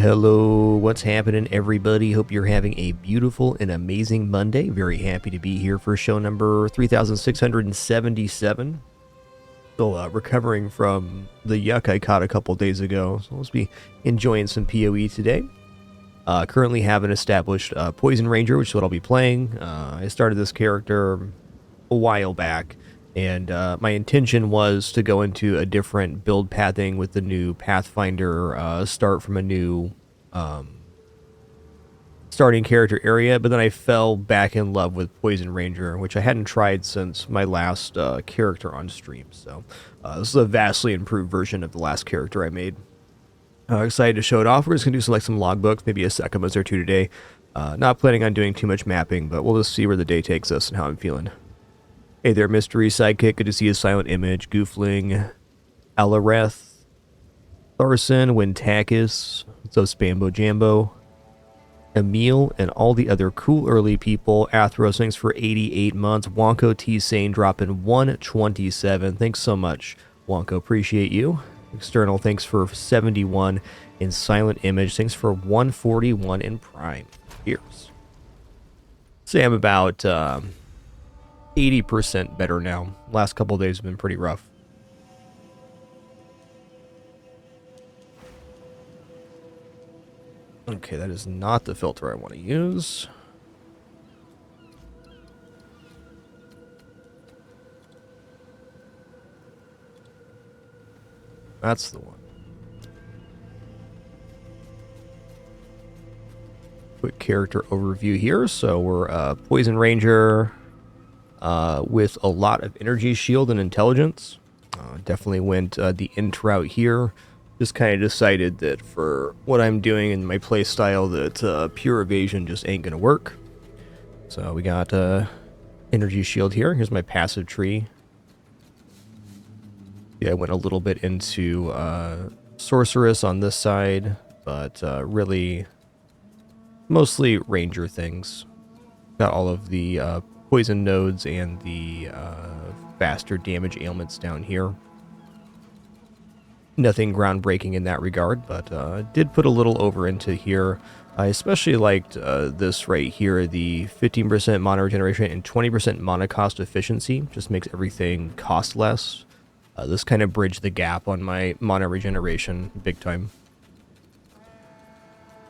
Hello, what's happening, everybody? Hope you're having a beautiful and amazing Monday. Very happy to be here for show number 3677. Still recovering from the yuck I caught a couple days ago, so let's be enjoying some PoE today. Currently have an established Poison Ranger, which is what I'll be playing. I started this character a while back, and my intention was to go into a different build pathing with the new Pathfinder, start from a new starting character area, but then I fell back in love with Poison Ranger, which I hadn't tried since my last character on stream. So this is a vastly improved version of the last character I made. Excited to show it off. We're just going to do some logbooks, maybe a Sekhemas or two today. Not planning on doing too much mapping, but we'll just see where the day takes us and how I'm feeling. Hey there, Mystery Sidekick. Good to see you, Silent Image, Goofling, Alareth, Tharson, Wintakis, what's up, Spambo Jambo, Emil, and all the other cool early people. Athros, thanks for 88 months. Wonko T. Sane dropping 127. Thanks so much, Wonko. Appreciate you. External, thanks for 71. In Silent Image, thanks for 141 in Prime. Here's. Say I'm about 80% better now. Last couple days have been pretty rough. Okay, that is not the filter I want to use. That's the one. Quick character overview here. So we're Poison Ranger with a lot of energy, shield, and intelligence. Definitely went the int route here. Just kind of decided that for what I'm doing in my play style that pure evasion just ain't going to work. So we got energy shield here. Here's my passive tree. Yeah, I went a little bit into sorceress on this side, but really mostly ranger things. Got all of the poison nodes and the faster damage ailments down here. Nothing groundbreaking in that regard, but did put a little over into here. I especially liked this right here, the 15% mana regeneration and 20% mana cost efficiency. Just makes everything cost less. This kind of bridged the gap on my mana regeneration big time.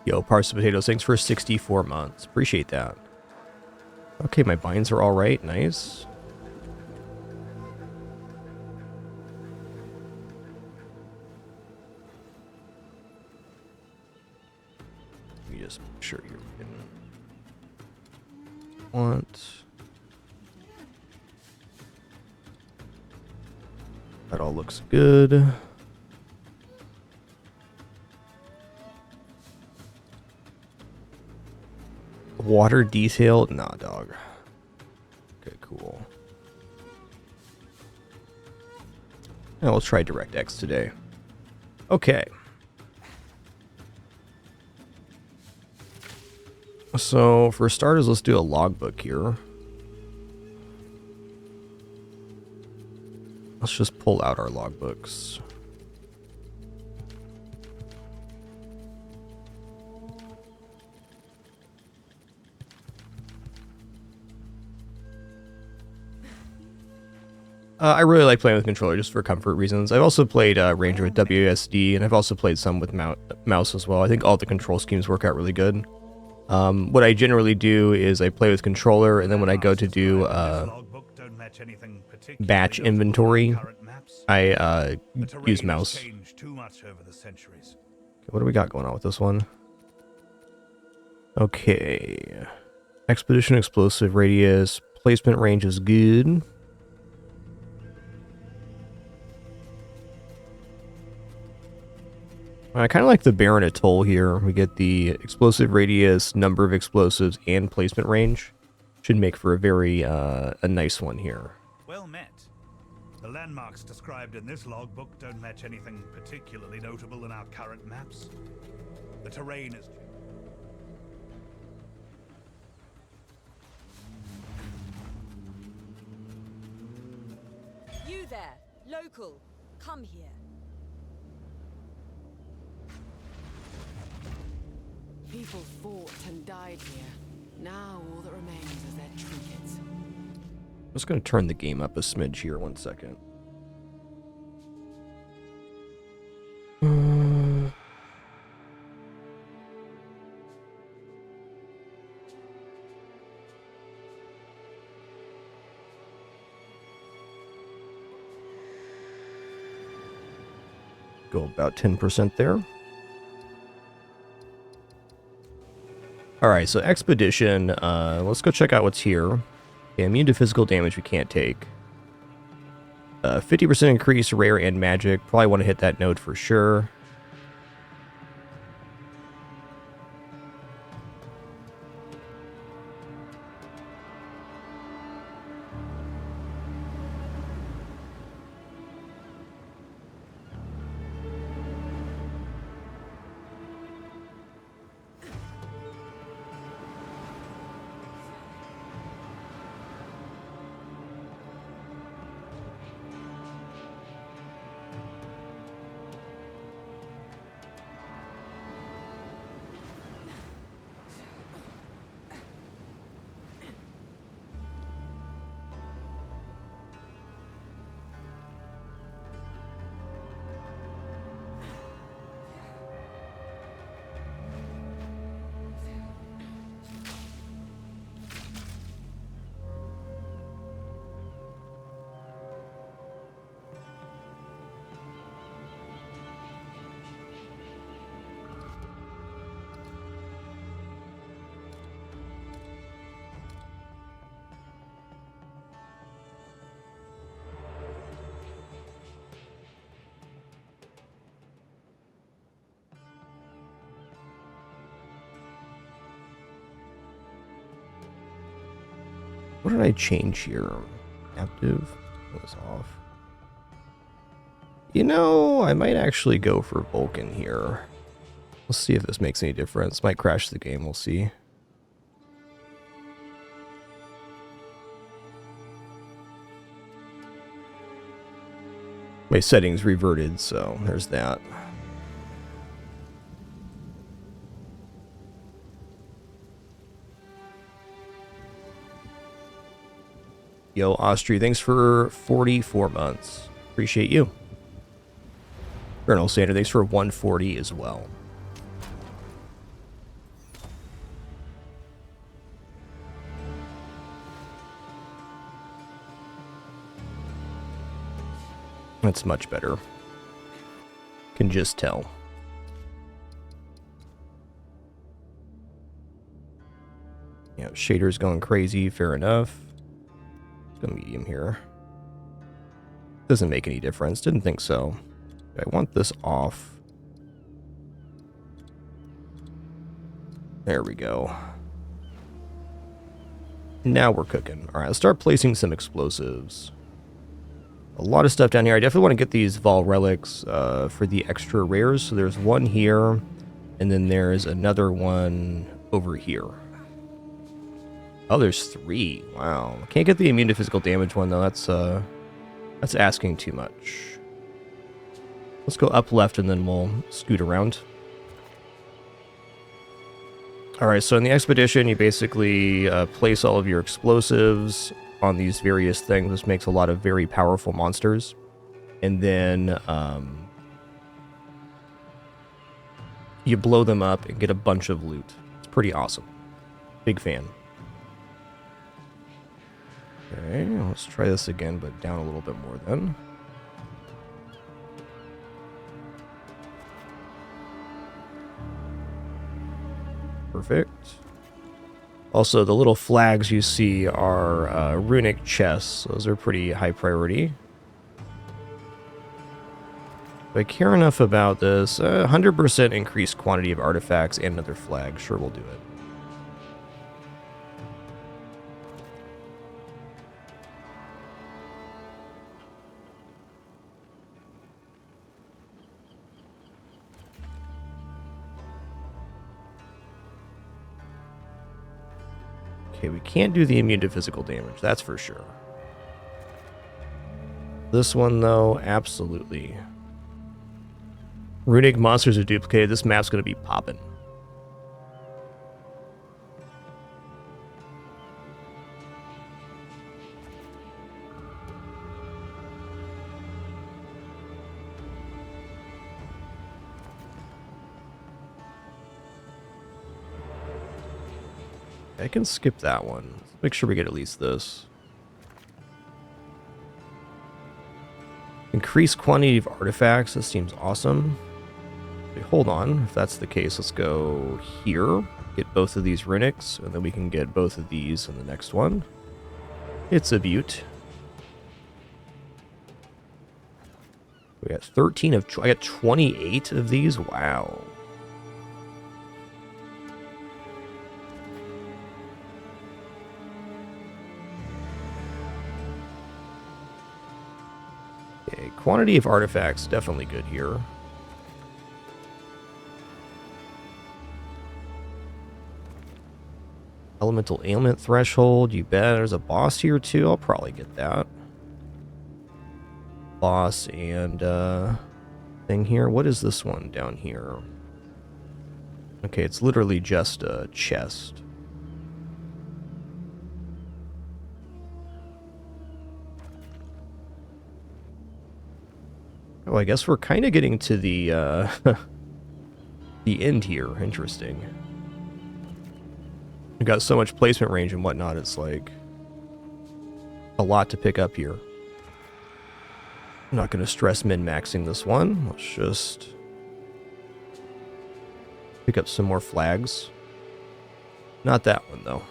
Yo, Parse Potatoes, thanks for 64 months. Appreciate that. Okay, my binds are all right. Nice. Let me just make sure you're in. That all looks good. Water detail? Nah, dog. Okay, cool. Now let's try DirectX today. Okay. So for starters, let's do a logbook here. Let's just pull out our logbooks. I really like playing with controller just for comfort reasons. I've also played Ranger with WSD, and I've also played some with mouse as well. I think all the control schemes work out really good. What I generally do is I play with controller, and then when I go to do batch inventory, I use mouse. Okay, what do we got going on with this one? Okay. Expedition explosive radius. Placement range is good. I kind of like the Baron Atoll here. We get the explosive radius, number of explosives, and placement range. Should make for a very a nice one here. Well met. The landmarks described in this logbook don't match anything particularly notable in our current maps. The terrain is... You there, local, come here. people fought and died here. Now all that remains is their trinkets. I'm just going to turn the game up a smidge here, 1 second. Go about 10% there. Alright, so Expedition, let's go check out what's here. Okay, immune to physical damage we can't take. 50% increase rare and magic. Probably want to hit that node for sure. What did I change here? Active? That was off. You know, I might actually go for Vulcan here. Let's see if this makes any difference. Might crash the game, we'll see. My settings reverted, so there's that. Yo, Austri, thanks for 44 months. Appreciate you. Colonel Sander, thanks for 140 as well. That's much better. Can just tell. Yeah, shader's going crazy, fair enough. Go medium here. Doesn't make any difference. Didn't think so. I want this off. There we go. Now we're cooking. Alright, let's start placing some explosives. A lot of stuff down here. I definitely want to get these Vol relics for the extra rares. So there's one here, and then there's another one over here. Oh, there's 3. Wow. Can't get the immune to physical damage one, though. That's asking too much. Let's go up left, and then we'll scoot around. Alright, so in the Expedition, you basically place all of your explosives on these various things. This makes a lot of very powerful monsters. And then you blow them up and get a bunch of loot. It's pretty awesome. Big fan. Okay, let's try this again, but down a little bit more then. Perfect. Also, the little flags you see are runic chests. Those are pretty high priority. If I care enough about this, 100% increased quantity of artifacts and another flag. Sure, we'll do it. Okay, we can't do the immune to physical damage, that's for sure. This one, though, absolutely. Runic monsters are duplicated. This map's going to be popping. I can skip that one. Let's make sure we get at least this. Increase quantity of artifacts. This seems awesome. Wait, hold on. If that's the case, let's go here. Get both of these runics, and then we can get both of these in the next one. It's a beaut. We got 13 of... I got 28 of these? Wow. Okay, quantity of artifacts, definitely good here. Elemental ailment threshold, you bet. There's a boss here too. I'll probably get that. Boss and thing here. What is this one down here? Okay, it's literally just a chest. Oh, I guess we're kind of getting to the the end here. Interesting. We got so much placement range and whatnot. It's like a lot to pick up here. I'm not going to stress min-maxing this one. Let's just pick up some more flags. Not that one, though.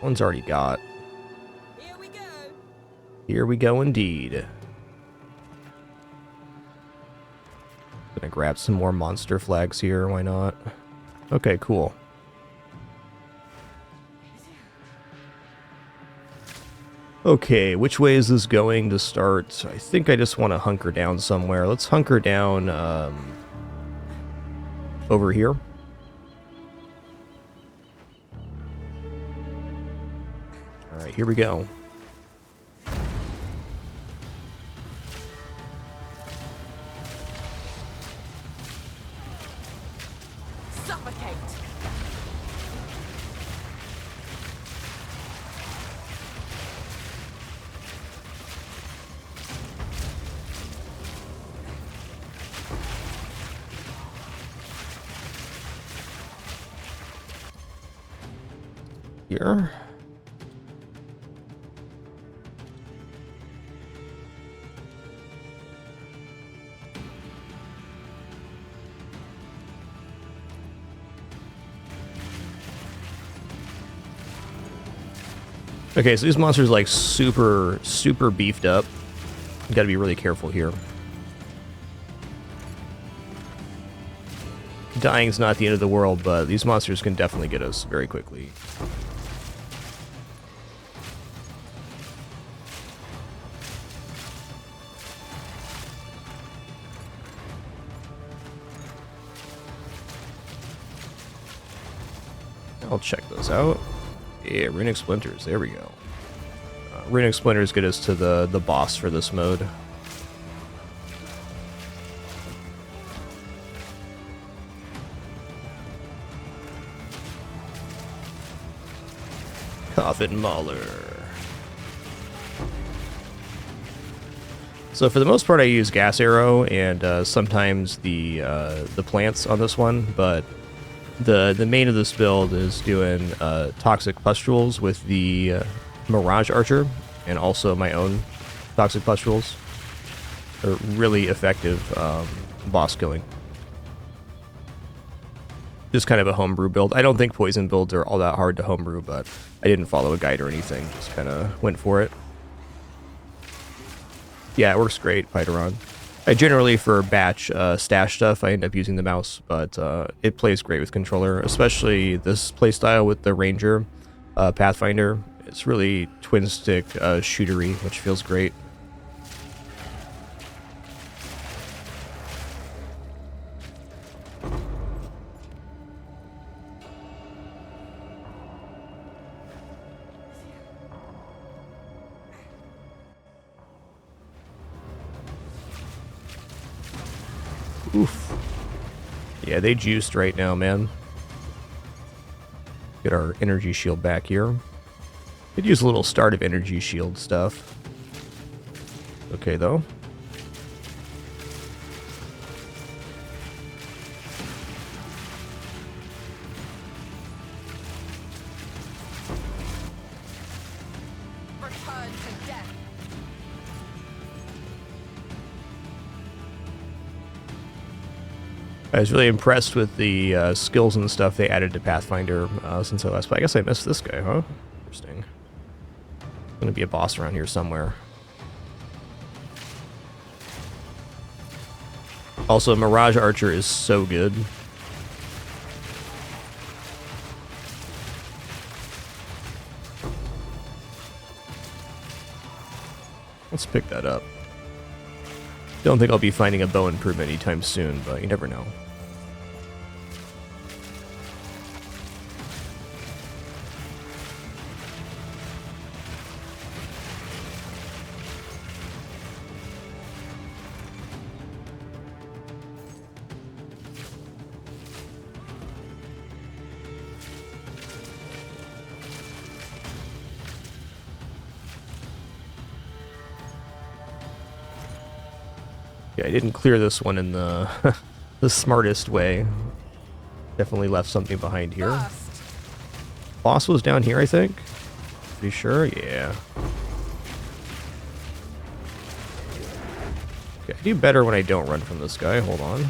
One's already got. Here we go. Here we go, indeed. Gonna grab some more monster flags here. Why not? Okay, cool. Okay, which way is this going to start? I think I just want to hunker down somewhere. Let's hunker down over here. Alright, here we go. Suffocate. Here. Okay, so these monsters like super beefed up. You gotta be really careful here. Dying's not the end of the world, but these monsters can definitely get us very quickly. I'll check those out. Yeah, runic splinters. There we go. Runic splinters get us to the boss for this mode. Coffin Mauler. So for the most part, I use gas arrow and sometimes the plants on this one, but the main of this build is doing toxic pustules with the Mirage Archer and also my own toxic pustules. They're really effective boss killing. Just kind of a homebrew build. I don't think poison builds are all that hard to homebrew, but I didn't follow a guide or anything. Just kind of went for it. Yeah, it works great, Pyteron. I generally, for batch stash stuff, I end up using the mouse, but it plays great with controller, especially this playstyle with the Ranger Pathfinder. It's really twin stick shootery, which feels great. Oof. Yeah, they juiced right now, man. Get our energy shield back here. Could use a little start of energy shield stuff. Okay, though. I was really impressed with the skills and stuff they added to Pathfinder since I last played. I guess I missed this guy, huh? Interesting. Gonna be a boss around here somewhere. Also, Mirage Archer is so good. Let's pick that up. Don't think I'll be finding a bow improvement anytime soon, but you never know. Yeah, I didn't clear this one in the the smartest way. Definitely left something behind here. Boss was down here, I think. Pretty sure, yeah. Okay, I do better when I don't run from this guy. Hold on.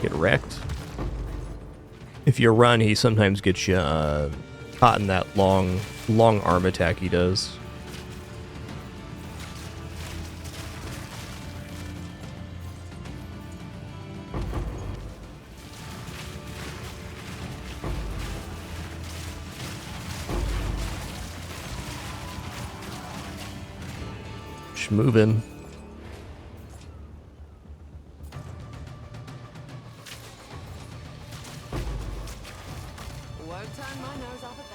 Get wrecked. If you run, he sometimes gets you caught in that long arm attack he does. Moving. Won't turn my nose up at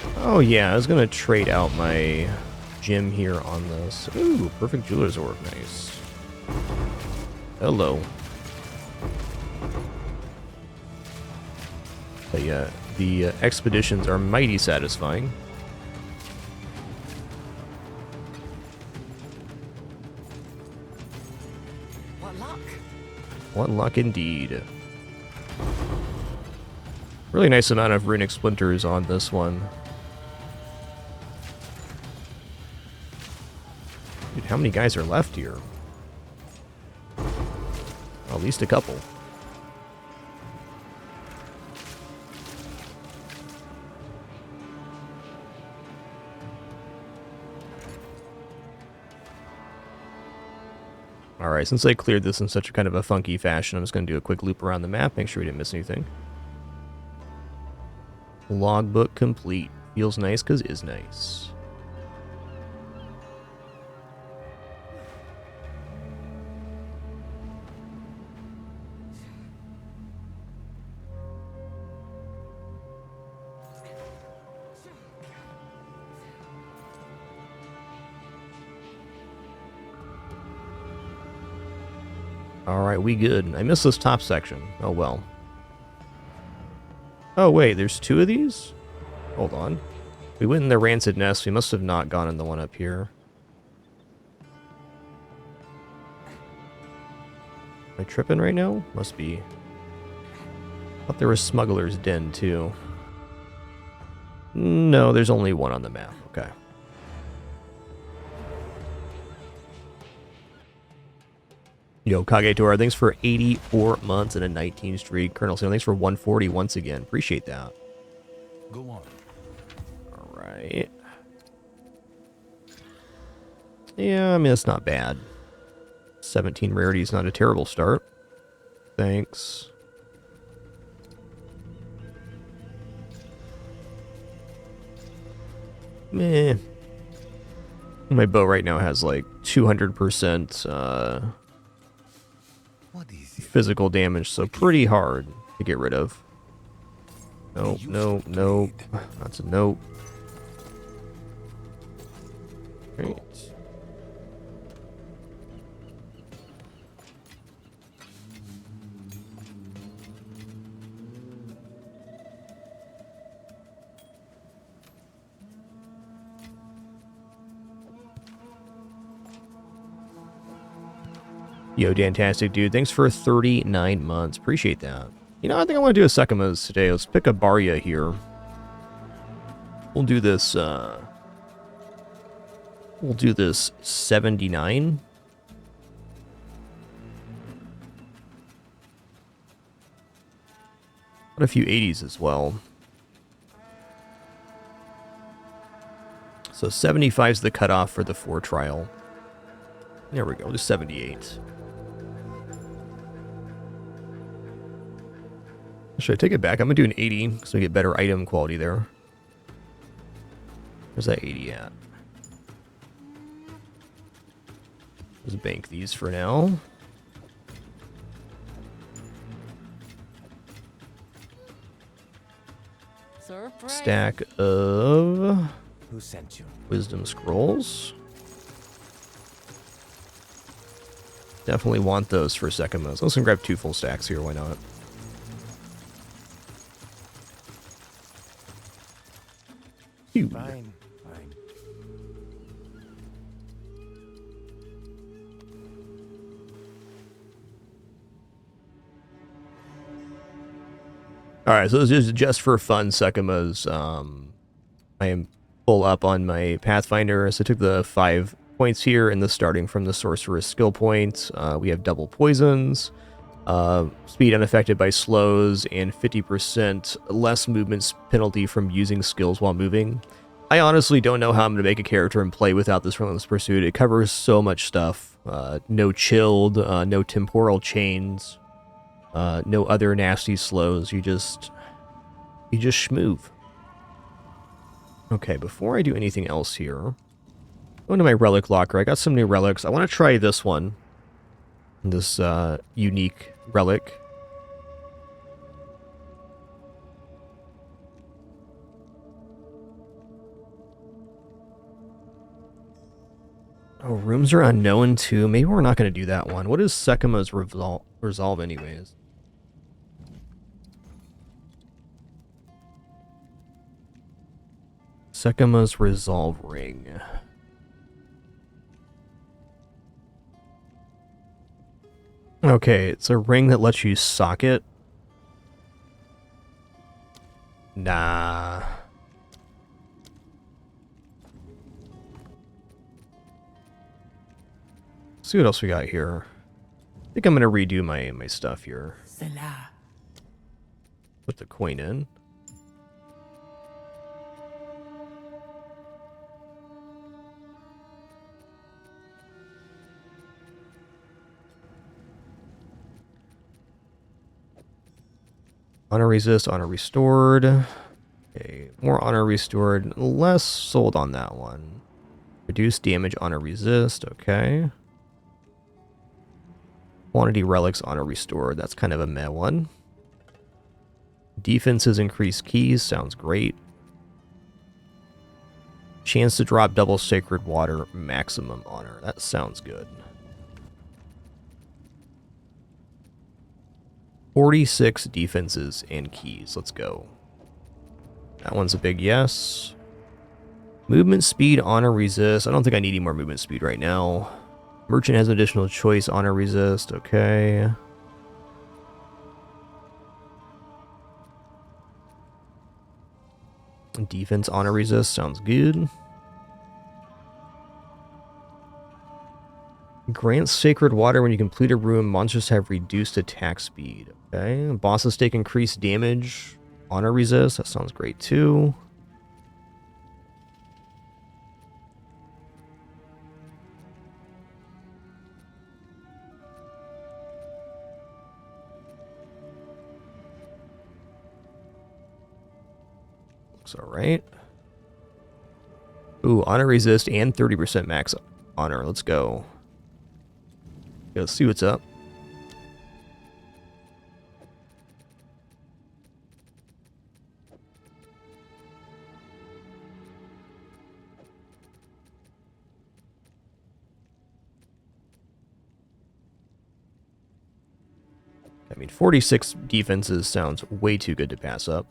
that. Oh yeah, I was gonna trade out my gem here on this. Ooh, perfect jeweler's orb, nice. Hello. But yeah, the expeditions are mighty satisfying. What luck? What luck indeed. Really nice amount of runic splinters on this one. Dude, how many guys are left here? At least a couple. Alright, since I cleared this in such a kind of a funky fashion, I'm just going to do a quick loop around the map, make sure we didn't miss anything. Logbook complete. Feels nice because is nice. Alright, we good. I missed this top section. Oh well. Oh wait, there's two of these? Hold on. We went in the rancid nest. We must have not gone in the one up here. Am I tripping right now? Must be. I thought there was Smuggler's Den too. No, there's only one on the map. Okay. Yo, Kagetora, thanks for 84 months and a 19 streak. Colonel Sam, thanks for 140 once again. Appreciate that. Go on. Alright. Yeah, I mean, it's not bad. 17 rarity is not a terrible start. Thanks. Meh. My bow right now has like 200% What is it? physical damage, so pretty hard to get rid of. Nope, nope, nope. That's a nope. Great. Yo, Dantastic, dude. Thanks for 39 months. Appreciate that. You know, I think I want to do a Sekhemas today. Let's pick a Barya here. We'll do this, we'll do this 79. Got a few 80s as well. So 75 is the cutoff for the 4 trial. There we go, we'll do 78. Should I take it back? I'm going to do an 80 because we get better item quality there. Where's that 80 at? Let's bank these for now. Surprise. Stack of Who sent you? wisdom scrolls. Definitely want those for Sekhemas. Let's grab 2 full stacks here, why not? Dude. Fine, fine. Alright, so this is just for fun Sekhemas. I am full up on my Pathfinder, so I took the 5 points here, and the starting from the Sorceress skill point. We have double poisons, speed unaffected by slows, and 50% less movement penalty from using skills while moving. I honestly don't know how I'm going to make a character and play without this Relentless Pursuit. It covers so much stuff. No chilled, no temporal chains, no other nasty slows. You just schmoove. Okay, before I do anything else here, go into my relic locker. I got some new relics. I want to try this one. This unique relic. Oh, rooms are unknown too. Maybe we're not going to do that one. What is Sekhemas resolve anyways? Sekhemas resolve ring. Okay, it's a ring that lets you socket. Nah. See what else we got here. I think I'm gonna redo my stuff here. Selah. Put the coin in. Honor resist, honor restored. Okay, more honor restored, less sold on that one. Reduce damage, honor resist, okay. Quantity relics, honor restored, that's kind of a meh one. Defenses increase keys, sounds great. Chance to drop double sacred water, maximum honor, that sounds good. 46 defenses and keys. Let's go. That one's a big yes. Movement speed, honor resist. I don't think I need any more movement speed right now. Merchant has additional choice, honor resist. Okay. Defense, honor resist. Sounds good. Grants sacred water when you complete a room. Monsters have reduced attack speed. Okay. Bosses take increased damage. Honor resist. That sounds great too. Looks alright. Ooh, honor resist and 30% max honor. Let's go. Let's see what's up. I mean, 46 defenses sounds way too good to pass up.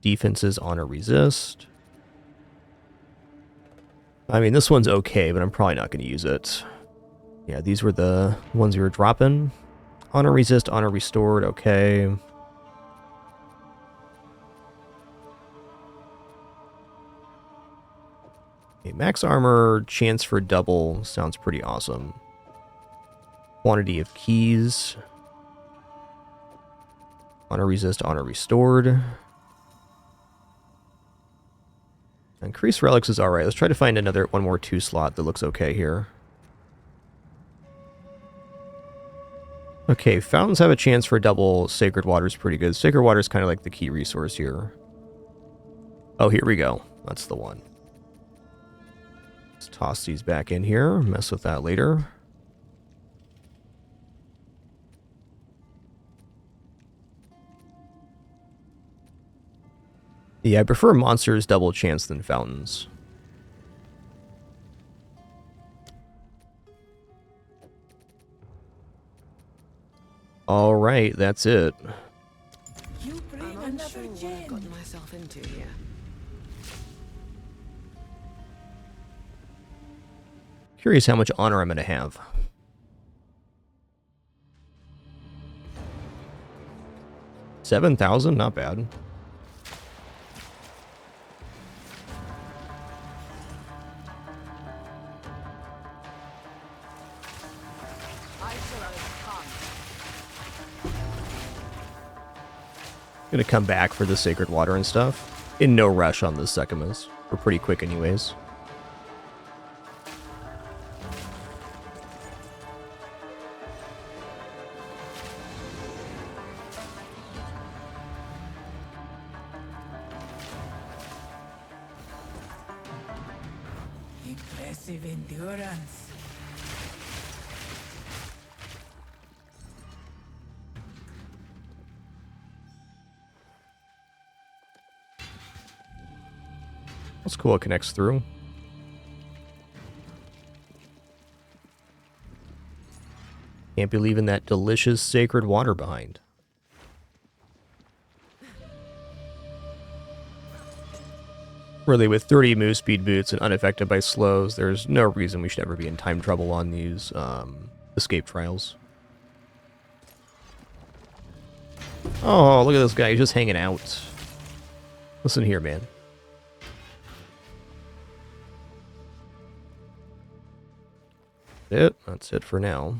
Defenses, honor resist. I mean, this one's okay, but I'm probably not going to use it. Yeah, these were the ones we were dropping. Honor resist, honor restored, okay. Okay, max armor, chance for double, sounds pretty awesome. Quantity of keys. Honor resist, honor restored. Increased relics is alright. Let's try to find one more 2 slot that looks okay here. Okay, fountains have a chance for double. Sacred water is pretty good. Sacred water is kind of like the key resource here. Oh, here we go. That's the one. Let's toss these back in here. Mess with that later. Yeah, I prefer monsters double chance than fountains. Alright, that's it. I'm unsure what I've gotten myself into here. Curious how much honor I'm going to have. 7,000? Not bad. I shall overcome. Gonna come back for the sacred water and stuff. In no rush on the Sekhemas. We're pretty quick anyways. Impressive endurance. That's cool, it connects through. Can't be leaving that delicious sacred water behind. Really, with 30 move speed boots and unaffected by slows, there's no reason we should ever be in time trouble on these escape trials. Oh, look at this guy, he's just hanging out. Listen here, man. That's it for now.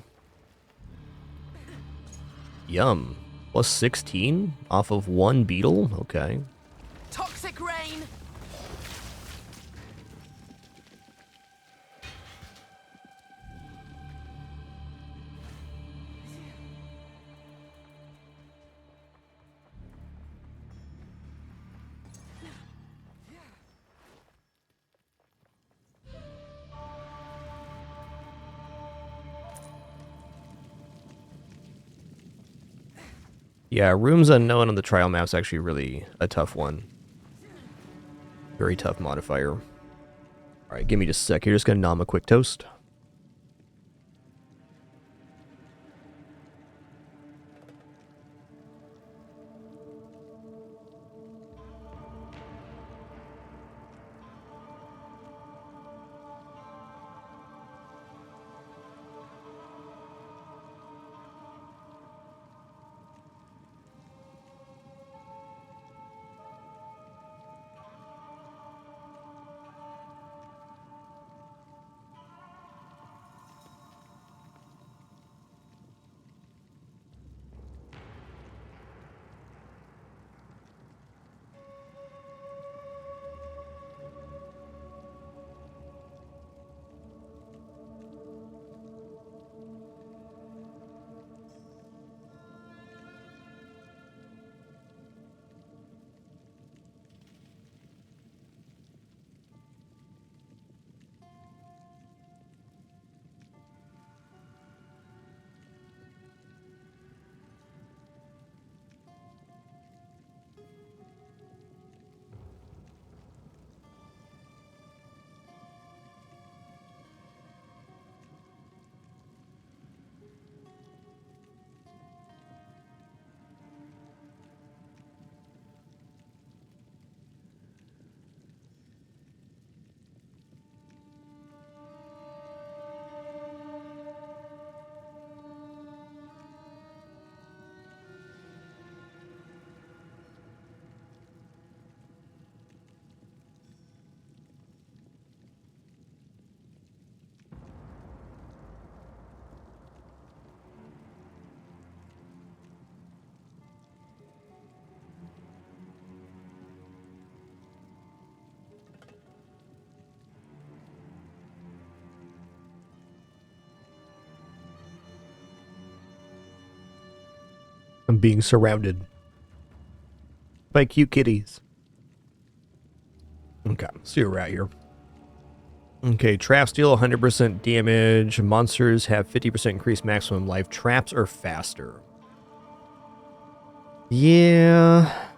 Yum. Plus 16 off of 1 beetle? Okay. Toxic rain! Yeah, rooms unknown on the trial map's actually really a tough one. Very tough modifier. Alright, give me just a sec. You're just gonna nom a quick toast. I'm being surrounded by cute kitties. Okay, let's see where we're at here. Okay, traps deal 100% damage. Monsters have 50% increased maximum life. Traps are faster. Yeah.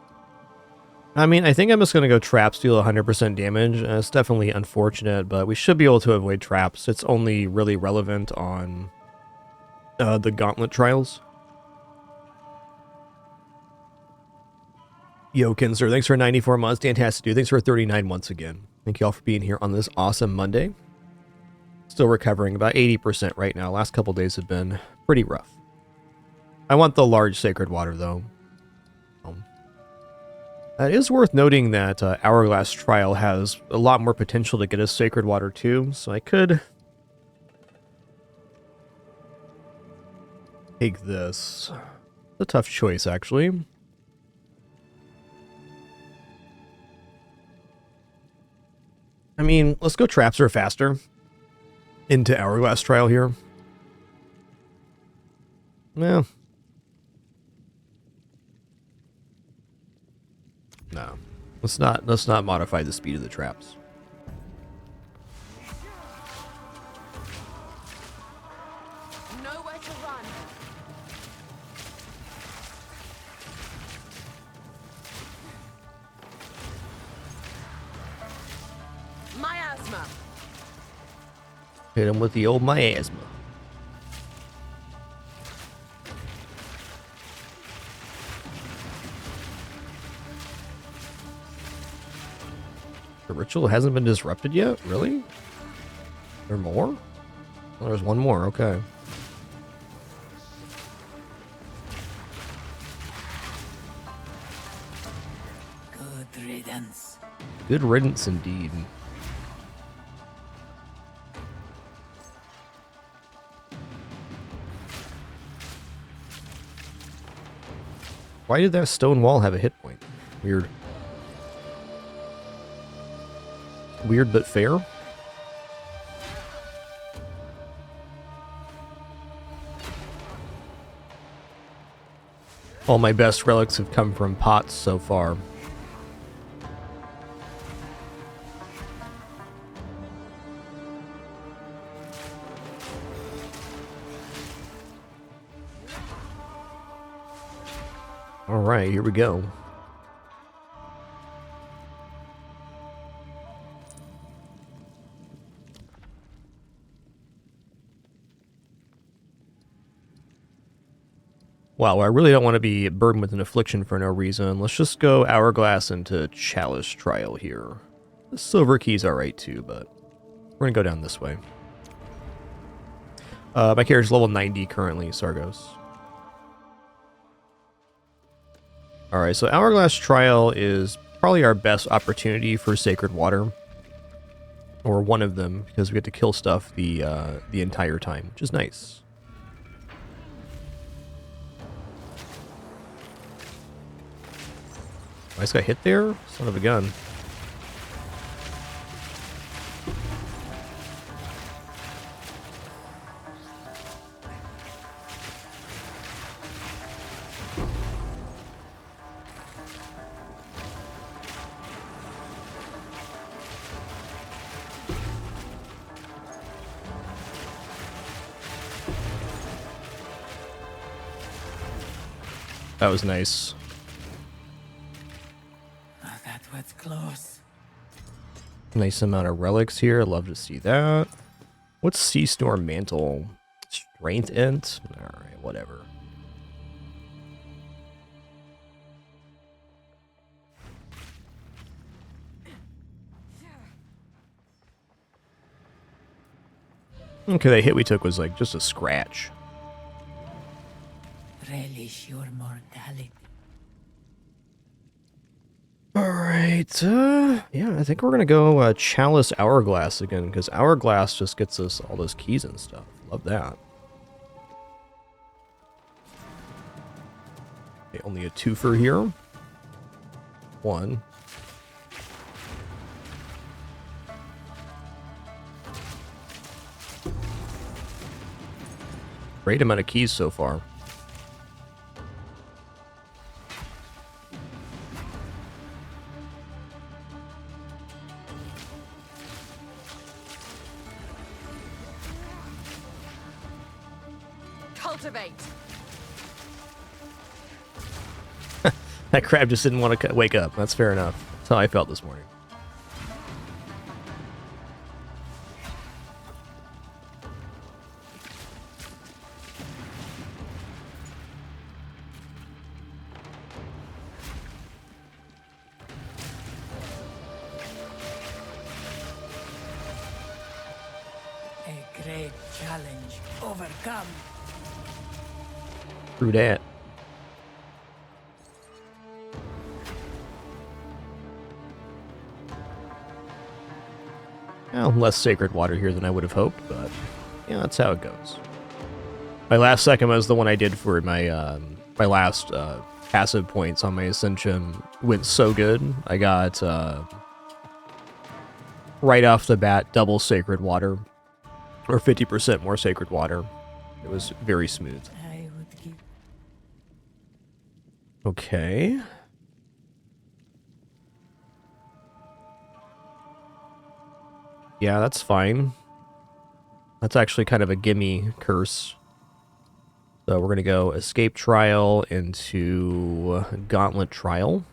I mean, I think I'm just going to go traps deal 100% damage. It's definitely unfortunate, but we should be able to avoid traps. It's only really relevant on the gauntlet trials. Yo, Kinzer, thanks for 94 months. Fantastic, dude. Thanks for 39 once again. Thank you all for being here on this awesome Monday. Still recovering about 80% right now. Last couple days have been pretty rough. I want the large sacred water, though. It is worth noting that Hourglass Trial has a lot more potential to get us sacred water, too. So I could take this. It's a tough choice, actually. I mean, let's go traps are faster into Hourglass Trial here. Well, no. Let's not modify the speed of the traps. Nowhere to run. Miasma. Hit him with the old miasma. The ritual hasn't been disrupted yet? Really? There more? Oh, there's one more, okay. Good riddance. Good riddance indeed. Why did that stone wall have a hit point? Weird. Weird but fair. All my best relics have come from pots so far. All right, here we go. Wow, I really don't want to be burdened with an affliction for no reason. Let's just go Hourglass into Chalice Trial here. The Silver Key's alright too, but we're going to go down this way. My character's level 90 currently, Sargos. Alright, so Hourglass Trial is probably our best opportunity for Sacred Water. Or one of them, because we get to kill stuff the entire time, which is nice. I just got hit there? Son of a gun. That was nice. Oh, that was close. Nice amount of relics here. I'd love to see that. What's Sea Storm Mantle? Strength Int? Alright, whatever. Okay, that hit we took was like just a scratch. Relish your mortality. Alright, yeah, I think we're gonna go Chalice Hourglass again, because Hourglass just gets us all those keys and stuff. Love that. Okay, only a twofer here. One. Great amount of keys so far. cultivate. That crab just didn't want to wake up. That's fair enough. That's how I felt this morning. A great challenge overcome. True that. Well, less sacred water here than I would have hoped, but yeah, that's how it goes. My last Sekhemas is the one I did for my my last passive points on my Ascension went so good. I got right off the bat double sacred water, or 50% more sacred water. It was very smooth. I would give Okay. Yeah, that's fine. That's actually kind of a gimme curse. So we're going to go Escape Trial into Gauntlet Trial.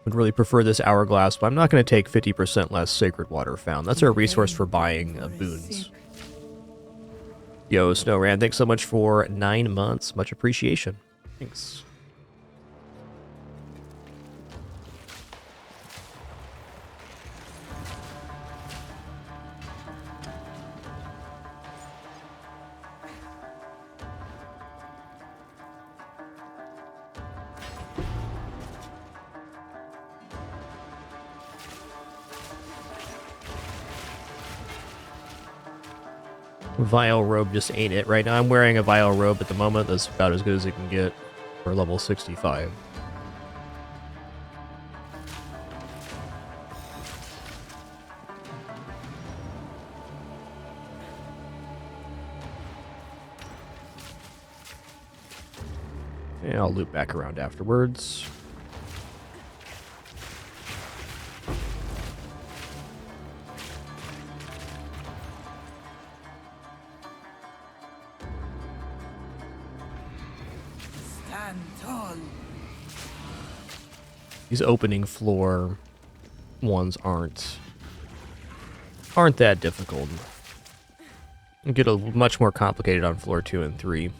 Would really prefer this Hourglass, but I'm not going to take 50% less Sacred Water found. That's our resource for buying boons. Yo, Snowran, thanks so much for 9 months. Much appreciation. Thanks. Vile robe just ain't it right now. I'm wearing a vile robe at the moment. That's about as good as it can get for level 65. And I'll loop back around afterwards. stand tall. These opening floor ones aren't that difficult. You get a much more complicated on floor 2 and 3.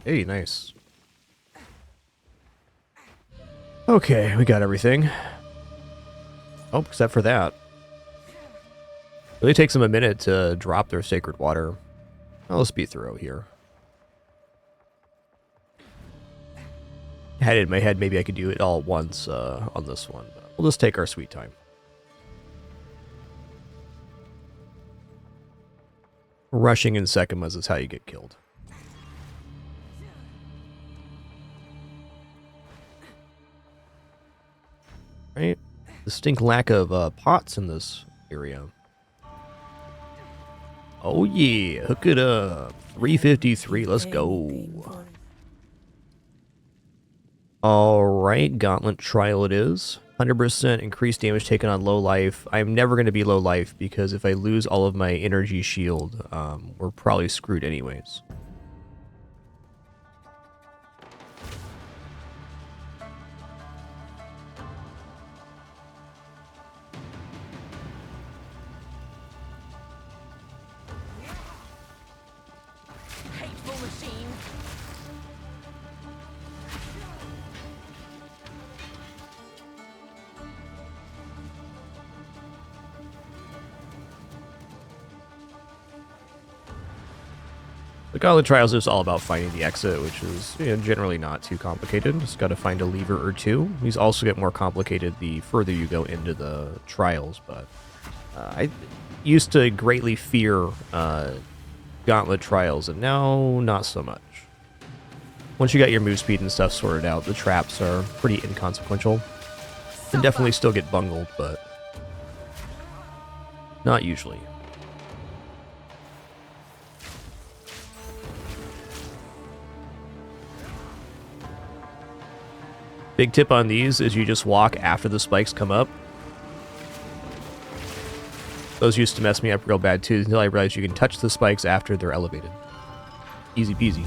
Hey, nice. Okay, we got everything. Oh, except for that. Really takes them a minute to drop their sacred water. I'll speed through here. Had it in my head, maybe I could do it all at once on this one, but we'll just take our sweet time. Rushing in Sekhemas is how you get killed. Right? Distinct lack of pots in this area. Oh yeah, hook it up. 353, let's go. Alright, Gauntlet Trial it is. 100% increased damage taken on low life. I'm never going to be low life because if I lose all of my energy shield, we're probably screwed anyways. Hateful machine. The Gauntlet Trials is all about finding the exit, which is generally not too complicated. Just got to find a lever or two. These also get more complicated the further you go into the trials, but I used to greatly fear Gauntlet Trials, and now not so much. Once you got your move speed and stuff sorted out, the traps are pretty inconsequential. Can definitely still get bungled, but not usually. Big tip on these is you just walk after the spikes come up. Those used to mess me up real bad too until I realized you can touch the spikes after they're elevated. Easy peasy.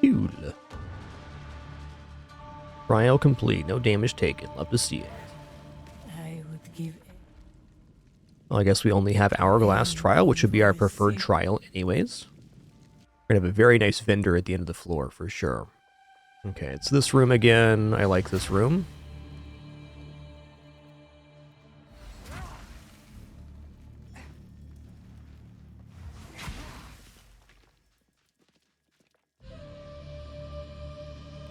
Cool. Trial complete. No damage taken. Love to see it. I would give Well, I guess we only have Hourglass Trial, which would be our preferred trial anyways. We're going to have a very nice vendor at the end of the floor, for sure. Okay, it's this room again. I like this room.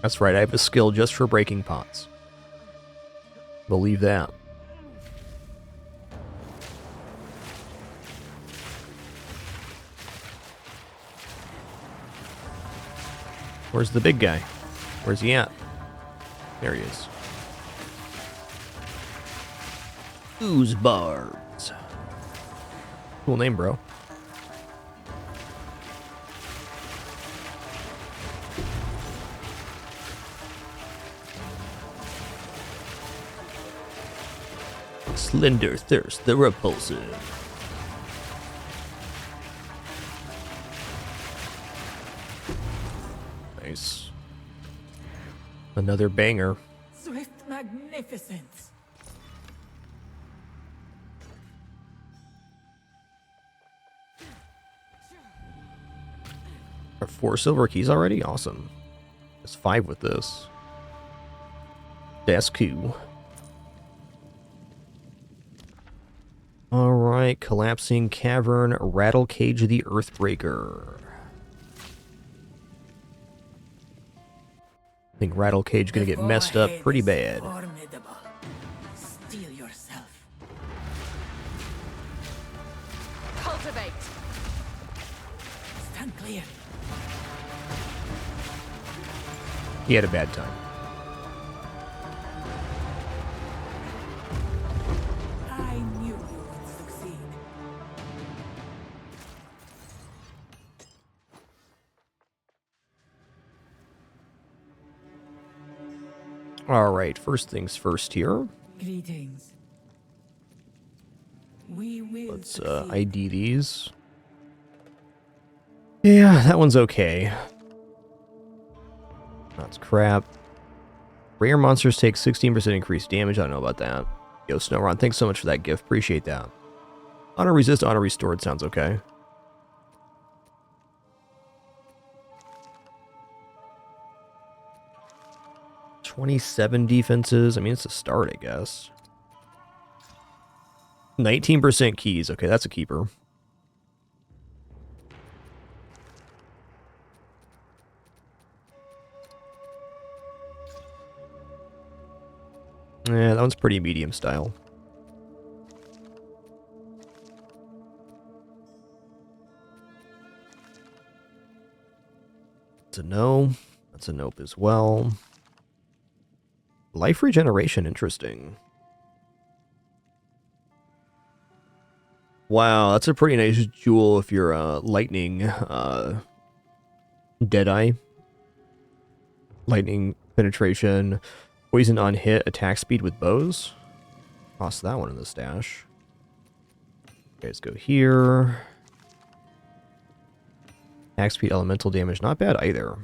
That's right, I have a skill just for breaking pots. Believe that. Where's the big guy? Where's he at? There he is. Ooze Barbs. Cool name, bro. Slender Thirst, the repulsive. Nice. Another banger. swift magnificence. Are 4 silver keys already? Awesome. There's 5 with this. That's cool. Alright, Collapsing Cavern, Rattle Cage the Earthbreaker. I think Rattle Cage gonna get messed up pretty bad. Formidable. Steel yourself. Cultivate. Stand clear. He had a bad time. I knew you would succeed. Alright, first things first here. Greetings. We will Let's succeed. ID these. Yeah, that one's okay. That's crap. Rare monsters take 16% increased damage. I don't know about that. Yo, Snowron, thanks so much for that gift. Appreciate that. Auto resist, auto restored sounds okay. $27 defenses. I mean, it's a start, I guess. 19% keys. Okay, that's a keeper. Yeah, that one's pretty medium style. That's a no. That's a nope as well. Life regeneration, interesting. Wow, that's a pretty nice jewel if you're lightning Deadeye. Lightning penetration. Poison on hit, attack speed with bows. Toss that one in the stash. Okay, let's go here. Attack speed, elemental damage, not bad either.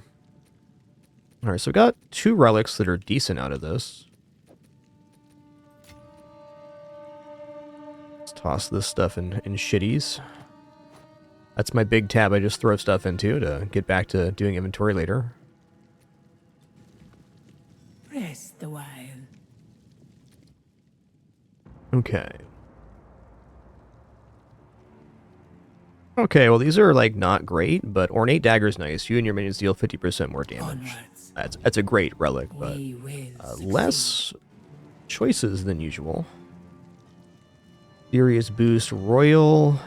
Alright, so we got 2 relics that are decent out of this. Let's toss this stuff in shitties. That's my big tab I just throw stuff into to get back to doing inventory later. Rest a while. Okay. Okay, well these are like not great, but Ornate Dagger's nice. You and your minions deal 50% more damage. Onwards. That's a great relic, but We will succeed. less choices than usual. Furious Boost, Royal.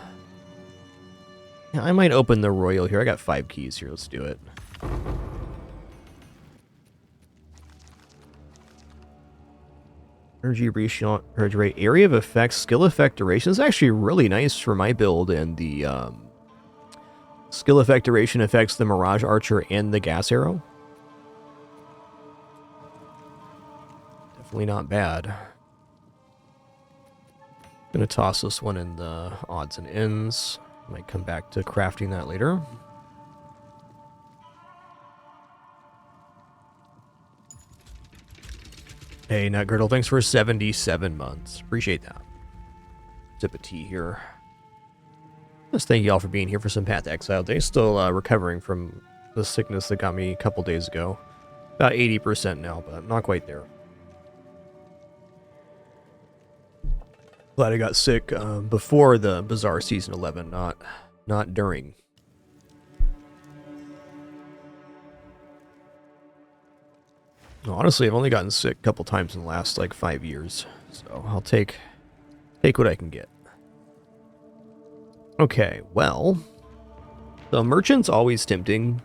Yeah, I might open the Royal here. I got 5 keys here. Let's do it. Energy recharge rate, area of effect, skill effect duration. This is actually really nice for my build, and the skill effect duration affects the Mirage Archer and the Gas Arrow. Definitely not bad. Gonna toss this one in the odds and ends. Might come back to crafting that later. Hey, Nutgirdle, thanks for 77 months. Appreciate that. Sip of tea here. Just thank you all for being here for some Path to Exile Day. Still recovering from the sickness that got me a couple days ago. About 80% now, but not quite there. Glad I got sick before the Bazaar Season 11, not during. Honestly, I've only gotten sick a couple times in the last, like, 5 years. So I'll take what I can get. Okay, well. The Merchant's always tempting.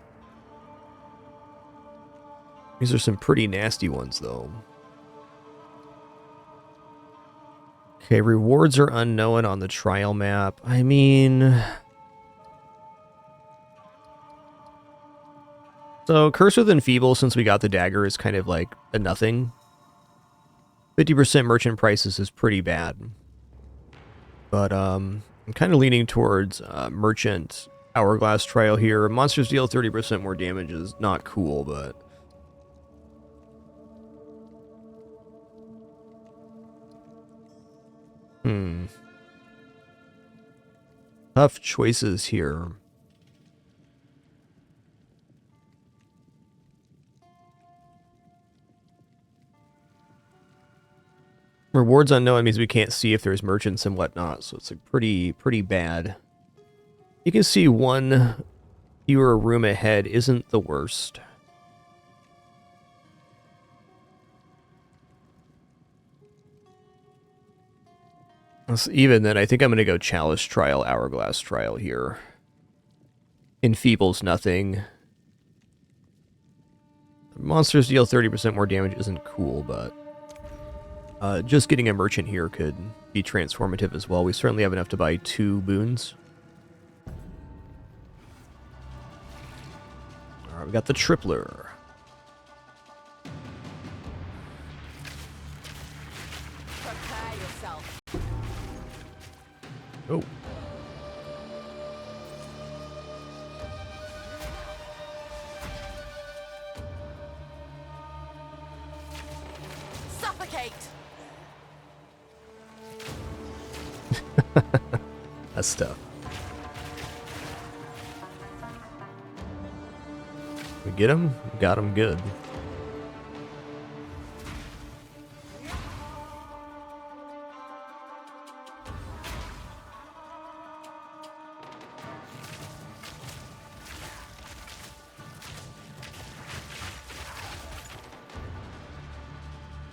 These are some pretty nasty ones, though. Okay, rewards are unknown on the trial map. I mean... So, Curse with Enfeeble, since we got the dagger, is kind of like a nothing. 50% merchant prices is pretty bad. But, I'm kind of leaning towards merchant hourglass trial here. Monsters deal 30% more damage is not cool, but... Tough choices here. Rewards unknown means we can't see if there's merchants and whatnot, so it's like pretty bad. You can see one fewer room ahead isn't the worst. Even then, I think I'm going to go Chalice Trial, Hourglass Trial here. Enfeeble's nothing. Monsters deal 30% more damage isn't cool, but... just getting a merchant here could be transformative as well. We certainly have enough to buy 2 boons. Alright, we got the Tripler. Prepare yourself. Oh. Suffocate. That's tough. We get him? Got him good.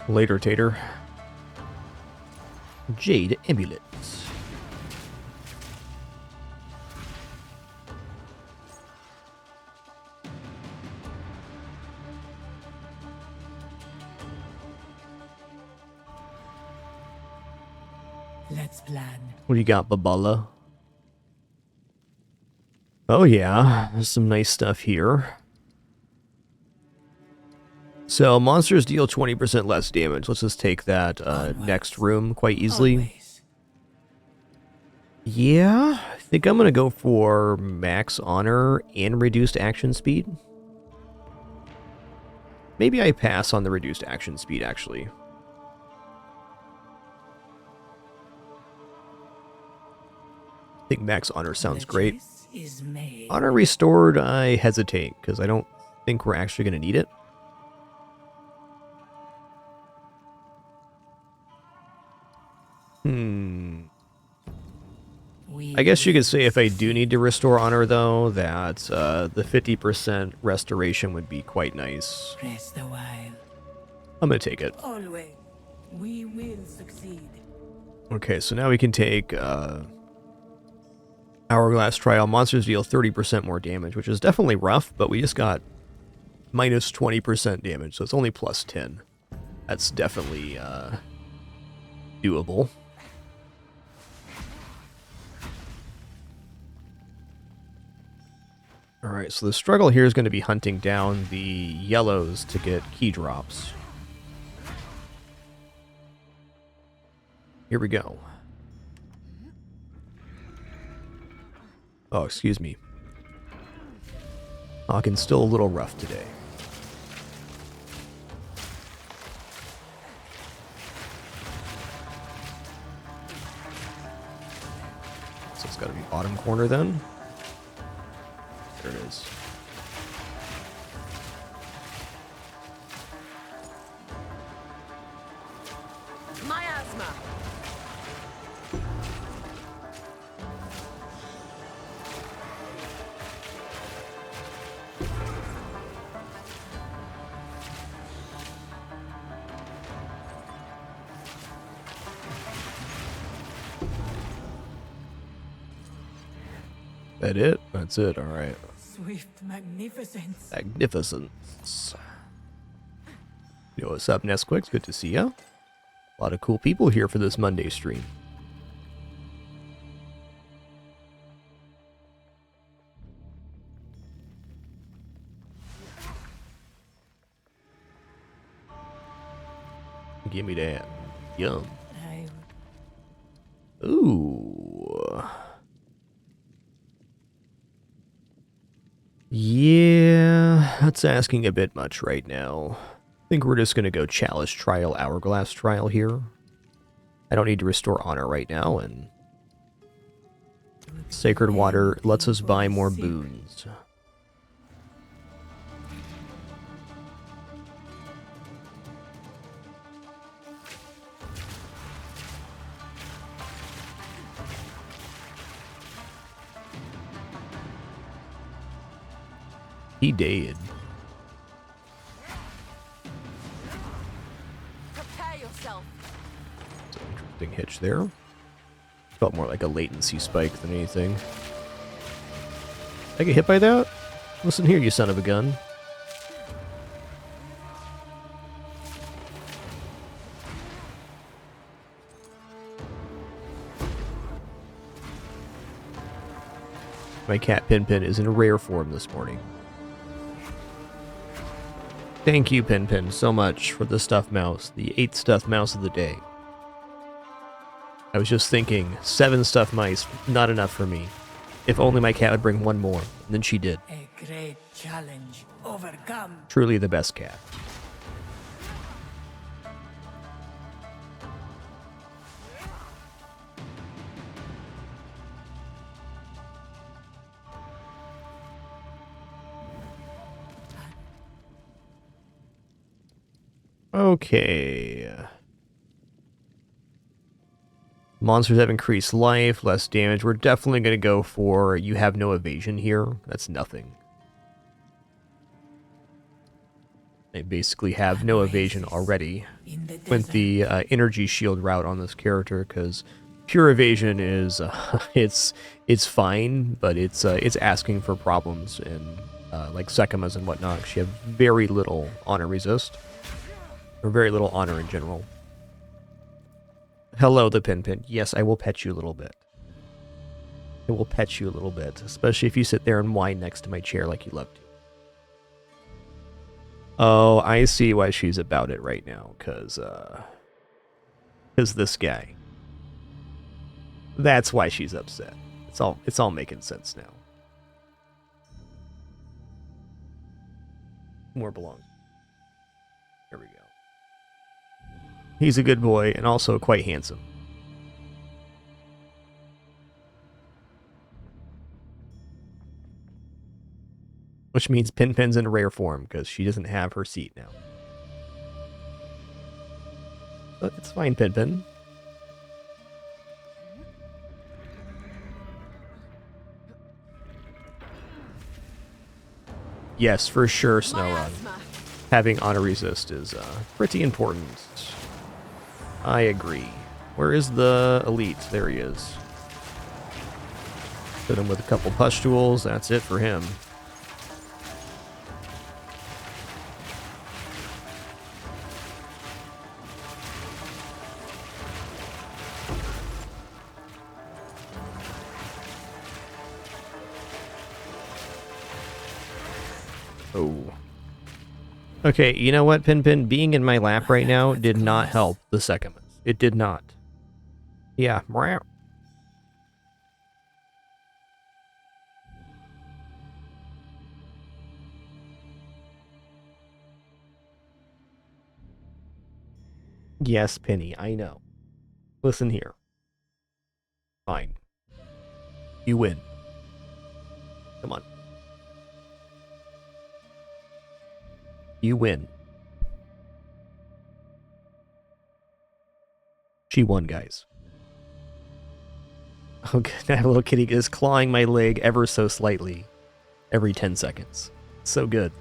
Later, Tater. Jade Amulets. Let's plan. What do you got, Babala? Oh yeah, there's some nice stuff here. So, monsters deal 20% less damage. Let's just take that next room quite easily. Always. Yeah, I think I'm going to go for max honor and reduced action speed. Maybe I pass on the reduced action speed, actually. I think max honor sounds The great. choice is made. Honor restored, I hesitate, because I don't think we're actually going to need it. I guess you could say if I do need to restore honor, though, that the 50% restoration would be quite nice. Rest a while. I'm going to take it. Always. We will succeed. Okay, so now we can take Hourglass Trial. Monsters deal 30% more damage, which is definitely rough, but we just got minus 20% damage, so it's only plus 10. That's definitely doable. Alright, so the struggle here is going to be hunting down the yellows to get key drops. Here we go. Oh, excuse me. Hawken's still a little rough today. So it's got to be bottom corner then. There it is. Miasma! That it? That's it, alright. Swift magnificence. Magnificence. Yo, what's up, Nesquix? Good to see ya. A lot of cool people here for this Monday stream. Give me that. Yum. Ooh. Yeah, that's asking a bit much right now. I think we're just going to go Chalice Trial, Hourglass Trial here. I don't need to restore honor right now, and Sacred Water lets us buy more boons. He did. Prepare yourself. It's an interesting hitch there. Felt more like a latency spike than anything. I get hit by that? Listen here, you son of a gun. My cat Pinpin is in rare form this morning. Thank you, Pinpin, so much for the stuffed mouse, the 8th stuffed mouse of the day. I was just thinking, 7 stuffed mice, not enough for me. If only my cat would bring one more. And then she did. A great challenge overcome. Truly the best cat. Okay. Monsters have increased life, less damage. We're definitely going to go for you have no evasion here. That's nothing. They basically have no evasion already. Went the energy shield route on this character because pure evasion is it's fine, but it's asking for problems in like Sekhemas and whatnot. She have very little honor resist. Or very little honor in general. Hello, the Pinpin. Yes, I will pet you a little bit. I will pet you a little bit, especially if you sit there and whine next to my chair like you love to. Oh, I see why she's about it right now, cause this guy. That's why she's upset. It's all making sense now. More belongs. There we go. He's a good boy and also quite handsome. Which means Pinpin's in rare form because she doesn't have her seat now. But it's fine, Pinpin. Yes, for sure, Snowrun. Miasma. Having honor resist is pretty important. I agree. Where is the elite? There he is. Hit him with a couple pustules. That's it for him. Oh. Okay, you know what, Pin? Being in my lap right now did not help the Sekhemas. It did not. Yeah. Meow. Yes, Penny, I know. Listen here. Fine. You win. Come on. You win. She won, guys. Oh, good. That little kitty is clawing my leg ever so slightly every 10 seconds. So good.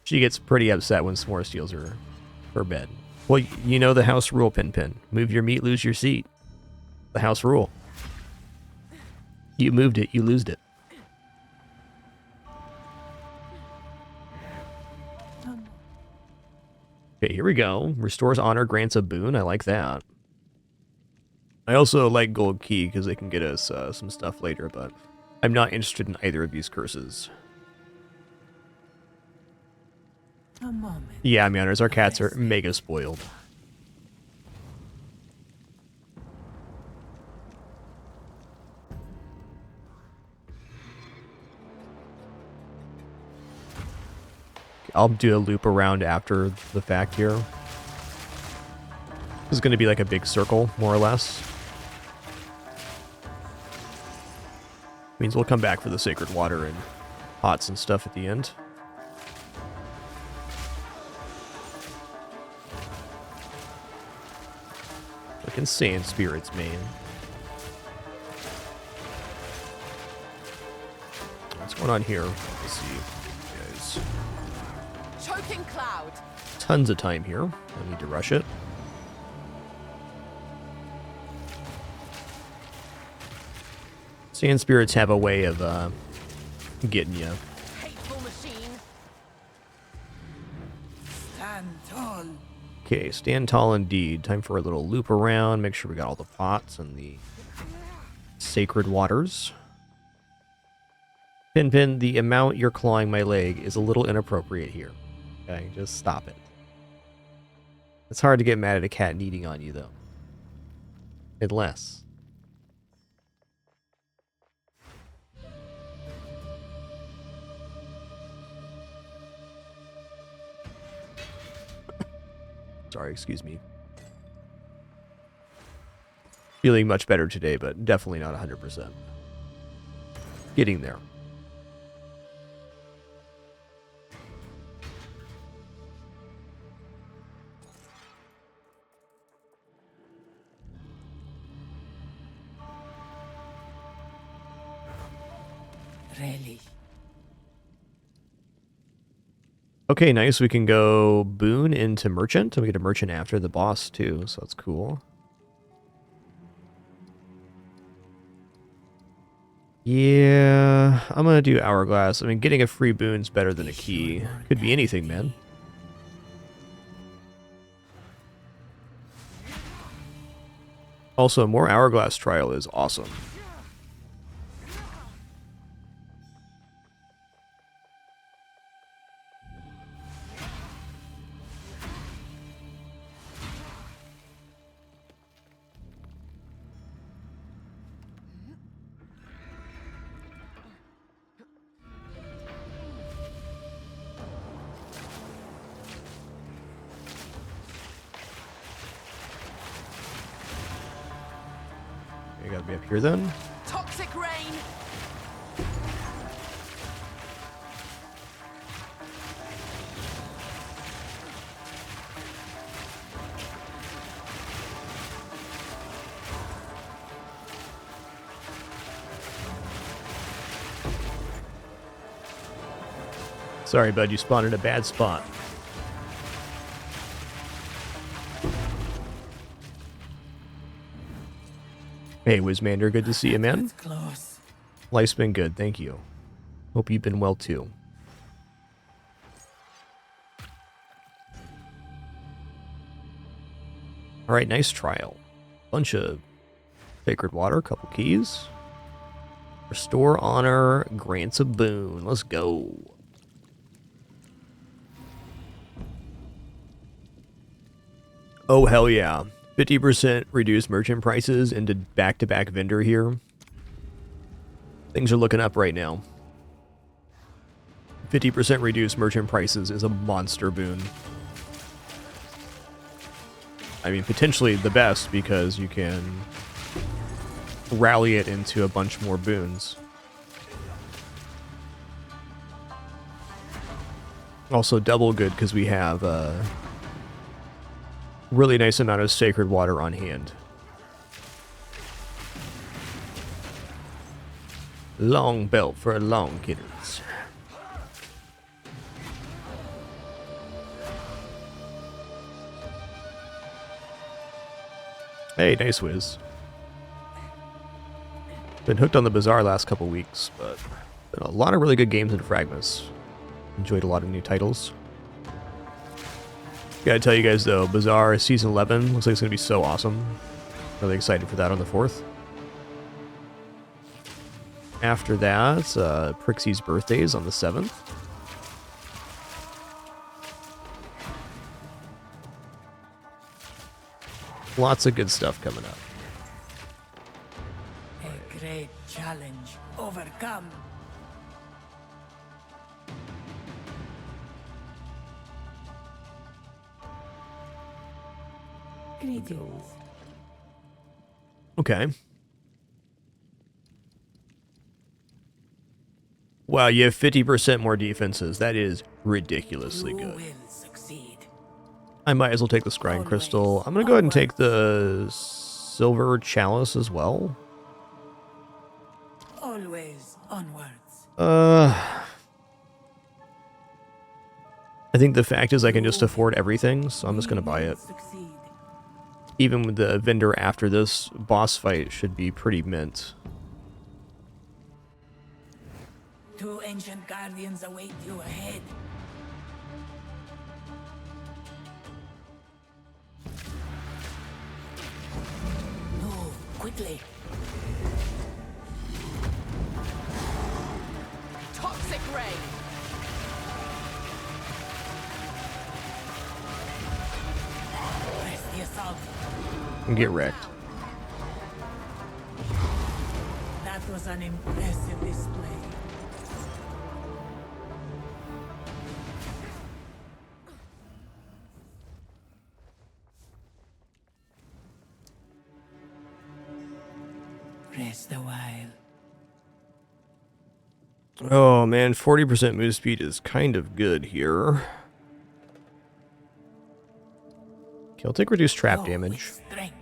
She gets pretty upset when S'more steals her bed. Well, you know the house rule, Pin. Move your meat, lose your seat. The house rule. You moved it, you losed it. Okay, here we go. Restores honor, grants a boon. I like that. I also like gold key because they can get us some stuff later, but I'm not interested in either of these curses. A moment. Yeah, Meowners, our cats are mega spoiled. I'll do a loop around after the fact here. This is going to be like a big circle, more or less. Means we'll come back for the sacred water and pots and stuff at the end. Fucking sand spirits, man. What's going on here? Let's see. Guys. Choking cloud. Tons of time here. I need to rush it. Sand spirits have a way of getting you. Hateful machine. Stand tall. Okay, stand tall indeed. Time for a little loop around. Make sure we got all the pots and the sacred waters. Pin, the amount you're clawing my leg is a little inappropriate here. Okay, just stop it. It's hard to get mad at a cat kneading on you, though. Unless. Sorry, excuse me. Feeling much better today, but definitely not 100%. Getting there. Really? Okay, nice. We can go boon into merchant, and we get a merchant after the boss too, so that's cool. Yeah, I'm gonna do hourglass. I mean, getting a free boon's better than a key. Could be anything, man. Also, more hourglass trial is awesome. I gotta be up here then. Toxic rain. Sorry, bud, you spawned in a bad spot. Hey, Wizmander, good to see you, man. That's close. Life's been good, thank you. Hope you've been well too. Alright, nice trial. Bunch of sacred water, couple keys. Restore honor, grants a boon. Let's go. Oh, hell yeah. 50% reduced merchant prices into back-to-back vendor here. Things are looking up right now. 50% reduced merchant prices is a monster boon. I mean, potentially the best because you can rally it into a bunch more boons. Also double good because we have a really nice amount of sacred water on hand. Long belt for long kittens. Hey, nice whiz. Been hooked on the Bazaar last couple weeks, but been a lot of really good games in Fragmas. Enjoyed a lot of new titles. Gotta tell you guys though, Bazaar Season 11 looks like it's gonna be so awesome. Really excited for that on the 4th. After that, Prixie's birthday's on the 7th. Lots of good stuff coming up. A great challenge overcome. Greetings. Okay. Wow, you have 50% more defenses. That is ridiculously You good. will succeed. I might as well take the Scrying Crystal. I'm gonna go ahead and take the Silver Chalice as well. Always onwards. I think the fact is I can just afford everything, so I'm just gonna buy it. Succeed. Even with the vendor after this boss fight should be pretty mint. 2 ancient guardians await you ahead. Move quickly. Toxic ray. Press the assault. And get wrecked. That was an impressive display. Rest a while. Oh man, 40% move speed is kind of good here. Okay, I'll take reduced trap Go damage. with strength.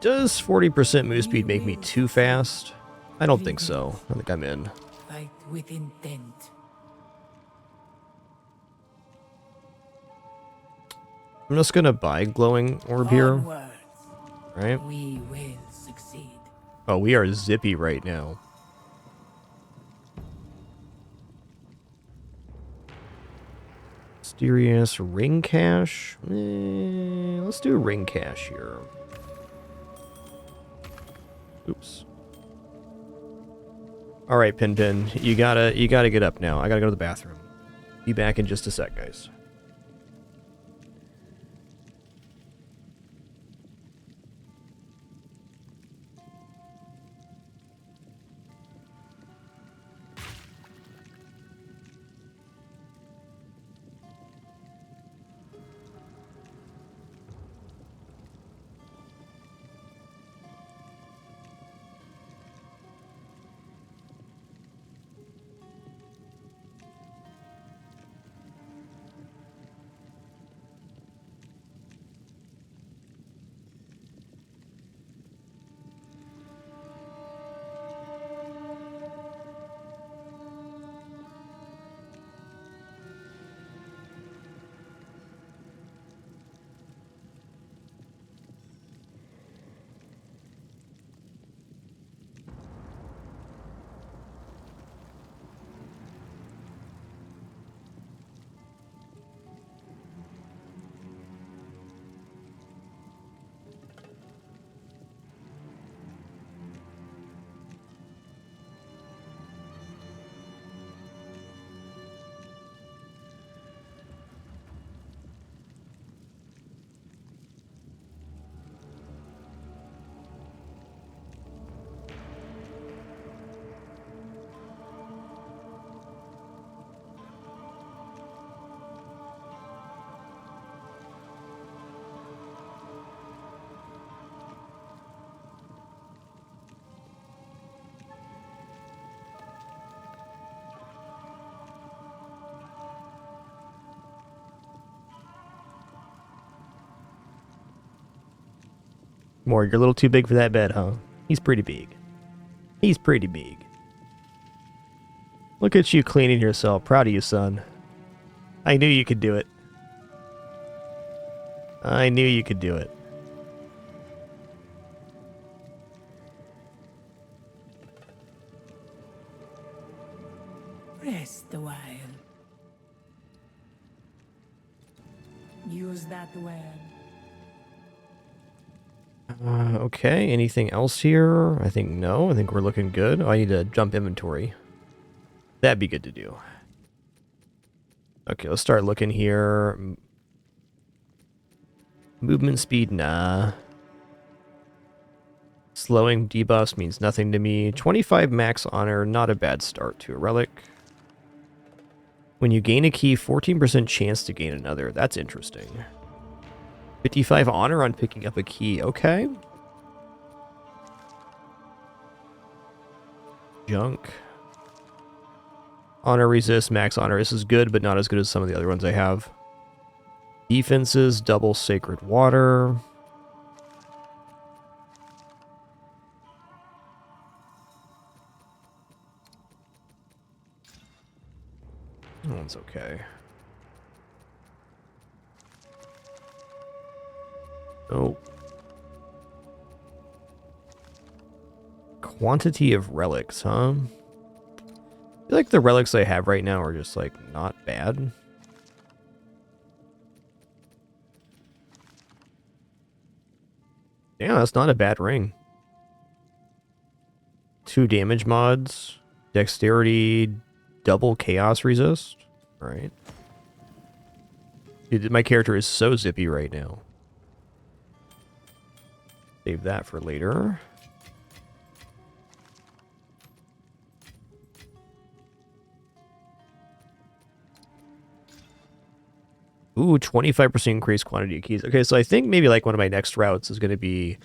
Does 40% move speed make me too fast? I don't think so. I think I'm in. Fight with intent. I'm just gonna buy glowing orb here, Onwards. right? We will succeed. Oh, we are zippy right now. Mysterious ring cache? Let's do ring cache here. Oops. All right, Pin, you gotta get up now. I gotta go to the bathroom. Be back in just a sec, guys. More, you're a little too big for that bed, huh? He's pretty big. He's pretty big. Look at you cleaning yourself. Proud of you, son. I knew you could do it. I knew you could do it. Rest a while. Use that well. Okay, anything else here? I think no. I think we're looking good. Oh, I need to jump inventory. That'd be good to do. Okay, let's start looking here. Movement speed, nah. Slowing debuffs means nothing to me. 25 max honor, not a bad start to a relic. When you gain a key, 14% chance to gain another. That's interesting. 55 honor on picking up a key. Okay. Junk. Honor resist, max honor. This is good, but not as good as some of the other ones I have. Defenses, double sacred water. That one's okay. Oh. Quantity of relics, huh? I feel like the relics I have right now are just, like, not bad. Yeah, that's not a bad ring. 2 damage mods. Dexterity, double chaos resist. Alright. Dude, my character is so zippy right now. Save that for later. Ooh, 25% increased quantity of keys. Okay, so I think maybe like one of my next routes is going to be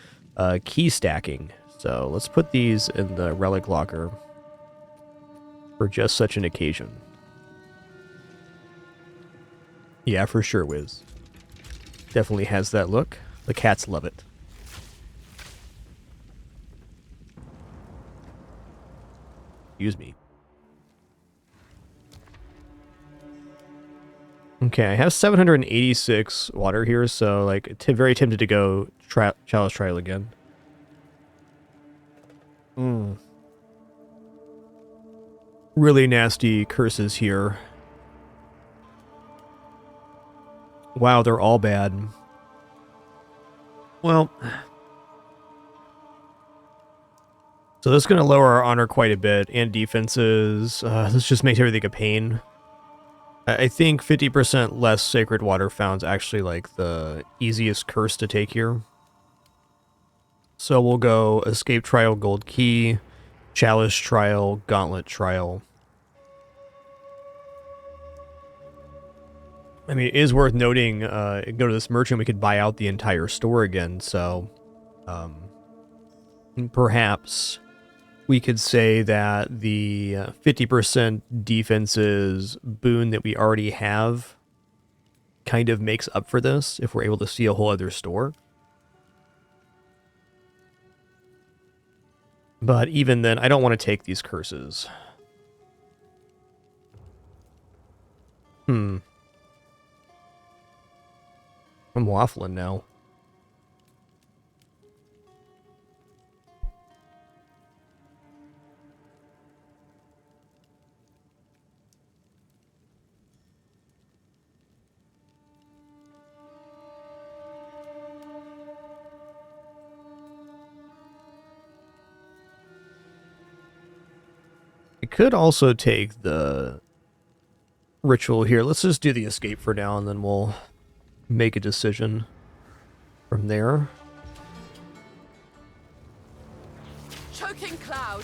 key stacking. So let's put these in the relic locker for just such an occasion. Yeah, for sure, Wiz. Definitely has that look. The cats love it. Excuse me. Okay, I have 786 water here, so like very tempted to go chalice trial again. Really nasty curses here. Wow, they're all bad. Well, so this is going to lower our honor quite a bit, and defenses. This just makes everything a pain. I think 50% less sacred water found is actually like the easiest curse to take here. So we'll go escape trial, gold key, chalice trial, gauntlet trial. I mean, it is worth noting, go to this merchant, we could buy out the entire store again, so perhaps we could say that the 50% defenses boon that we already have kind of makes up for this if we're able to see a whole other store. But even then, I don't want to take these curses. I'm waffling now. I could also take the ritual here. Let's just do the escape for now, and then we'll make a decision from there. Choking cloud.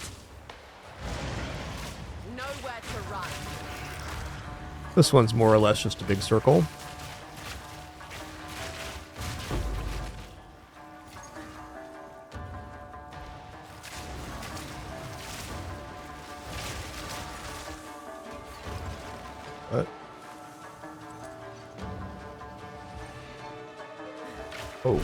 Nowhere to run. This one's more or less just a big circle. What? Oh.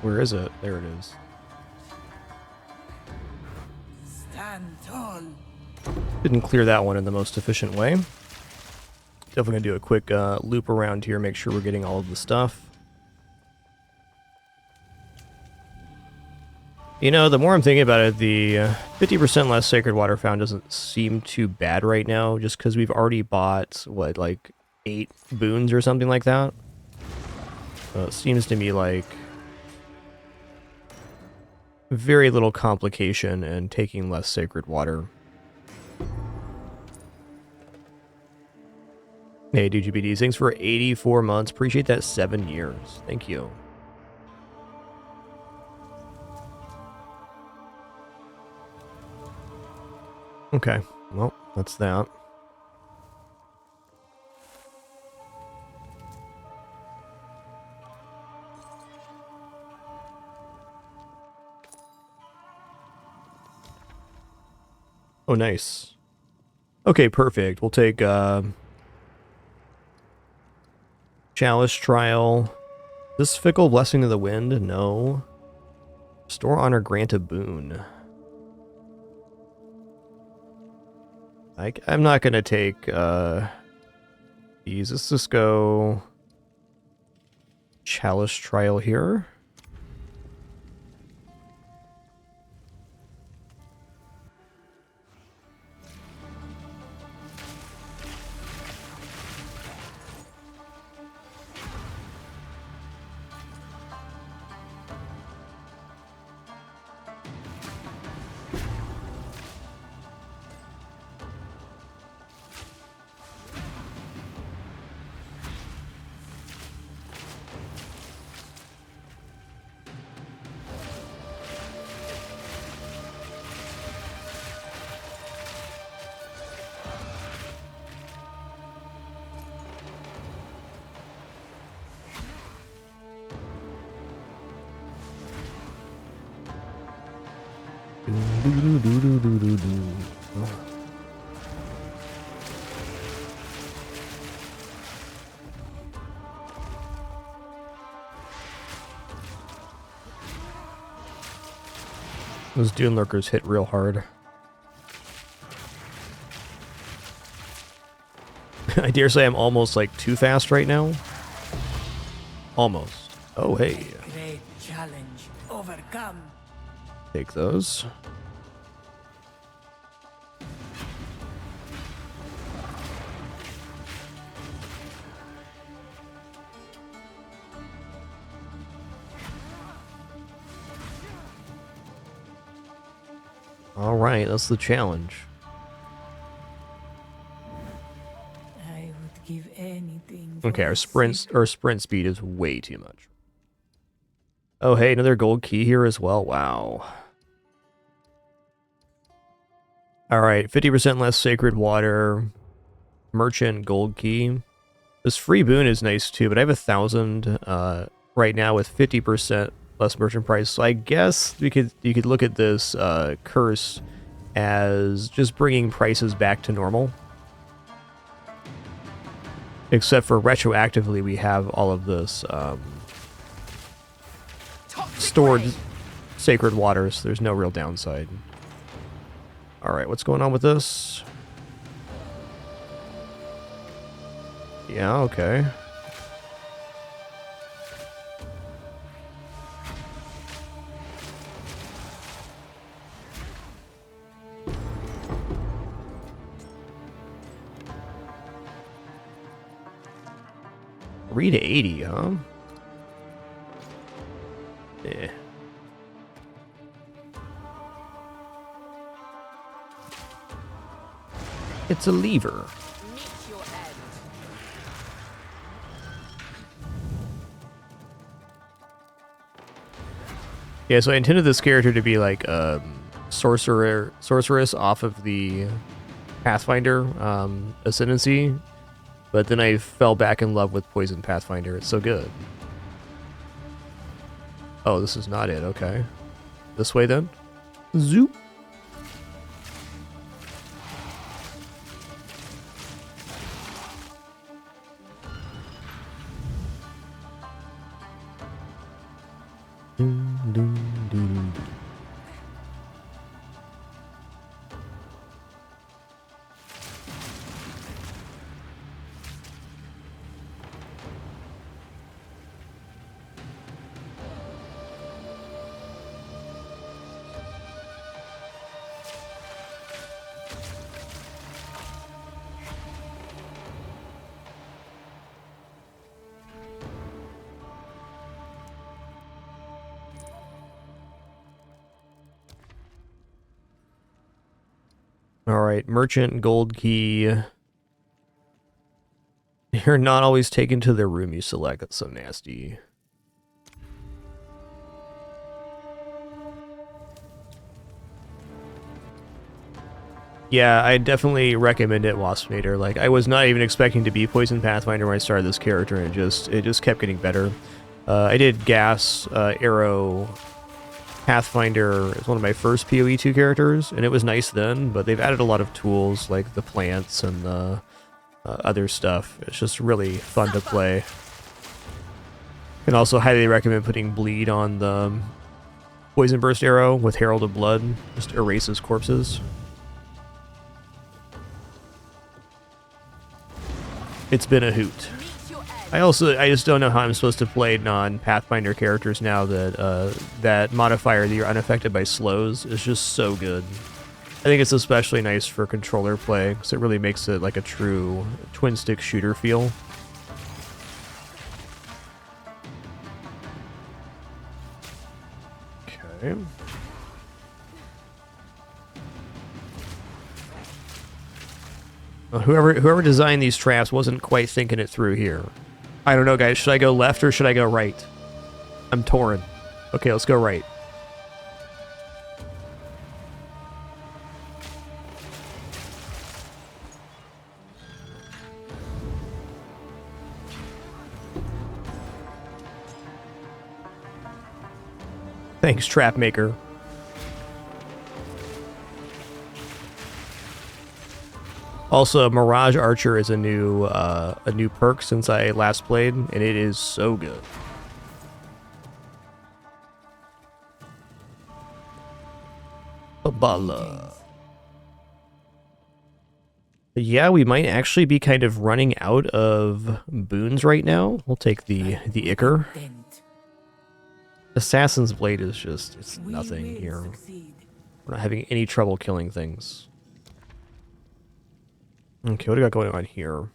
Where is it? There it is. Stand tall. Didn't clear that one in the most efficient way. Definitely gonna do a quick loop around here, make sure we're getting all of the stuff. You know, the more I'm thinking about it, the 50% less sacred water found doesn't seem too bad right now, just because we've already bought, what, like 8 boons or something like that? It seems to me like very little complication in taking less sacred water. Hey, DGBDs, thanks for 84 months. Appreciate that 7 years. Thank you. Okay, well, that's that. Oh, nice. Okay, perfect. We'll take Chalice Trial. This Fickle Blessing of the Wind? No. Restore Honor, grant a boon. I'm not gonna take these. Let's just go Chalice Trial here. Those Dune Lurkers hit real hard. I dare say I'm almost like too fast right now. Almost. Oh, hey. Great challenge overcome. Take those. All right, that's the challenge. I would give anything. Okay, our sprint speed is way too much. Oh, hey, another gold key here as well. Wow. All right, 50% less sacred water, merchant gold key. This free boon is nice too, but I have 1,000 right now with 50% less merchant price. So I guess you could look at this curse as just bringing prices back to normal. Except for retroactively, we have all of this stored sacred waters. There's no real downside. All right, what's going on with this? Yeah, okay. Read 80, huh? Yeah. It's a lever. Meet your end. Yeah, so I intended this character to be like sorceress off of the Pathfinder ascendancy, but then I fell back in love with Poison Pathfinder. It's so good. Oh, this is not it. Okay. This way then. Zoop. Dun, dun, dun, dun. All right, merchant gold key. You're not always taken to the room you select. That's so nasty. Yeah, I definitely recommend it, Waspinator. Like, I was not even expecting to be Poison Pathfinder when I started this character, and it just kept getting better. I did Gas, Arrow, Pathfinder as one of my first PoE2 characters, and it was nice then, but they've added a lot of tools, like the plants and the other stuff. It's just really fun to play. Can also highly recommend putting Bleed on the Poison Burst Arrow with Herald of Blood. Just erases corpses. It's been a hoot. I just don't know how I'm supposed to play non-Pathfinder characters now that that modifier that you're unaffected by slows is just so good. I think it's especially nice for controller play because it really makes it like a true twin-stick shooter feel. Okay. Well, whoever designed these traps wasn't quite thinking it through here. I don't know, guys. Should I go left or should I go right? I'm torn. Okay, let's go right. Thanks, Trap Maker. Also, Mirage Archer is a new perk since I last played, and it is so good. Babala. Yeah, we might actually be kind of running out of boons right now. We'll take the Ichor. Assassin's Blade is just, it's nothing here. We're not having any trouble killing things. Okay, what do we got going on here?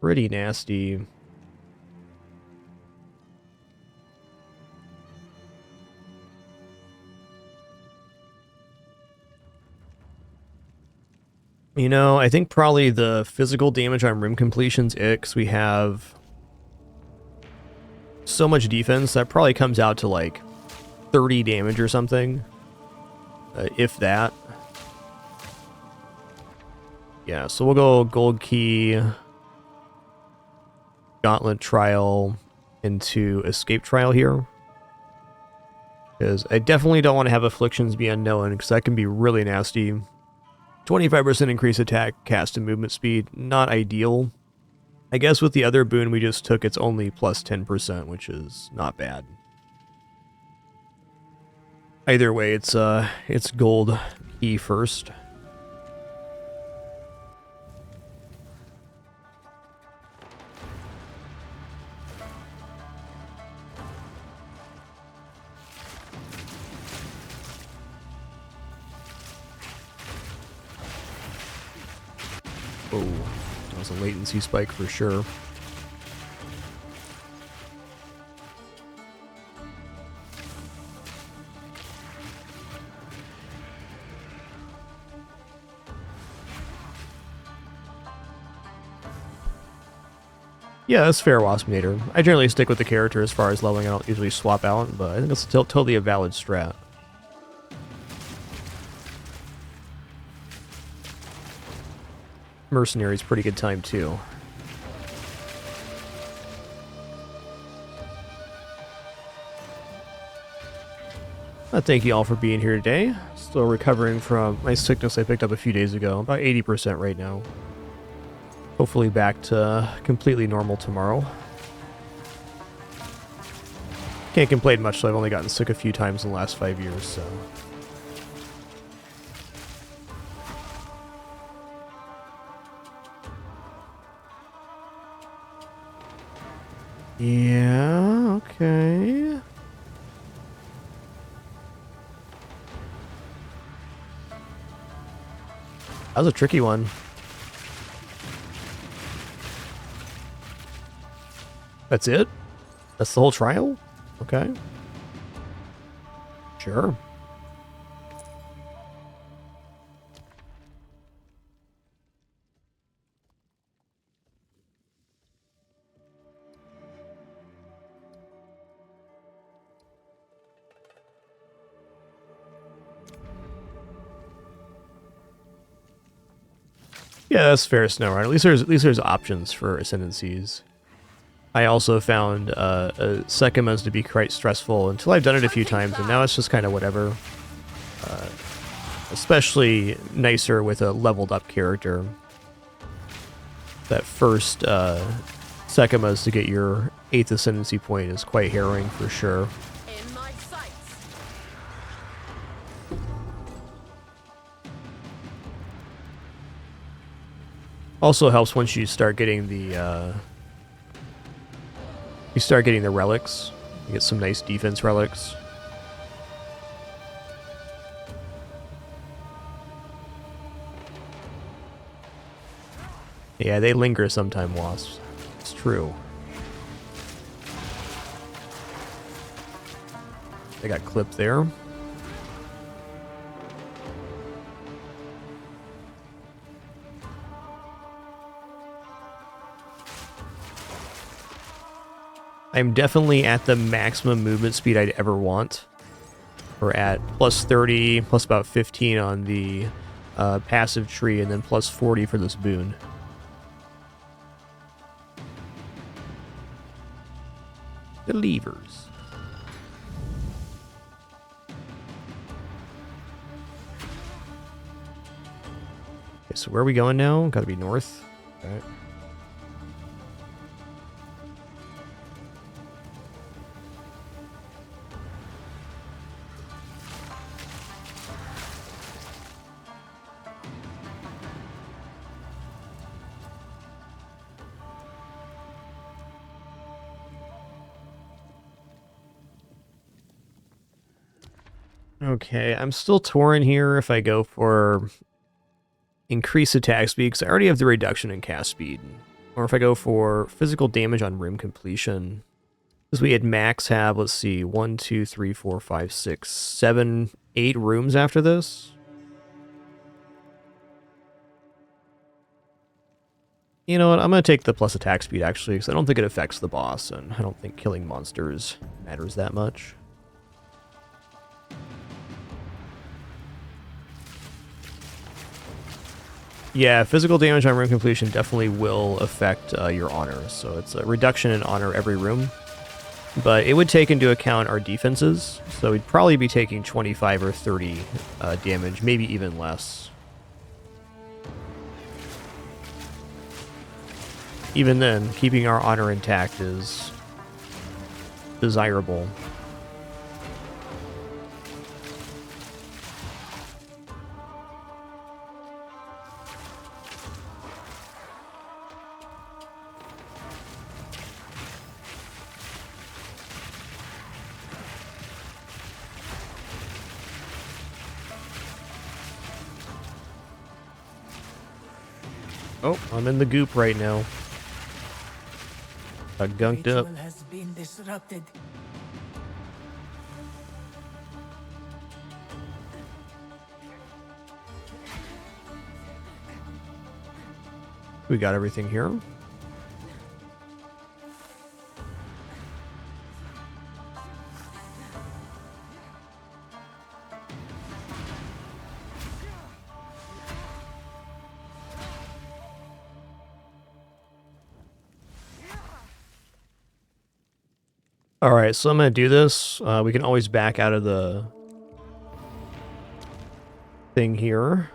Pretty nasty. You know, I think probably the physical damage on room completion's it, because we have so much defense that probably comes out to like 30 damage or something, if that. Yeah, so we'll go Gold Key, Gauntlet Trial, into Escape Trial here. Because I definitely don't want to have Afflictions be unknown, because that can be really nasty. 25% increase attack, cast, and movement speed. Not ideal. I guess with the other boon we just took, it's only plus 10%, which is not bad. Either way, it's Gold Key first. Oh, that was a latency spike for sure. Yeah, that's fair, Waspinator. I generally stick with the character as far as leveling. I don't usually swap out, but I think it's totally a valid strat. Mercenary's pretty good time too. Thank you all for being here today. Still recovering from my sickness I picked up a few days ago. About 80% right now. Hopefully back to completely normal tomorrow. Can't complain much, so I've only gotten sick a few times in the last 5 years, so... Yeah, okay. That was a tricky one. That's it? That's the whole trial? Okay. Sure. Yeah, that's fair, Snow Runner. At least there's options for ascendancies. I also found Sekhemas to be quite stressful until I've done it a few times, and now it's just kind of whatever. Especially nicer with a leveled up character. That first Sekhemas to get your 8th ascendancy point is quite harrowing for sure. In my sights. Also helps once you start getting the relics. You get some nice defense relics. Yeah, they linger sometime, wasps. It's true. They got clipped there. I'm definitely at the maximum movement speed I'd ever want. We're at plus 30, plus about 15 on the passive tree, and then plus 40 for this boon. The levers. Okay, so where are we going now? Gotta be north. Okay. Okay, I'm still torn here if I go for increased attack speed, because I already have the reduction in cast speed. Or if I go for physical damage on room completion. Because we had max have, let's see, 1, 2, 3, 4, 5, 6, 7, 8 rooms after this. You know what, I'm going to take the plus attack speed actually, because I don't think it affects the boss, and I don't think killing monsters matters that much. Yeah, physical damage on room completion definitely will affect your honor. So it's a reduction in honor every room. But it would take into account our defenses. So we'd probably be taking 25 or 30 damage, maybe even less. Even then, keeping our honor intact is desirable. Oh, I'm in the goop right now. I gunked up. Ritual has been disrupted. We got everything here. Alright, so I'm going to do this. We can always back out of the thing here.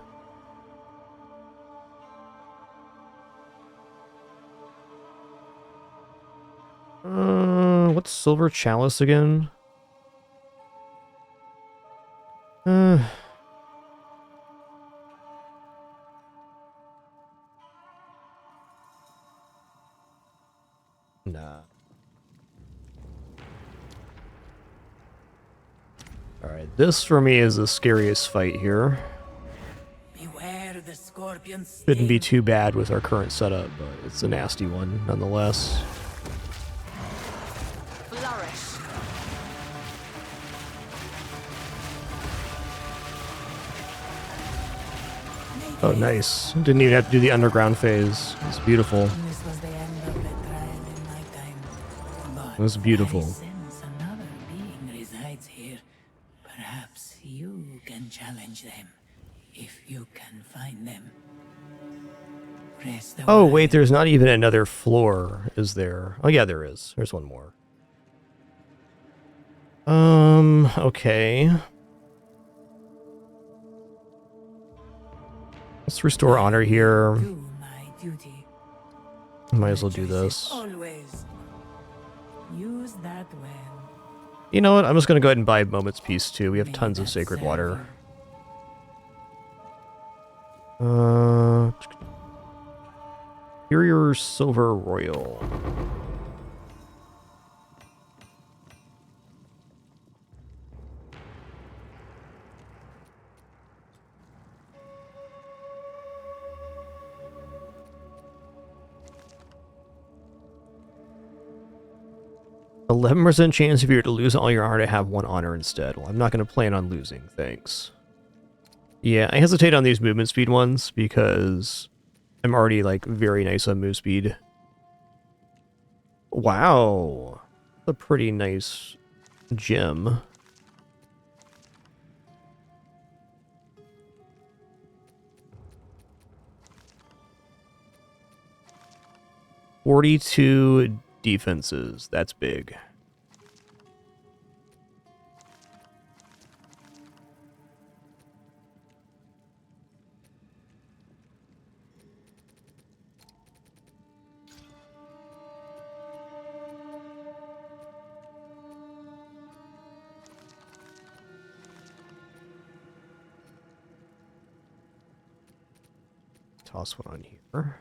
What's Silver Chalice again? Uh, nah. Alright, this for me is the scariest fight here. Beware the scorpion's Shouldn't be sting. too bad with our current setup, but it's a nasty one nonetheless. Flourish. Oh, nice. Didn't even have to do the underground phase. It's beautiful. This was the end of the trial in my time. But It was beautiful. I sense another being resides here. Perhaps you can challenge them, if you can find them. Rest Oh, awhile. wait, there's not even another floor, is there? Oh, yeah, there is. There's one more. Okay. Let's restore honor here. Do my duty. Might as well My do choice is this. Always use that well. You know what? I'm just gonna go ahead and buy Moment's Peace too. We have May tons of that sacred serve water. you. Superior Silver Royal. %11 chance if you were to lose all your honor to have one honor instead. Well, I'm not going to plan on losing, thanks. Yeah, I hesitate on these movement speed ones because I'm already, like, very nice on move speed. Wow. A pretty nice gem. "42 defenses. That's big. Toss one on here.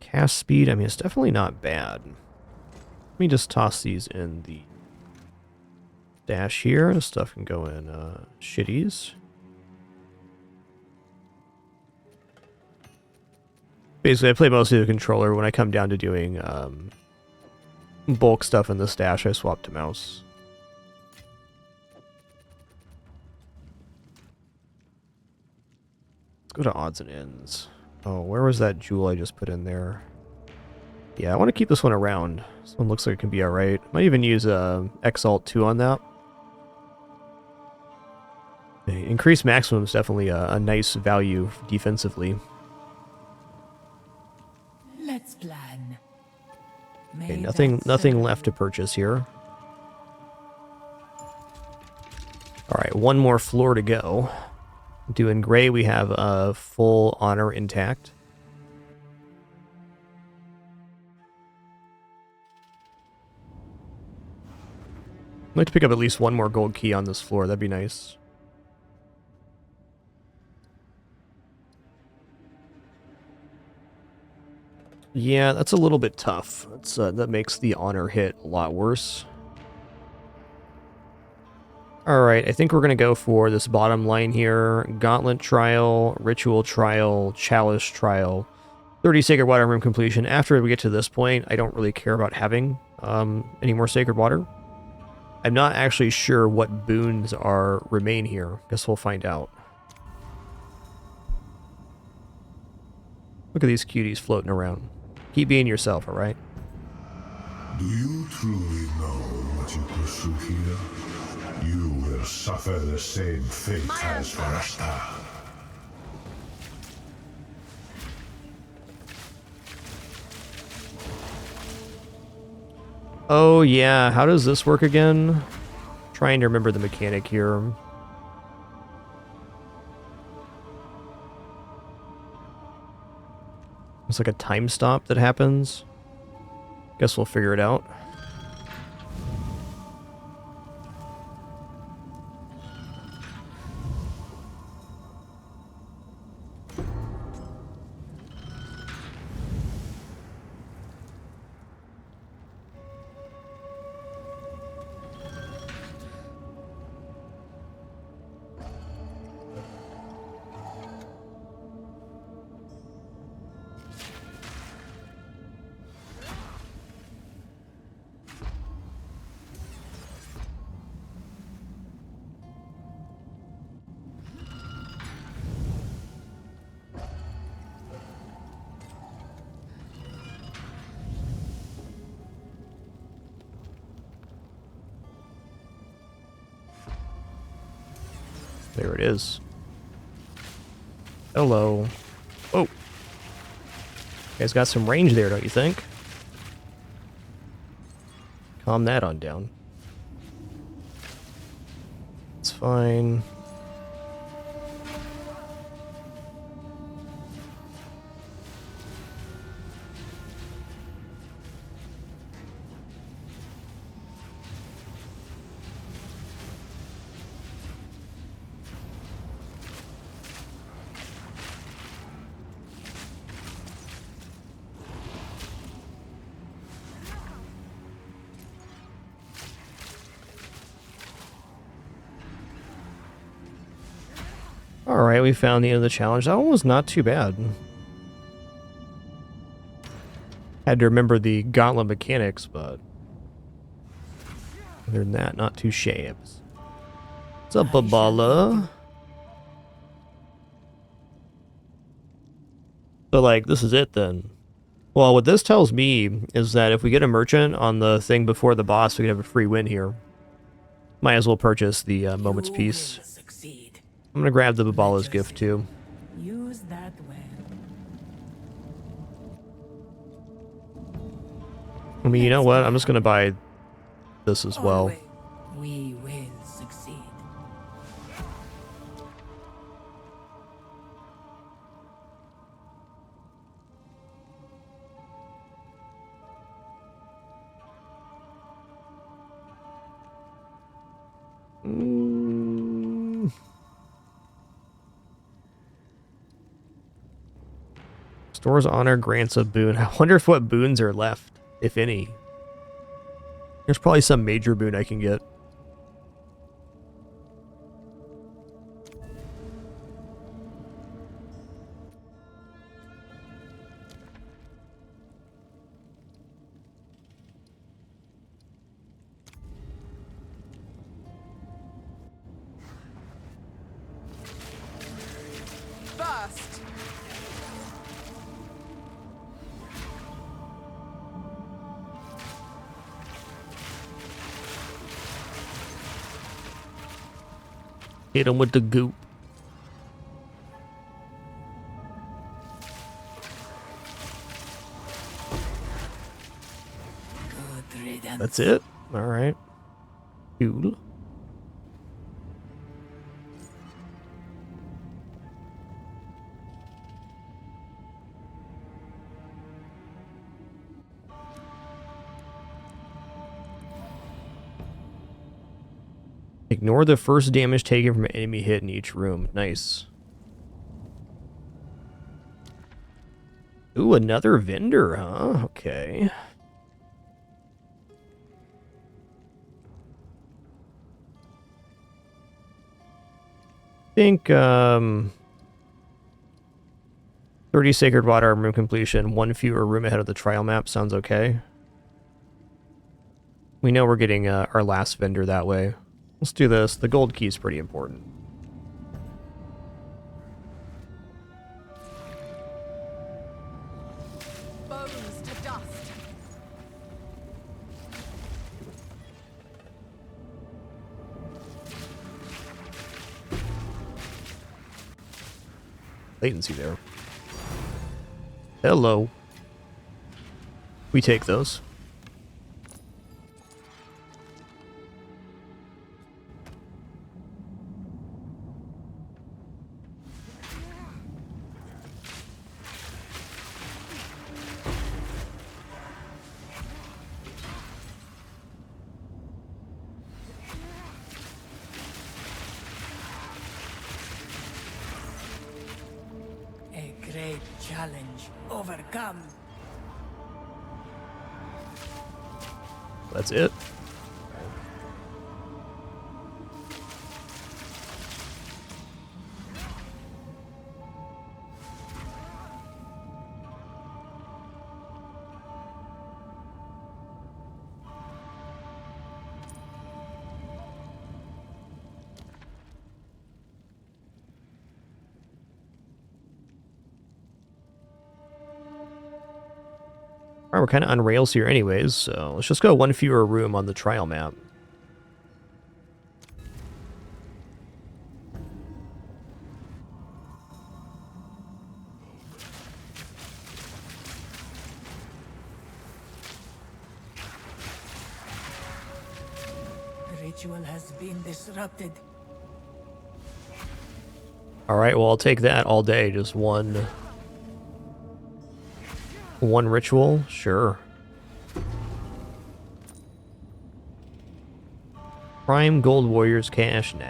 Cast speed, I mean, it's definitely not bad. Let me just toss these in the dash here. This stuff can go in shitties. Basically, I play mostly the controller. When I come down to doing bulk stuff in the stash, I swap to mouse. Let's go to odds and ends. Oh, where was that jewel I just put in there? Yeah, I want to keep this one around. This one looks like it can be alright. Might even use Exalt 2 on that. Okay, increased maximum is definitely a nice value defensively. Let's plan. Okay, May nothing that nothing serve left to purchase here. Alright, one more floor to go. Doing gray, we have a full honor intact. I'd like to pick up at least one more gold key on this floor. That'd be nice. Yeah, that's a little bit tough. That's, that makes the honor hit a lot worse. Alright, I think we're going to go for this bottom line here. Gauntlet Trial, Ritual Trial, Chalice Trial, 30 Sacred Water Room completion. After we get to this point, I don't really care about having any more Sacred Water. I'm not actually sure what boons remain here. Guess we'll find out. Look at these cuties floating around. Keep being yourself, alright? Do you truly know what you pursue here? You will suffer the same fate as Farashta. Oh yeah, how does this work again? Trying to remember the mechanic here. It's like a time stop that happens. Guess we'll figure it out. There it is. Hello. Oh. You guys got some range there, don't you think? Calm that on down. It's fine. Alright, we found the end of the challenge. That one was not too bad. Had to remember the gauntlet mechanics, but other than that, not too shabs. What's up, Babala? So, like, this is it then. Well, what this tells me is that if we get a merchant on the thing before the boss, we can have a free win here. Might as well purchase the Moment's Peace. I'm gonna grab the Babala's gift too. Use that well. I mean, you know what? I'm just gonna buy this as well. We will succeed. Store's honor grants a boon. I wonder if what boons are left, if any. There's probably some major boon I can get. Burst! Hit him with the goop. Good riddance. That's it? Alright. Cool. Ignore the first damage taken from an enemy hit in each room. Nice. Ooh, another vendor, huh? Okay. I think, 30 Sacred Water room completion, 1 fewer room ahead of the trial map. Sounds okay. We know we're getting our last vendor that way. Let's do this. The gold key is pretty important. Bones to dust! Latency there. Hello. We take those. great challenge overcome. That's it. Alright, we're kind of on rails here anyways, so let's just go one fewer room on the trial map. The ritual has been disrupted. Alright, well I'll take that all day, just one ritual, sure. Prime Gold Warriors cash, nah.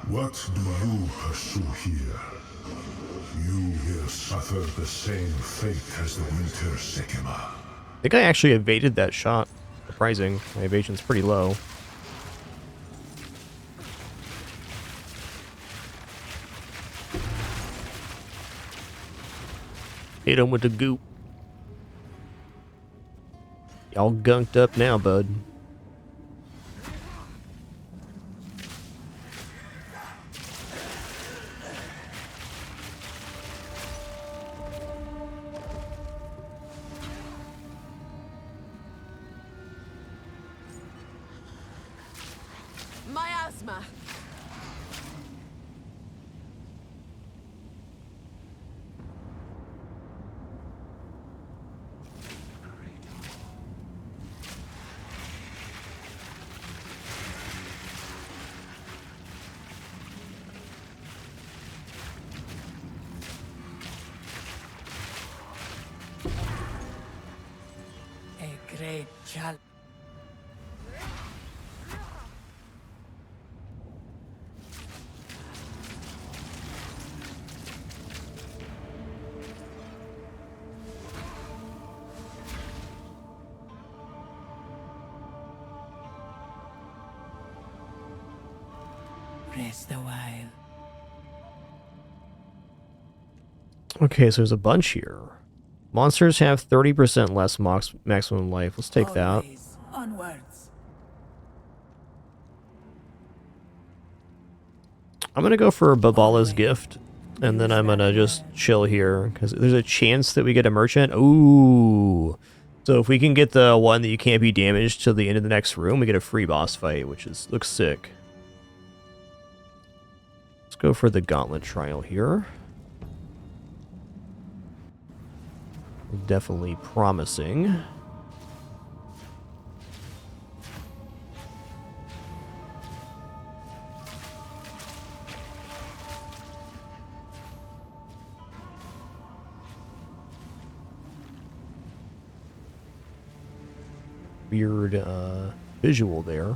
What do you pursue here? You will suffer the same fate as the Winter Sekhemas. I think I actually evaded that shot. Surprising. My evasion's pretty low. Hit him with the goop. Y'all gunked up now, bud. Miasma! A great challenge. Rest a while. Okay, so there's a bunch here. Monsters have 30% less maximum life. Let's take that. Always onwards. I'm gonna go for Babala's gift, and then I'm gonna just chill here, because there's a chance that we get a merchant. Ooh. So if we can get the one that you can't be damaged till the end of the next room, we get a free boss fight, which looks sick. Let's go for the gauntlet trial here. Definitely promising. Weird visual there.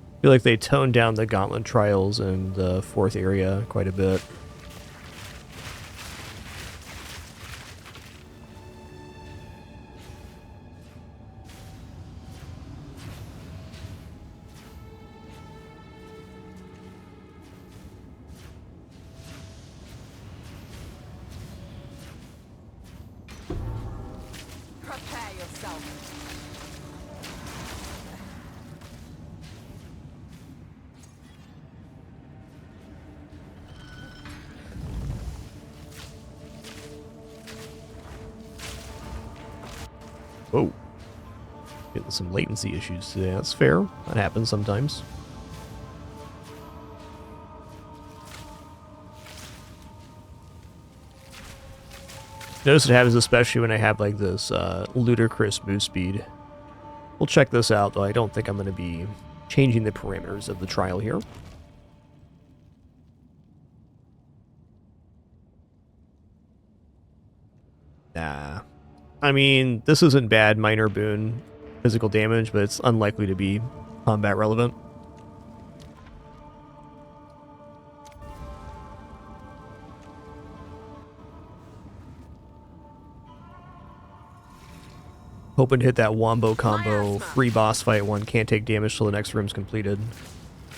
I feel like they toned down the gauntlet trials in the fourth area quite a bit. Prepare yourself. Whoa. Getting some latency issues today. That's fair. That happens sometimes. Notice it happens especially when I have like this ludicrous move speed. We'll check this out, though I don't think I'm going to be changing the parameters of the trial here. Nah. I mean, this isn't bad minor boon physical damage, but it's unlikely to be combat relevant. Hoping to hit that wombo combo, free boss fight one, can't take damage till the next room's completed.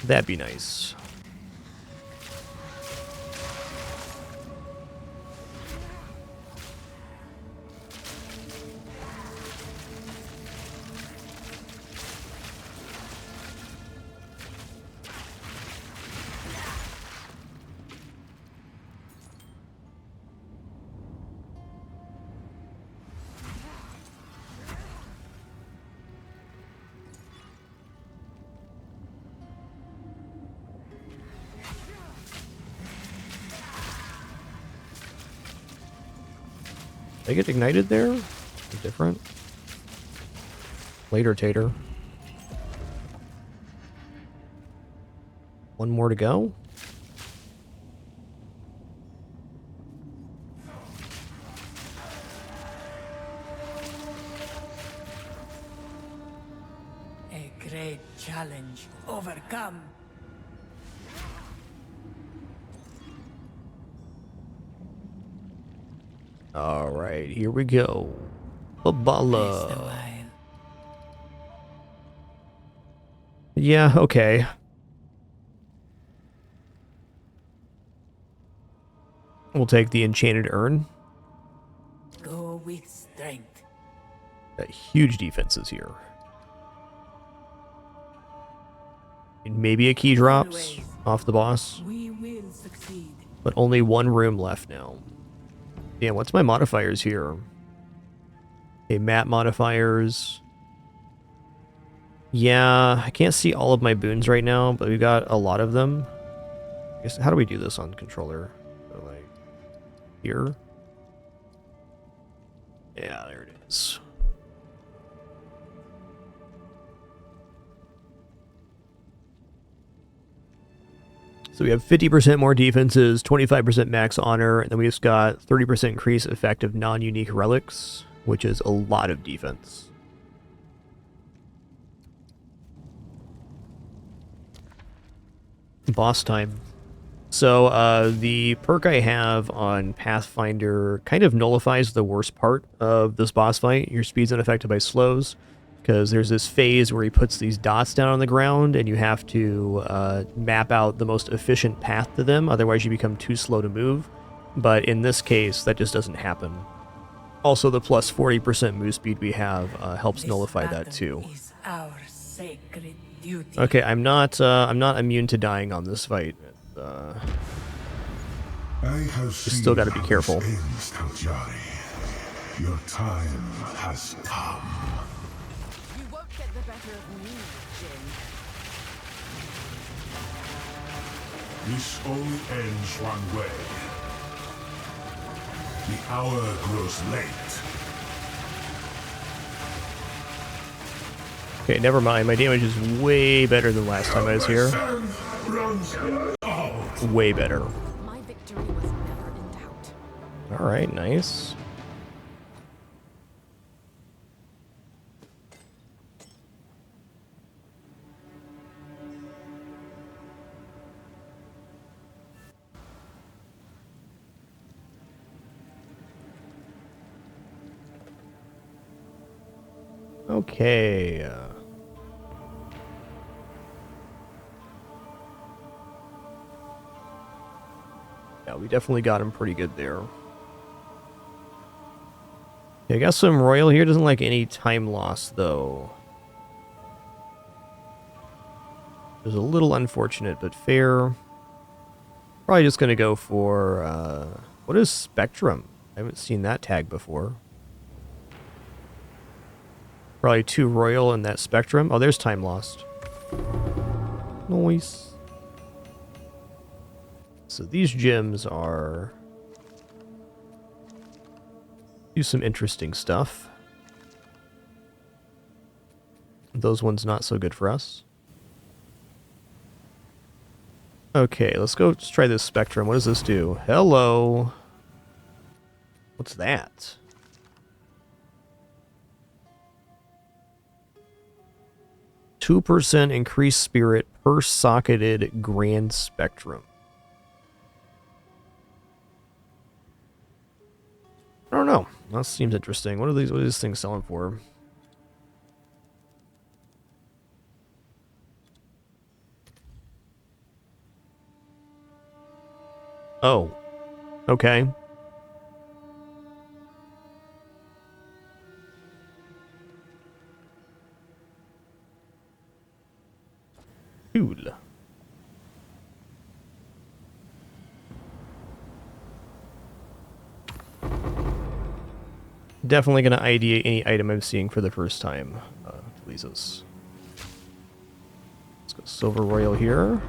That'd be nice. They get ignited there? Different. Later, Tater. One more to go. A great challenge overcome. All right, here we go. Rest a Babala. while. Yeah, okay. We'll take the enchanted urn. Go with strength. Got huge defenses here. And maybe a key drops off the boss, We will succeed. but only one room left now. Yeah, what's my modifiers here? Okay, map modifiers. Yeah, I can't see all of my boons right now, but we've got a lot of them. I guess, how do we do this on controller? So, like, here? Yeah, there it is. So we have 50% more defenses, 25% max honor, and then we just got 30% increase effect of non-unique relics, which is a lot of defense. Boss time. So the perk I have on Pathfinder kind of nullifies the worst part of this boss fight. Your speed's unaffected by slows, because there's this phase where he puts these dots down on the ground, and you have to map out the most efficient path to them, otherwise you become too slow to move. But in this case, that just doesn't happen. Also, the plus 40% move speed we have helps This nullify that battle too. is our sacred duty. Okay, I'm not immune to dying on this fight. I have still gotta be careful. Ends, Taljari. Your time has come. You won't get the better of me, Jin. This only ends one way. The hour grows late. Okay, never mind. My damage is way better than last time I was here. Runs out. Way better. My victory was never in doubt. Alright, nice. Okay. Yeah, we definitely got him pretty good there. Okay, I got some royal here. Doesn't like any time loss, though. It was a little unfortunate, but fair. Probably just going to go for... what is Spectrum? I haven't seen that tag before. Probably 2 royal in that Spectrum. Oh, there's time lost. Nice. So these gems are... do some interesting stuff. Those ones not so good for us. Okay, let's go try this spectrum. What does this do? Hello. What's that? %2 increased spirit per socketed grand spectrum. I don't know. That seems interesting. What are these things selling for? Oh. Okay. Cool. Definitely going to ideate any item I'm seeing for the first time. Please us. Let's go Silver Royal here.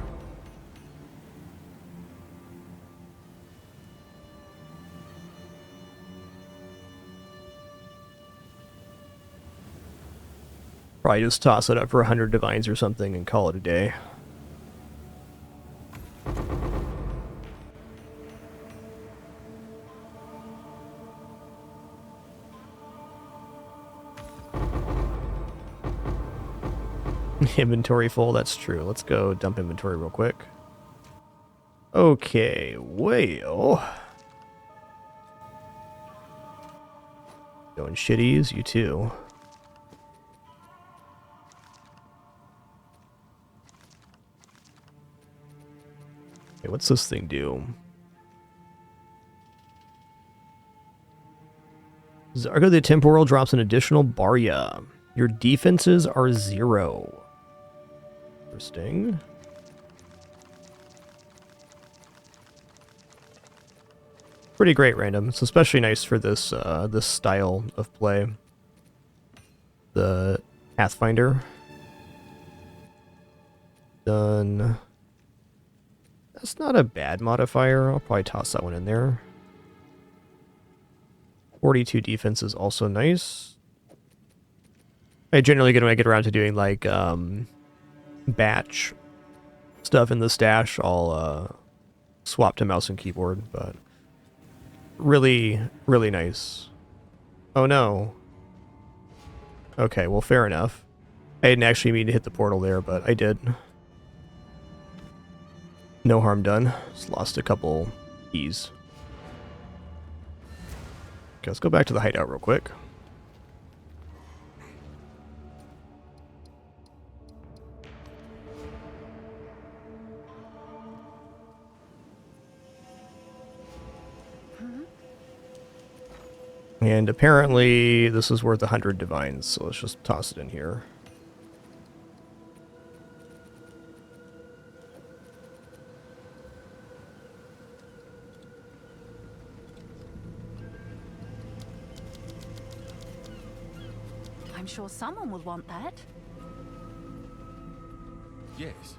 Probably just toss it up for 100 divines or something and call it a day. Inventory full, that's true. Let's go dump inventory real quick. Okay, well. Going shitties, you too. Okay, what's this thing do? Zargo the Temporal drops an additional Barya. Your defenses are 0. Interesting. Pretty great random. It's especially nice for this this style of play. The Pathfinder. Done. That's not a bad modifier. I'll probably toss that one in there. 42 defense is also nice. I generally get when I get around to doing like batch stuff in the stash, I'll swap to mouse and keyboard, but really, really nice. Oh no. Okay, well fair enough. I didn't actually mean to hit the portal there, but I did. No harm done. Just lost a couple keys. Okay, let's go back to the hideout real quick. And apparently this is worth 100 divines, so let's just toss it in here. I'm sure someone will want that. Yes.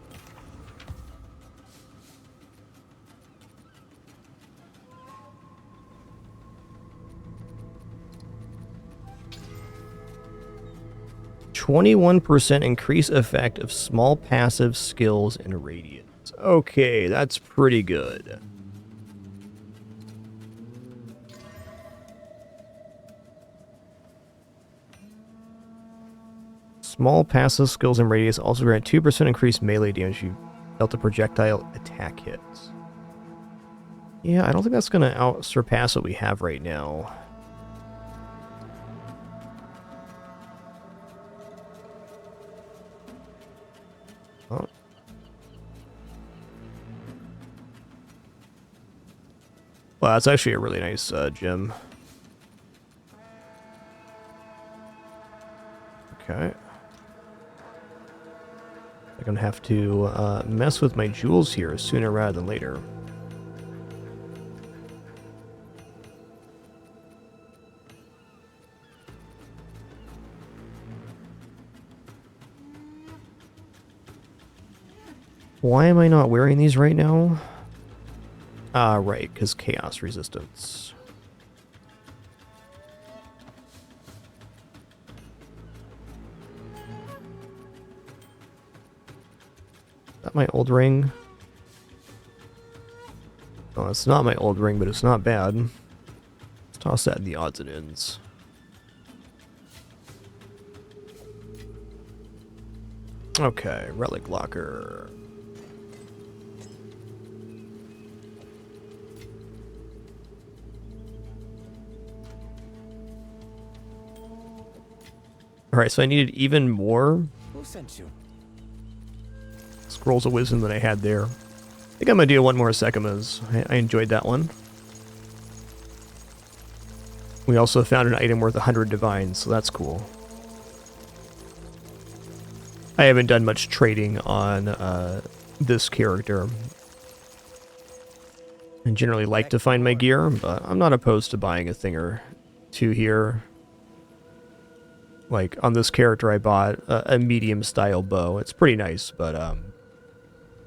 %21 increase effect of small passive skills and radiance. Okay, that's pretty good. Small passive skills and radius also grant 2% increased melee damage you dealt a projectile attack hits. Yeah, I don't think that's going to surpass what we have right now. Oh. Well, that's actually a really nice gem. Okay. I'm going to have to mess with my jewels here sooner rather than later. Why am I not wearing these right now? Right, because chaos resistance. Is that my old ring? Oh, it's not my old ring, but it's not bad. Let's toss that in the odds and ends. Okay, relic locker. Alright, so I needed even more Who sent you? scrolls of wisdom than I had there. I think I'm gonna do one more Sekhemas. I enjoyed that one. We also found an item worth 100 divines, so that's cool. I haven't done much trading on this character. I generally like to find my gear, but I'm not opposed to buying a thing or two here. Like, on this character I bought a medium style bow. It's pretty nice, but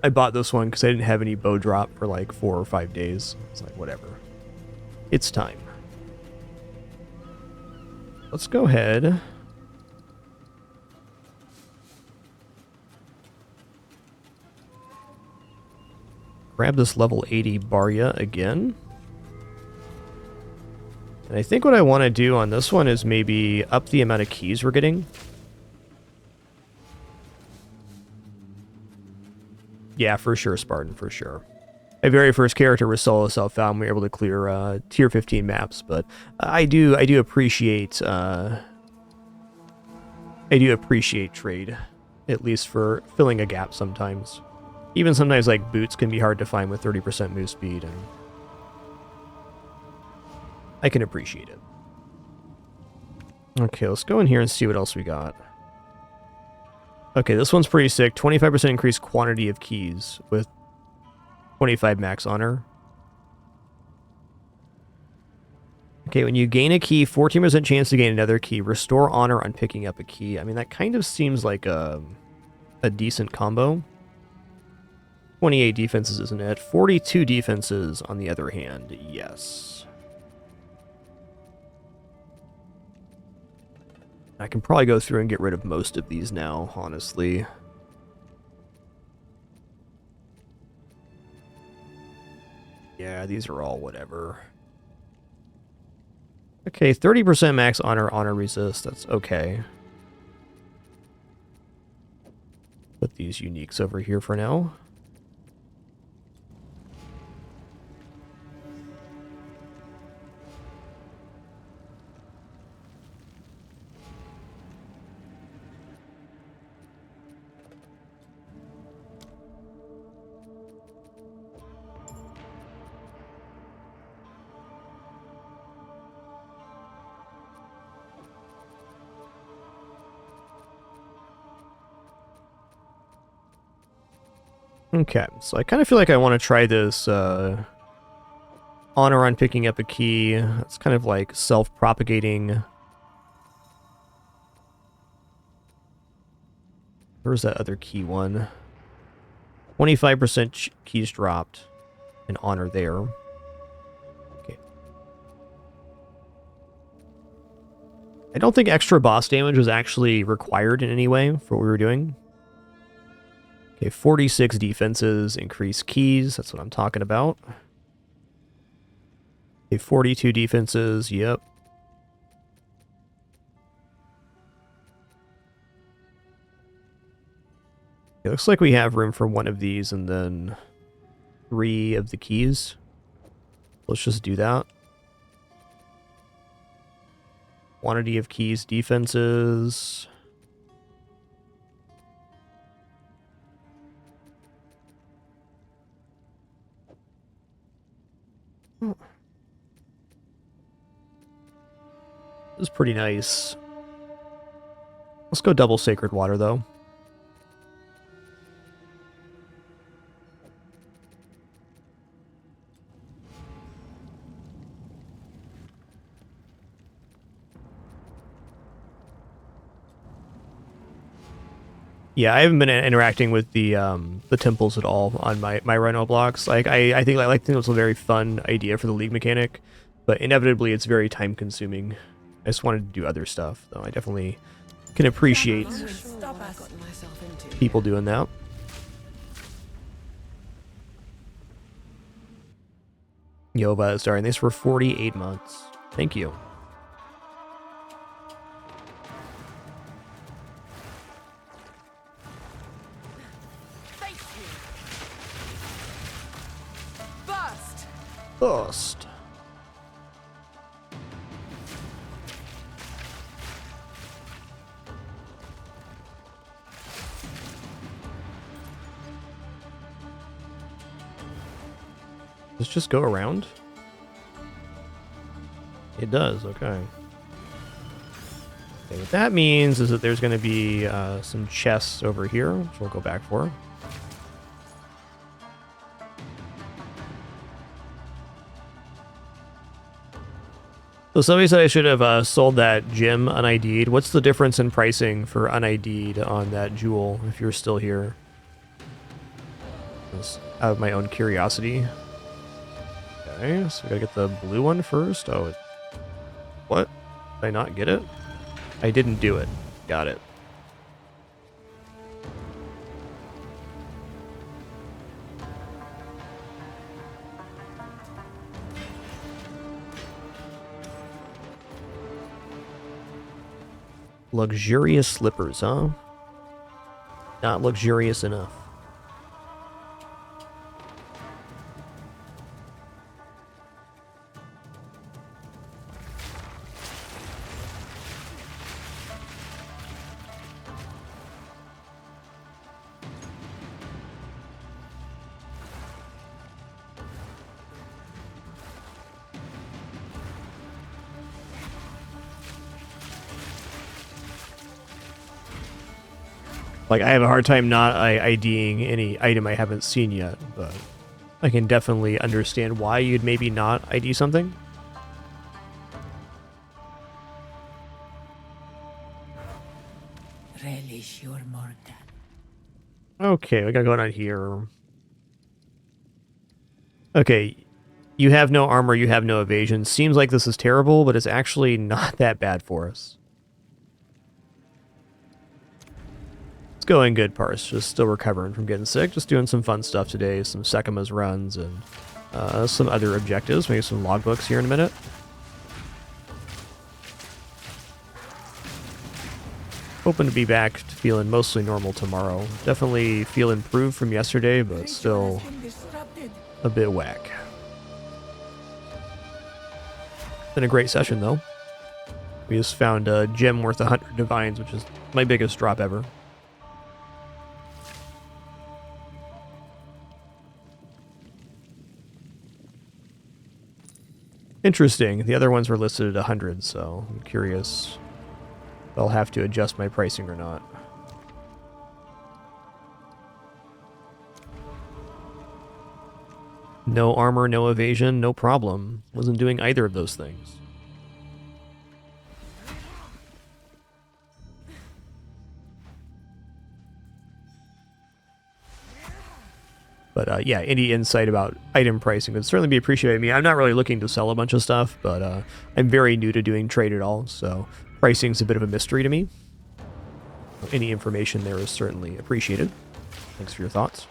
I bought this one because I didn't have any bow drop for like 4 or 5 days. It's like, whatever. It's time. Let's go ahead. Grab this level 80 Barya again. And I think what I want to do on this one is maybe up the amount of keys we're getting. Yeah, for sure, Spartan, for sure. My very first character was solo self-found. We were able to clear tier 15 maps, but I do appreciate trade, at least for filling a gap sometimes. Even sometimes like boots can be hard to find with 30% move speed, and I can appreciate it. Okay, let's go in here and see what else we got. Okay, this one's pretty sick. 25% increased quantity of keys with 25 max honor. Okay, when you gain a key, 14% chance to gain another key. Restore honor on picking up a key. I mean, that kind of seems like a decent combo. 28 defenses, isn't it? 42 defenses, on the other hand. Yes. I can probably go through and get rid of most of these now, honestly. Yeah, these are all whatever. Okay, 30% max honor resist. That's okay. Put these uniques over here for now. Okay, so I kind of feel like I want to try this honor on picking up a key. It's kind of like self-propagating. Where's that other key one? 25% keys dropped. And honor there. Okay. I don't think extra boss damage was actually required in any way for what we were doing. Okay, 46 defenses, increased keys. That's what I'm talking about. Okay, 42 defenses. Yep. It looks like we have room for one of these and then 3 of the keys. Let's just do that. Quantity of keys, defenses. This is pretty nice. Let's go double Sacred Water, though. Yeah, I haven't been interacting with the temples at all on my Rhino blocks. Like I think it was a very fun idea for the League mechanic, but inevitably it's very time consuming. I just wanted to do other stuff, though. I definitely can appreciate people doing that. Yova, sorry, and thanks for 48 months. Thank you. Face here. Burst. Bust. Does it just go around? It does, okay. Okay, what that means is that there's going to be some chests over here, which we'll go back for. So somebody said I should have sold that gem un-ID'd. What's the difference in pricing for un-ID'd on that jewel if you're still here? Just out of my own curiosity. Okay, so we gotta get the blue one first. Oh, what? Did I not get it? I didn't do it. Got it. Luxurious slippers, huh? Not luxurious enough. Like, I have a hard time not IDing any item I haven't seen yet, but I can definitely understand why you'd maybe not ID something. Relish your mortal. Okay, we gotta go down here. Okay, you have no armor, you have no evasion. Seems like this is terrible, but it's actually not that bad for us. It's going good, Parse. Just still recovering from getting sick. Just doing some fun stuff today. Some Sekhemas runs and some other objectives. Maybe some logbooks here in a minute. Hoping to be back to feeling mostly normal tomorrow. Definitely feel improved from yesterday, but still a bit whack. Been a great session, though. We just found a gem worth 100 divines, which is my biggest drop ever. Interesting. The other ones were listed at 100, so I'm curious if I'll have to adjust my pricing or not. No armor, no evasion, no problem. Wasn't doing either of those things. But yeah, any insight about item pricing would certainly be appreciated. I mean, I'm not really looking to sell a bunch of stuff, but I'm very new to doing trade at all, so pricing's a bit of a mystery to me. Any information there is certainly appreciated. Thanks for your thoughts.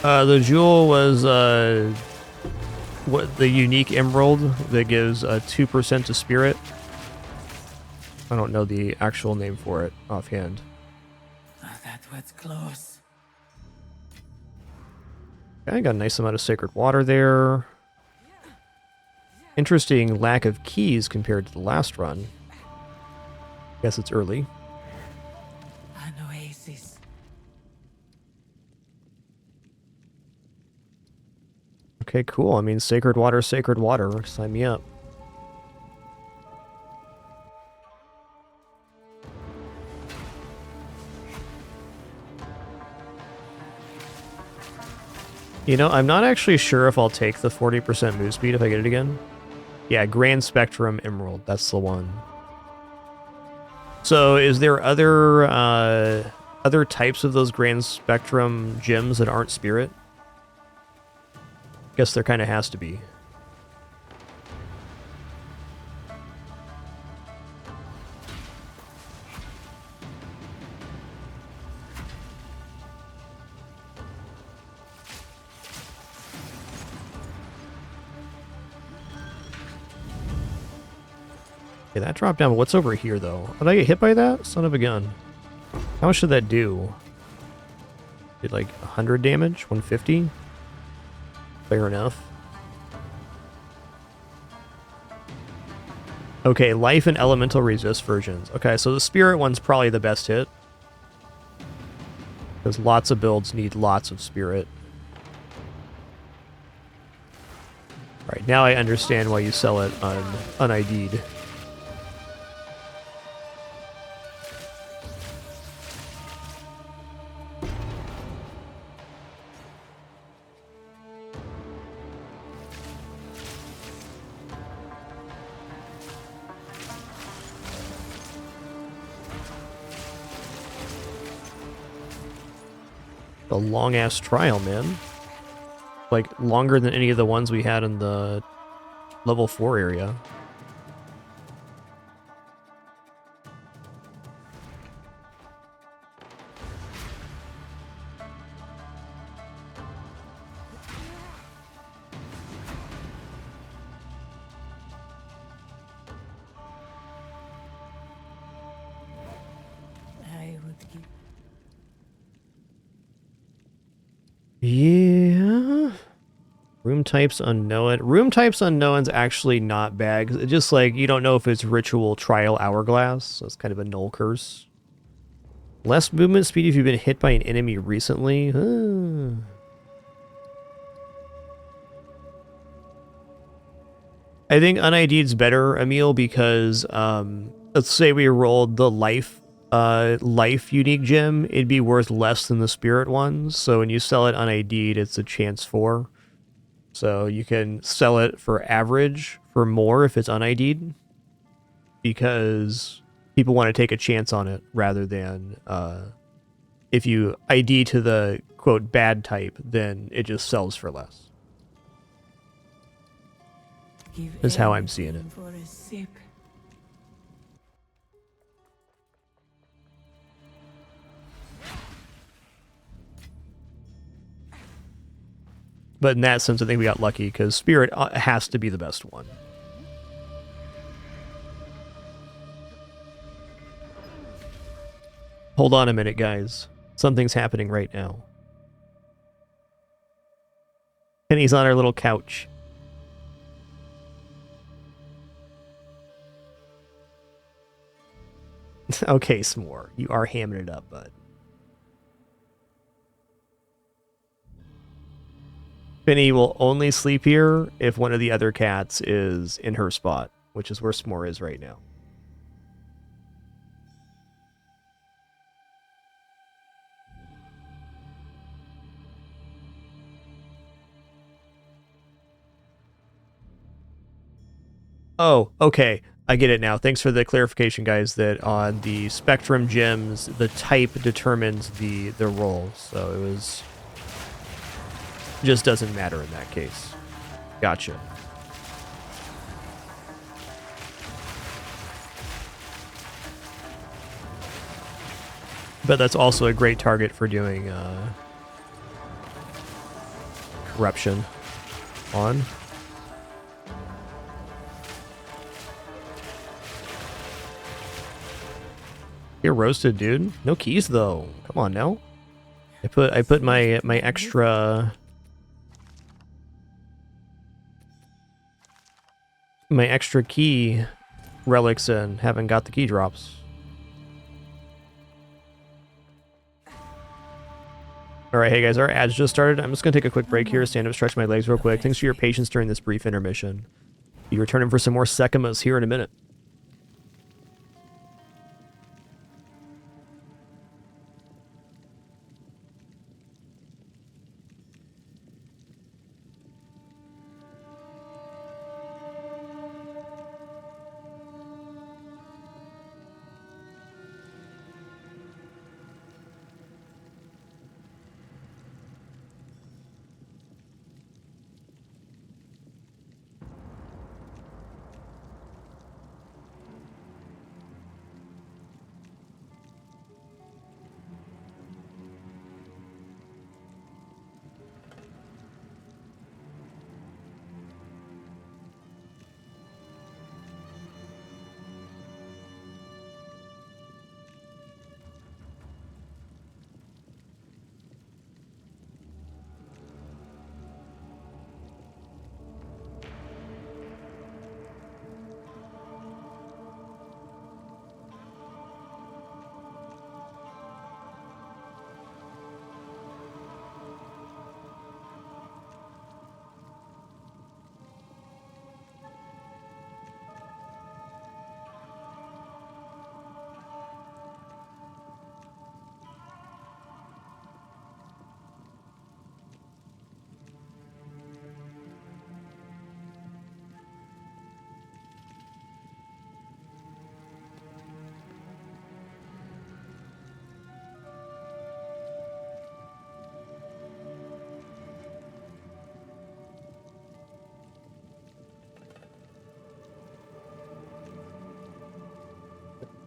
The jewel was what the unique emerald that gives 2% to spirit. I don't know the actual name for it offhand. Oh, that was close. Okay, got a nice amount of sacred water there. Interesting lack of keys compared to the last run. Guess it's early. An oasis. Okay, cool. I mean, sacred water, sacred water. Sign me up. You know, I'm not actually sure if I'll take the 40% move speed if I get it again. Yeah, Grand Spectrum Emerald. That's the one. So is there other types of those grand spectrum gems that aren't spirit? Guess there kind of has to be. Okay, that dropped down. But what's over here, though? Did I get hit by that? Son of a gun. How much did that do? Did like 100 damage? 150? Fair enough. Okay, life and elemental resist versions. Okay, so the spirit one's probably the best hit. Because lots of builds need lots of spirit. Right, now I understand why you sell it un-ID'd. A long-ass trial, man. Like, longer than any of the ones we had in the level 4 area. I would give. Yeah. Room types unknown. Room types unknown's actually not bad. 'Cause it's just like, you don't know if it's ritual, trial, hourglass. So it's kind of a null curse. Less movement speed if you've been hit by an enemy recently. I think un-ID'd's better, Emil, because let's say we rolled the life unique gem, it'd be worth less than the spirit ones. So when you sell it un-ID'd, it's a chance 4. So you can sell it for average for more if it's un-ID'd, because people want to take a chance on it rather than if you ID to the quote bad type, then it just sells for less. Give Is how I'm seeing it. everything for a sip. But in that sense, I think we got lucky because spirit has to be the best one. Hold on a minute, guys. Something's happening right now. Penny's on her little couch. Okay, S'more. You are hamming it up, bud. Penny will only sleep here if one of the other cats is in her spot, which is where S'more is right now. Oh, okay. I get it now. Thanks for the clarification, guys, that on the Spectrum gems, the type determines the roll. So it was... just doesn't matter in that case. Gotcha. But that's also a great target for doing corruption on. You're roasted, dude. No keys though. Come on now. I put my extra key relics in. Haven't got the key drops. Alright, hey guys, our ads just started. I'm just gonna take a quick break here, stand up, stretch my legs real quick. Thanks for your patience during this brief intermission. Be returning for some more Sekhemas here in a minute.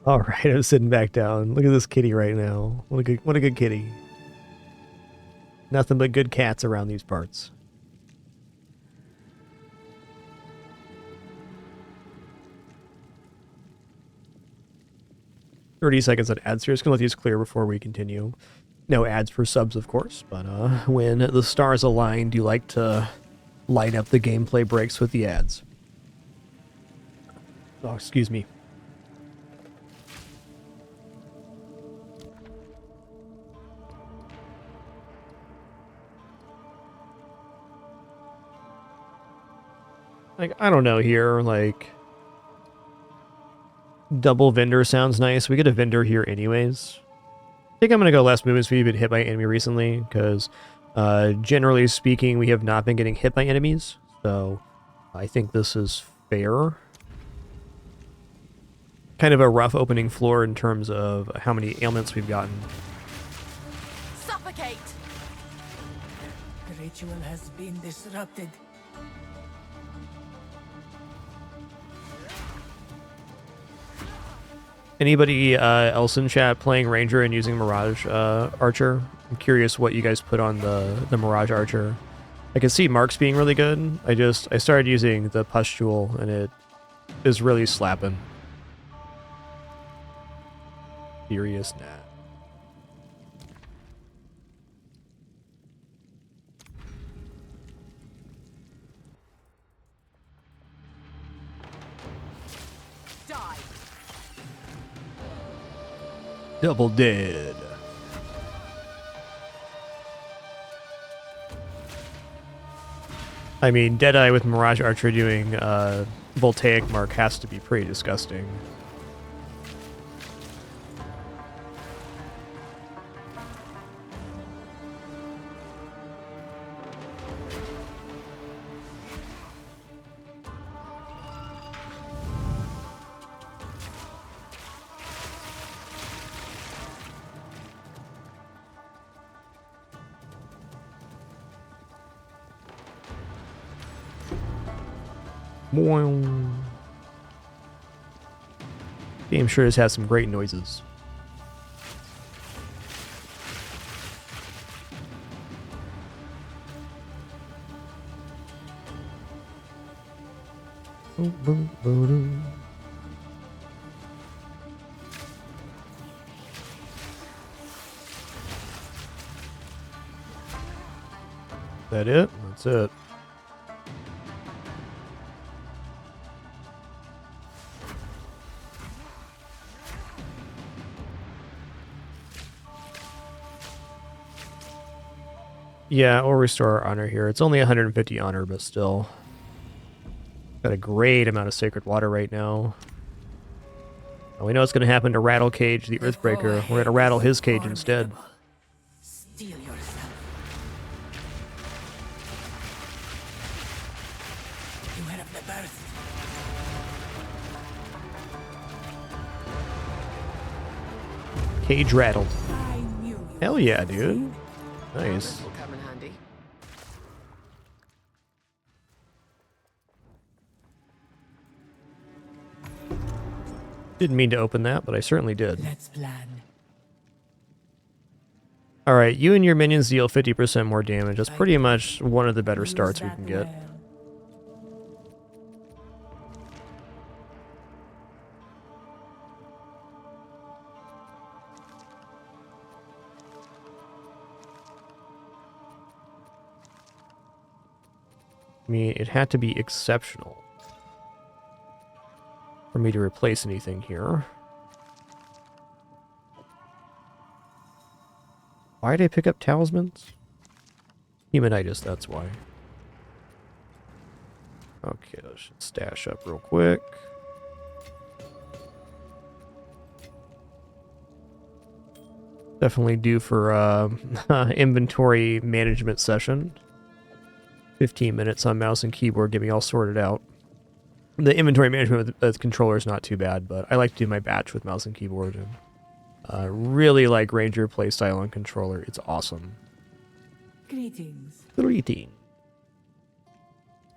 All right, I'm sitting back down. Look at this kitty right now. What a good kitty. Nothing but good cats around these parts. $30 on ads here. Just gonna let these clear before we continue. No ads for subs, of course, but when the stars align, do you like to line up the gameplay breaks with the ads? Oh, excuse me. Like, I don't know here, like... Double vendor sounds nice. We get a vendor here anyways. I think I'm going to go less movement speed, been hit by an enemy recently, because generally speaking, we have not been getting hit by enemies. So I think this is fair. Kind of a rough opening floor in terms of how many ailments we've gotten. Suffocate! The ritual has been disrupted. Anybody else in chat playing Ranger and using Mirage Archer? I'm curious what you guys put on the Mirage Archer. I can see Marks being really good. I started using the Pustule and it is really slapping. Furious Gnat. Die! Double dead. I mean, Deadeye with Mirage Archer doing Voltaic Mark has to be pretty disgusting. Game sure does have some great noises. That it? That's it. Yeah, or restore our honor here. It's only 150 honor, but still. Got a great amount of sacred water right now. And we know what's going to happen to Rattle Cage, the Earthbreaker. We're going to rattle his cage instead. Steel yourself. You have the birth. Cage rattled. I knew you. Hell yeah, dude. Nice. Will come in handy. Didn't mean to open that, but I certainly did. Let's plan. Alright, you and your minions deal 50% more damage. That's pretty much one of the better Use starts we that can get. well. I mean, it had to be exceptional for me to replace anything here. Why did I pick up talismans? Humanitis, that's why. Okay, let's just stash up real quick. Definitely due for inventory management session. 15 minutes on mouse and keyboard, get me all sorted out. The inventory management with controller is not too bad, but I like to do my batch with mouse and keyboard. And really like Ranger playstyle on controller. It's awesome. Greetings. Greeting.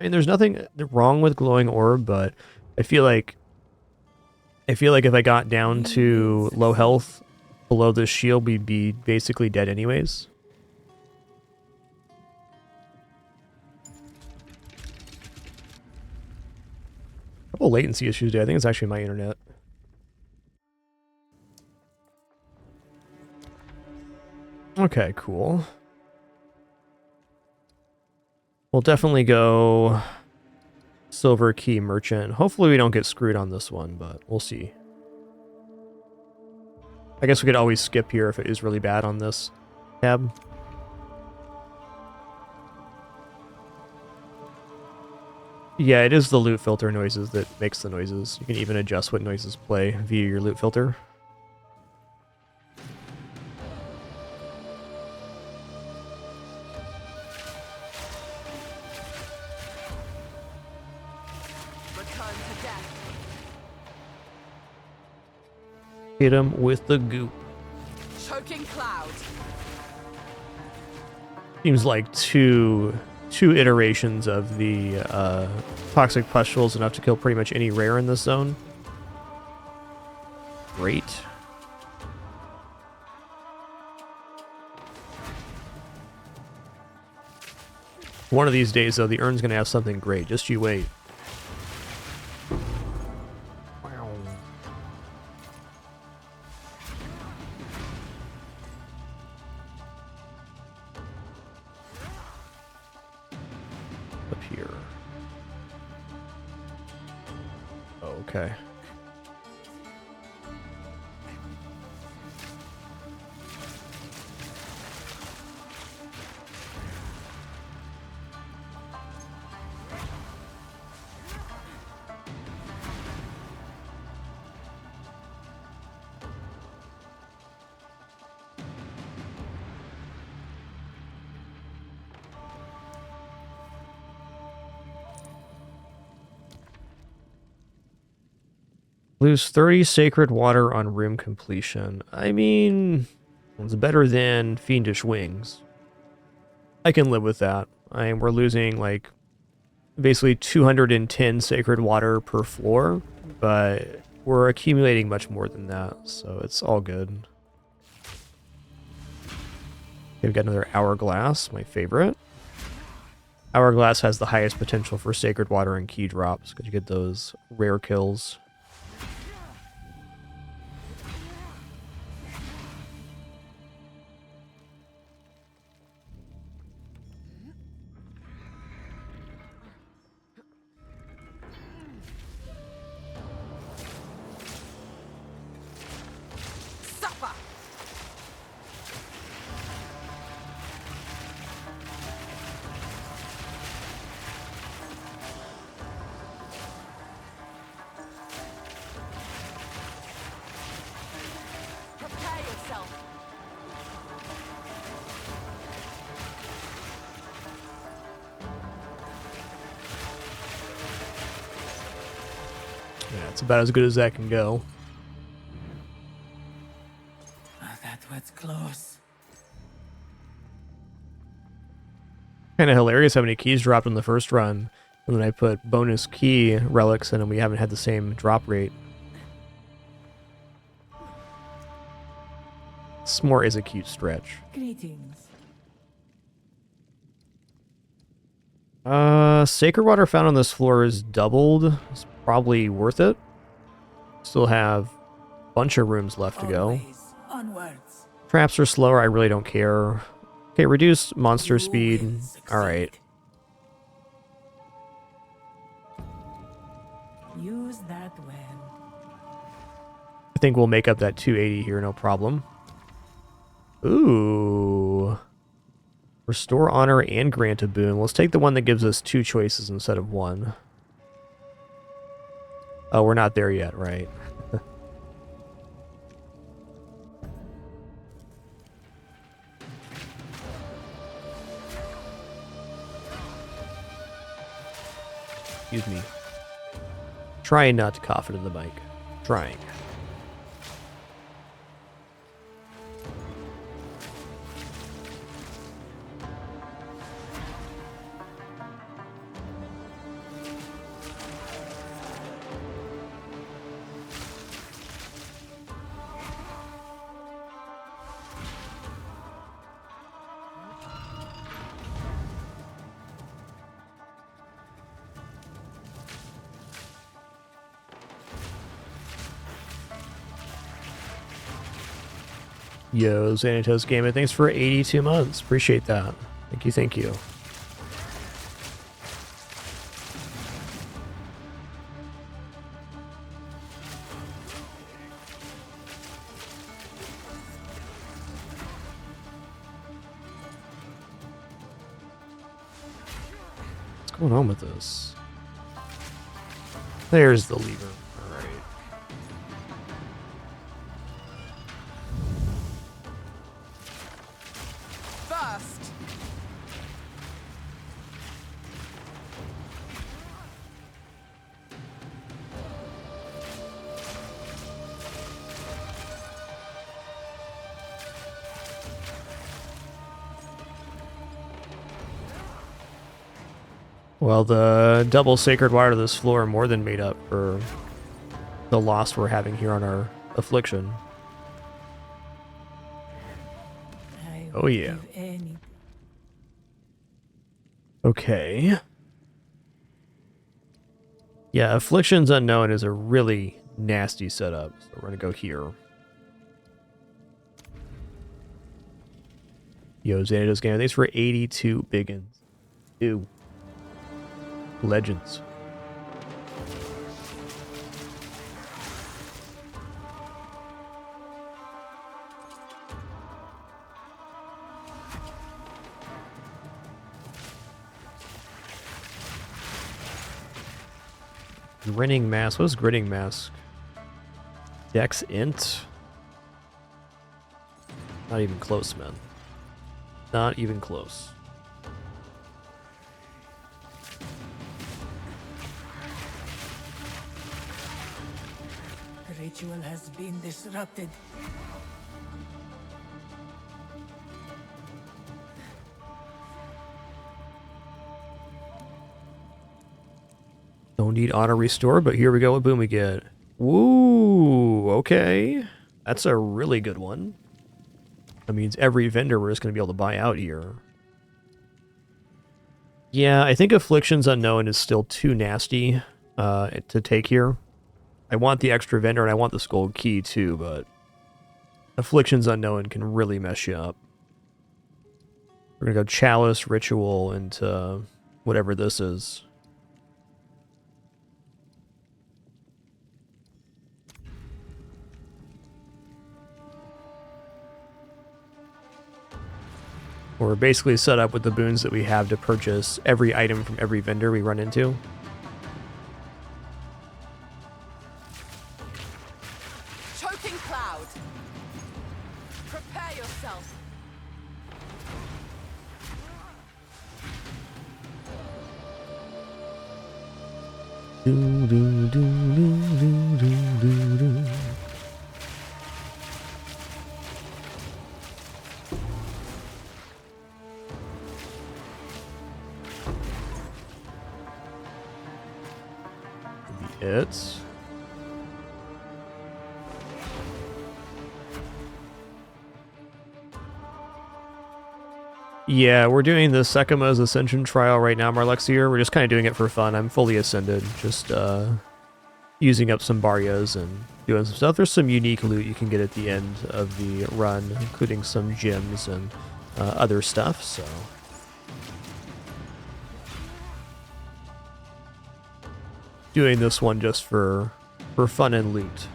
I mean, there's nothing wrong with glowing orb, but I feel like I feel like if I got down to low health below this shield, we'd be basically dead anyways. Couple latency issues today. I think it's actually my internet. Okay, cool. We'll definitely go Silver Key Merchant. Hopefully we don't get screwed on this one, but we'll see. I guess we could always skip here if it is really bad on this tab. Yeah, it is the loot filter noises that makes the noises. You can even adjust what noises play via your loot filter. Return to death. Hit him with the goop. Choking cloud. Seems like two iterations of the toxic pustules enough to kill pretty much any rare in this zone. Great. One of these days, though, the urn's gonna have something great. Just you wait. Wow. Up here. Oh, okay. Lose 30 sacred water on room completion. I mean, it's better than fiendish wings. I can live with that. We're losing like basically 210 sacred water per floor, but we're accumulating much more than that, so it's all good. Okay, we've got another hourglass, my favorite. Hourglass has the highest potential for sacred water and key drops because you get those rare kills. Supper. Prepare yourself. Yeah, it's about as good as that can go. That was close. Kind of hilarious how many keys dropped in the first run, and then I put bonus key relics in and we haven't had the same drop rate. S'more is a cute stretch. Greetings. Sacred water found on this floor is doubled. It's probably worth it. Still have a bunch of rooms left to go. Always onwards. Traps are slower, I really don't care. Okay, reduce monster You speed. will succeed. Alright. Use that well. I think we'll make up that 280 here, no problem. Ooh. Restore honor and grant a boon. Let's take the one that gives us 2 choices instead of 1. Oh, we're not there yet, right? Excuse me. Trying not to cough into the mic. Trying. Yo, Xanatos Gaming, thanks for 82 months. Appreciate that. Thank you, thank you. What's going on with this? There's the lever. All right. First. Well, the double sacred water to this floor more than made up for the loss we're having here on our affliction. I Oh, would yeah. give any- Okay. Yeah, Afflictions Unknown is a really nasty setup, so we're gonna go here. Yo, Xanatos Gamer, thanks for 82 biggins. Ew. Legends. Grinning Mask. What is Grinning Mask? Dex Int? Not even close, man. Not even close. The ritual has been disrupted. Don't need auto restore, but here we go. What boom we get? Woo! Okay. That's a really good one. That means every vendor we're just going to be able to buy out here. Yeah, I think Afflictions Unknown is still too nasty to take here. I want the extra vendor and I want the Skull Key too, but Afflictions Unknown can really mess you up. We're going to go Chalice, Ritual, into whatever this is. We're basically set up with the boons that we have to purchase every item from every vendor we run into. Choking cloud. Prepare yourself. Do, do, do, do, do, do, do, do. It's yeah, we're doing the Sekhemas Ascension trial right now, Marlexier. We're just kind of doing it for fun. I'm fully ascended, just using up some barrios and doing some stuff. There's some unique loot you can get at the end of the run, including some gems and other stuff, so... Doing this one just for fun and loot.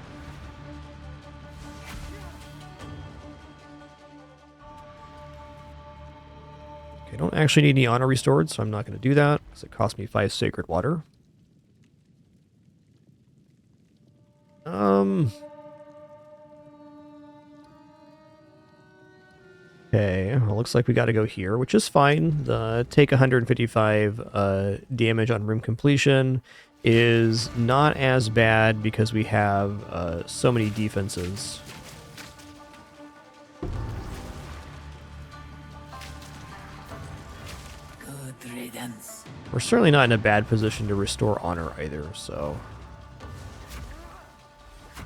Okay, I don't actually need any honor restored, so I'm not going to do that, because it cost me 5 sacred water. Okay, well, looks like we got to go here, which is fine. Take 155 damage on room completion is not as bad because we have so many defenses. Good riddance. We're certainly not in a bad position to restore honor either, so...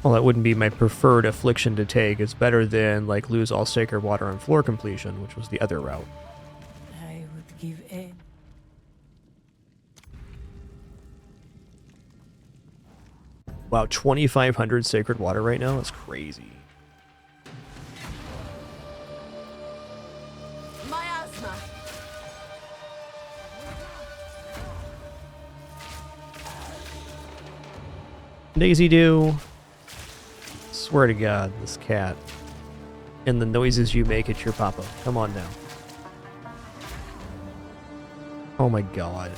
Well, that wouldn't be my preferred affliction to take. It's better than, like, lose all sacred water on floor completion, which was the other route. I would give any... Wow, 2,500 sacred water right now? That's crazy. Daisy do. Swear to God, this cat. And the noises you make at your papa. Come on now. Oh my God.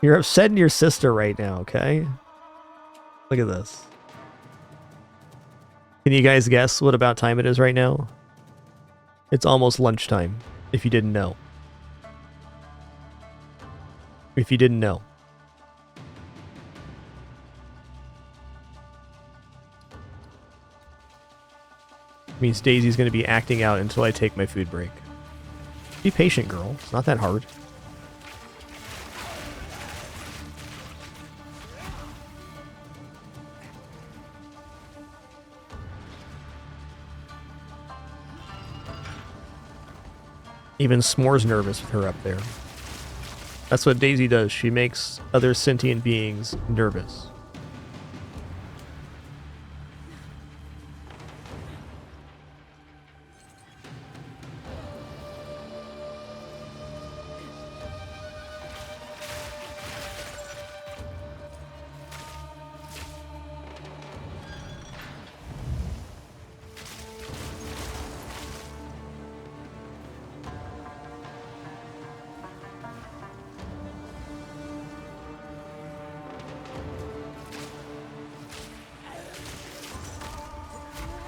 You're upsetting your sister right now, okay? Look at this. Can you guys guess what about time it is right now? It's almost lunchtime, if you didn't know. If you didn't know. Means Daisy's going to be acting out until I take my food break. Be patient, girl. It's not that hard. Even S'more's nervous with her up there. That's what Daisy does. She makes other sentient beings nervous.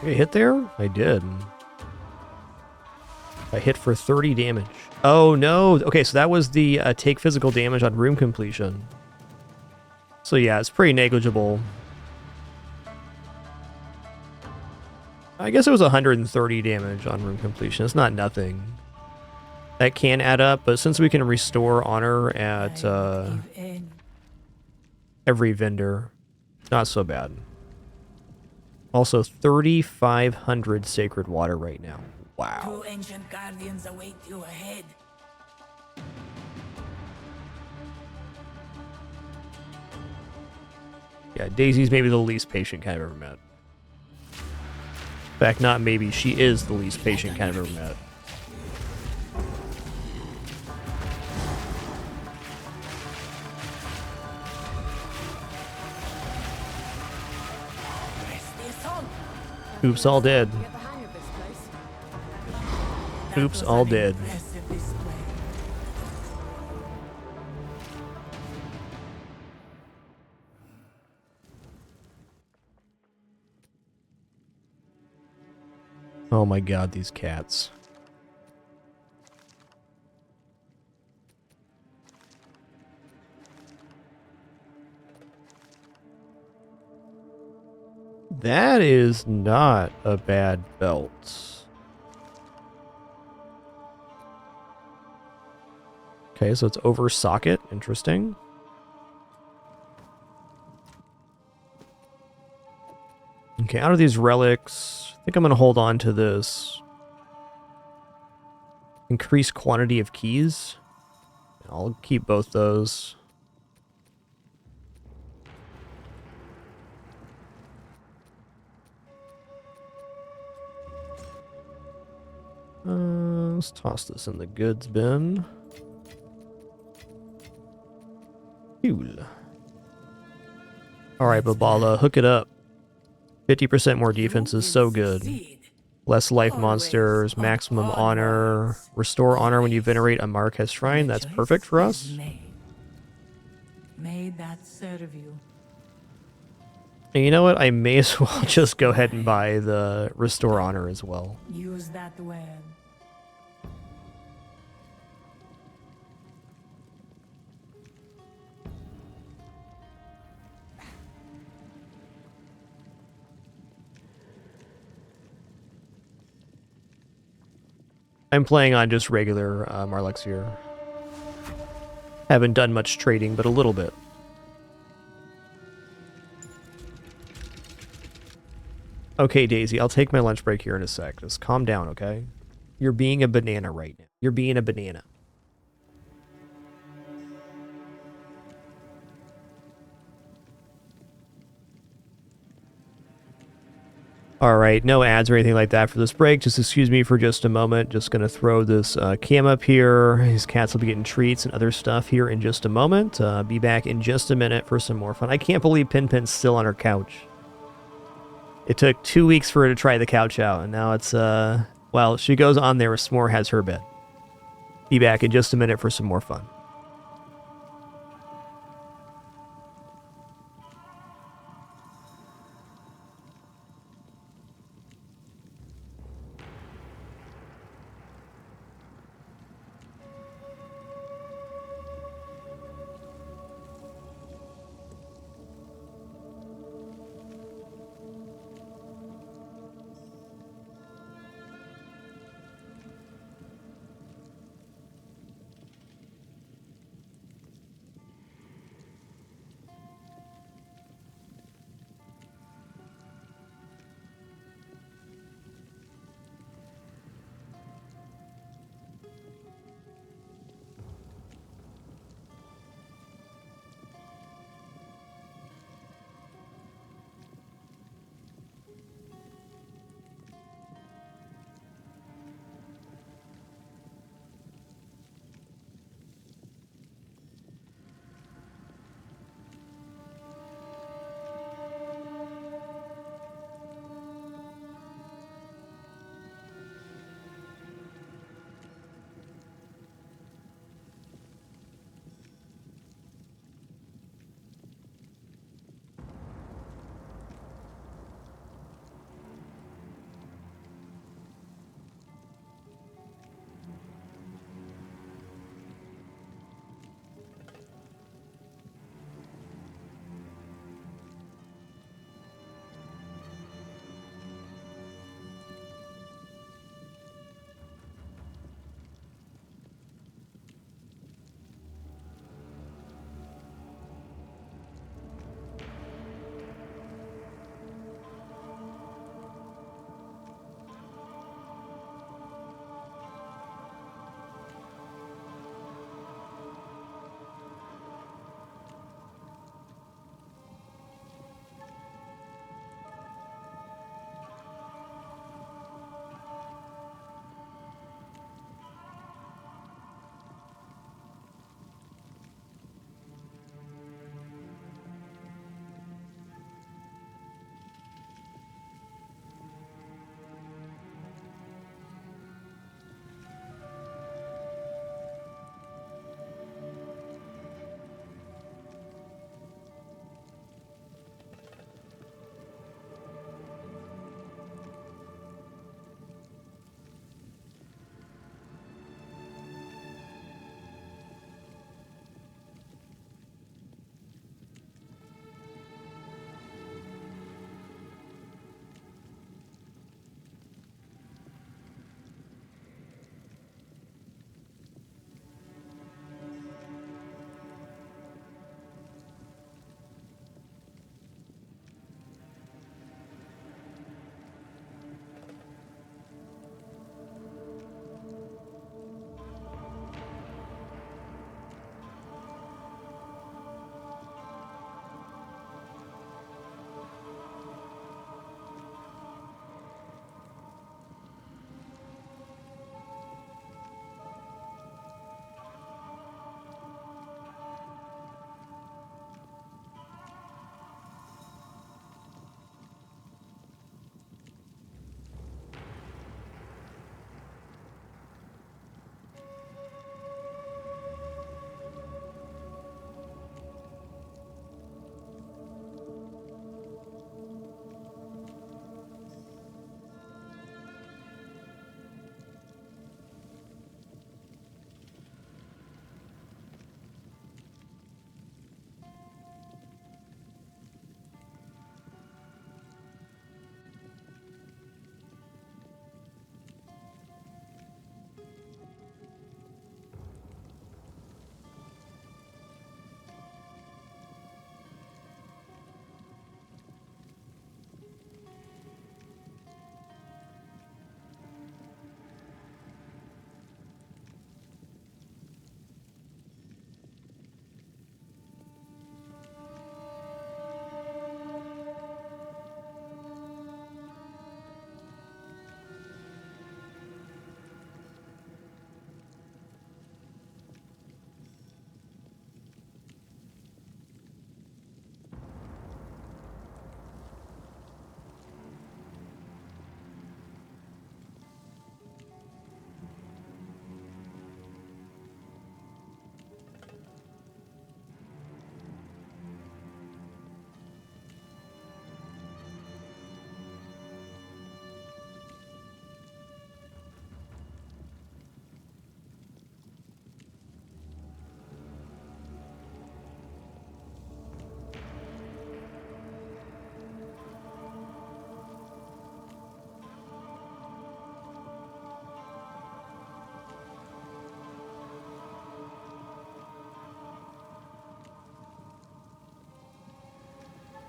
Did I hit there? I did. I hit for 30 damage. Oh no! Okay, so that was the take physical damage on room completion. So yeah, it's pretty negligible. I guess it was 130 damage on room completion. It's not nothing. That can add up, but since we can restore honor at every vendor, not so bad. Also, 3,500 sacred water right now. Wow. Two ancient guardians await you ahead. Yeah, Daisy's maybe the least patient kind I've ever met. In fact, not maybe, she is the least patient kind I've ever met. Oops, all dead. Get the hang of this place. Oops, all dead. Oh my God, these cats. That is not a bad belt. Okay, so it's over socket. Interesting. Okay, out of these relics, I think I'm going to hold on to this. Increased quantity of keys. I'll keep both those. Let's toss this in the goods bin. Cool. Alright, Babala, hook it up. 50% more defense is so good. Less life monsters, maximum honor, restore honor when you venerate a Marquez shrine. That's perfect for us. May that serve you. And you know what? I may as well just go ahead and buy the restore honor as well. Use that well. I'm playing on just regular Marlex here. Haven't done much trading, but a little bit. Okay, Daisy, I'll take my lunch break here in a sec. Just calm down, okay? You're being a banana right now. You're being a banana. All right, no ads or anything like that for this break. Just excuse me for just a moment. Just going to throw this cam up here. His cats will be getting treats and other stuff here in just a moment. Be back in just a minute for some more fun. I can't believe Pin's still on her couch. It took 2 weeks for her to try the couch out, and now it's, well, she goes on there where S'more has her bed. Be back in just a minute for some more fun.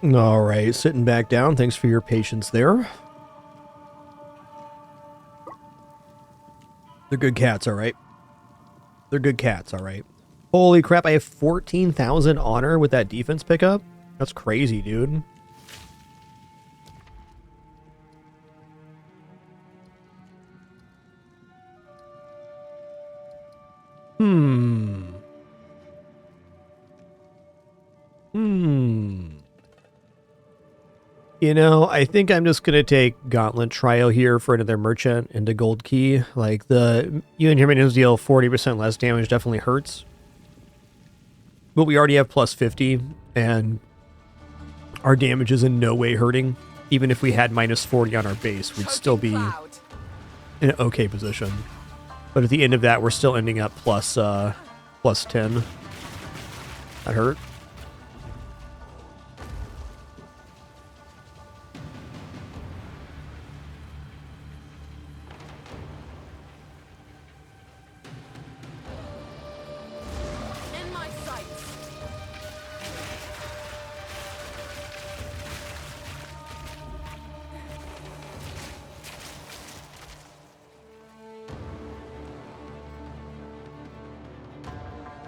All right, sitting back down. Thanks for your patience there. They're good cats, all right. They're good cats, all right. Holy crap, I have 14,000 honor with that defense pickup? That's crazy, dude. Hmm. You know, I think I'm just going to take Gauntlet Trio here for another merchant into Gold Key. Like, the you and your minions deal 40% less damage definitely hurts. But we already have plus 50, and our damage is in no way hurting. Even if we had minus 40 on our base, we'd still be in an okay position. But at the end of that, we're still ending up plus 10. That hurt. In my sights.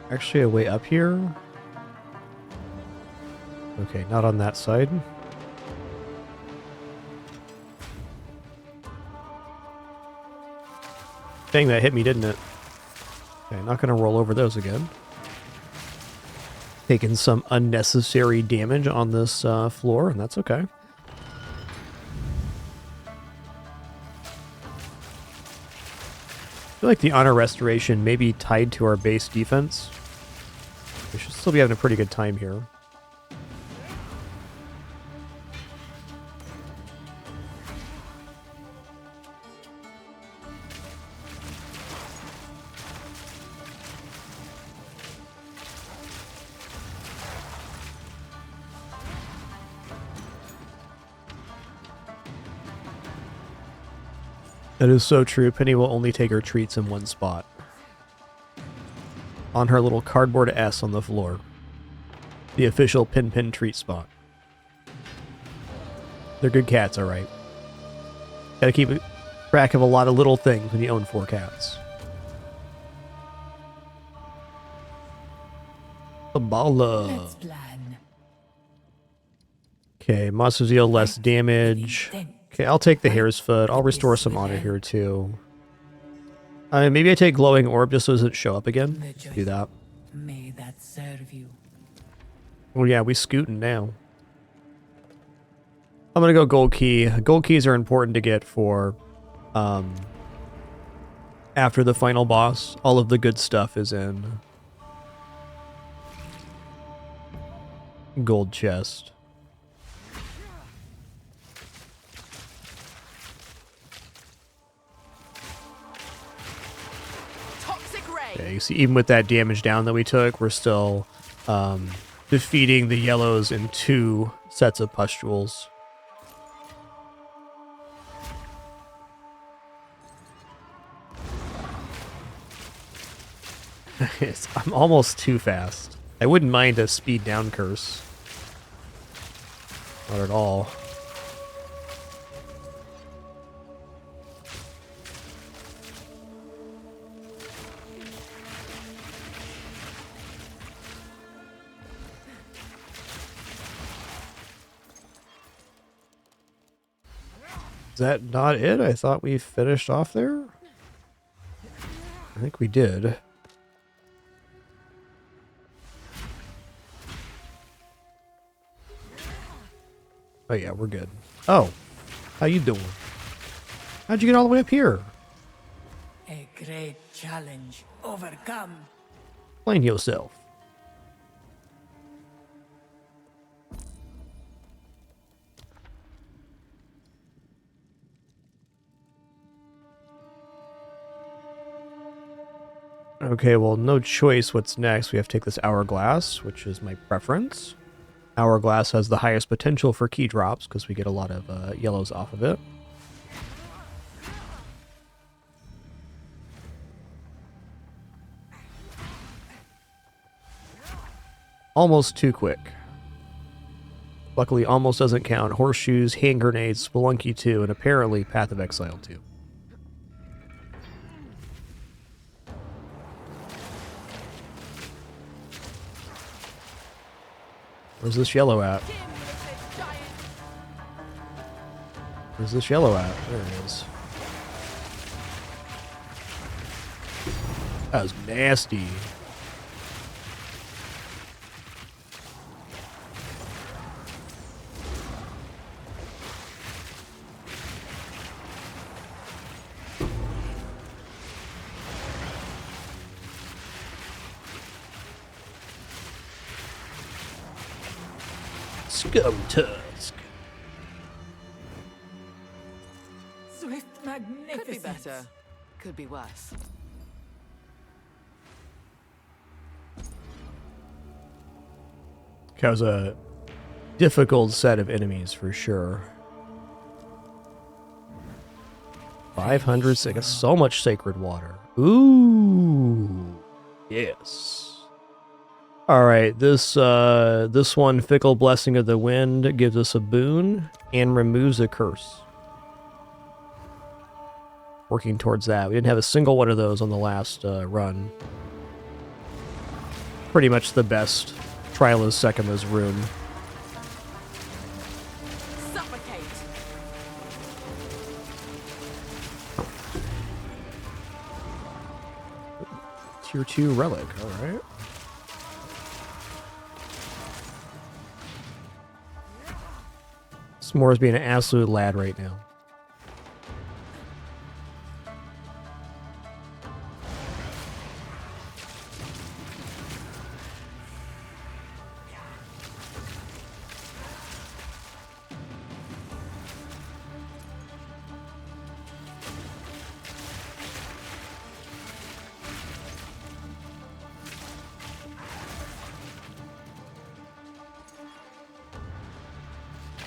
Actually, a way up here. Okay, not on that side. Dang, that hit me, didn't it? Okay, not going to roll over those again. Taking some unnecessary damage on this floor, and that's okay. I feel like the honor restoration may be tied to our base defense. We should still be having a pretty good time here. That is so true. Penny will only take her treats in one spot. On her little cardboard S on the floor. The official pin treat spot. They're good cats, alright. Gotta keep track of a lot of little things when you own 4 cats. The baller. Let's plan. Okay, monsters deal less damage. Okay, I'll take the hare's foot. I'll restore some honor here too. Maybe I take glowing orb just so it doesn't show up again. Do that. May that serve you. Well, yeah, we scooting now. I'm gonna go gold key. Gold keys are important to get for after the final boss. All of the good stuff is in gold chest. Yeah, you see, even with that damage down that we took, we're still defeating the yellows in 2 sets of pustules. I'm almost too fast. I wouldn't mind a speed down curse. Not at all. Is that not it? I thought we finished off there. I think we did. Oh yeah, we're good. Oh, how you doing? How'd you get all the way up here? A great challenge overcome. Explain yourself. Okay, well, no choice. What's next? We have to take this hourglass, which is my preference. Hourglass has the highest potential for key drops because we get a lot of yellows off of it. Almost too quick. Luckily, almost doesn't count. Horseshoes, hand grenades, Spelunky 2, and apparently Path of Exile 2. Where's this yellow at? Where's this yellow at? There it is. That was nasty. Scum Tusk. Swift magnificence. Could be better. Could be worse. That was a difficult set of enemies for sure. 500 seconds. So much sacred water. Ooh. Yes. Alright, this one, Fickle Blessing of the Wind, gives us a boon and removes a curse. Working towards that. We didn't have a single one of those on the last run. Pretty much the best Trial of Sekhemas rune. Suffocate. Tier 2 relic, alright. S'more's being an absolute lad right now.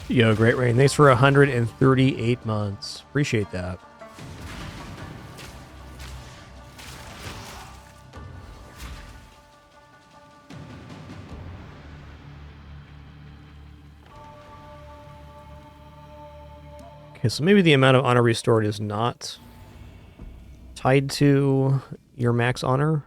Yo, Great Rain. Thanks for 138 months. Appreciate that. Okay, so maybe the amount of honor restored is not tied to your max honor.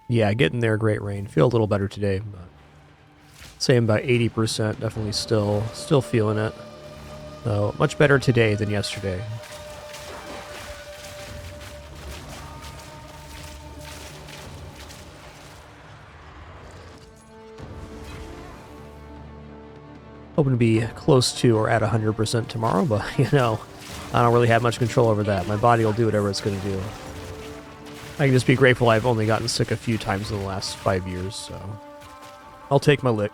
Yeah, getting there, Great Rain. Feel a little better today, but same about 80%. Definitely still feeling it. So much better today than yesterday. Hoping to be close to or at 100% tomorrow, but you know, I don't really have much control over that. My body will do whatever it's going to do. I can just be grateful I've only gotten sick a few times in the last 5 years, so I'll take my lick.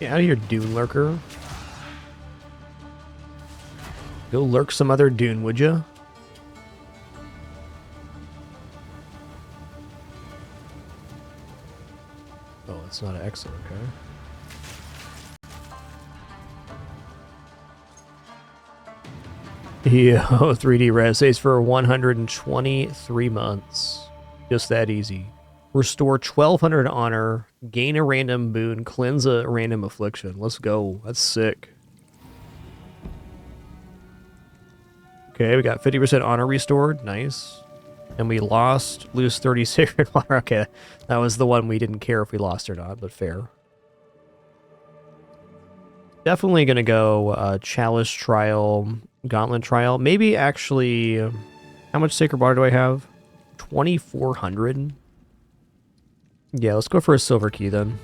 Get out of here, Dune Lurker. Go lurk some other dune, would ya? Oh, it's not an exit, okay. Yo, 3D res stays for 123 months. Just that easy. Restore 1200 honor, gain a random boon, cleanse a random affliction. Let's go. That's sick. Okay, we got 50% honor restored. Nice. And we lose 30 sacred water. Okay, that was the one we didn't care if we lost or not, but fair. Definitely going to go Chalice Trial, Gauntlet Trial. Maybe actually, how much sacred water do I have? 2,400? Yeah, let's go for a silver key then.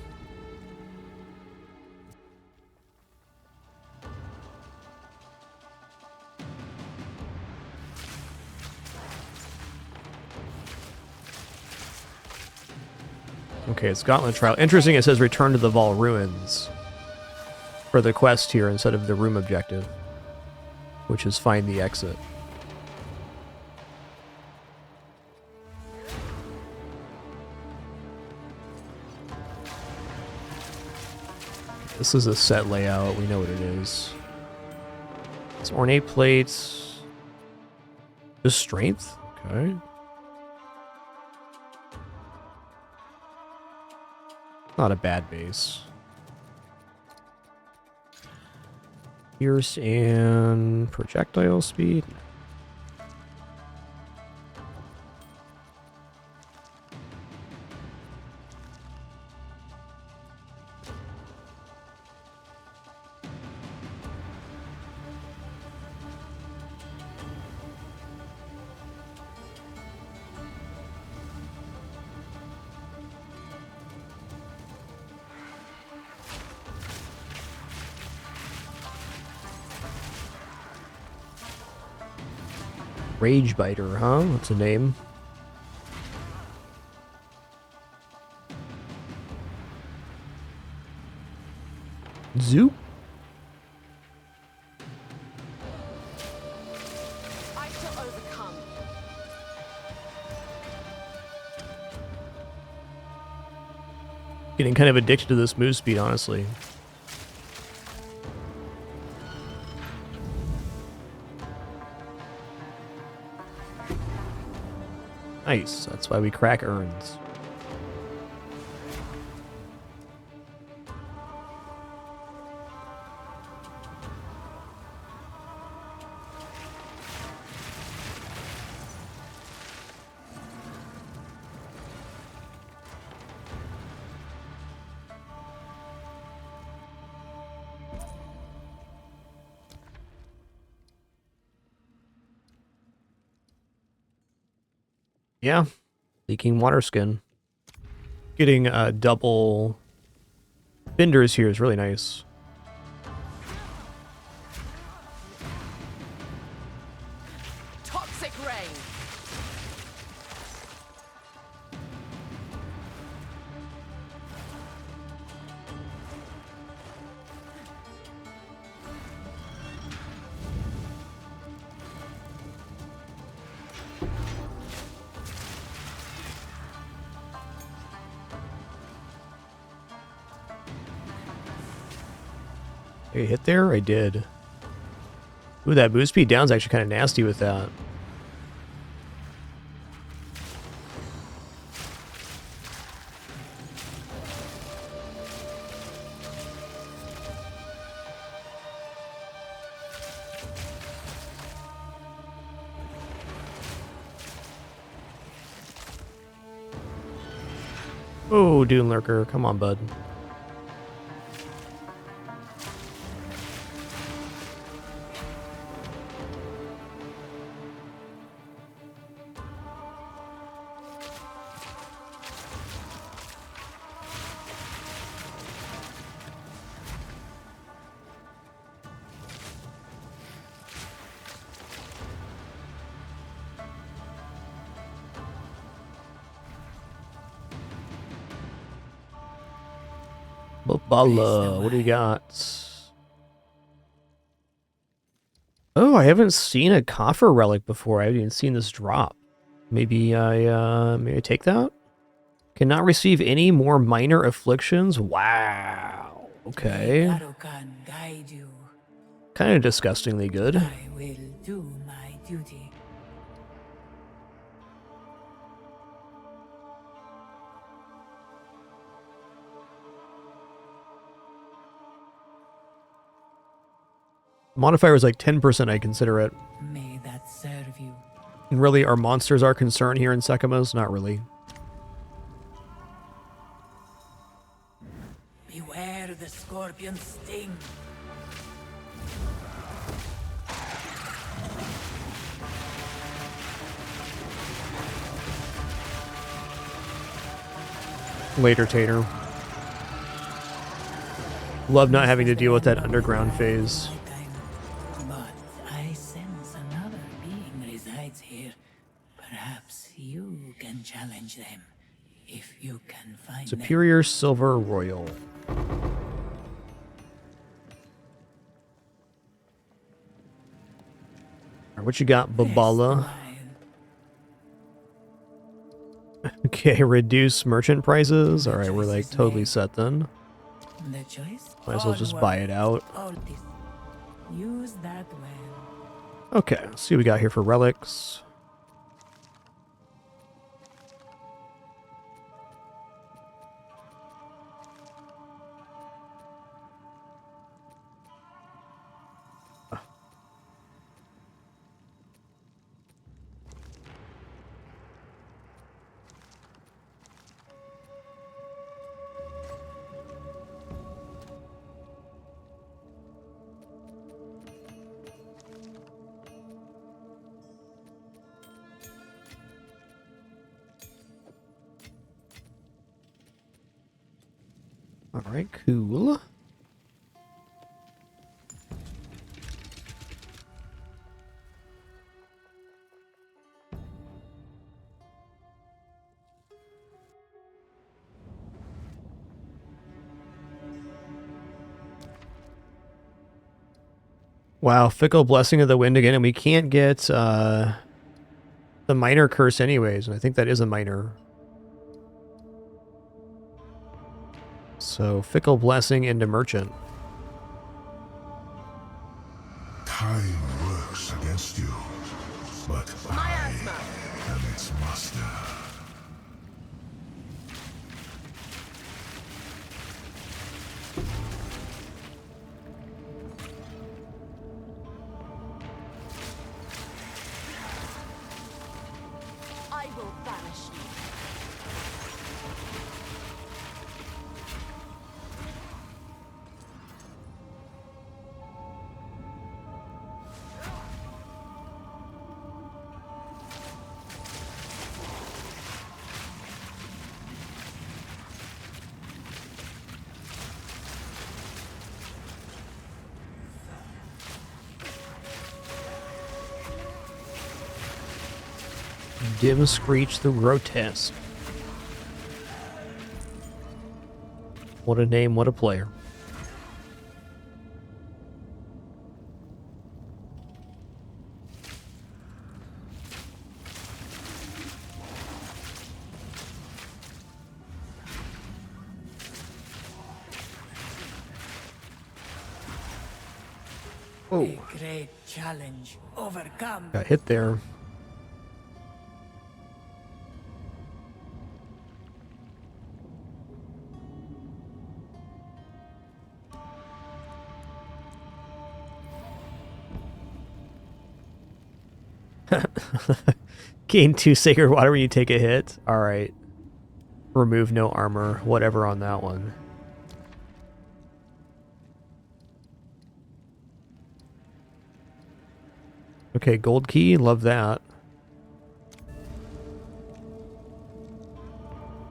Okay, it's Gauntlet Trial. Interesting, it says return to the Vol Ruins. for the quest here instead of the room objective, which is find the exit. This is a set layout. We know what it is. It's ornate plates. Just strength? Okay. Not a bad base. Pierce and projectile speed. Rage Biter, huh? That's a name. Zoop. I shall overcome. Getting kind of addicted to this move speed, honestly. Nice. That's why we crack urns. Yeah. Leaking water skin. Getting double benders here is really nice. Toxic rain. Did I hit there? I did. Ooh, that boost speed down's actually kind of nasty with that. Oh, Dune Lurker, come on, bud. Bala, what do you got? Oh, I haven't seen a coffer relic before. I haven't even seen this drop. Maybe I take that? Cannot receive any more minor afflictions? Wow. Okay. Darukan guide you. Kind of disgustingly good. I will do my duty. Modifier is like 10%, I consider it. May that serve you. And really, our monsters are concerned here in Sekhemas? Not really. Beware the scorpion sting. Later, Tater. Love not having to deal with that underground phase. But I sense another being resides here. Perhaps you can challenge them if you can find them. Superior Silver Royal. What you got, Rest a Babala? while. Okay, reduce merchant prices. The Alright, we're choice like is totally made. set then. The choice? Might as well just Onward. buy it out. All this. Use that well. Okay, let's see what we got here for relics. Alright, cool. Wow, Fickle Blessing of the Wind again, and we can't get the minor curse anyways, and I think that is a minor. So, Fickle Blessing into Merchant. Time works against you, but I am its master. I will banish you. Dim Screech the Grotesque. What a name, what a player. Oh, A great challenge overcome. got hit there. Gain 2 Sacred Water when you take a hit. Alright. Remove no armor. Whatever on that one. Okay, gold key. Love that.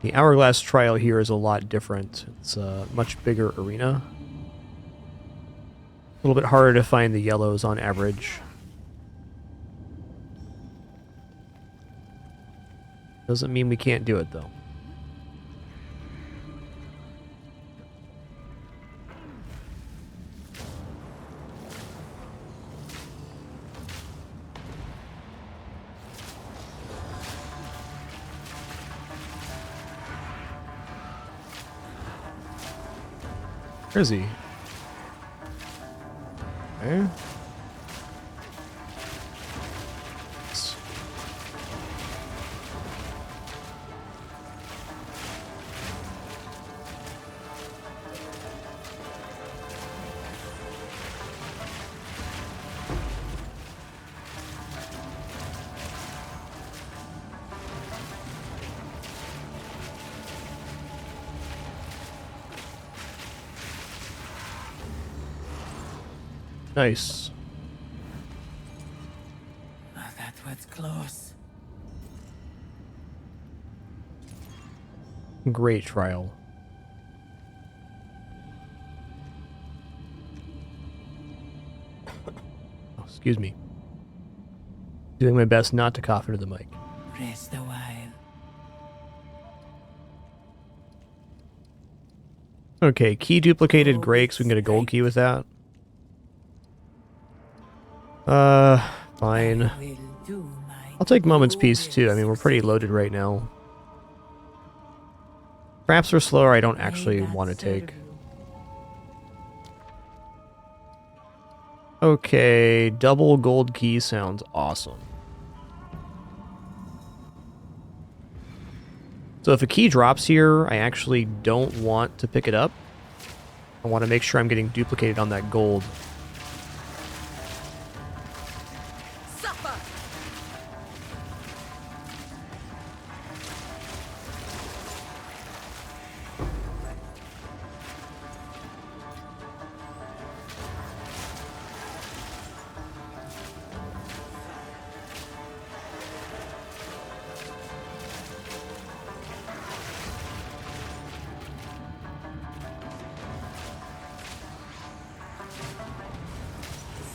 The Hourglass Trial here is a lot different. It's a much bigger arena. A little bit harder to find the yellows on average. Doesn't mean we can't do it, though. Where is he? Okay. Nice. Oh, that was close. Great trial. Oh, excuse me. Doing my best not to cough into the mic. Rest a while. Okay, key duplicated Grey, so we can get a gold key with that. Fine. I will do my I'll take Moment's You Peace will too. I mean, we're pretty succeed. loaded right now. Traps are slower. I don't May actually that want to serve take. you. Okay, double gold key sounds awesome. So if a key drops here, I actually don't want to pick it up. I want to make sure I'm getting duplicated on that gold. Suffer!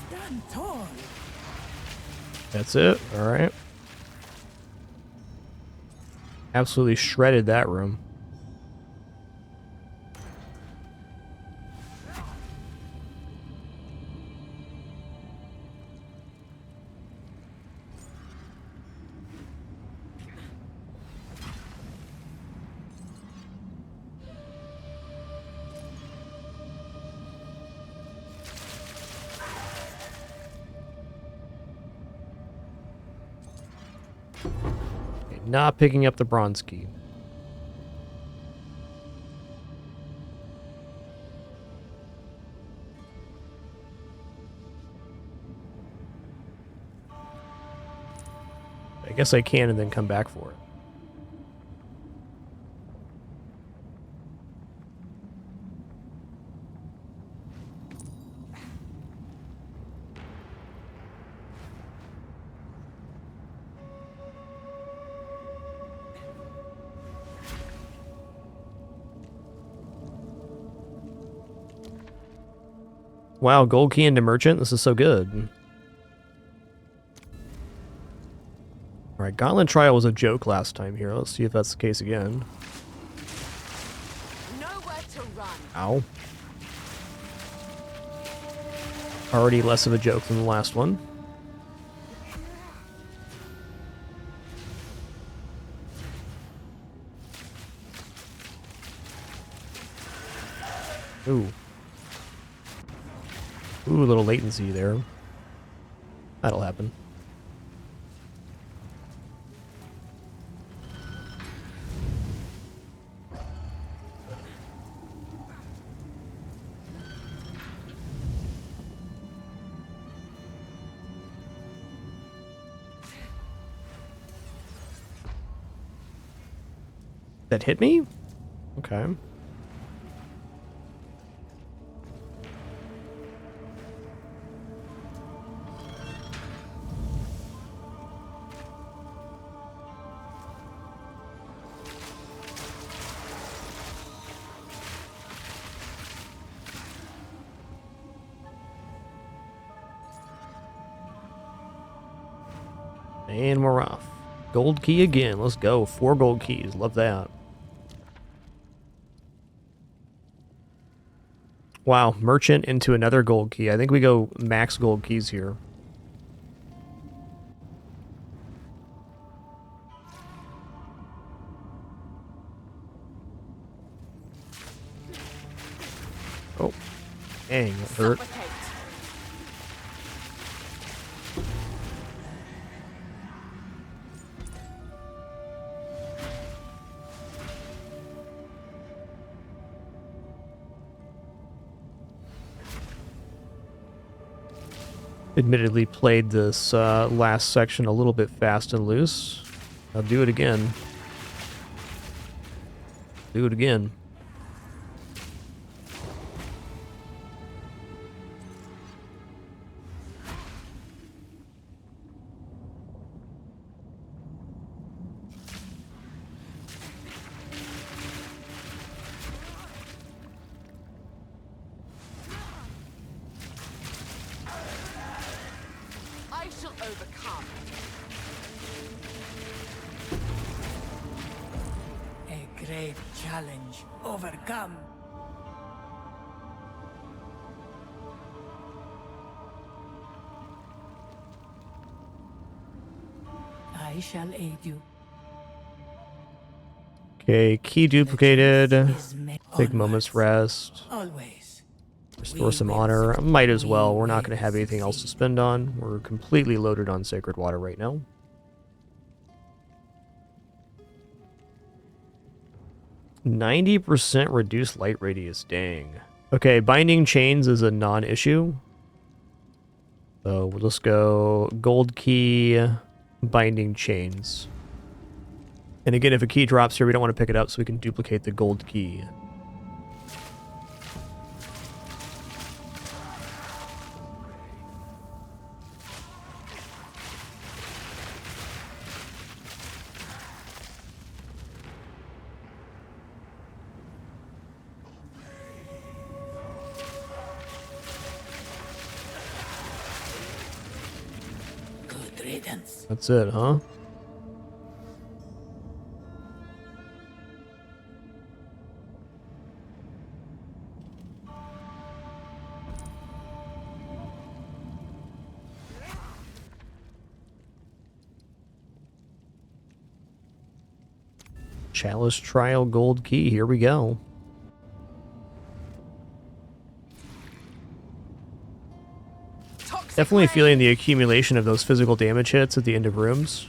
Stand tall. That's it. All right. Absolutely shredded that room. Okay, not picking up the bronze key. I guess I can and then come back for it. Wow, gold key into merchant. This is so good. Alright, Gauntlet Trial was a joke last time here. Let's see if that's the case again. Nowhere to run. Ow. Already less of a joke than the last one. Ooh. Ooh, a little latency there. That'll happen. That hit me? Okay. And we're off. Gold key again. Let's go. 4 gold keys. Love that. Wow. Merchant into another gold key. I think we go max gold keys here. Oh. Dang, that hurt. Suffocate. Admittedly played this last section a little bit fast and loose. I'll do it again. Do it again. I shall overcome. A great challenge overcome. I shall aid you. Okay, key duplicated. Take moments Onwards. rest. Always. Restore We some will honor. succeed. Might as well. We We're not going to will have anything else to succeed. spend on. We're completely loaded on sacred water right now. %90 reduced light radius. Dang. Okay, binding chains is a non-issue. So we'll just go gold key, binding chains. And again, if a key drops here, we don't want to pick it up, so we can duplicate the gold key. Good riddance. That's it, huh? Chalice Trial Gold Key. Here we go. Definitely feeling the accumulation of those physical damage hits at the end of rooms.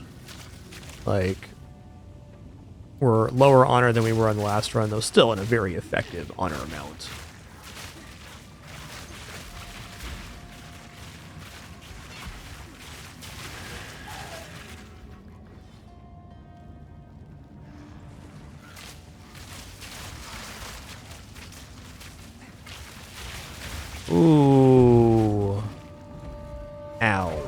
Like, we're lower honor than we were on the last run, though still in a very effective honor amount. Ooh. Ow.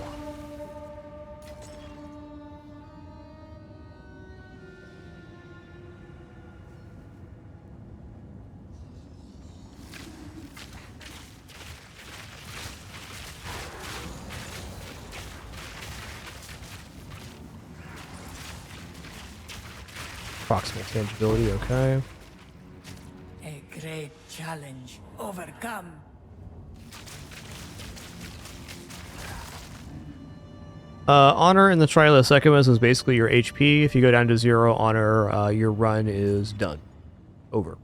Proximal tangibility, okay. A great challenge overcome. Honor in the Trial of Sekhemas is basically your HP. If you go down to 0 honor, your run is done. Over.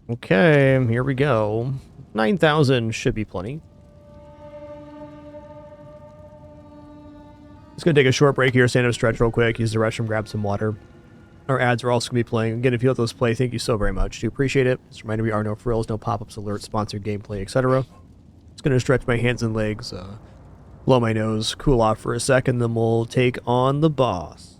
Okay, here we go. 9,000 should be plenty. Just gonna take a short break here, stand up, stretch real quick, use the restroom, grab some water. Our ads are also going to be playing. Again, if you let those play, thank you so very much. Do appreciate it. Just a reminder, we are no frills, no pop-ups, alerts, sponsored gameplay, etc. Just going to stretch my hands and legs, blow my nose, cool off for a second, then we'll take on the boss.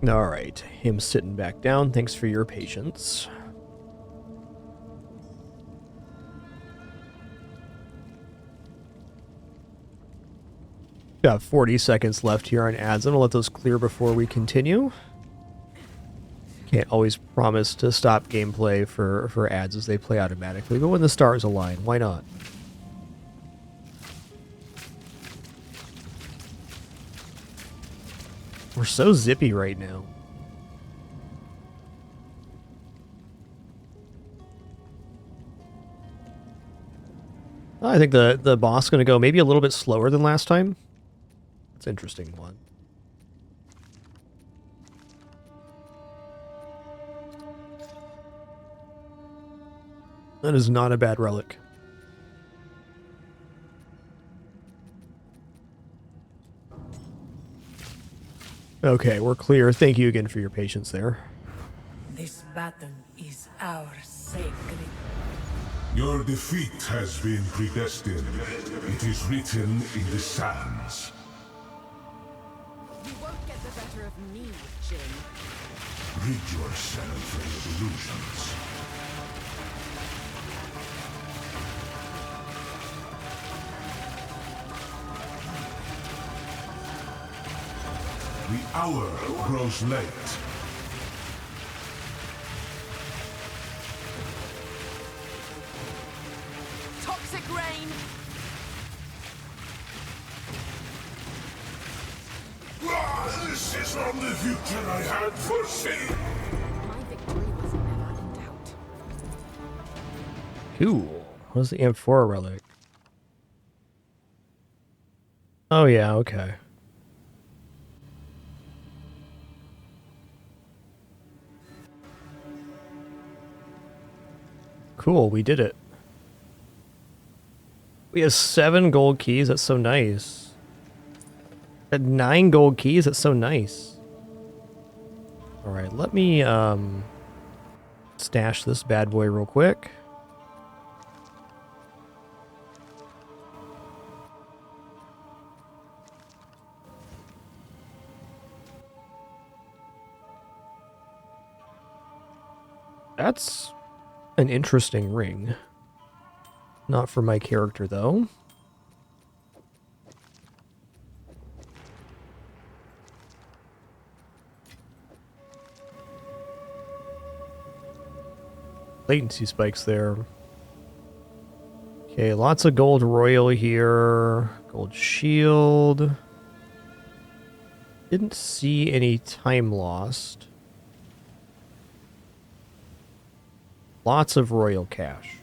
All right, him sitting back down. Thanks for your patience. Got 40 seconds left here on ads. I'm gonna let those clear before we continue. Can't always promise to stop gameplay for ads as they play automatically, but when the stars align, why not? We're so zippy right now. I think the boss is going to go maybe a little bit slower than last time. That's an interesting one. That is not a bad relic. Okay, we're clear. Thank you again for your patience there. This battle is our sacred. Your defeat has been predestined. It is written in the sands. You won't get the better of me, Jin. Rid yourself of illusions. The hour grows late. Toxic rain! This is not the future I had foreseen. My victory was never in doubt. Cool. What's the Amphora relic? Oh yeah, okay. Cool, we did it. We have 7 gold keys, that's so nice. At 9 gold keys, that's so nice. Alright, let me stash this bad boy real quick. That's an interesting ring. Not for my character, though. Latency spikes there. Okay, lots of gold royal here. Gold shield. Didn't see any time lost. Lots of royal cash.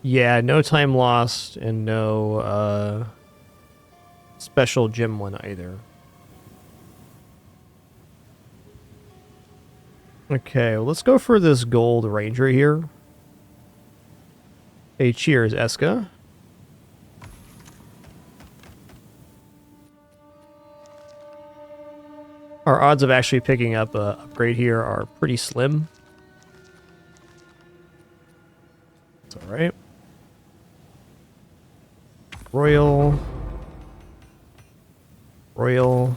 Yeah, no time lost and no special gem one either. Okay, well, let's go for this gold ranger here. Hey, cheers, Eska. Our odds of actually picking up a upgrade here are pretty slim. It's alright. Royal. Royal.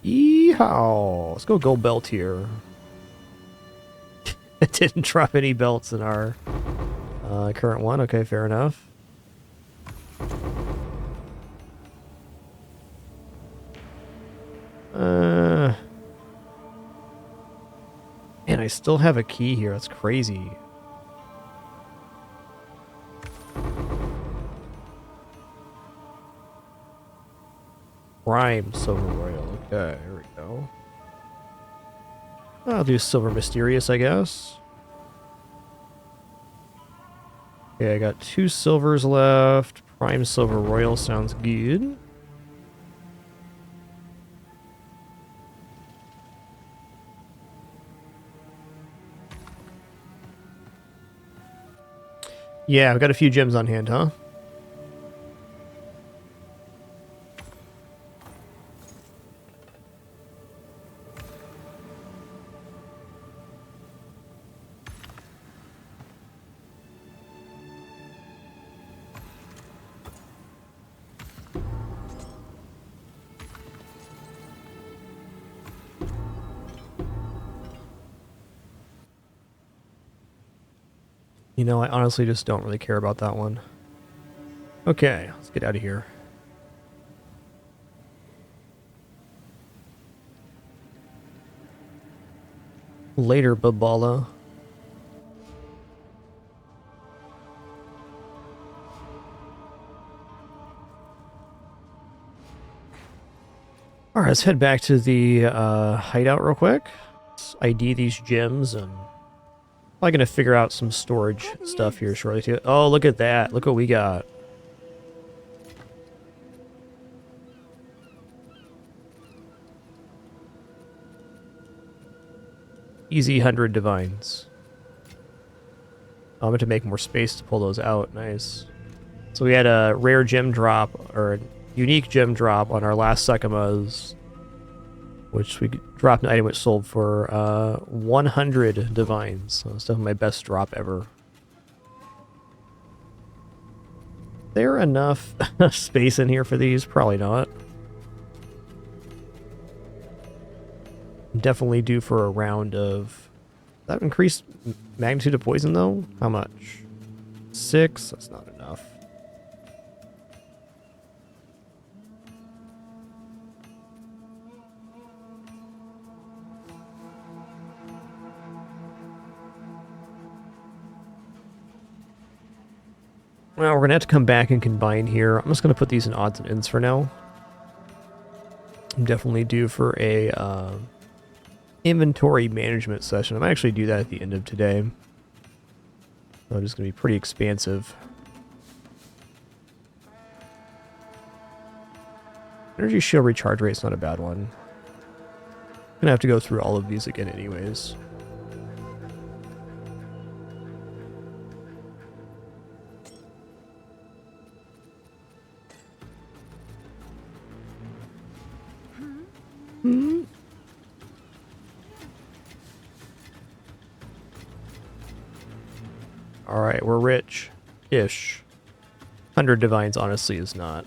Yeehaw! Let's go gold belt here. It didn't drop any belts in our current one. Okay, fair enough. Man, I still have a key here. That's crazy. Prime Silver Royal. Okay, here we go. I'll do Silver Mysterious, I guess. Okay, I got 2 silvers left. Prime Silver Royal sounds good. Yeah, I've got a few gems on hand, huh? You know, I honestly just don't really care about that one. Okay, let's get out of here. Later, Babala. Alright, let's head back to the hideout real quick. Let's ID these gems and probably gonna figure out some storage stuff here shortly too. Oh, look at that. Look what we got. Easy 100 divines. I'm going to make more space to pull those out. Nice. So we had a rare gem drop, or a unique gem drop on our last Sekhemas, which we dropped an item which sold for 100 divines. So it's definitely my best drop ever. There enough space in here for these? Probably not. Definitely due for a round of... That increased magnitude of poison, though? How much? 6? That's not enough. Well, we're going to have to come back and combine here. I'm just going to put these in odds and ends for now. I'm definitely due for a... inventory management session. I might actually do that at the end of today. So it's going to be pretty expansive. Energy shield recharge rate's not a bad one. I'm going to have to go through all of these again anyways. Alright, we're rich-ish. 100 divines honestly is not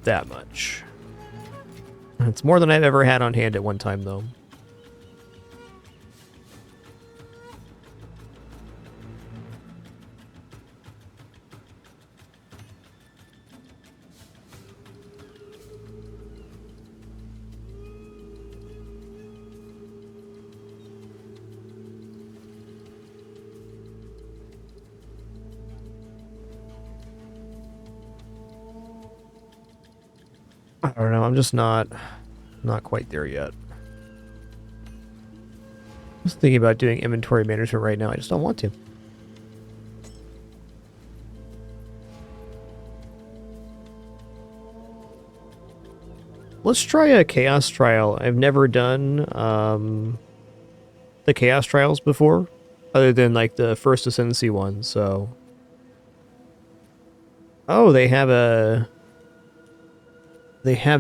that much. It's more than I've ever had on hand at one time, though. I don't know, I'm just not quite there yet. I was thinking about doing inventory management right now, I just don't want to. Let's try a chaos trial. I've never done the chaos trials before, other than like the first ascendancy one, so... Oh, they have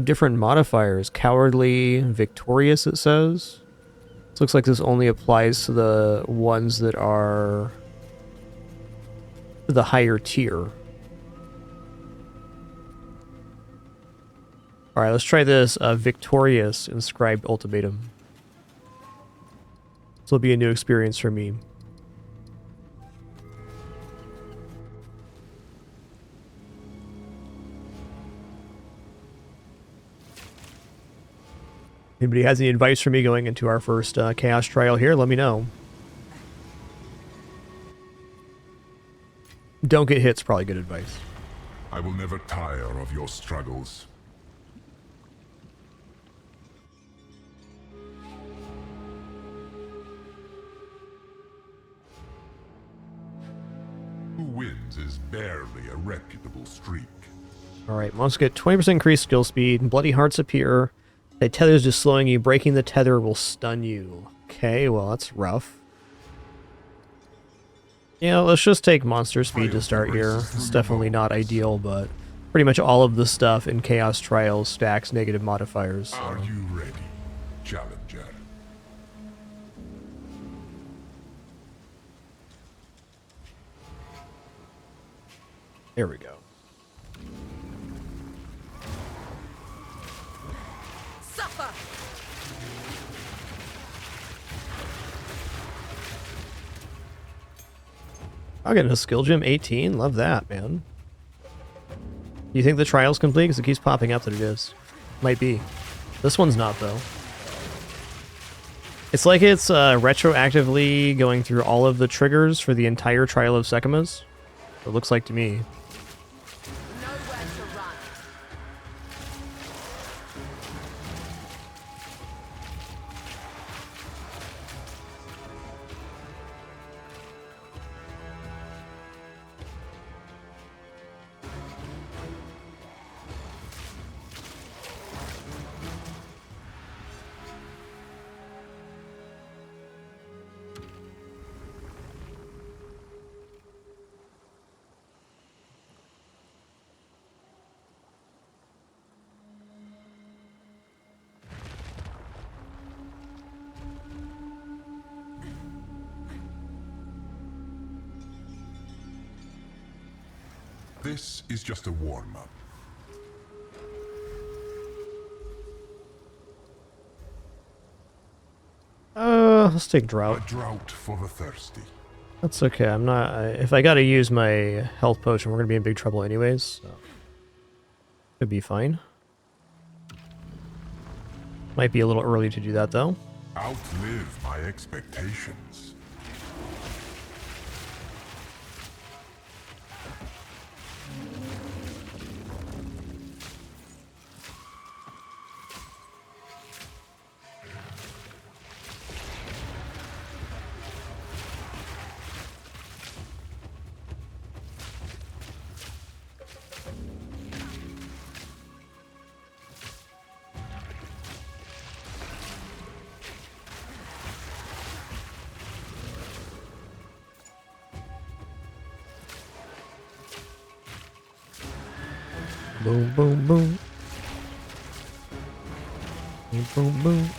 different modifiers. Cowardly, victorious, it says. This looks like this only applies to the ones that are the higher tier. Alright, let's try this victorious inscribed ultimatum. This will be a new experience for me. Anybody has any advice for me going into our first chaos trial here? Let me know. Don't get hit's probably good advice. I will never tire of your struggles. Who wins is barely a reputable streak. Alright, monsters get 20% increased skill speed, bloody hearts appear. The tether's just slowing you. Breaking the tether will stun you. Okay, well, that's rough. Yeah, let's just take monster speed to start here. It's definitely not ideal, but pretty much all of the stuff in Chaos Trials stacks negative modifiers. So. Are you ready, challenger? There we go. Suffer! I'll get a skill gem 18. Love that, man. Do you think the trial's complete? Because it keeps popping up that it is. Might be. This one's not, though. It's like it's retroactively going through all of the triggers for the entire trial of Sekhemas. It looks like to me. Nowhere to run. This is just a warm-up. Let's take drought. A drought for the thirsty. That's okay. I'm not. If I gotta use my health potion, we're gonna be in big trouble anyways. So. Could be fine. Might be a little early to do that though. Outlive my expectations. Boom, boom, boom. Boom, boom, boom.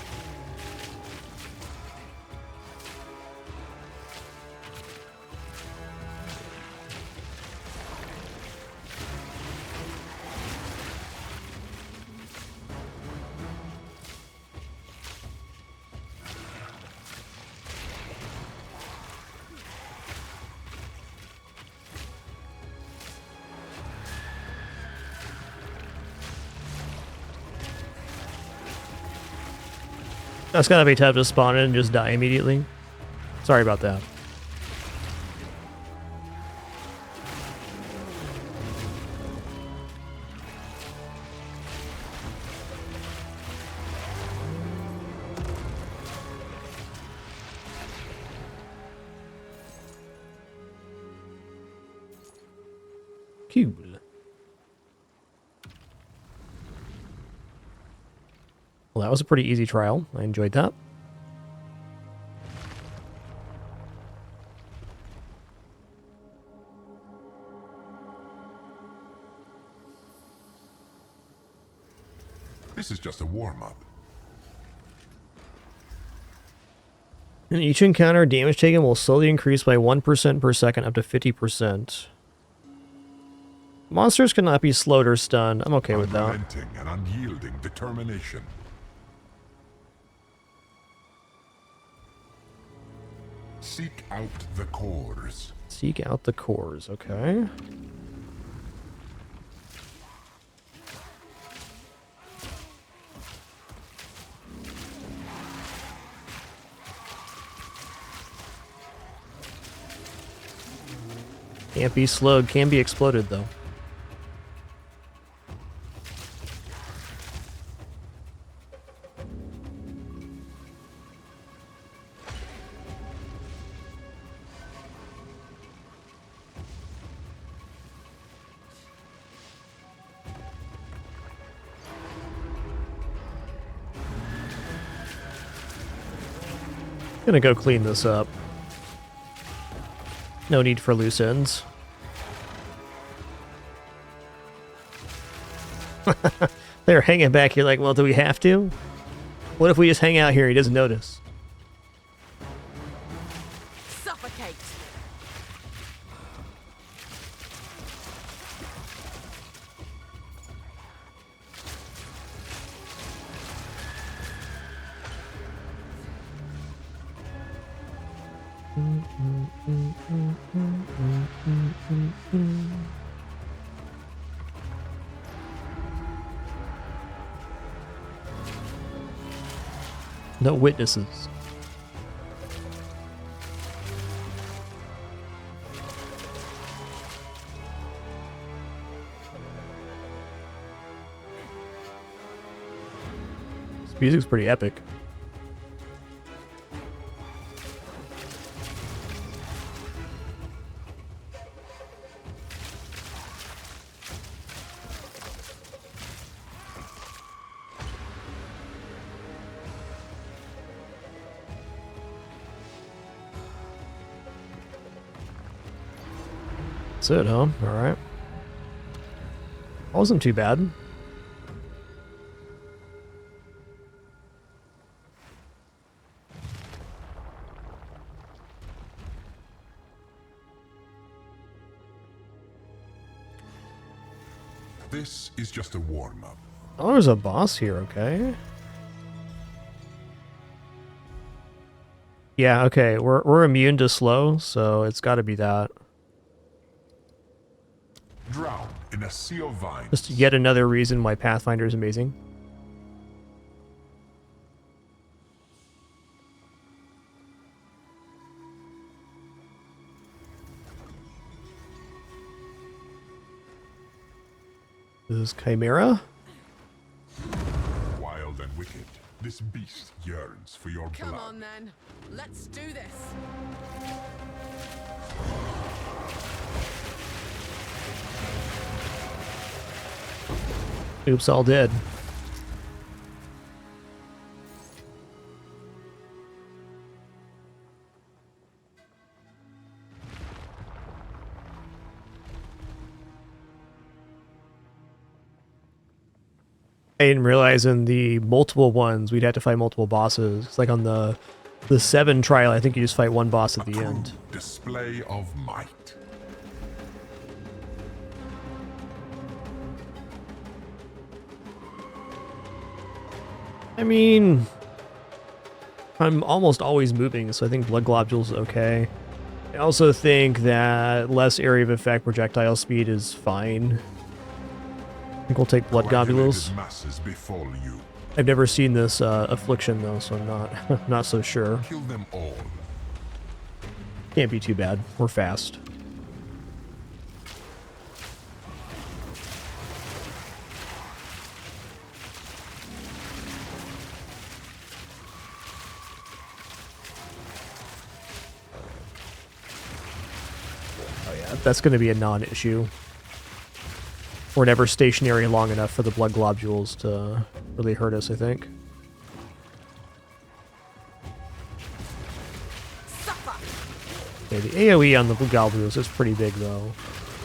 That's gotta be tough to spawn in and just die immediately. Sorry about that. Cool. Well, that was a pretty easy trial. I enjoyed that. This is just a warm-up. In each encounter, damage taken will slowly increase by 1% per second up to 50%. Monsters cannot be slowed or stunned. I'm okay with that. Unrelenting and unyielding determination. Seek out the cores. Seek out the cores, okay. Can't be slowed, can be exploded though. Gonna go clean this up. No need for loose ends. They're hanging back here like, well, do we have to? What if we just hang out here and he doesn't notice? Suffocate! No witnesses. This music's pretty epic. That's it, huh? Alright. Wasn't too bad. This is just a warm-up. Oh, there's a boss here, okay. Yeah, okay. We're immune to slow, so it's gotta be that. Drown in a sea of vines. Just yet another reason why Pathfinder is amazing. This is Chimera? Wild and wicked, this beast yearns for your Come blood. on then, let's do this. Oops, all dead. I didn't realize in the multiple ones we'd have to fight multiple bosses. It's like on the 7 trial, I think you just fight one boss at the end. Display of might. I mean, I'm almost always moving, so I think blood globules is okay. I also think that less area of effect projectile speed is fine. I think we'll take blood globules. Coagulated masses befall you. I've never seen this affliction though, so I'm not not so sure. Kill them all. Can't be too bad. We're fast. Oh yeah, that's going to be a non-issue. We're never stationary long enough for the blood globules to really hurt us, I think. Okay, the AoE on the blood globules is pretty big, though,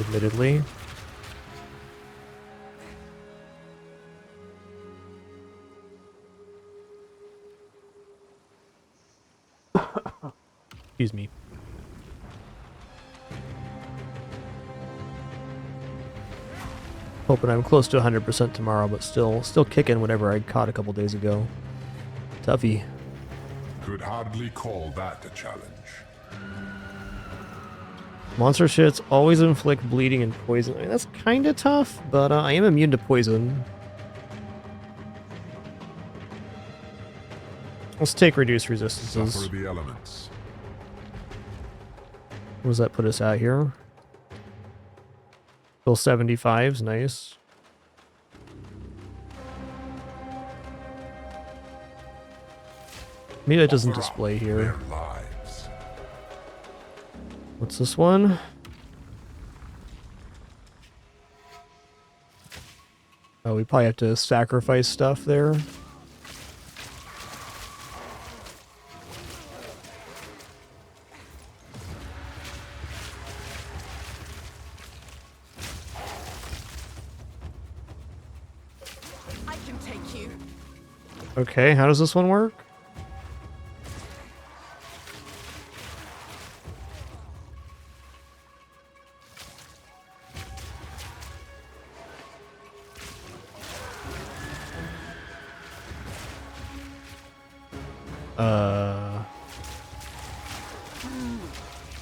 admittedly. Excuse me. Hoping I'm close to 100% tomorrow, but still kicking whatever I caught a couple days ago. Toughy. Could hardly call that a challenge. Monster shits always inflict bleeding and poison. I mean, that's kind of tough, but I am immune to poison. Let's take reduced resistances. Suffer the elements. What does that put us at here? Still 75s, nice. Maybe that doesn't Offer up display here. their lives. What's this one? Oh, we probably have to sacrifice stuff there. Okay, how does this one work?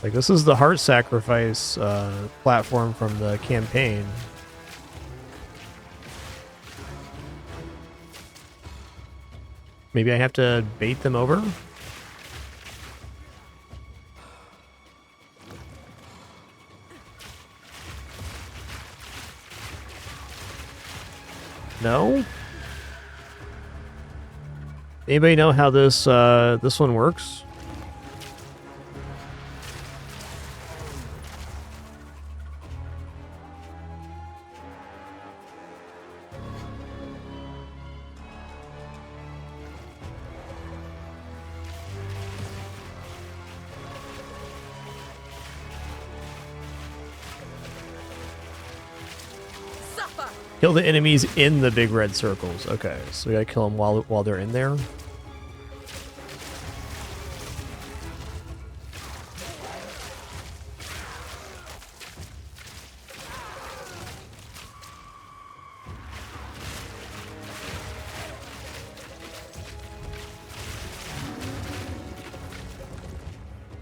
Like, this is the heart sacrifice platform from the campaign. Maybe I have to bait them over? No? Anybody know how this this one works? Kill the enemies in the big red circles. Okay, so we gotta kill them while they're in there.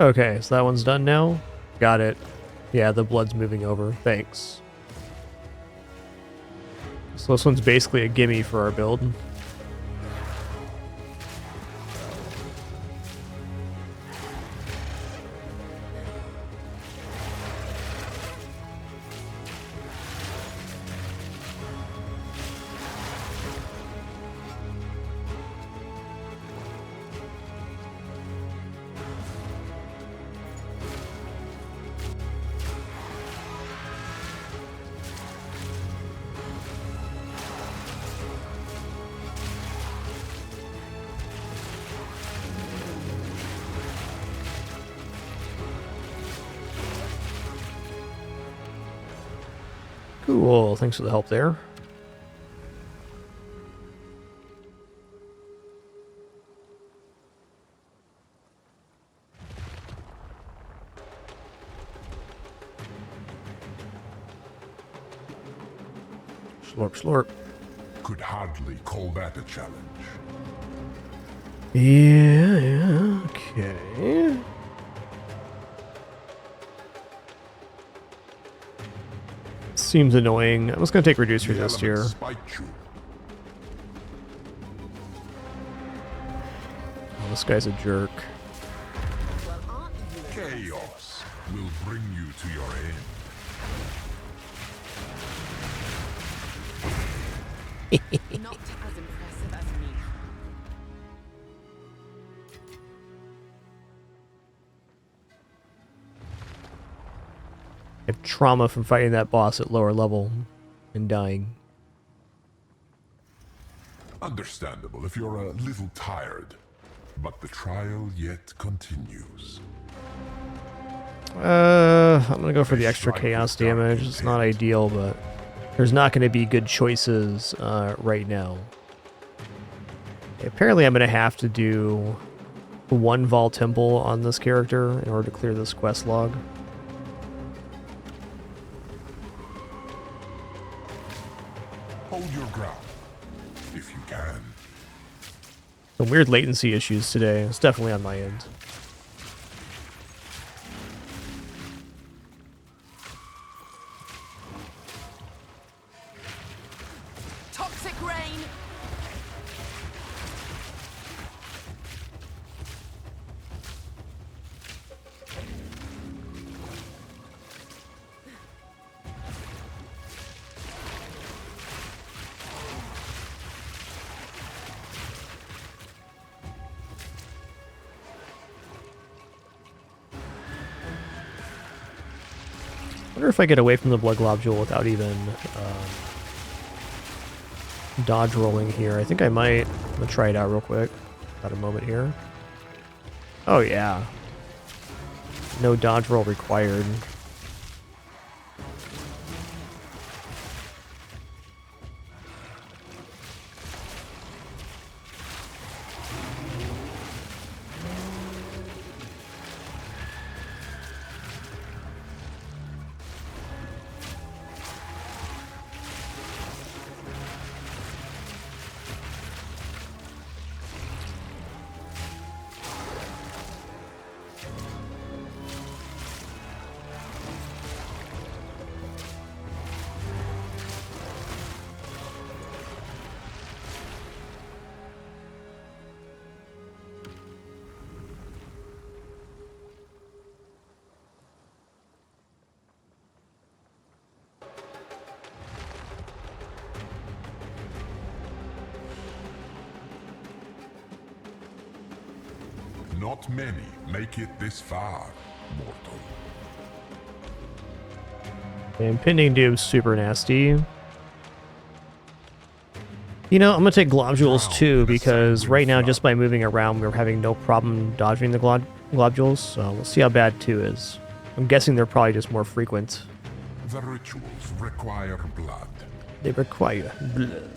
Okay, so that one's done now. Got it. Yeah, the blood's moving over. Thanks. So this one's basically a gimme for our build. Cool, thanks for the help there. Slurp, slurp. Could hardly call that a challenge. Yeah, okay. Seems annoying. I'm just gonna take reduce resist here. Spite you. Oh, this guy's a jerk. Chaos will bring you to your end. Not as impressive as me. I have trauma from fighting that boss at lower level and dying. Understandable if you're a little tired, but the trial yet continues. I'm gonna go for the extra chaos damage. It's not ideal, but there's not gonna be good choices right now. Apparently I'm gonna have to do one Vol Temple on this character in order to clear this quest log. Hold your ground, if you can. Some weird latency issues today. It's definitely on my end. Toxic rain. I wonder if I get away from the blood globule without even dodge rolling here. I think I might. I'm gonna try it out real quick. Got a moment here. Oh yeah. No dodge roll required. Not many make it this far, mortal. Impending Doom's super nasty. You know, I'm gonna take globules too, because right now, just by moving around, we're having no problem dodging the globules, so we'll see how bad 2 is. I'm guessing they're probably just more frequent. The rituals require blood. They require blood.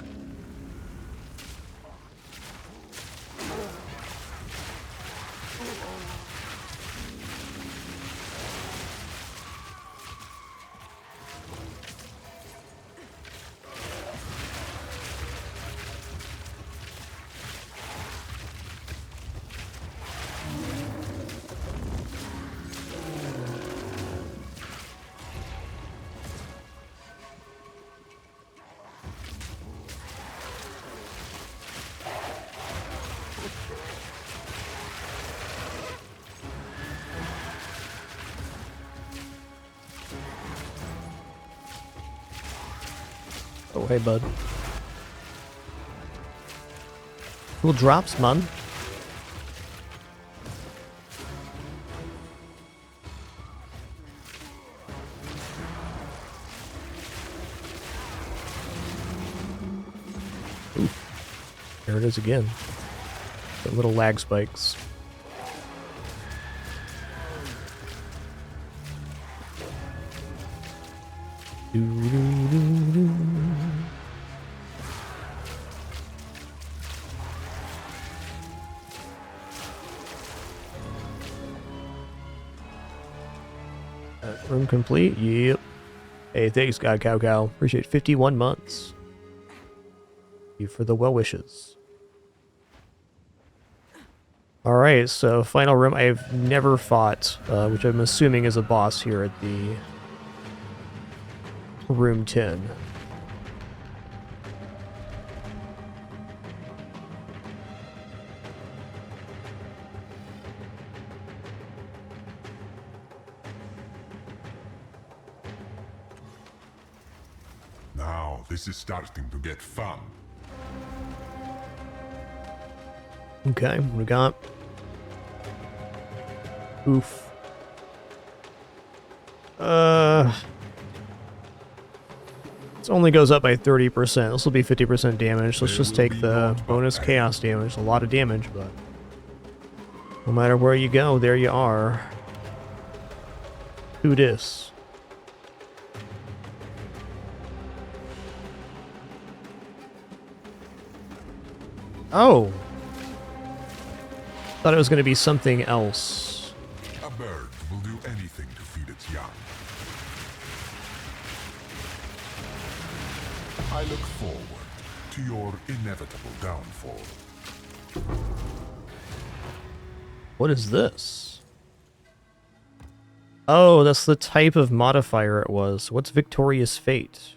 Oh, hey, bud. Cool drops, man. Ooh. There it is again. The little lag spikes. Room complete? Yep. Hey, thanks, God Cow Cow. Appreciate 51 months. Thank you for the well wishes. Alright, so final room. I've never fought, which I'm assuming is a boss here at the room 10. Now, this is starting to get fun. Okay, we got... Oof. This only goes up by 30%. This will be 50% damage. Let's just take the bonus chaos damage. A lot of damage, but... no matter where you go, there you are. Who dis? Oh! Thought it was going to be something else. A bird will do anything to feed its young. I look forward to your inevitable downfall. What is this? Oh, that's the type of modifier it was. What's Victorious Fate?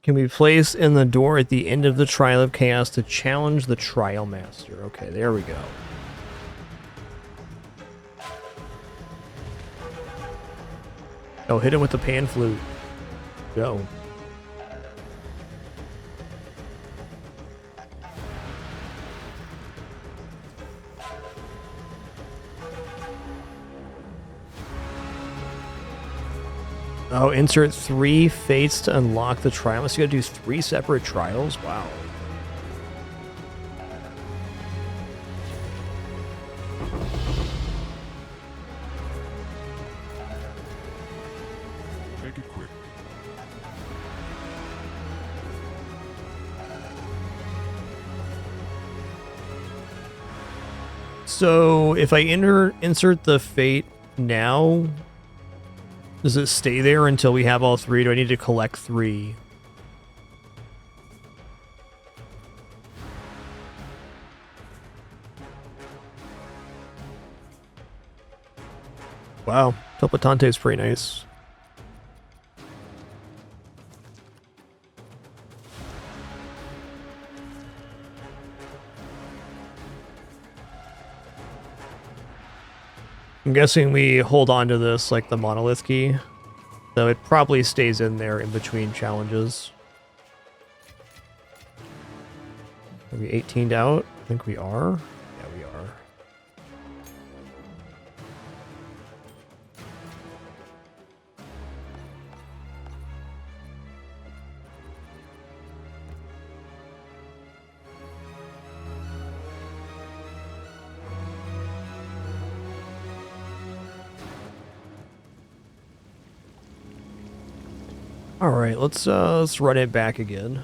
Can be placed in the door at the end of the Trial of Chaos to challenge the Trial Master. Okay, there we go. Oh, hit him with the pan flute. Go. Oh, insert 3 fates to unlock the trial. So you gotta do 3 separate trials? Wow. Make it quick. So if I insert the fate now, does it stay there until we have all 3? Do I need to collect 3? Wow, Topotante is pretty nice. I'm guessing we hold on to this like the monolith key, so it probably stays in there in between challenges. Are we 18'd out? I think we are. Yeah, we are. All right, let's run it back again.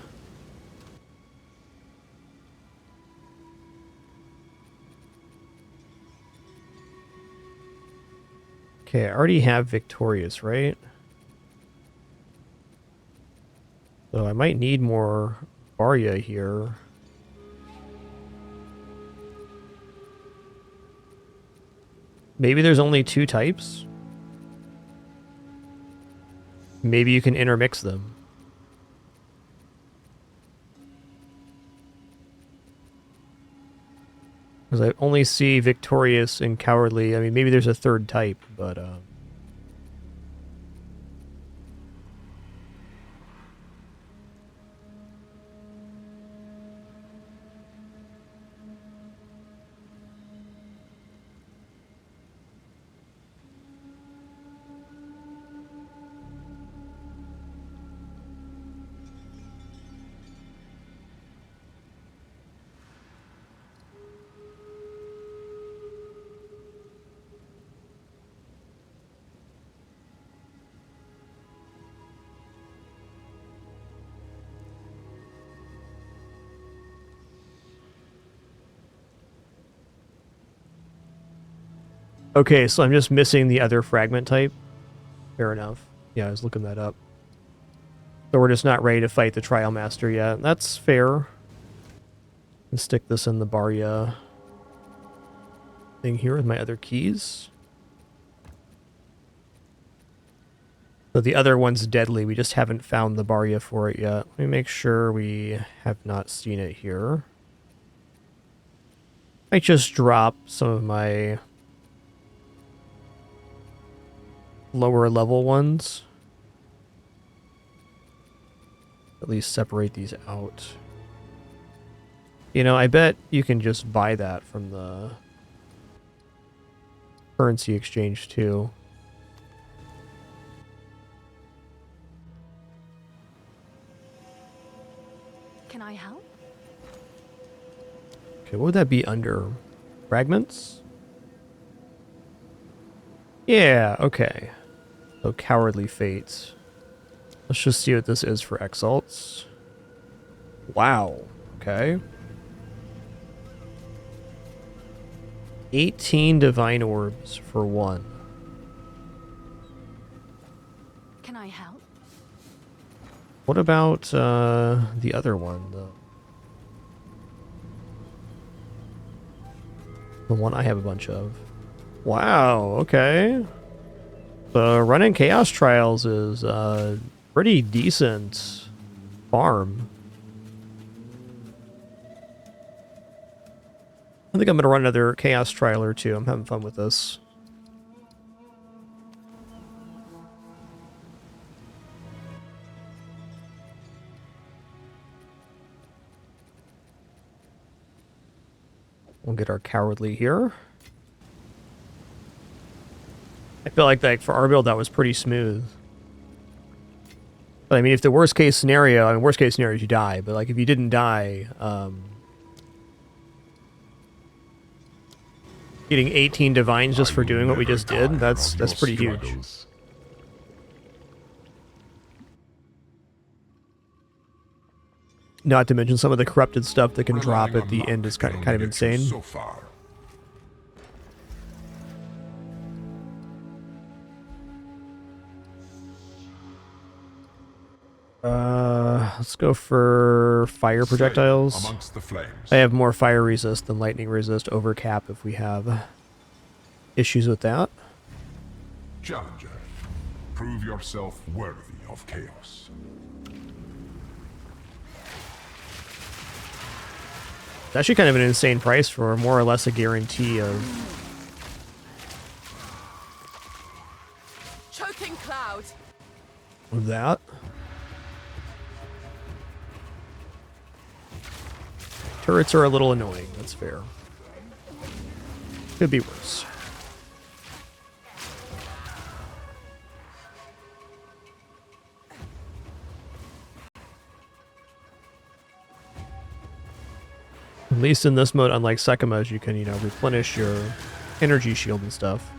Okay, I already have Victorious, right? So I might need more Barya here. Maybe there's only 2 types? Maybe you can intermix them. Because I only see Victorious and Cowardly. I mean, maybe there's a 3rd type, but... Okay, so I'm just missing the other fragment type. Fair enough. Yeah, I was looking that up. So we're just not ready to fight the Trial Master yet. That's fair. And stick this in the Barya thing here with my other keys. So the other one's deadly. We just haven't found the Barya for it yet. Let me make sure we have not seen it here. I just drop some of my lower level ones. At least separate these out. You know, I bet you can just buy that from the currency exchange too. Can I help? Okay, what would that be under? Fragments? Yeah, okay. So Cowardly Fates. Let's just see what this is for Exalts. Wow. Okay. 18 Divine Orbs for 1. Can I help? What about the other one? The one I have a bunch of. Wow, okay. The running Chaos Trials is pretty decent farm. I think I'm going to run another Chaos Trial or 2. I'm having fun with this. We'll get our Cowardly here. I feel like for our build that was pretty smooth. But I mean, if the worst case scenario, I mean, worst case scenario is you die, but like if you didn't die, getting 18 divines just for doing what we just did, that's pretty huge. Not to mention some of the corrupted stuff that can drop at the end is kind of insane. So far. Let's go for fire projectiles. Amongst the flames. I have more fire resist than lightning resist overcap if we have issues with that. Challenger, prove yourself worthy of chaos. It's actually kind of an insane price for more or less a guarantee of... Choking cloud. of that. Turrets are a little annoying, that's fair. Could be worse. At least in this mode, unlike Sekhemas, you can, replenish your energy shield and stuff.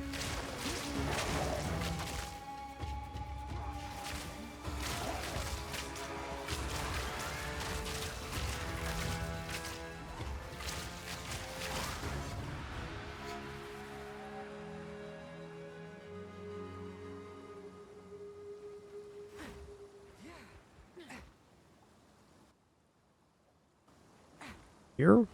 Here?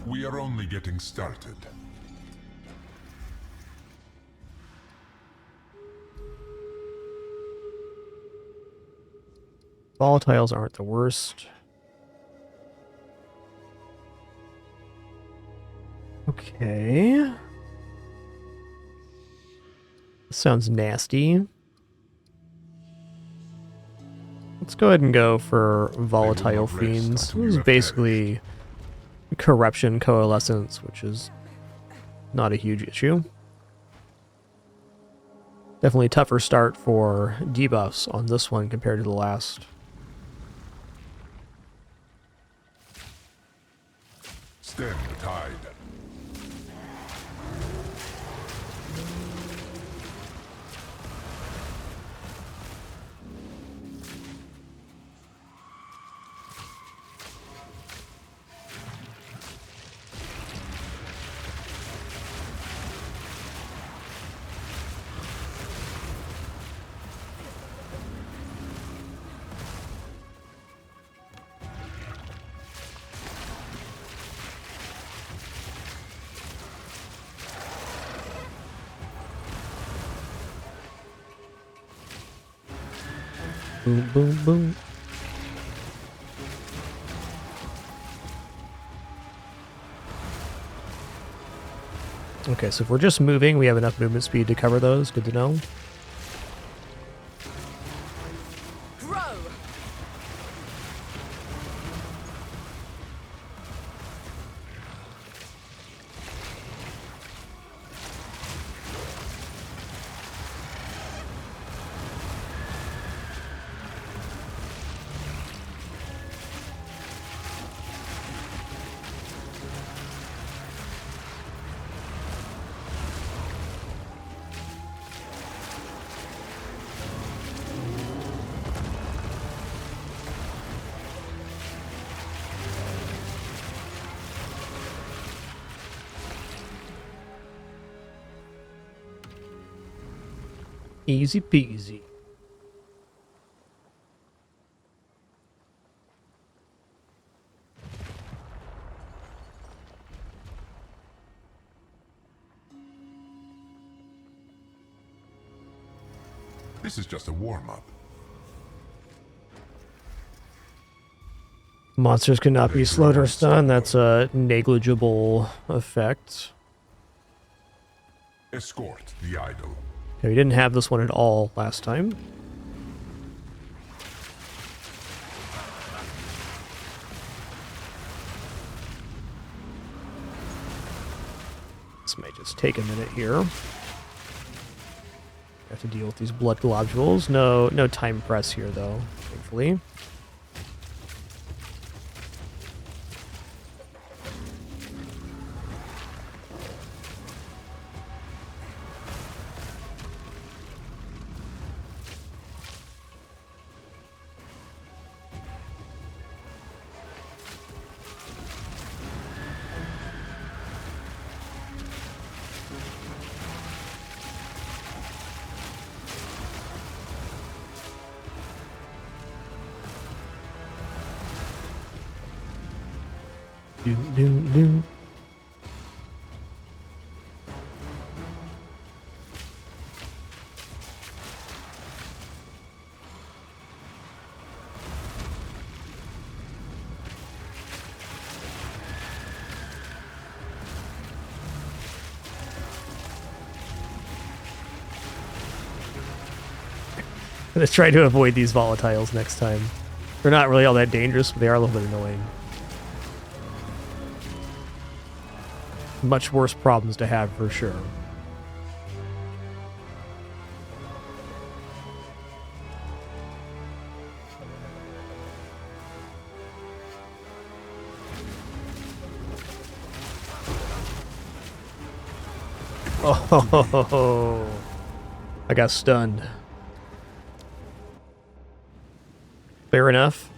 We are only getting started. Volatiles aren't the worst. Okay. Sounds nasty. Let's go ahead and go for volatile fiends. This is basically corruption coalescence, which is not a huge issue. Definitely tougher start for debuffs on this one compared to the last. Stem the tide. Boom, boom, boom. Okay, so if we're just moving, we have enough movement speed to cover those. Good to know. Grow! Easy peasy. This is just a warm-up. Monsters cannot be slowed or stunned. That's a negligible effect. Escort the idol. Okay, we didn't have this one at all last time. This may just take a minute here. Have to deal with these blood globules. No time press here though, thankfully. Do, do, do. Let's try to avoid these volatiles next time. They're not really all that dangerous, but they are a little bit annoying. Much worse problems to have for sure. Oh, I got stunned. Fair enough.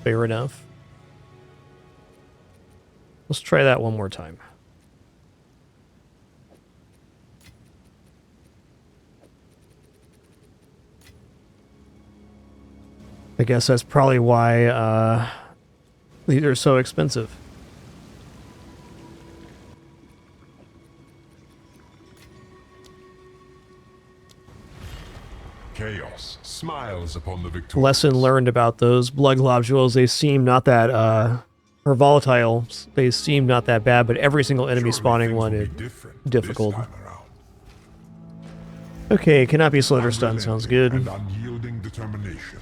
Fair enough. Let's try that one more time. I guess that's probably why these are so expensive. Chaos smiles upon the victorious. Lesson learned about those blood globules. They seem not that, or volatiles. They seem not that bad, but every single enemy spawning one is difficult. Okay, cannot be slowed or stunned. Sounds good. And unyielding determination.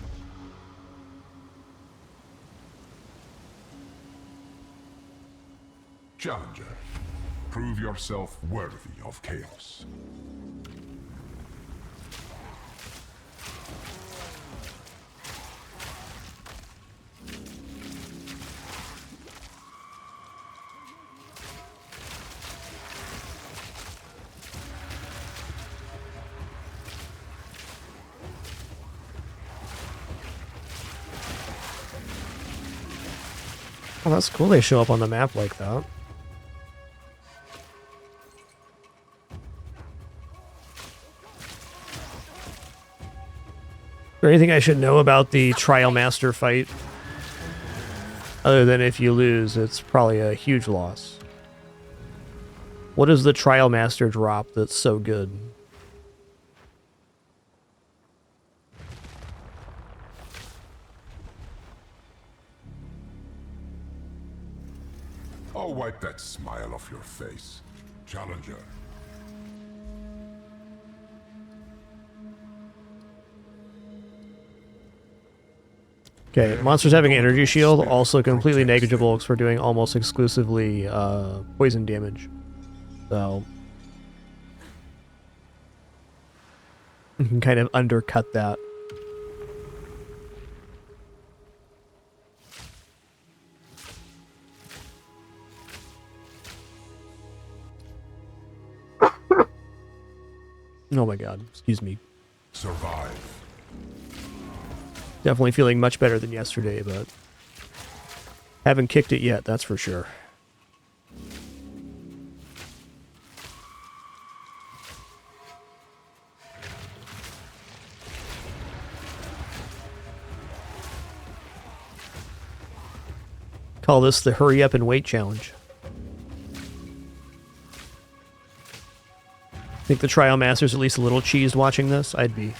Challenger, prove yourself worthy of chaos. Oh, that's cool they show up on the map like that. Is there anything I should know about the Trial Master fight? Other than if you lose, it's probably a huge loss. What is the Trial Master drop that's so good? I'll wipe that smile off your face, Challenger. Okay, monsters having an energy shield, also completely negligible because we're doing almost exclusively poison damage. So you can kind of undercut that. Oh my god, excuse me. Survive. Definitely feeling much better than yesterday, but haven't kicked it yet, that's for sure. Call this the hurry up and wait challenge. Think the Trial Master's at least a little cheesed watching this? I'd be.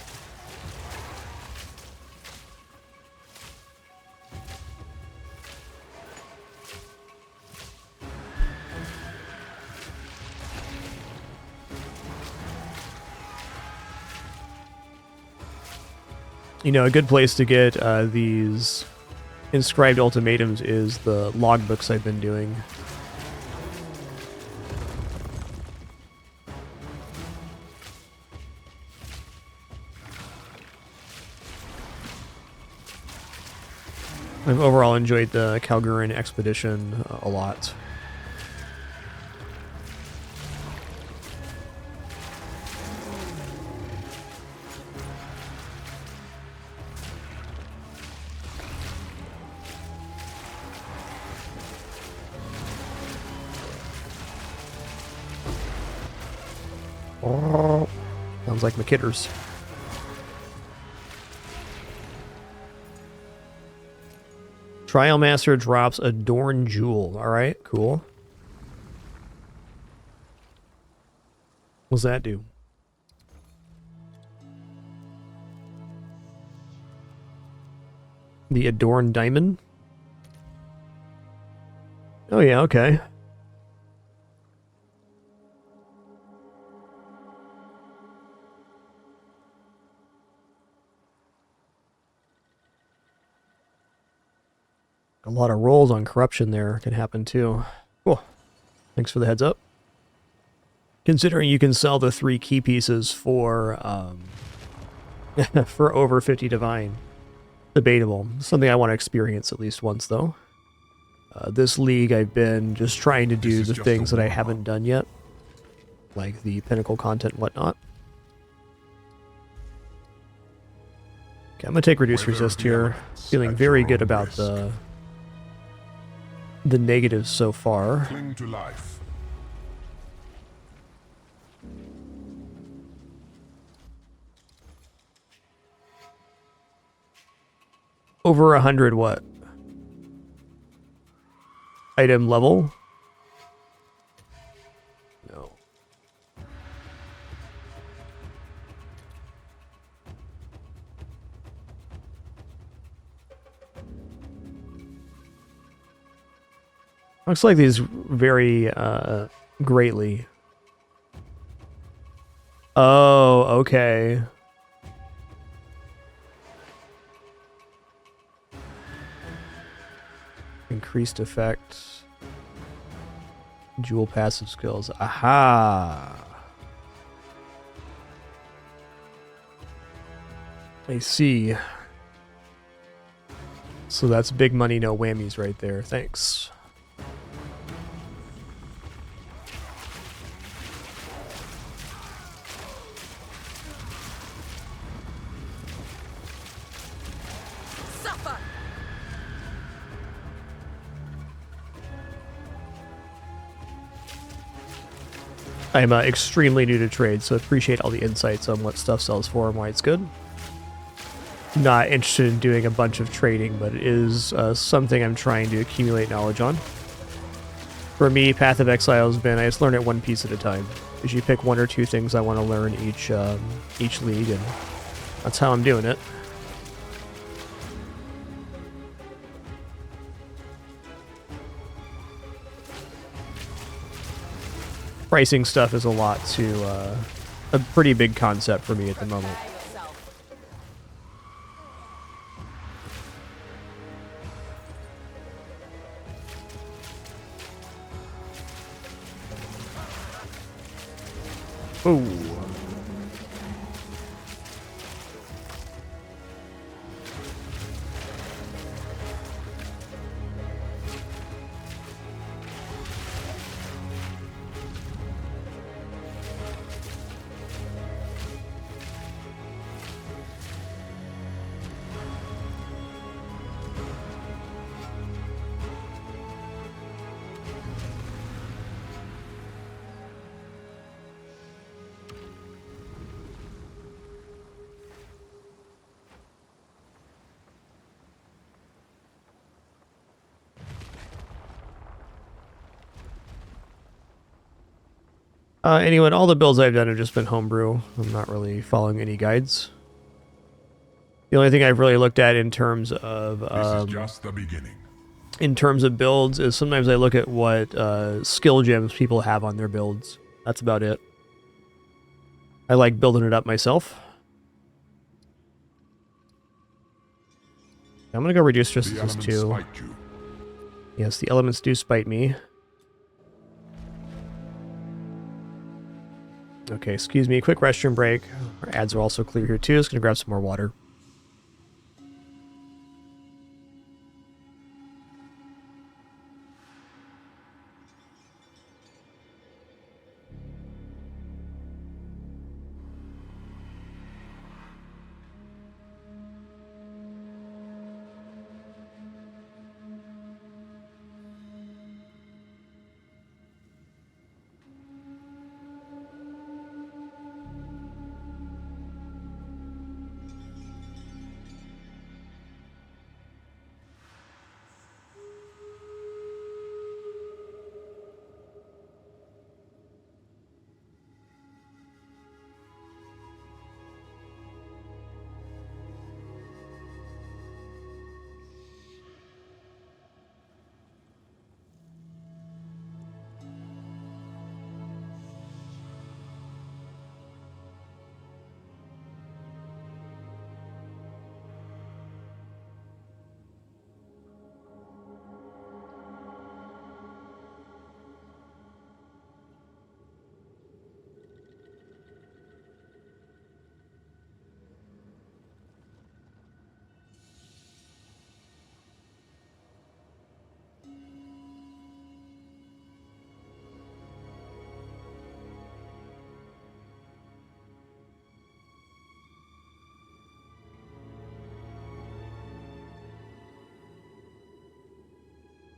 You know, a good place to get these inscribed ultimatums is the logbooks I've been doing. I've overall enjoyed the Calguran expedition a lot. Sounds like my kidders. Trial Master drops Adorn Jewel. Alright, cool. What's that do? The Adorn Diamond? Oh yeah, okay. A lot of rolls on corruption there can happen too. Cool. Thanks for the heads up. Considering you can sell the 3 key pieces for for over 50 divine. Debatable. Something I want to experience at least once though. This league I've been just trying to do the things that I haven't done yet. Like the pinnacle content and whatnot. Okay, I'm gonna take reduce resist here. Feeling very good about the negatives so far. Cling to life. Over 100 what? Item level? No. Looks like these vary greatly. Oh, okay. Increased effect. Dual passive skills. Aha! I see. So that's big money, no whammies right there. Thanks. Suffer! I'm extremely new to trade, so appreciate all the insights on what stuff sells for and why it's good. Not interested in doing a bunch of trading, but it is something I'm trying to accumulate knowledge on. For me, Path of Exile has been, I just learn it one piece at a time. Because you pick 1 or 2 things I want to learn each league, and that's how I'm doing it. Pricing stuff is a pretty big concept for me at the moment. Ooh. Anyway, all the builds I've done have just been homebrew. I'm not really following any guides. The only thing I've really looked at in terms of This is just the beginning. in terms of builds is sometimes I look at what skill gems people have on their builds. That's about it. I like building it up myself. I'm gonna go reduce The resistance elements too. spite you. Yes, the elements do spite me. Okay, excuse me, quick restroom break. Our ads are also clear here too. Just gonna grab some more water.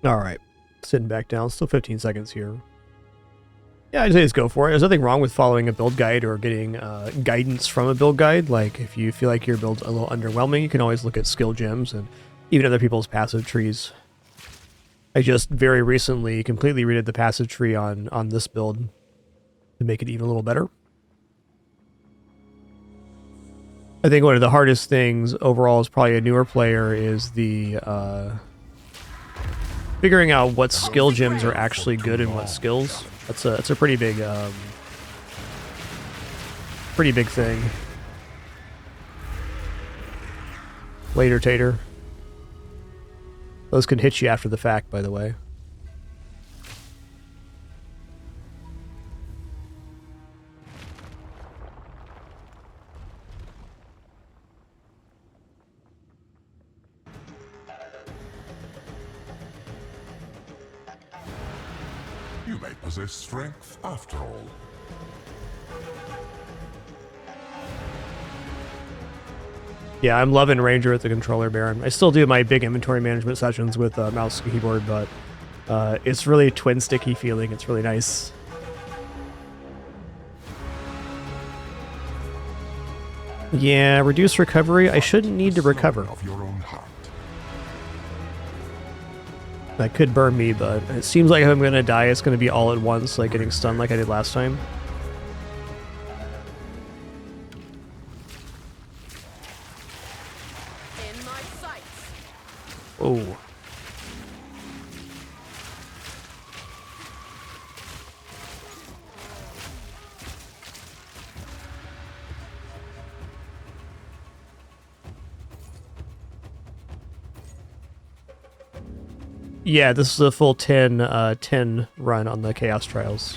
All right, sitting back down. Still 15 seconds here. Yeah, I'd say just go for it. There's nothing wrong with following a build guide or getting guidance from a build guide. Like, if you feel like your build's a little underwhelming, you can always look at skill gems and even other people's passive trees. I just very recently completely redid the passive tree on this build to make it even a little better. I think one of the hardest things overall as probably a newer player is the figuring out what skill gems are actually good and what skills. That's a pretty big thing. Later, Tater. Those can hit you after the fact, by the way. You may possess strength after all. Yeah, I'm loving Ranger with the controller, Baron. I still do my big inventory management sessions with mouse and keyboard, but it's really twin sticky feeling. It's really nice. Yeah, reduce recovery. I shouldn't need to recover. Of your own heart. That could burn me, but it seems like if I'm gonna die, it's gonna be all at once, like getting stunned like I did last time. In my sights. Oh. Yeah, this is a full 10 run on the Chaos Trials.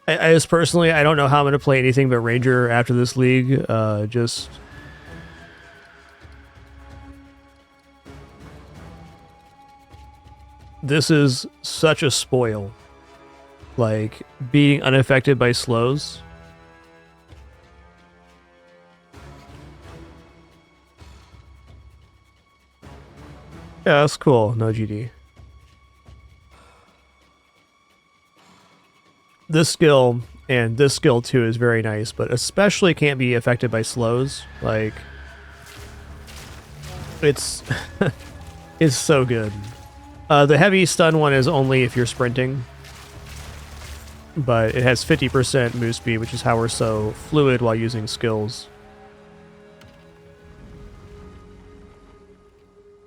I just personally, I don't know how I'm going to play anything but Ranger after this league. This is such a spoil. Like, being unaffected by slows. Yeah, that's cool. No GD. This skill and this skill too is very nice, but especially can't be affected by slows. Like, it's it's so good. The heavy stun one is only if you're sprinting, but it has 50% move speed, which is how we're so fluid while using skills.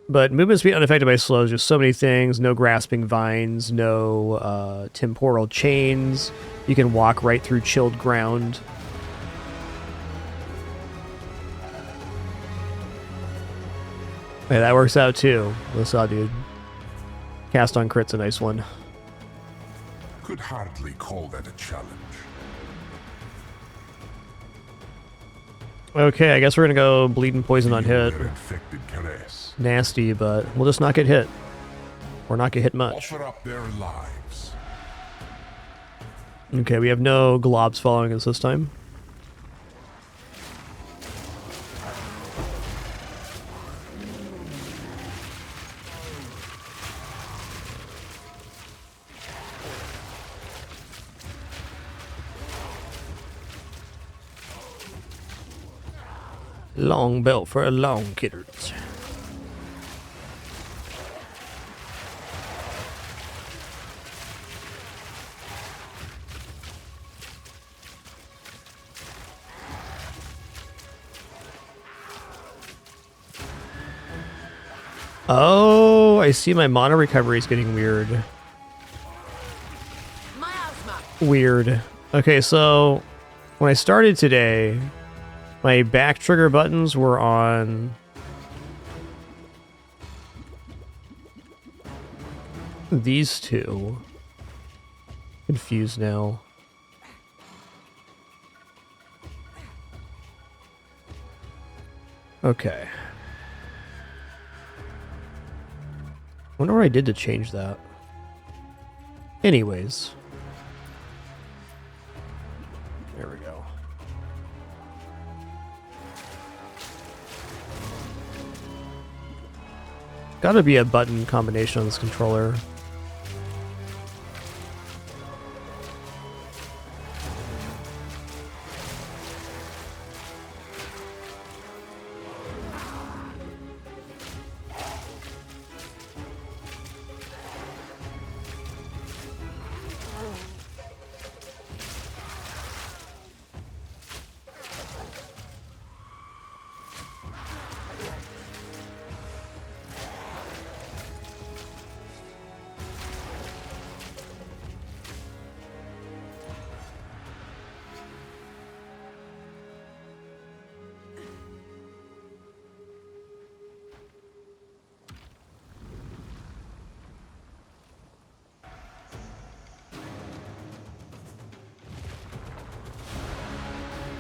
But movement speed unaffected by slows, just so many things. No grasping vines, no temporal chains. You can walk right through chilled ground. Yeah, that works out too. What's up, dude? Cast on crit's a nice one. Could hardly call that a challenge. Okay, I guess we're gonna go bleed and poison on hit. Your infected caress. Nasty, but we'll just not get hit. Or not get hit much. Offer up their lives. Okay, we have no globs following us this time. Long belt for a long kitters. Oh, I see my mana recovery is getting weird. Miasma. Weird. Okay, so when I started today, my back trigger buttons were on these two. Confused now. Okay. Wonder what I did to change that. Anyways. There we go. Gotta be a button combination on this controller.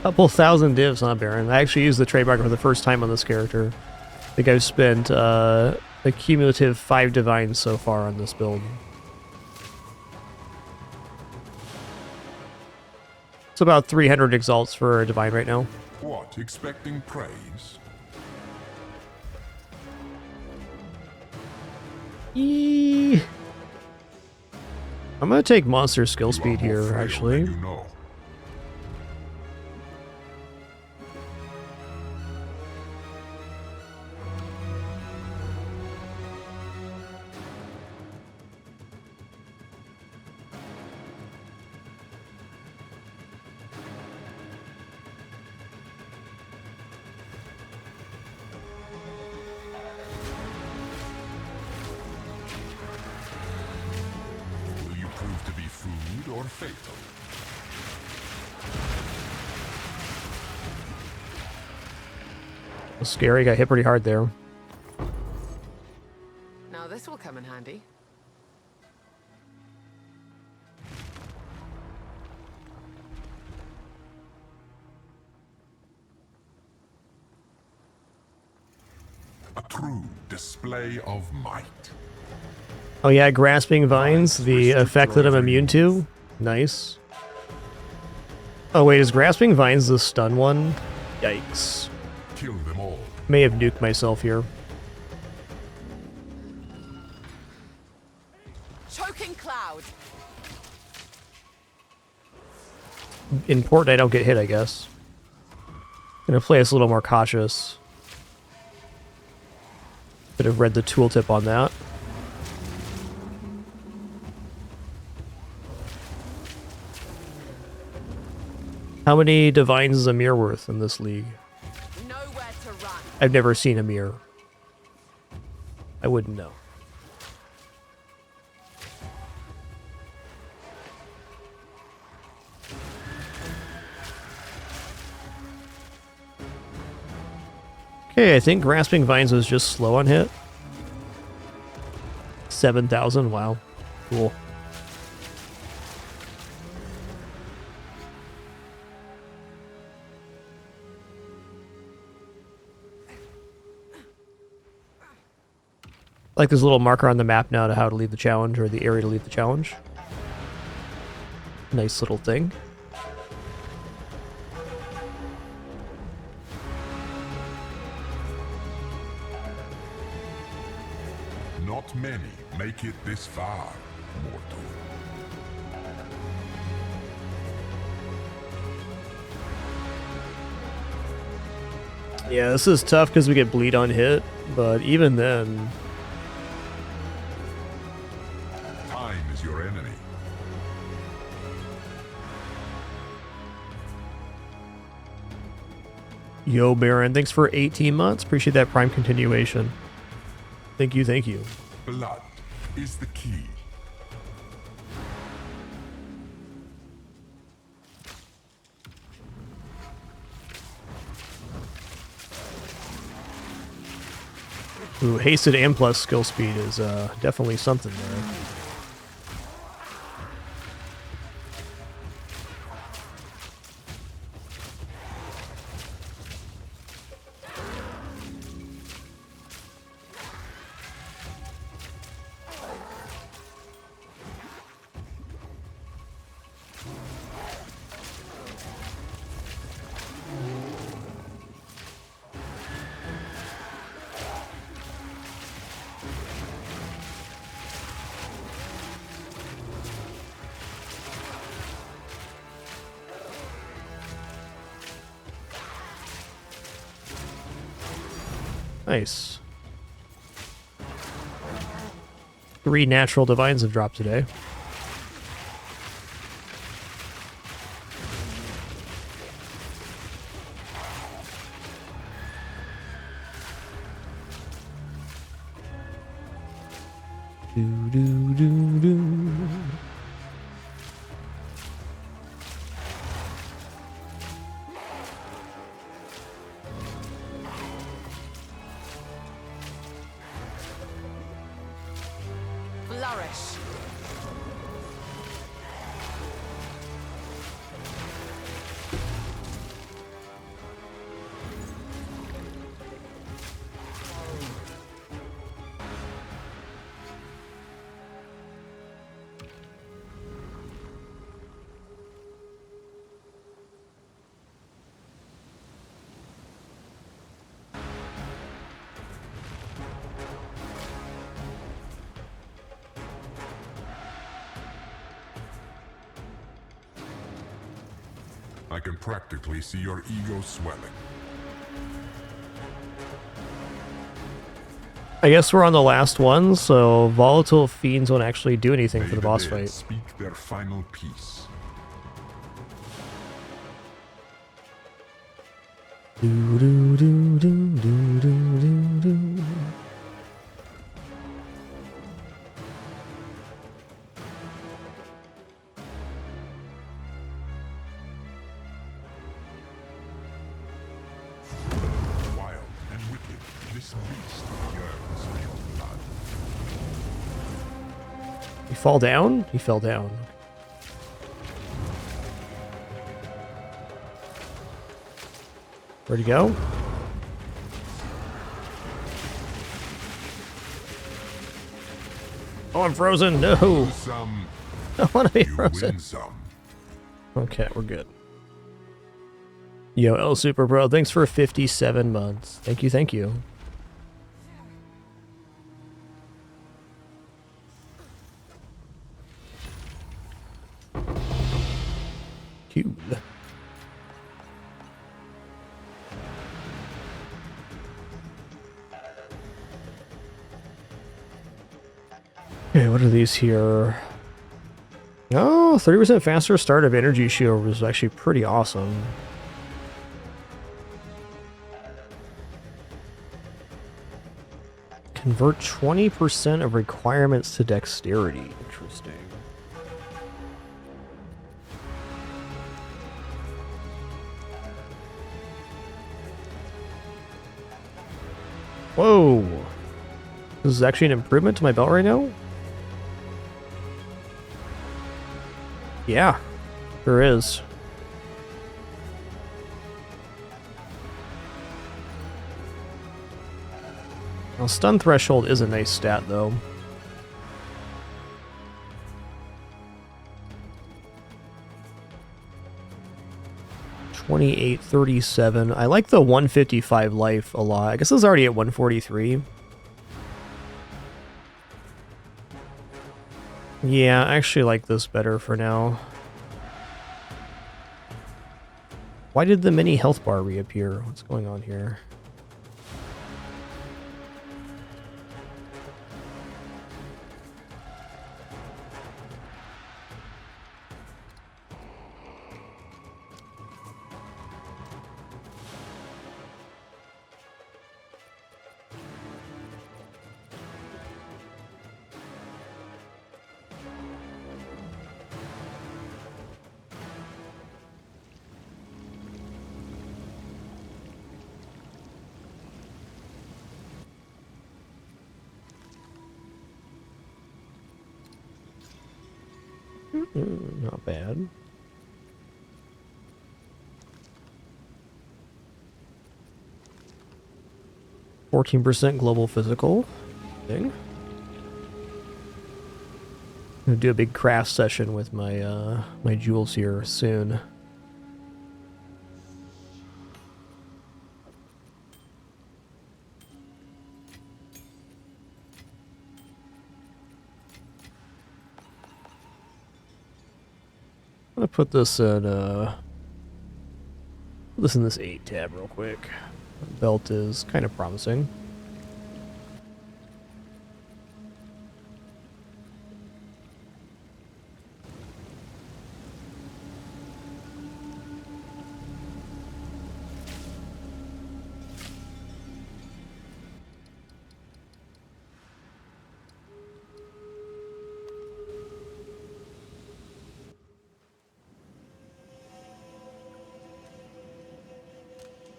Couple thousand divs, huh, Baron? I actually used the trademark for the first time on this character. I think I've spent a cumulative 5 divines so far on this build. It's about 300 exalts for a divine right now. What, expecting praise? Eee. I'm gonna take monster skill You are speed more here, frail actually. than you know. Will you prove to be food or fatal? Scary, got hit pretty hard there. Now this will come in handy. A true display of might. Oh yeah, grasping vines, the effect that I'm immune to. Nice. Oh wait, is grasping vines the stun one? Yikes. Kill them all. May have nuked myself here. Choking cloud. Important I don't get hit, I guess. Gonna play us a little more cautious. Could have read the tooltip on that. How many divines is a mirror worth in this league? Nowhere to run. I've never seen a mirror. I wouldn't know. Okay, I think Grasping Vines was just slow on hit. 7,000, wow. Cool. Like this little marker on the map now to how to leave the challenge, or the area to leave the challenge. Nice little thing. Not many make it this far, mortal. Yeah, this is tough because we get bleed on hit, but even then... Time is your enemy. Yo, Baron, thanks for 18 months. Appreciate that Prime continuation. Thank you, thank you. Blood is the key. Ooh, hasted and plus skill speed is definitely something there. Nice. 3 natural divines have dropped today. Do do do do. Flourish. I can practically see your ego swelling. I guess we're on the last one, so volatile fiends won't actually do anything May for the boss dead fight. speak their final piece. Do do do do do do do do. Wild and wicked, this beast yearns for your blood. He fall down? He fell down. Where'd he go? Oh, I'm frozen. No. Some, I want to be you frozen. win some. Okay, we're good. Yo, El Super Bro, thanks for 57 months. Thank you, thank you. Cool. Okay, what are these here? Oh, 30% faster start of energy shield was actually pretty awesome. Convert 20% of requirements to dexterity. Interesting. Whoa! This is actually an improvement to my belt right now? Yeah, sure is. Now, stun threshold is a nice stat, though. $28.37. I like the 155 life a lot. I guess it's already at 143. Yeah, I actually like this better for now. Why did the mini health bar reappear? What's going on here? Not bad. %, global physical thing. I'm gonna do a big craft session with my my jewels here soon. I'm gonna put this in this 8 tab real quick. Belt is kind of promising.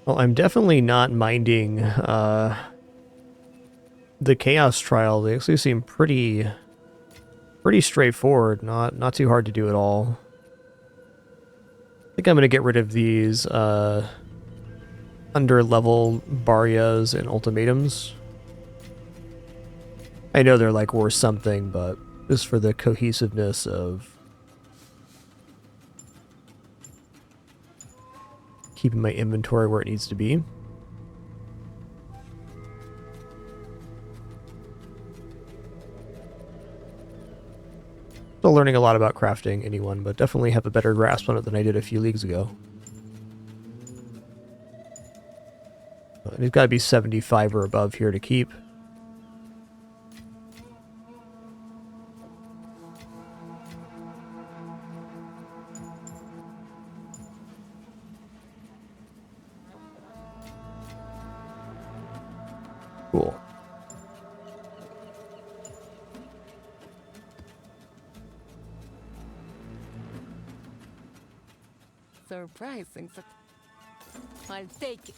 Well, I'm definitely not minding the Chaos Trial. They actually seem pretty straightforward, not too hard to do at all. I think I'm gonna get rid of these under level Barrias and ultimatums. I know they're like worth something, but just for the cohesiveness of keeping my inventory where it needs to be. Still learning a lot about crafting anyone, but definitely have a better grasp on it than I did a few leagues ago. And it's got to be 75 or above here to keep. Cool. Surprising. I'll take it.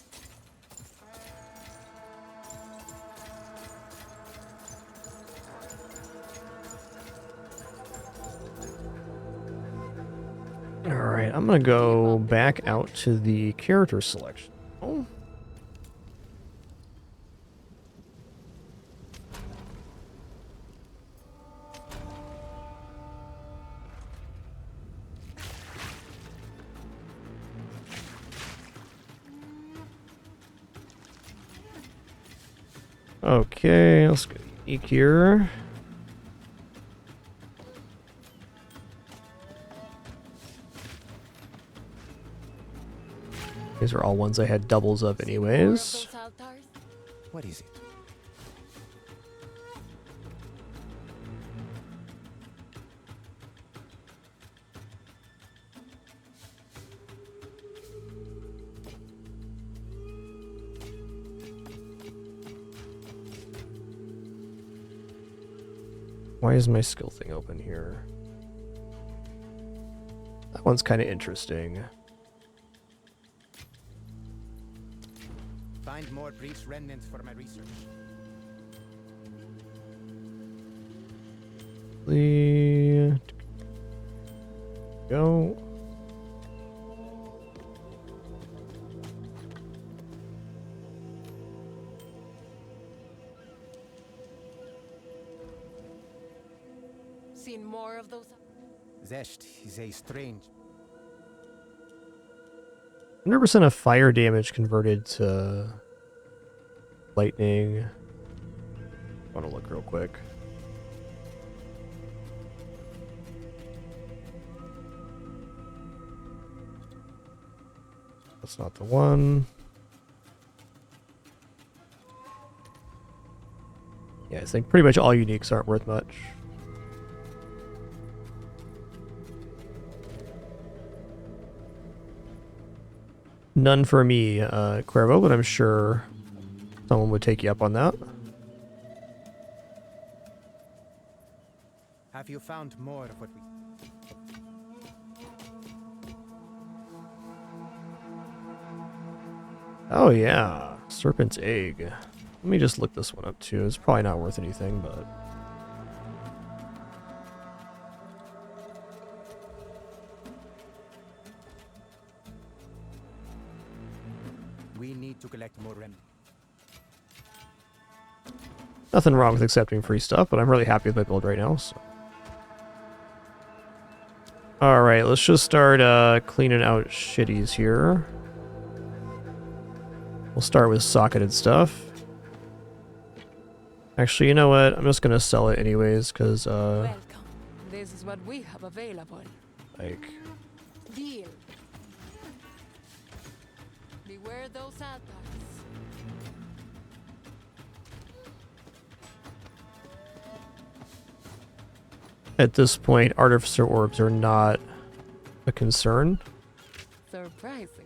Alright, I'm gonna go back out to the character selection. Oh. Okay, let's go eek here. These are all ones I had doubles of anyways. What is it? Why is my skill thing open here? That one's kind of interesting. Find more priest remnants for my research. Go. Seen more of those? Zest is a strange. 100% of fire damage converted to lightning. I want to look real quick. That's not the one. Yeah, I think pretty much all uniques aren't worth much. None for me, Cuervo, but I'm sure someone would take you up on that. Have you found more of what we... Oh yeah, Serpent's Egg. Let me just look this one up too. It's probably not worth anything, but... We need to collect more remnants. Nothing wrong with accepting free stuff, but I'm really happy with my build right now, so... Alright, let's just start cleaning out shitties here. We'll start with socketed stuff. Actually, you know what? I'm just gonna sell it anyways, because, Welcome. This is what we have available. like... Deal. Beware those attacks. At this point, Artificer Orbs are not a concern. Surprising.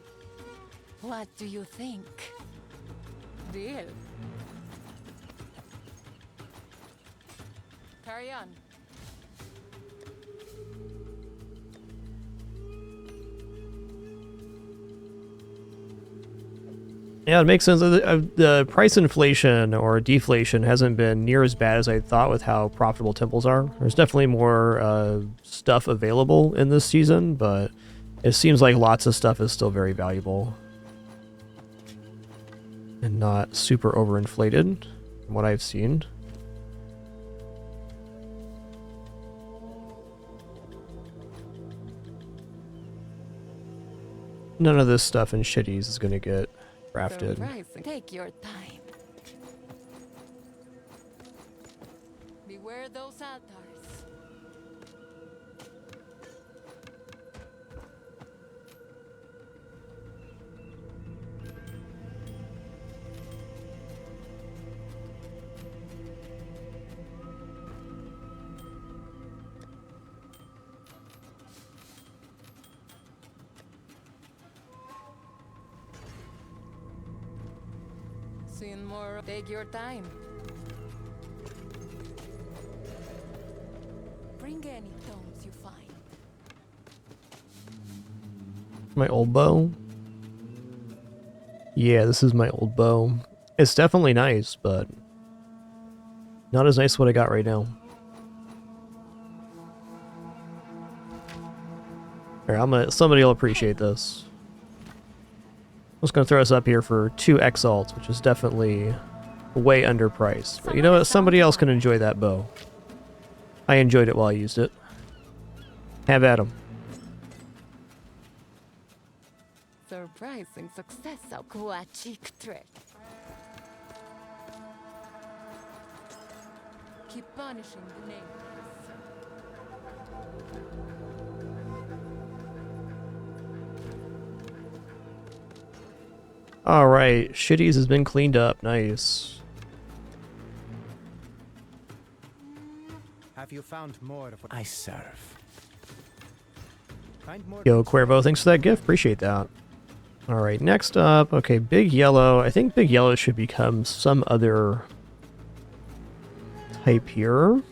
What do you think? Deal. Carry on. Yeah, it makes sense. The price inflation or deflation hasn't been near as bad as I thought with how profitable temples are. There's definitely more stuff available in this season, but it seems like lots of stuff is still very valuable and not super overinflated from what I've seen. None of this stuff in shitties is going to get crafted. Surprising. Take your time. Beware those altars. Seeing more. Take your time. Bring any tomes you find. My old bow? Yeah, this is my old bow. It's definitely nice, but not as nice as what I got right now. Here, somebody will appreciate this. I'm just gonna throw us up here for 2 exalts, which is definitely way underpriced. But you know what? Somebody else can enjoy that bow. I enjoyed it while I used it. Have at 'em. Surprising success of Kuachik trick. Keep punishing the nameless. Alright, shitties has been cleaned up. Nice. Have you found more of what I serve? Find more Yo, Cuervo, thanks for that gift. Appreciate that. Alright, next up, okay, Big Yellow. I think Big Yellow should become some other type here.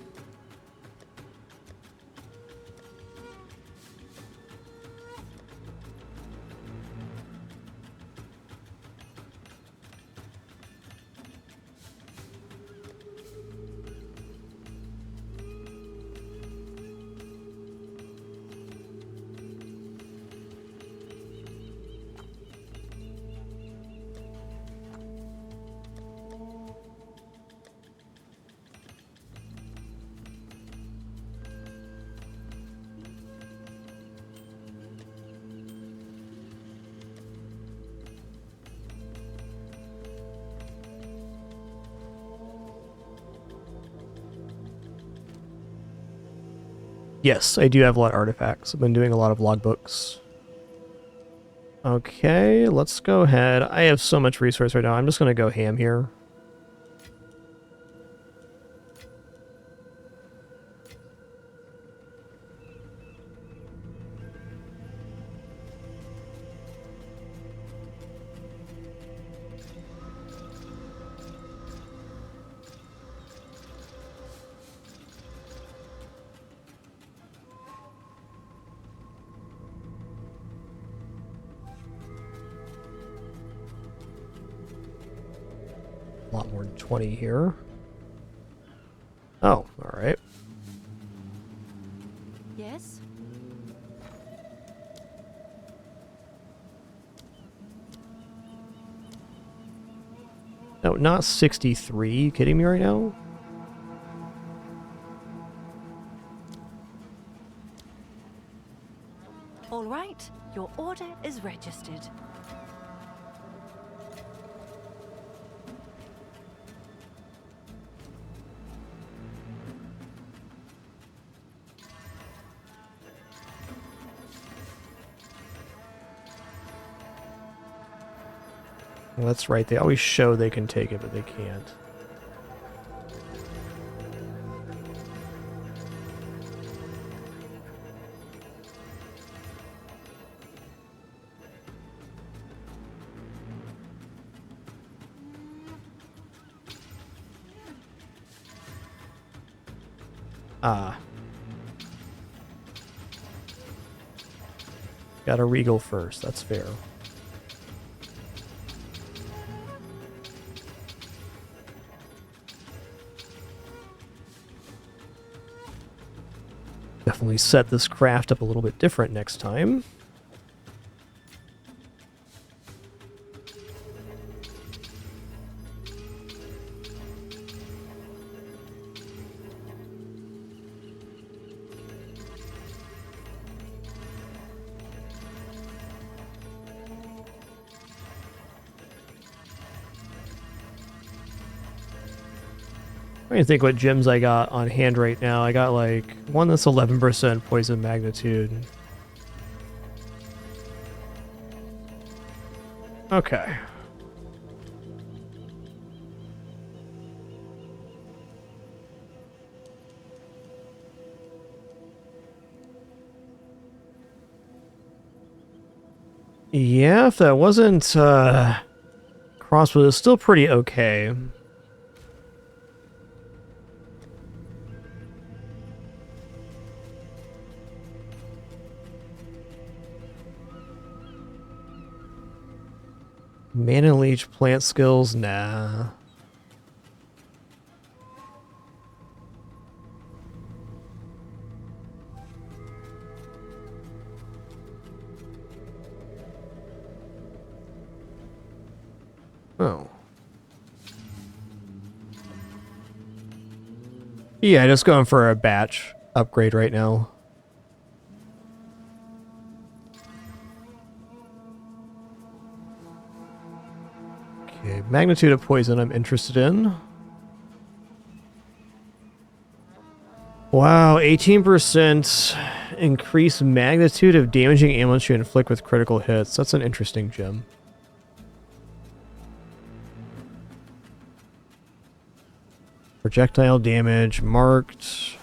Yes, I do have a lot of artifacts. I've been doing a lot of logbooks. Okay, let's go ahead. I have so much resource right now. I'm just going to go ham here. A lot more than 20 here. Oh, alright. Yes? No, not 63. You kidding me right now? All right. Your order is registered. Well, that's right. They always show they can take it, but they can't. Ah. Got a regal first. That's fair. Definitely set this craft up a little bit different next time. I'm trying to think what gems I got on hand right now. I got like one that's 11% poison magnitude. Okay. Yeah, if that wasn't crossbow, it's still pretty okay. Mana leech plant skills, nah. Oh. Yeah, just going for a batch upgrade right now. Okay, magnitude of poison I'm interested in. Wow, 18% increased magnitude of damaging ailments you inflict with critical hits. That's an interesting gem. Projectile damage marked.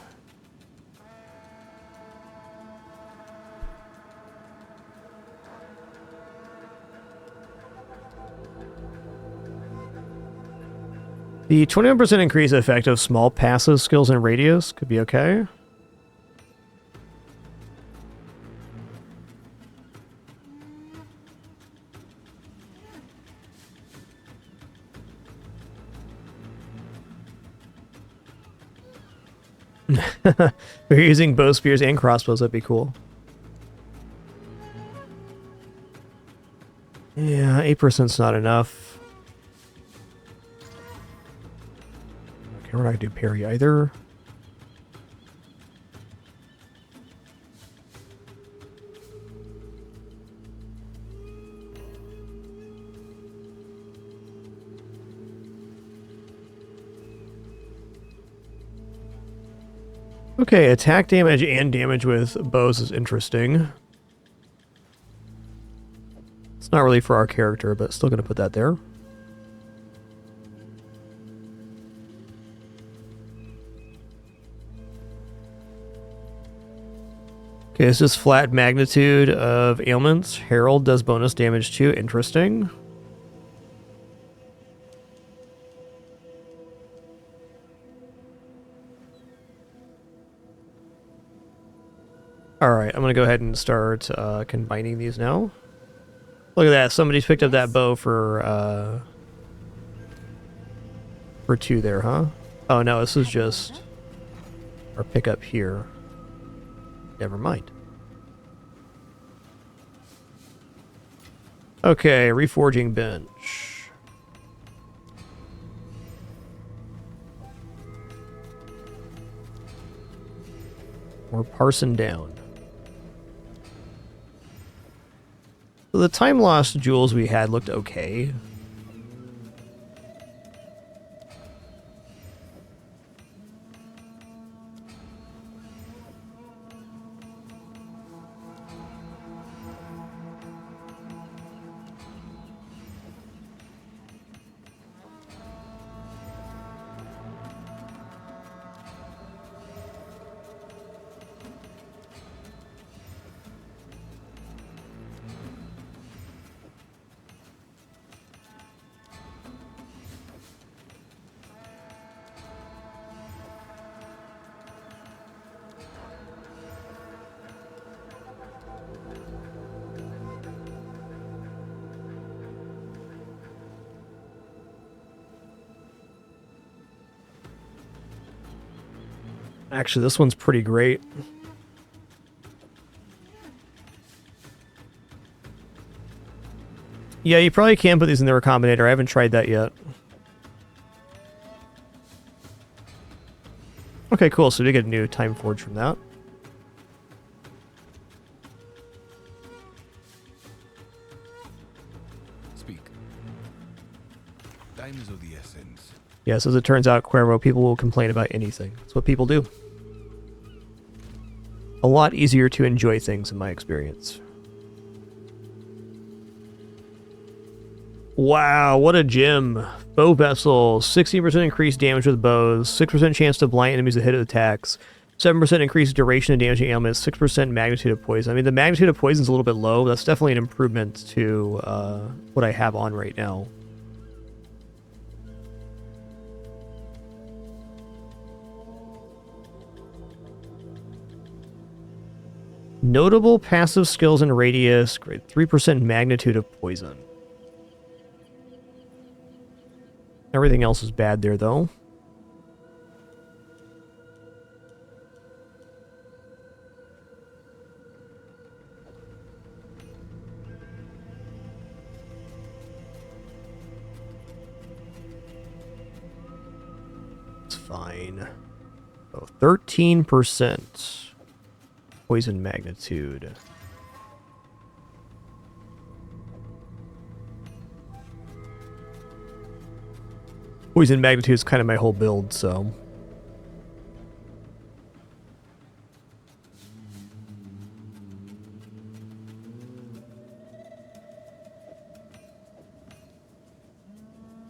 The 21% increase effect of small passive skills and radius could be okay. If you're using bow spears and crossbows, that'd be cool. Yeah, 8%'s not enough. Okay, we're not gonna do parry either. Okay, attack damage and damage with bows is interesting. It's not really for our character, but still gonna put that there. Okay, it's just flat magnitude of ailments. Herald does bonus damage too. Interesting. Alright, I'm going to go ahead and start combining these now. Look at that. Somebody's picked up that bow for 2 there, huh? Oh, no, this is just our pickup here. Never mind. Okay, reforging bench. We're parsing down. So the time lost jewels we had looked okay. Actually, this one's pretty great. Yeah, you probably can put these in the Recombinator. I haven't tried that yet. Okay, cool. So we get a new Time Forge from that. Speak. Time is of the essence. Yes, as it turns out, Cuervo, people will complain about anything. That's what people do. A lot easier to enjoy things, in my experience. Wow, what a gem. Bow Vessel, 60% increased damage with bows, 6% chance to blind enemies that hit attacks, 7% increased duration of damaging ailments, 6% magnitude of poison. I mean, the magnitude of poison is a little bit low. That's definitely an improvement to what I have on right now. Notable passive skills and radius, great 3% magnitude of poison. Everything else is bad there, though. It's fine. Oh, 13% poison magnitude. Poison magnitude is kind of my whole build, so.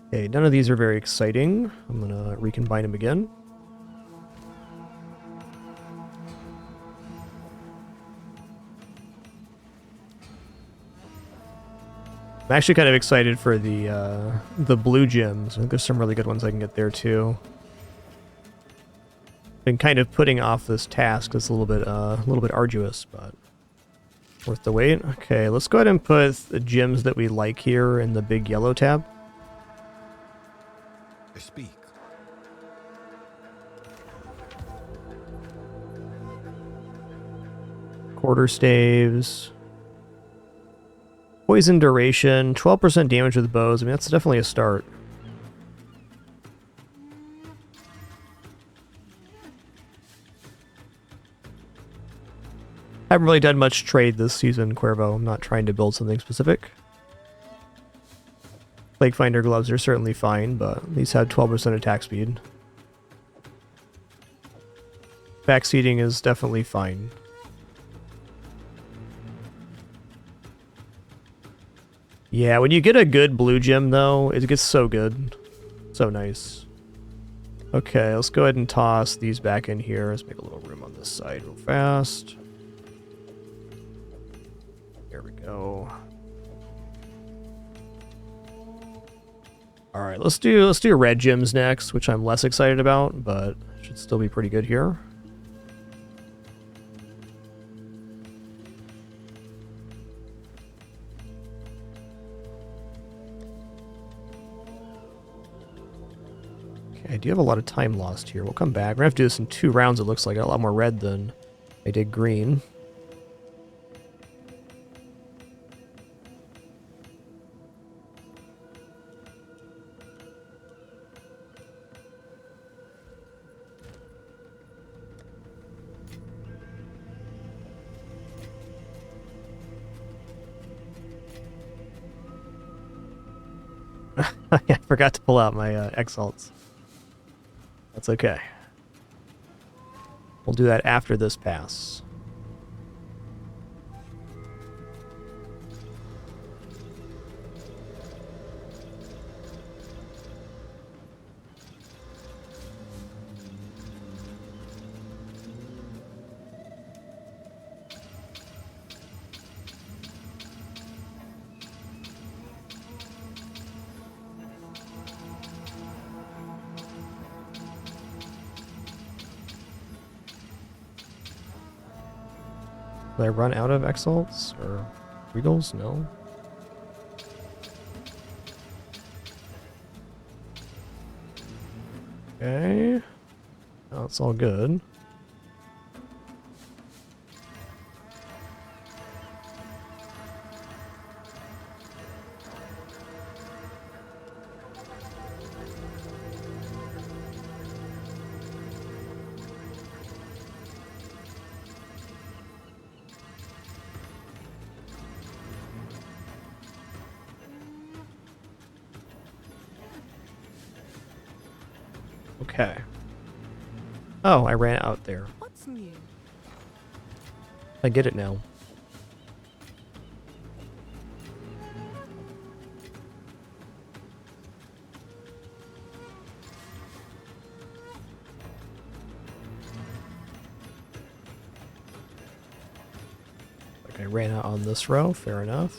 Okay, none of these are very exciting. I'm gonna recombine them again. I'm actually kind of excited for the blue gems. I think there's some really good ones I can get there too. Been kind of putting off this task. It's a little bit arduous, but worth the wait. Okay, let's go ahead and put the gems that we like here in the big yellow tab. Speak. Quarter staves. Poison duration, 12% damage with bows. I mean, that's definitely a start. Haven't really done much trade this season, Cuervo. I'm not trying to build something specific. Plague Finder gloves are certainly fine, but these have 12% attack speed. Backseating is definitely fine. Yeah, when you get a good blue gem, though, it gets so good. So nice. Okay, let's go ahead and toss these back in here. Let's make a little room on this side real fast. There we go. Alright, let's do red gems next, which I'm less excited about, but should still be pretty good here. I do have a lot of time lost here. We'll come back. We're going to have to do this in 2 rounds, it looks like. I got a lot more red than I did green. I forgot to pull out my exalts. That's okay. We'll do that after this pass. Did I run out of exalts or regals? No. Okay. Oh, it's all good. Okay. Oh, I ran out there. What's new? I get it now. Like I ran out on this row, fair enough.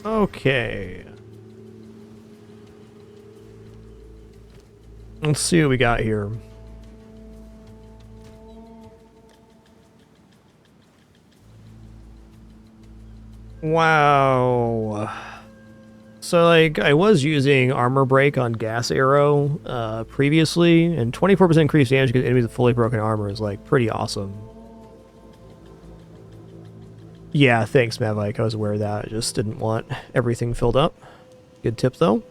Okay. Let's see what we got here. Wow. So, like, I was using Armor Break on Gas Arrow previously, and 24% increased damage against enemies with fully broken armor is, like, pretty awesome. Yeah, thanks, Mavike. I was aware of that. I just didn't want everything filled up. Good tip, though.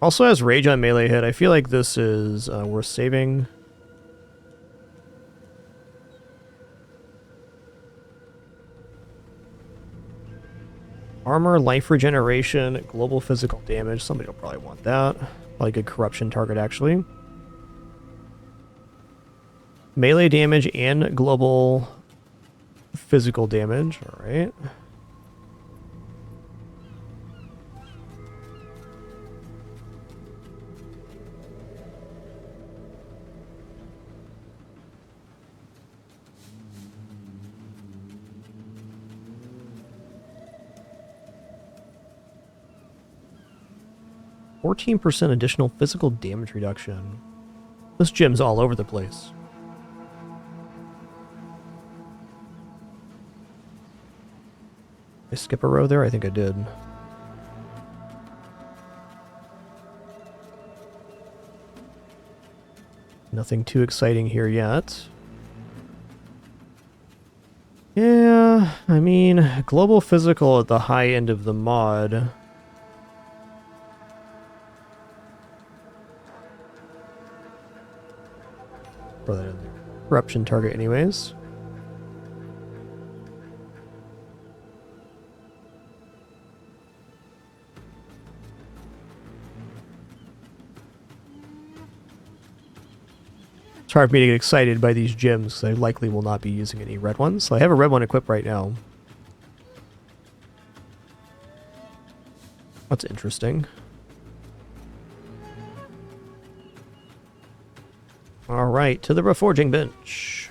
Also has Rage on melee hit. I feel like this is worth saving. Armor, life regeneration, global physical damage. Somebody will probably want that. Probably a good corruption target, actually. Melee damage and global physical damage. Alright. %, additional physical damage reduction. This gem's all over the place. Did I skip a row there? I think I did. Nothing too exciting here yet. Yeah, I mean, global physical at the high end of the mod. Throw that in there. Corruption target anyways. It's hard for me to get excited by these gems, because I likely will not be using any red ones. So I have a red one equipped right now. That's interesting. Alright, to the reforging bench.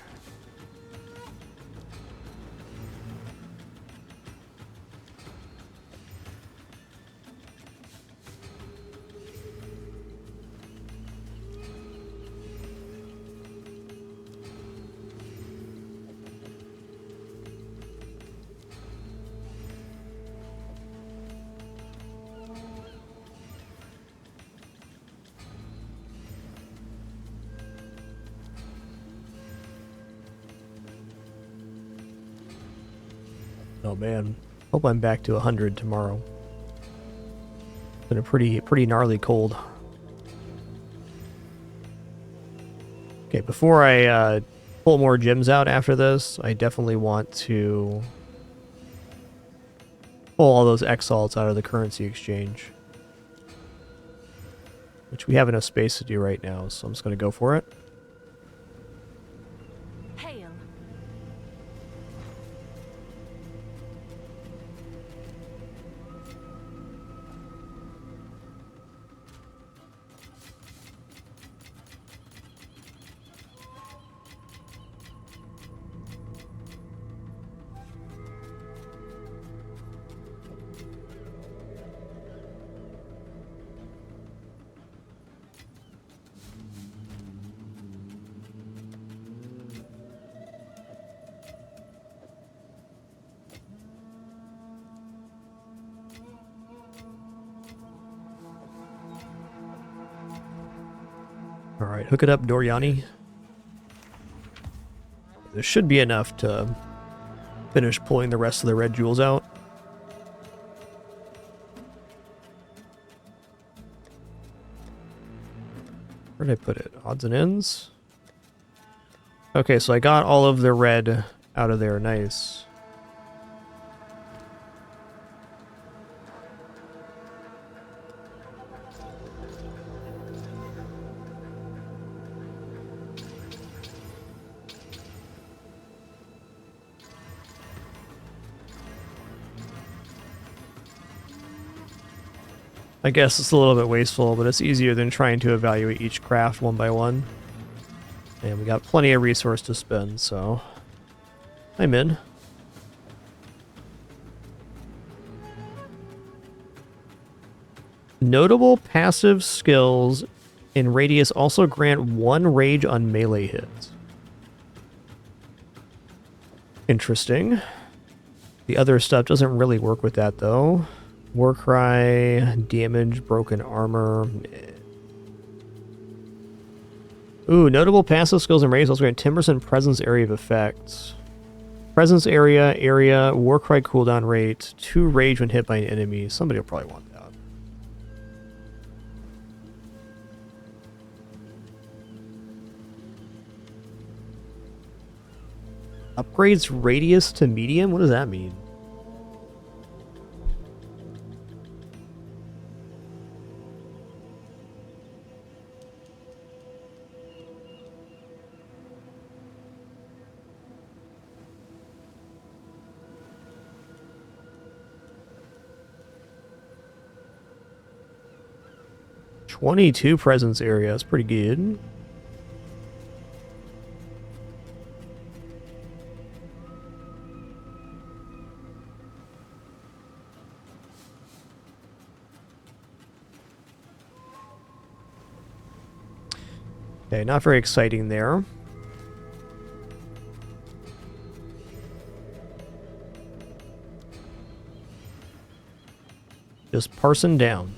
Oh man, hope I'm back to 100 tomorrow. It's been a pretty gnarly cold. Okay, before I pull more gems out after this, I definitely want to pull all those exalts out of the currency exchange, which we have enough space to do right now, so I'm just going to go for it. Hail. Alright, hook it up, Doriani. There should be enough to finish pulling the rest of the red jewels out. Where did I put it? Odds and ends? Okay, so I got all of the red out of there. Nice. I guess it's a little bit wasteful, but it's easier than trying to evaluate each craft one by one. And we got plenty of resource to spend, so I'm in. Notable passive skills in Radius also grant 1 rage on melee hits. Interesting. The other stuff doesn't really work with that, though. Warcry, damage, broken armor. Ooh, notable passive skills in Radius also grant 10% presence area of effects. Presence area, Warcry cooldown rate, 2 rage when hit by an enemy. Somebody will probably want that. Upgrades radius to medium? What does that mean? .22 presence area. That's pretty good. Okay, not very exciting there. Just parsing down.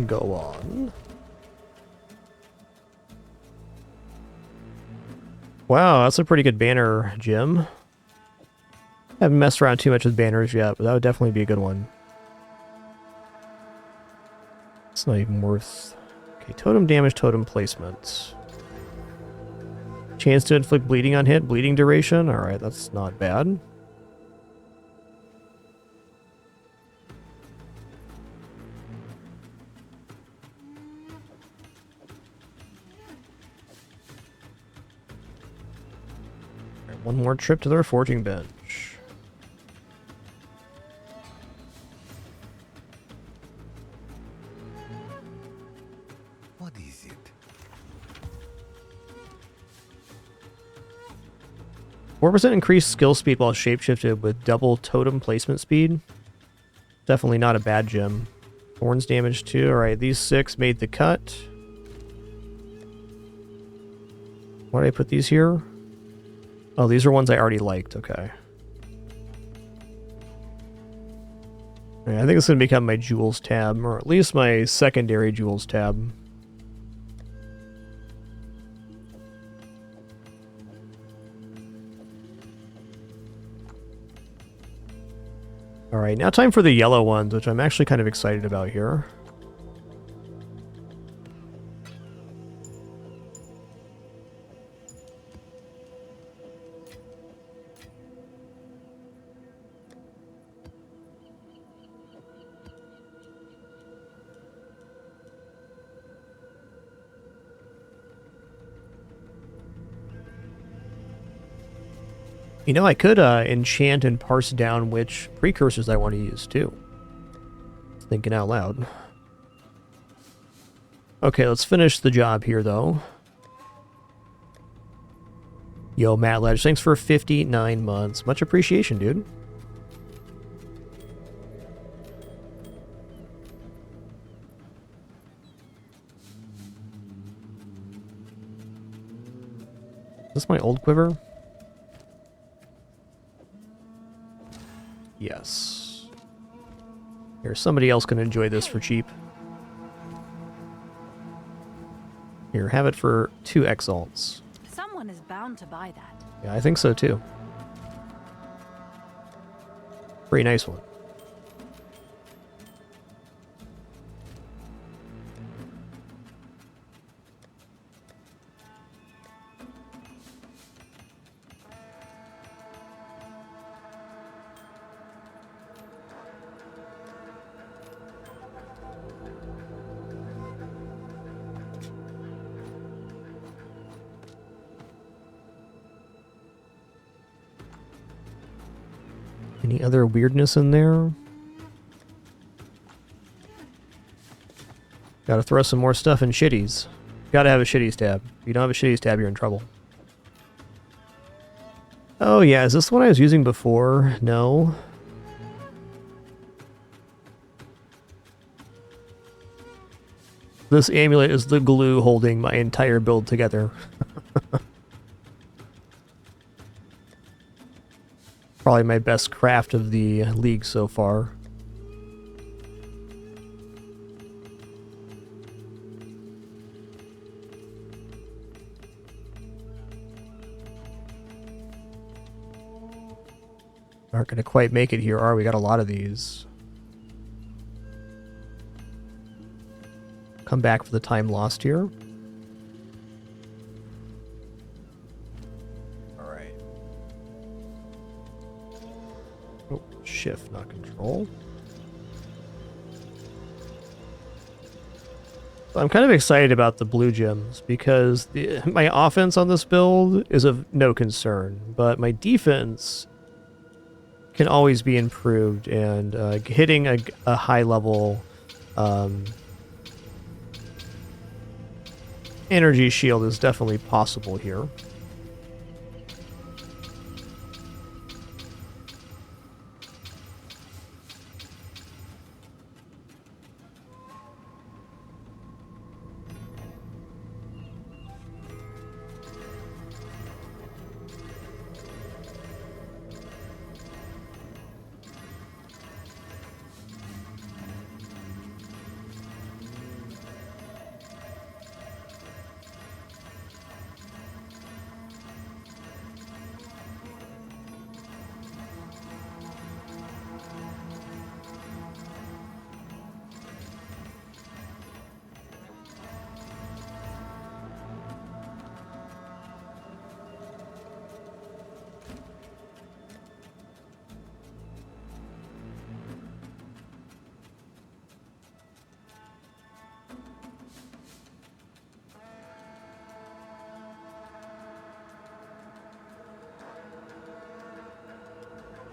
Go on. Wow, that's a pretty good banner, Jim. Haven't messed around too much with banners yet, but that would definitely be a good one. It's not even worth... Okay, totem damage, totem placement. Chance to inflict bleeding on hit, bleeding duration. Alright, that's not bad. One more trip to their forging bench. What is it? 4% increased skill speed while shapeshifted with double totem placement speed. Definitely not a bad gem. Thorns damage too. Alright, these 6 made the cut. Why did I put these here? Oh, these are ones I already liked. Okay. Yeah, I think it's going to become my jewels tab, or at least my secondary jewels tab. Alright, now time for the yellow ones, which I'm actually kind of excited about here. You know, I could enchant and parse down which precursors I want to use, too. Thinking out loud. Okay, let's finish the job here, though. Yo, Matt Ledge, thanks for 59 months. Much appreciation, dude. Is this my old quiver? Yes. Here, somebody else can enjoy this for cheap. Here, have it for 2 exalts. Someone is bound to buy that. Yeah, I think so too. Pretty nice one. Any other weirdness in there? Gotta throw some more stuff in shitties. Gotta have a shitties tab. If you don't have a shitties tab, you're in trouble. Oh yeah, is this the one I was using before? No. This amulet is the glue holding my entire build together. Probably my best craft of the league so far. Aren't going to quite make it here, are we? Got a lot of these. Come back for the time lost here. Alright. Oh, shift, not control. I'm kind of excited about the blue gems because my offense on this build is of no concern, but my defense can always be improved, and hitting a high level energy shield is definitely possible here.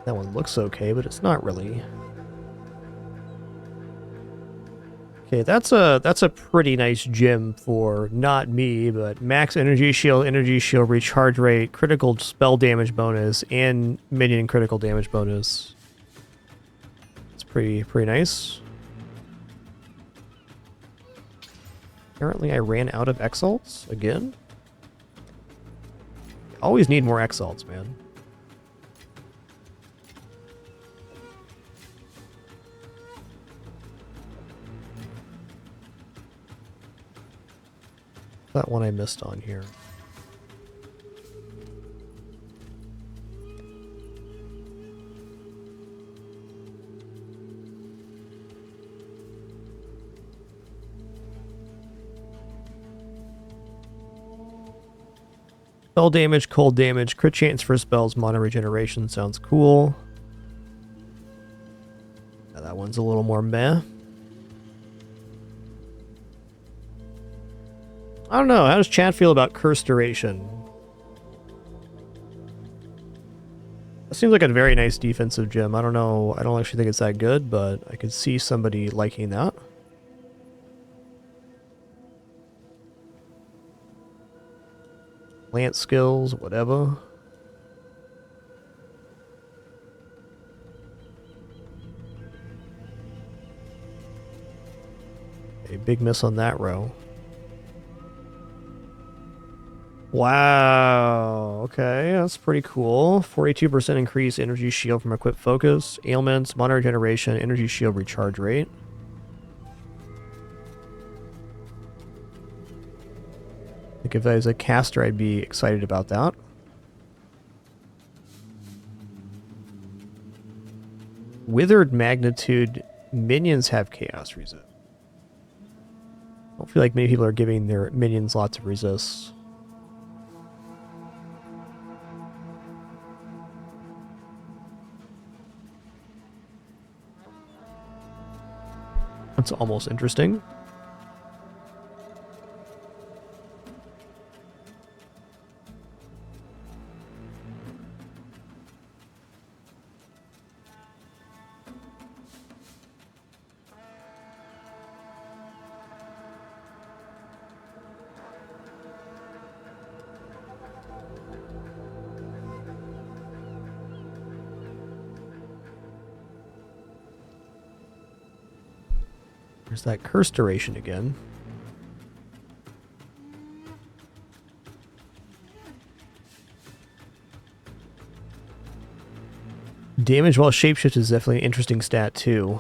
That one looks okay, but it's not really. Okay, that's a pretty nice gem for not me, but max energy shield, recharge rate, critical spell damage bonus, and minion critical damage bonus. It's pretty nice. Apparently I ran out of exalts again. Always need more exalts, man. That one I missed on here. Spell damage, cold damage, crit chance for spells, mana regeneration sounds cool. Now that one's a little more meh. I don't know. How does chat feel about curse duration? That seems like a very nice defensive gem. I don't know. I don't actually think it's that good, but I could see somebody liking that. Lance skills, whatever. A big miss on that row. Wow, okay, that's pretty cool. 42% increase energy shield from equipped focus, ailments, mana regeneration, energy shield recharge rate. I think if I was a caster, I'd be excited about that. Withered Magnitude. Minions have chaos resist. I don't feel like many people are giving their minions lots of resists. That's almost interesting. There's that curse duration again. Damage while shapeshift is definitely an interesting stat too.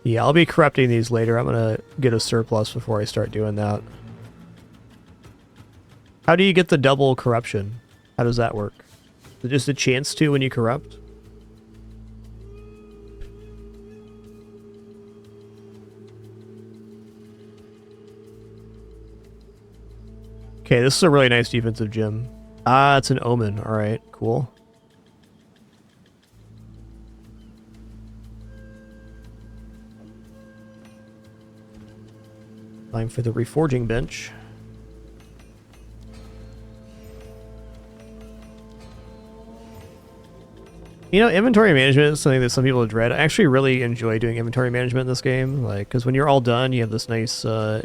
Yeah, I'll be corrupting these later. I'm gonna get a surplus before I start doing that. How do you get the double corruption? How does that work? Is it just a chance to when you corrupt? Okay, this is a really nice defensive gym. Ah, it's an omen. Alright, cool. Time for the reforging bench. You know, inventory management is something that some people dread. I actually really enjoy doing inventory management in this game, like, because when you're all done, you have this nice,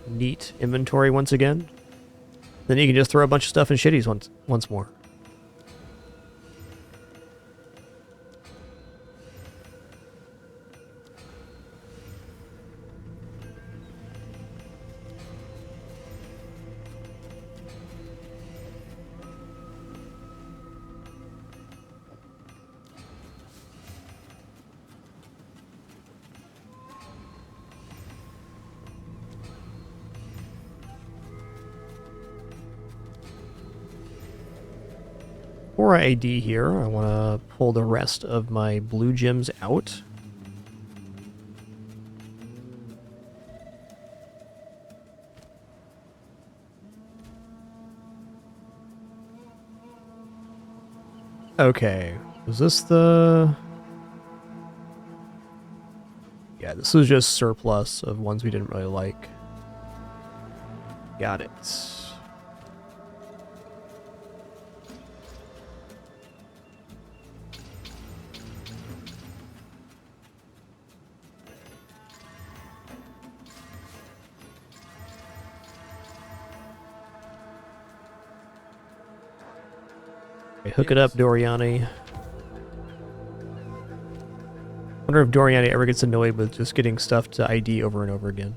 neat inventory once again. Then you can just throw a bunch of stuff in shitties once more. For ID here, I want to pull the rest of my blue gems out. Okay, was this the... Yeah, this was just surplus of ones we didn't really like. Got it. Okay, hook it up, Doriani. Wonder if Doriani ever gets annoyed with just getting stuff to ID over and over again.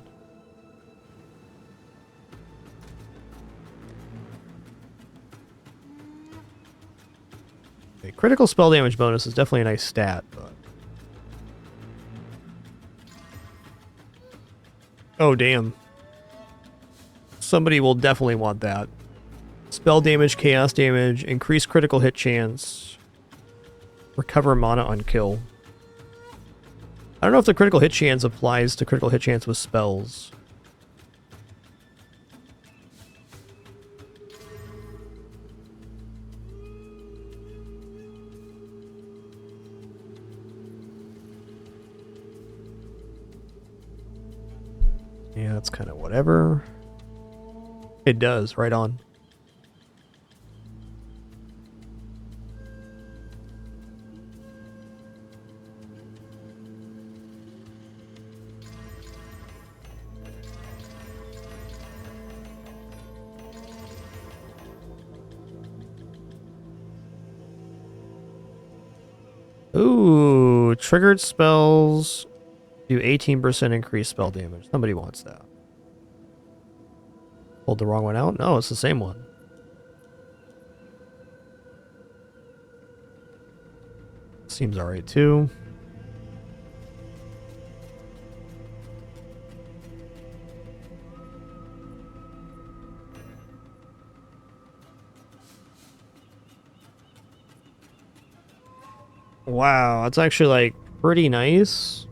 Okay, critical spell damage bonus is definitely a nice stat, but... Oh, damn. Somebody will definitely want that. Spell damage, chaos damage, increase critical hit chance, recover mana on kill. I don't know if the critical hit chance applies to critical hit chance with spells. Yeah, that's kind of whatever. It does, right on. Ooh, triggered spells do 18% increased spell damage. Somebody wants that. Pulled the wrong one out? No, it's the same one. Seems alright too. Wow, that's actually like pretty nice.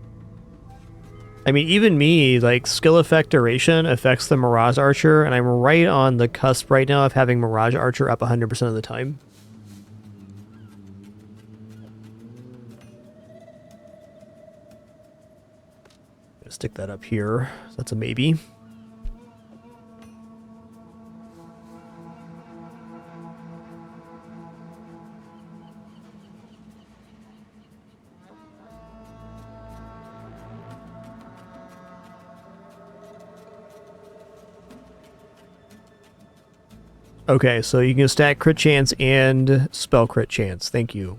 I mean, even me, like, skill effect duration affects the Mirage Archer, and I'm right on the cusp right now of having Mirage Archer up 100% of the time. Gonna stick that up here. So that's a maybe. Okay, so you can stack crit chance and spell crit chance. Thank you.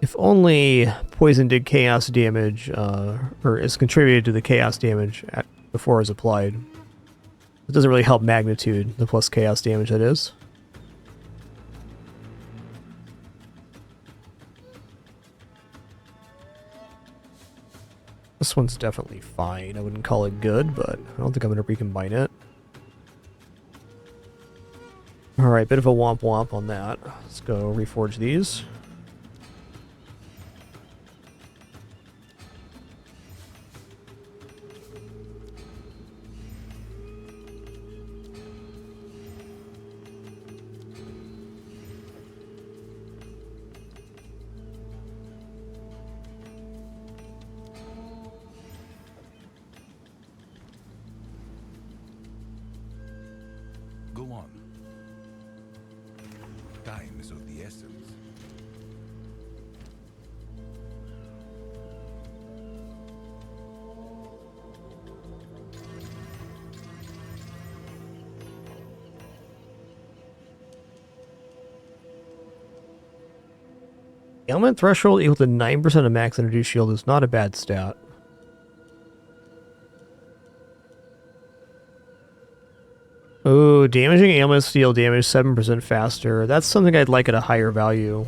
If only poison did chaos damage, or is contributed to the chaos damage before it's applied. It doesn't really help magnitude, the plus chaos damage that is. This one's definitely fine. I wouldn't call it good, but I don't think I'm going to recombine it. Alright, bit of a womp womp on that. Let's go reforge these. Go on. Time is of the essence. Ailment threshold equal to 9% of max introduced shield is not a bad stat. Oh, damaging ailments deal damage 7% faster. That's something I'd like at a higher value.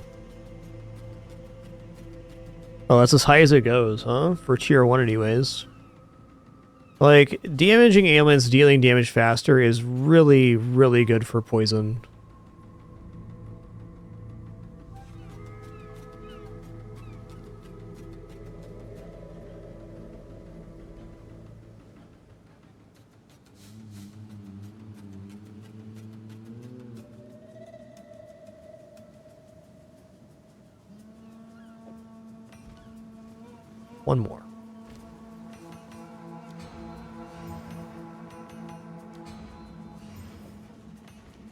Oh, that's as high as it goes, huh? For tier 1 anyways. Like, damaging ailments dealing damage faster is really, really good for poison. One more.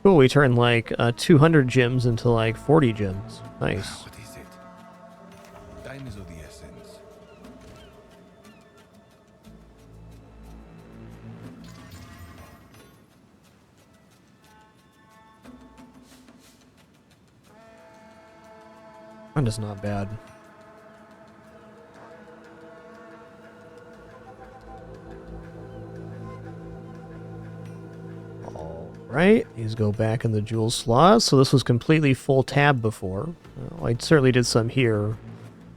Cool, we turned like 200 gems into like 40 gems. Nice. What is it? Time is of the essence. That is not bad. Right, these go back in the jewel slot. So this was completely full tab before. Well, I certainly did some here.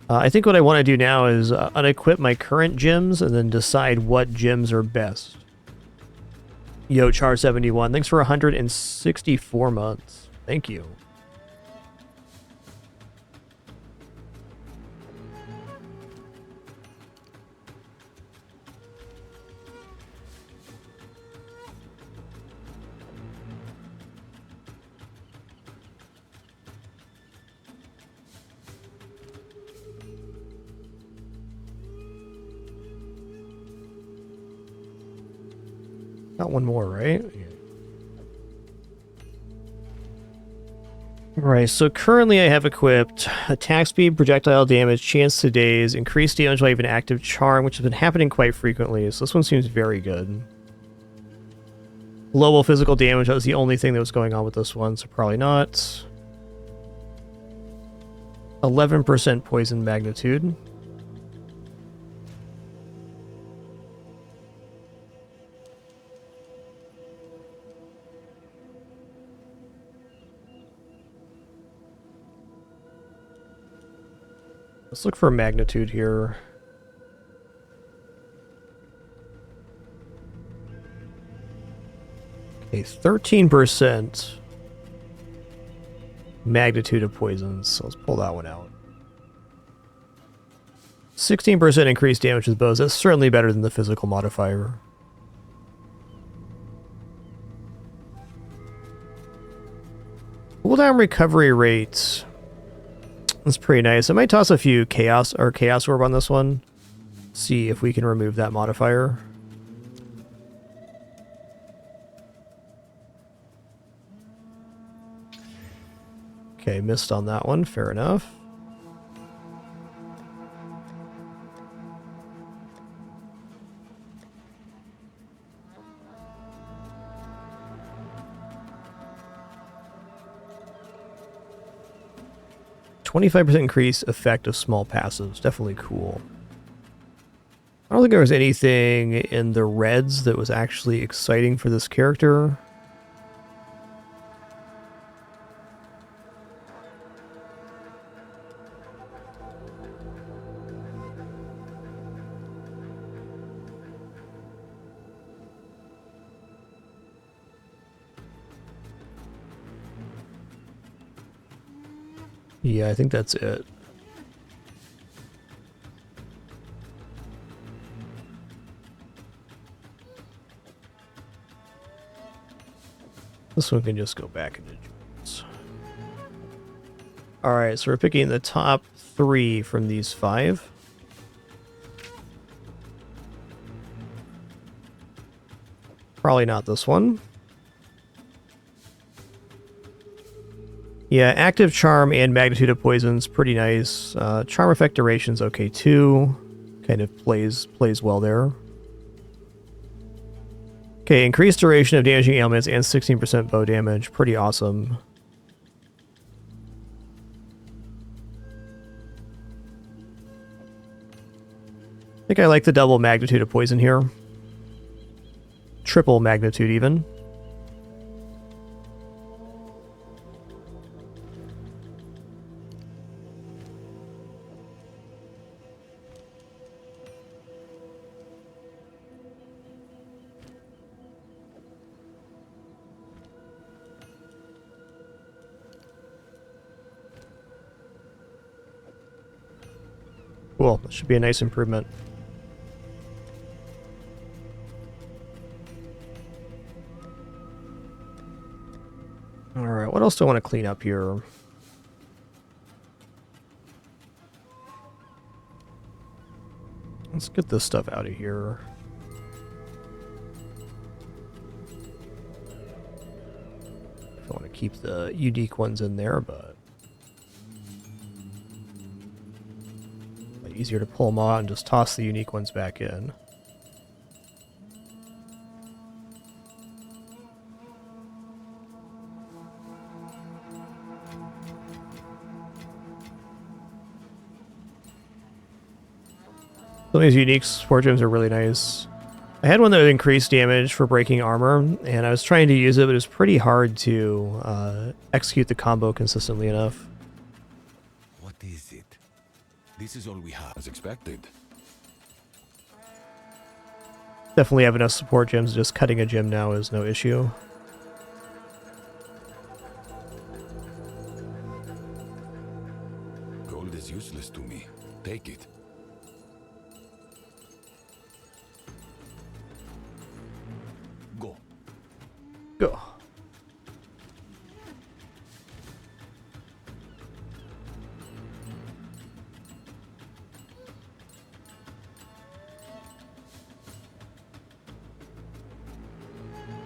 I think what I want to do now is unequip my current gems and then decide what gems are best. Yo, Char71, thanks for 164 months. Thank you. Got one more, right? Right, so currently I have equipped attack speed, projectile damage, chance to daze, increased damage while you have an active charm, which has been happening quite frequently, so this one seems very good. Global physical damage, that was the only thing that was going on with this one, so probably not. 11% poison magnitude. Let's look for magnitude here. Okay, 13% magnitude of poisons, so let's pull that one out. 16% increased damage with bows, that's certainly better than the physical modifier. Cooldown recovery rates. That's pretty nice. I might toss a few chaos orb on this one. See if we can remove that modifier. Okay, missed on that one. Fair enough. %25% increase effect of small passives. Definitely cool. I don't think there was anything in the reds that was actually exciting for this character. Yeah, I think that's it. This one can just go back into jewels. Alright, so we're picking the top 3 from these 5. Probably not this one. Yeah, active charm and magnitude of poison's pretty nice. Charm effect duration's okay too. Kind of plays well there. Okay, increased duration of damaging ailments and 16% bow damage. Pretty awesome. I think I like the double magnitude of poison here. Triple magnitude even. Cool, that should be a nice improvement. Alright, what else do I want to clean up here? Let's get this stuff out of here. I want to keep the unique ones in there, but easier to pull them out and just toss the unique ones back in. Some of these unique support gems are really nice. I had one that would increase damage for breaking armor, and I was trying to use it, but it was pretty hard to execute the combo consistently enough. What is it? This is all we have, as expected. Definitely have enough support gems. Just cutting a gem now is no issue. Gold is useless to me. Take it. Go. Go.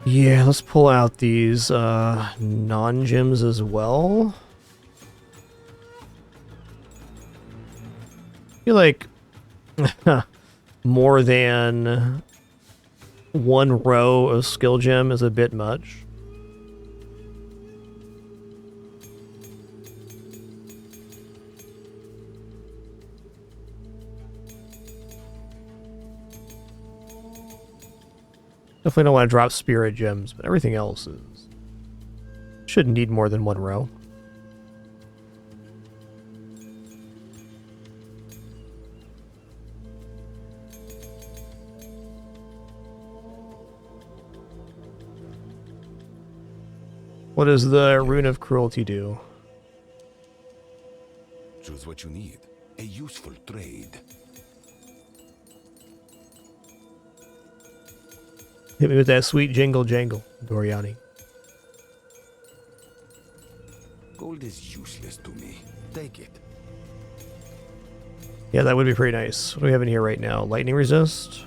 Yeah, let's pull out these non-gems as well. I feel like more than one row of skill gem is a bit much. Definitely don't want to drop spirit gems, but everything else is shouldn't need more than one row. What does the Rune of Cruelty do? Choose what you need. A useful trade. Hit me with that sweet jingle jangle, Doriani. Gold is useless to me. Take it. Yeah, that would be pretty nice. What do we have in here right now? Lightning resist?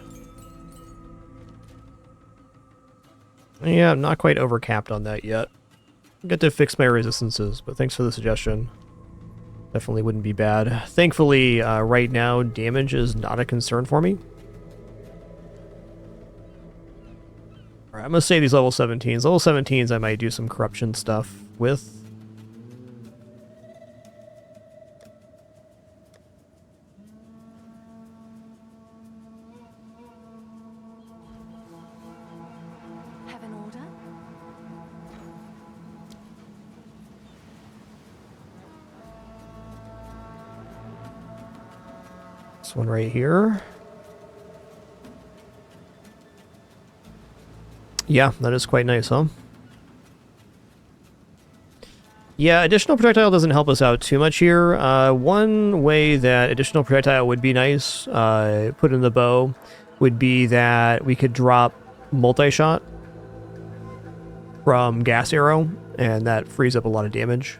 Yeah, I'm not quite overcapped on that yet. Get to fix my resistances, but thanks for the suggestion. Definitely wouldn't be bad. Thankfully, right now, damage is not a concern for me. Alright, I'm gonna save these level 17s. Level 17s I might do some corruption stuff with. Have an order? This one right here. Yeah, that is quite nice, huh? Yeah, additional projectile doesn't help us out too much here. One way that additional projectile would be nice, put in the bow, would be that we could drop multi-shot from gas arrow, and that frees up a lot of damage.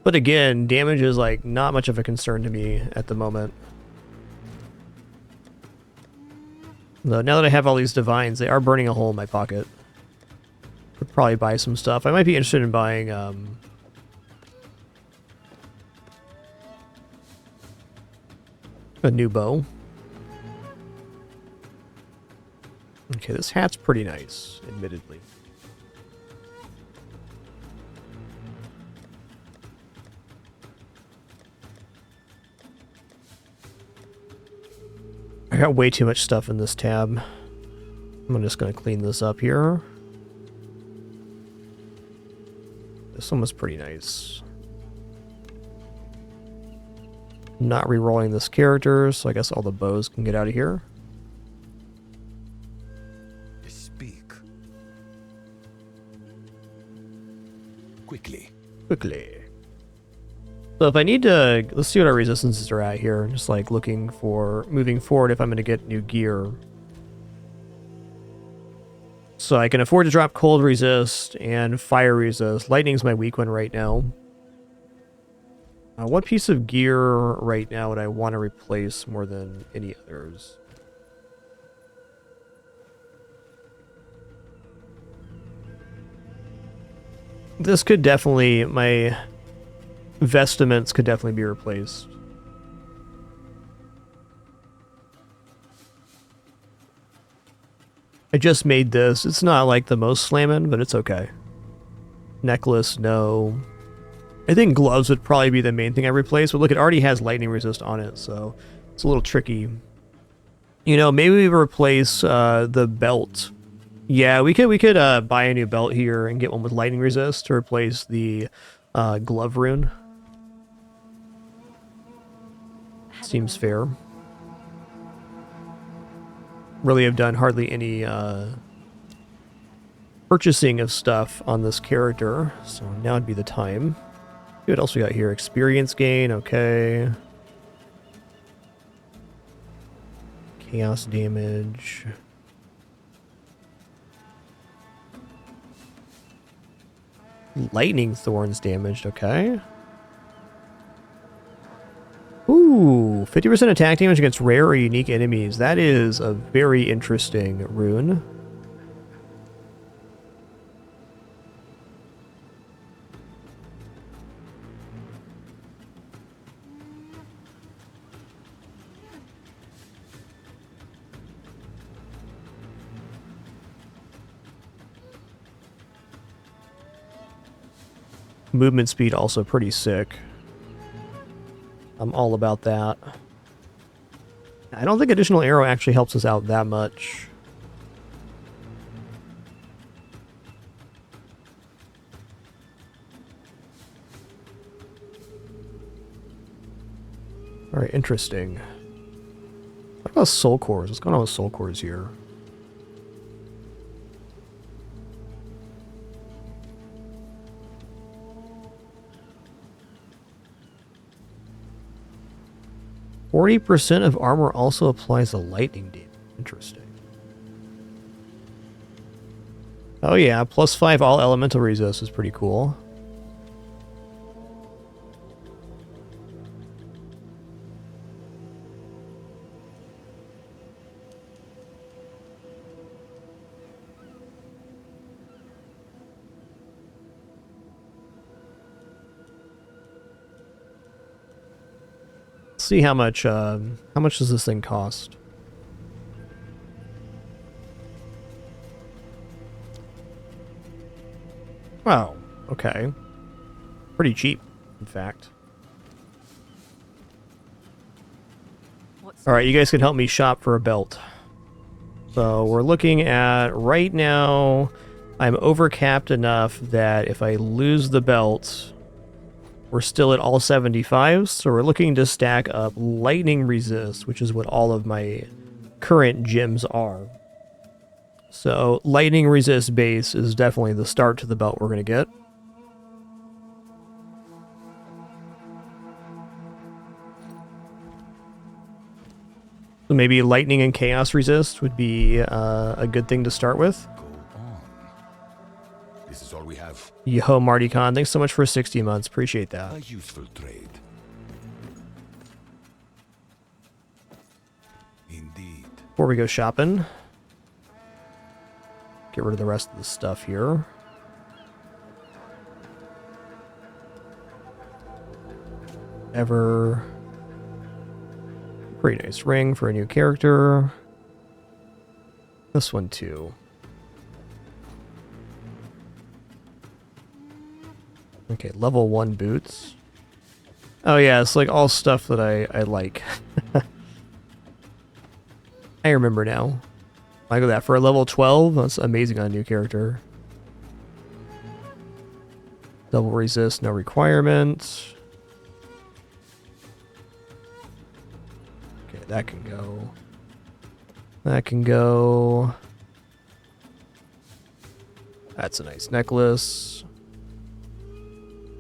But again, damage is like not much of a concern to me at the moment. Though now that I have all these divines, they are burning a hole in my pocket. Could probably buy some stuff. I might be interested in buying a new bow. Okay, this hat's pretty nice, admittedly. I got way too much stuff in this tab. I'm just going to clean this up here. This one was pretty nice. Not re-rolling this character, so I guess all the bows can get out of here. Speak. Quickly. Quickly. So if I need to, let's see what our resistances are at here. Just like looking for moving forward if I'm going to get new gear. So I can afford to drop cold resist and fire resist. Lightning's my weak one right now. What piece of gear right now would I want to replace more than any others? This could definitely, my vestments could definitely be replaced. I just made this. It's not like the most slamming, but it's okay. Necklace, no. I think gloves would probably be the main thing I replace, but look, it already has lightning resist on it, so it's a little tricky. You know, maybe we replace the belt. Yeah, we could buy a new belt here and get one with lightning resist to replace the glove rune. Seems fair. Really have done hardly any purchasing of stuff on this character, so now would be the time. See what else we got here? Experience gain, okay. Chaos damage. Lightning thorns damaged, okay. Ooh, 50% attack damage against rare or unique enemies. That is a very interesting rune. Movement speed also pretty sick. I'm all about that. I don't think additional arrow actually helps us out that much. Alright, interesting. What about soul cores? What's going on with soul cores here? %40 of armor also applies a lightning damage. Interesting. Oh yeah, +5 all elemental resist is pretty cool. see how much does this thing cost? Oh, okay. Pretty cheap, in fact. All right, you guys can help me shop for a belt. So we're looking at, right now, I'm overcapped enough that if I lose the belt, we're still at all 75s. So we're looking to stack up lightning resist, which is what all of my current gems are. So lightning resist base is definitely the start to the belt we're going to get. So maybe lightning and chaos resist would be a good thing to start with. Go on. This is all we have. Yo, Marty Khan, thanks so much for 60 months. Appreciate that. A useful trade. Indeed. Before we go shopping, get rid of the rest of the stuff here. Pretty nice ring for a new character. This one too. Okay, level 1 boots. Oh yeah, it's like all stuff that I like. I remember now. I go that for a level 12. That's amazing on a new character. Double resist, no requirement. Okay, that can go. That can go. That's a nice necklace.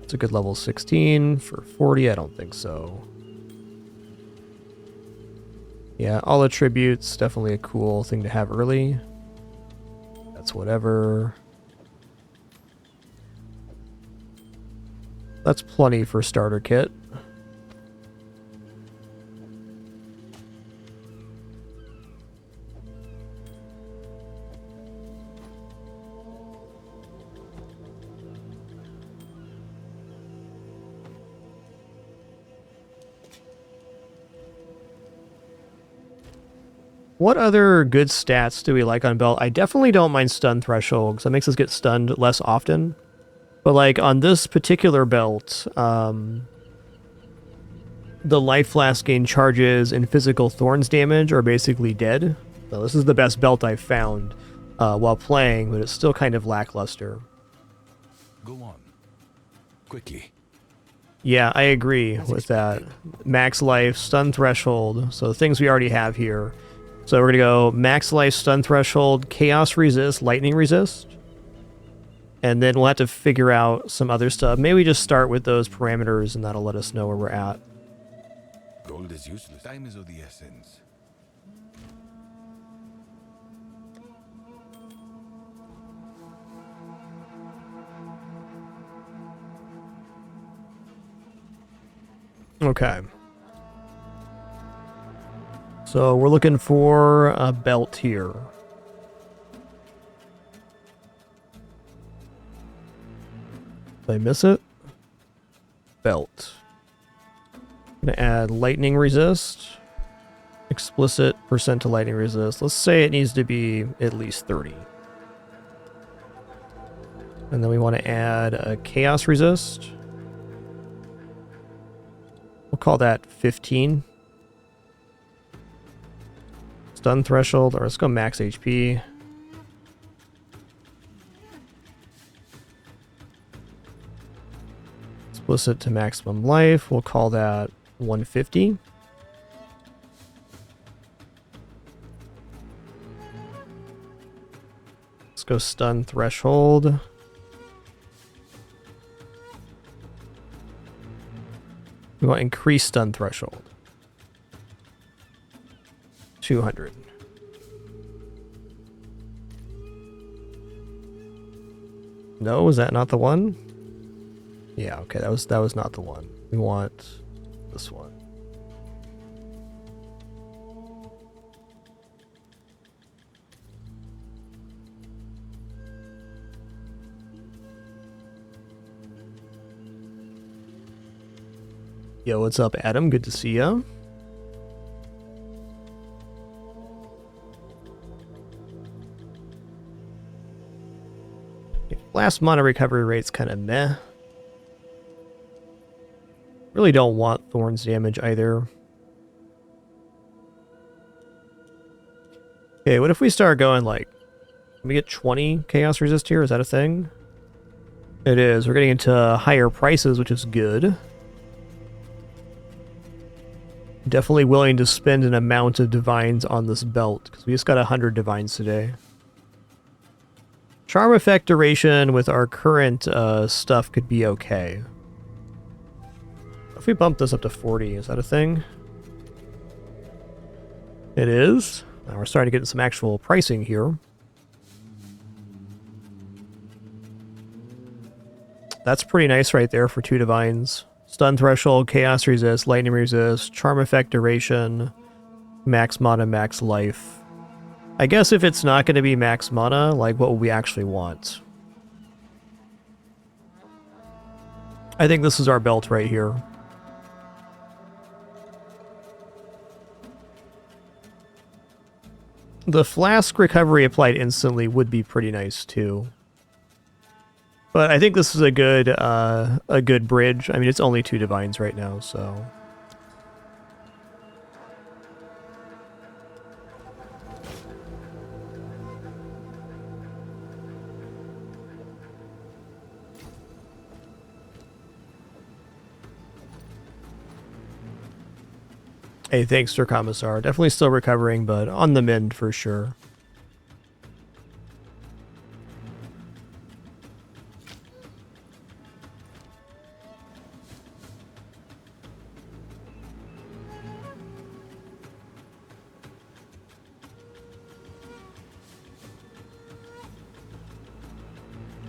It's a good level 16 for 40. I don't think so. Yeah, all attributes, definitely a cool thing to have early. That's whatever. That's plenty for starter kit. What other good stats do we like on belt? I definitely don't mind stun threshold, because that makes us get stunned less often. But like on this particular belt, the life flask gain charges and physical thorns damage are basically dead. So this is the best belt I've found while playing, but it's still kind of lackluster. Go on. Quickly. Yeah, I agree with that. Max life, stun threshold, so things we already have here. So we're going to go max life, stun threshold, chaos resist, lightning resist. And then we'll have to figure out some other stuff. Maybe we just start with those parameters and that'll let us know where we're at. Gold is useless. Time is of the essence. Okay. So we're looking for a belt here. Did I miss it? Belt. I'm gonna add lightning resist. Explicit percent to lightning resist. Let's say it needs to be at least 30. And then we want to add a chaos resist. We'll call that 15. Stun threshold, or let's go max HP. Explicit to maximum life, we'll call that 150. Let's go stun threshold. We want increase stun threshold. 200. No, was that not the one? Yeah, okay, that was not the one. We want this one. Yo, what's up, Adam? Good to see ya. Last mana recovery rate's kind of meh. Really don't want Thorns damage either. Okay, what if we start going like... Can we get 20 Chaos Resist here? Is that a thing? It is. We're getting into higher prices, which is good. Definitely willing to spend an amount of Divines on this belt, because we just got 100 Divines today. Charm effect duration with our current stuff could be okay. If we bump this up to 40, is that a thing? It is. Now we're starting to get some actual pricing here. That's pretty nice right there for 2 Divines. Stun threshold, chaos resist, lightning resist, charm effect duration, max mana, max life. I guess if it's not going to be max mana, like what would we actually want? I think this is our belt right here. The flask recovery applied instantly would be pretty nice too. But I think this is a good bridge. I mean, it's only 2 Divines right now, so... Hey, thanks, Sir Commissar. Definitely still recovering, but on the mend for sure.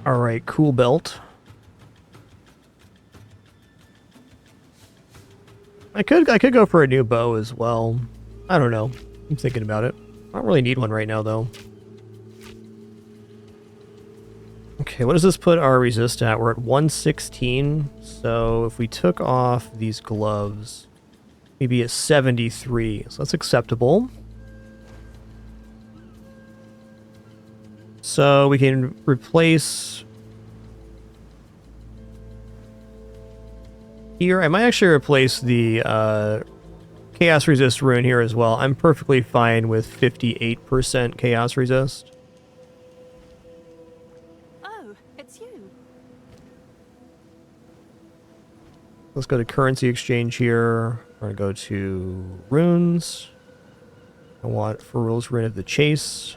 Alright, cool belt. I could go for a new bow as well. I don't know. I'm thinking about it. I don't really need one right now, though. Okay, what does this put our resist at? We're at 116. So if we took off these gloves, maybe at 73. So that's acceptable. So we can replace... Here, I might actually replace the Chaos Resist rune here as well. I'm perfectly fine with 58% Chaos Resist. Oh, it's you. Let's go to currency exchange here. We're going to go to runes. I want Ferul's Rune of the Chase.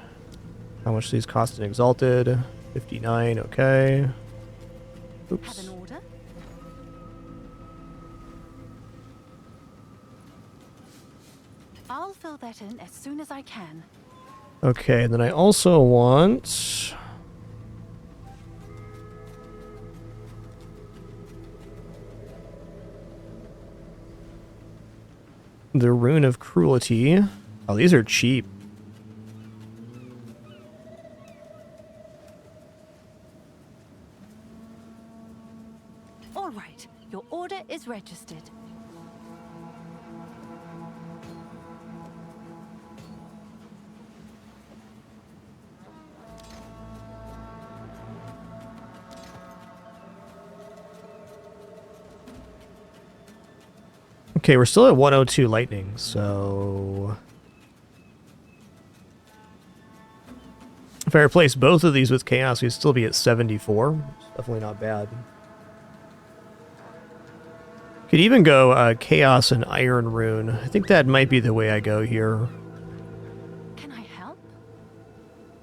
How much do these cost in Exalted? 59, okay. Oops. Have an order? I'll fill that in as soon as I can. Okay, and then I also want... the Rune of Cruelty. Oh, these are cheap. All right, your order is registered. Okay, we're still at 102 lightning, so... if I replace both of these with chaos, we'd still be at 74. Definitely not bad. Could even go chaos and iron rune. I think that might be the way I go here. Can I help?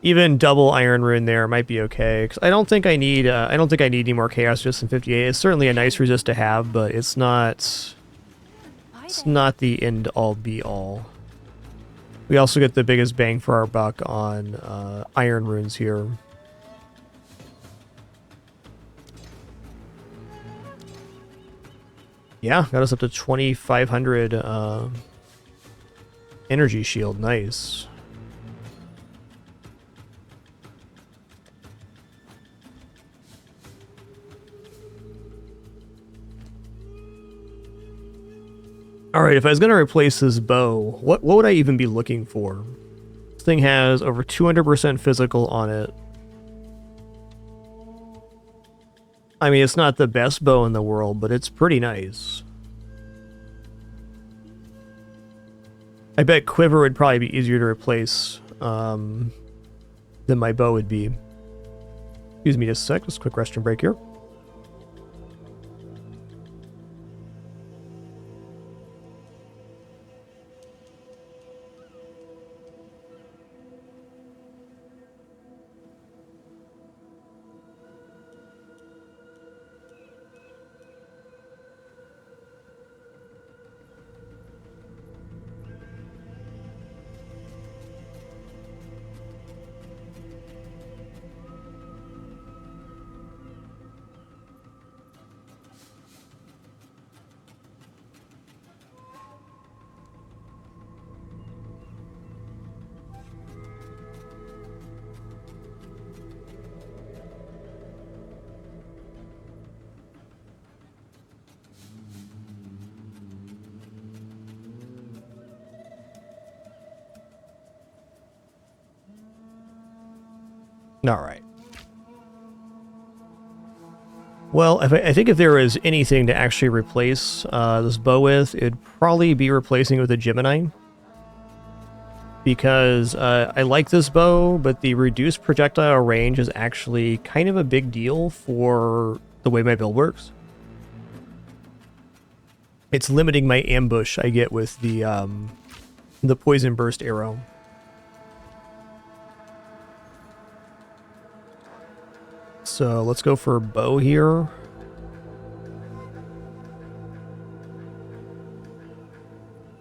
Even double iron rune there might be okay. 'Cause I don't think I need any more chaos just in 58. It's certainly a nice resist to have, but it's not... it's not the end-all be-all. We also get the biggest bang for our buck on iron runes here. Yeah, got us up to 2,500 energy shield. Nice. Alright, if I was going to replace this bow, what would I even be looking for? This thing has over 200% physical on it. I mean, it's not the best bow in the world, but it's pretty nice. I bet quiver would probably be easier to replace than my bow would be. Excuse me just a sec. Just a quick restroom break here. All right. Well, I think if there is anything to actually replace this bow with, it'd probably be replacing it with a Gemini. Because I like this bow, but the reduced projectile range is actually kind of a big deal for the way my build works. It's limiting my ambush I get with the poison burst arrow. So let's go for bow here.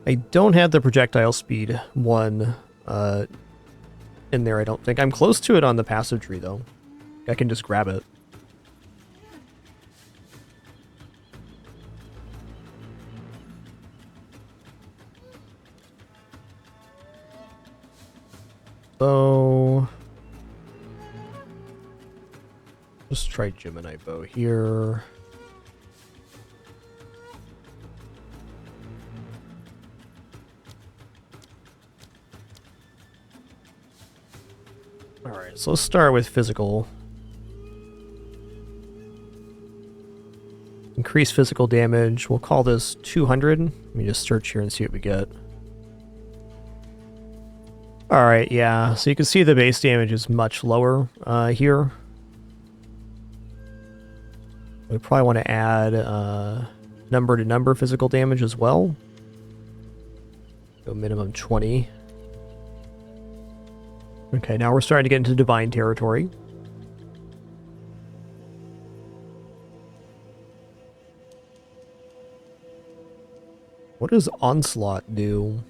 I don't have the projectile speed one in there, I don't think. I'm close to it on the passive tree, though. I can just grab it. So... just try Gemini bow here. Alright, so let's start with physical. Increase physical damage. We'll call this 200. Let me just search here and see what we get. Alright, yeah. So you can see the base damage is much lower here. We probably want to add number to number physical damage as well. Go minimum 20. Okay, now we're starting to get into divine territory. What does Onslaught do?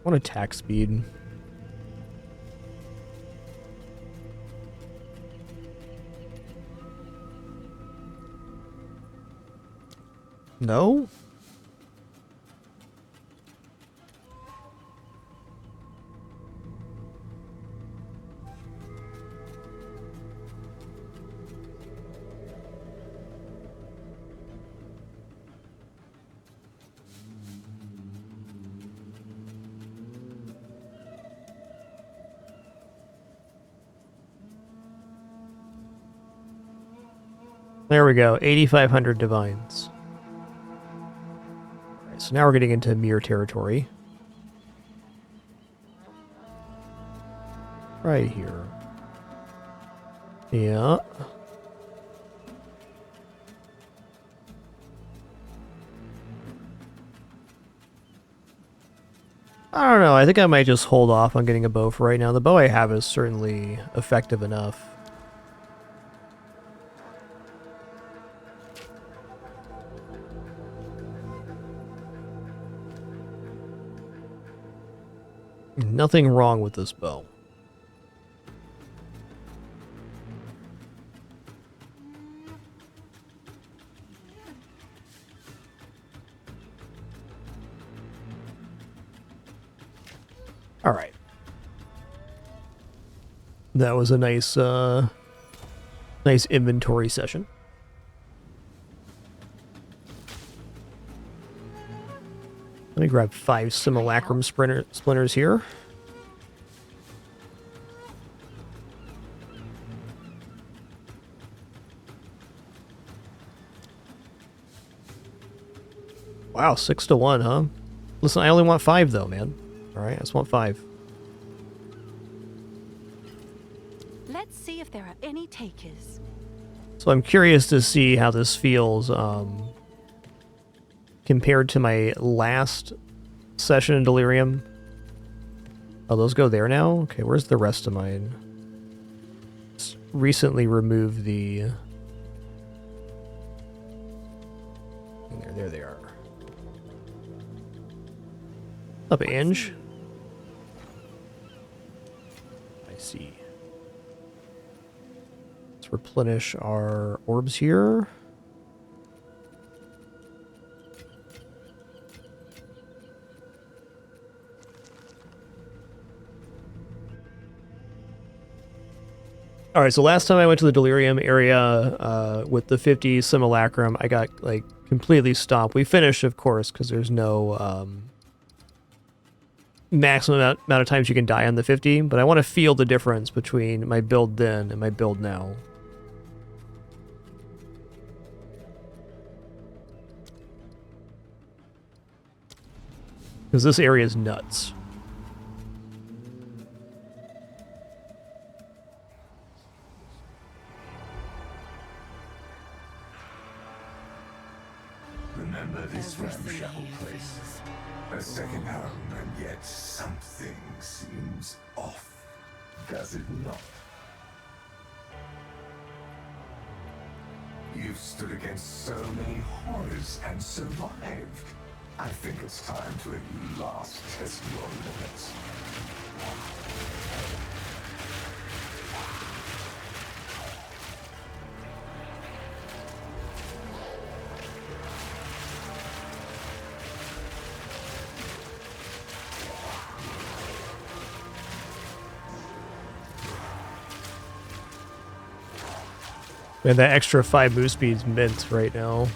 I want attack speed. No? There we go, 8,500 divines. Alright, so now we're getting into mirror territory. Right here. Yeah. I don't know, I think I might just hold off on getting a bow for right now. The bow I have is certainly effective enough. Nothing wrong with this bow. All right. That was a nice nice inventory session. Let me grab 5 simulacrum splinters here. Wow, 6 to 1, huh? Listen, I only want 5 though, man. Alright, I just want 5. Let's see if there are any takers. So I'm curious to see how this feels compared to my last session in Delirium. Oh, those go there now? Okay, where's the rest of mine? Just recently removed the... There they are. Up, Ange. I see. Let's replenish our orbs here. All right, so last time I went to the Delirium area with the 50 Simulacrum, I got like completely stomped. We finished, of course, because there's no maximum amount of times you can die on the 50, but I want to feel the difference between my build then and my build now. Because this area is nuts. Remember this ramshackle place. A second home, and yet something seems off. Does it not? You've stood against so many horrors and survived. I think it's time to at last test your limits. Man, that extra 5 move speed's mint right now.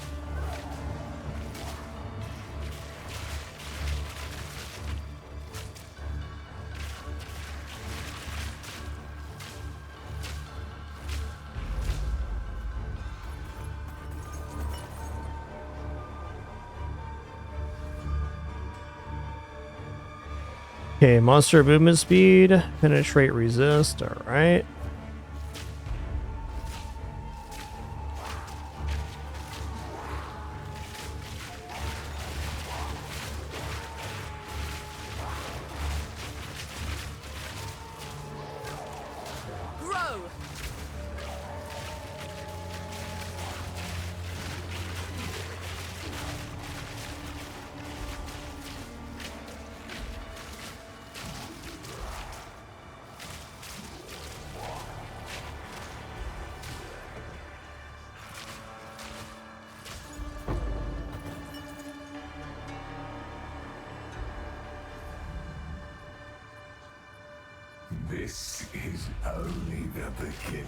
Okay, monster movement speed, penetrate, resist, alright. This is only the beginning.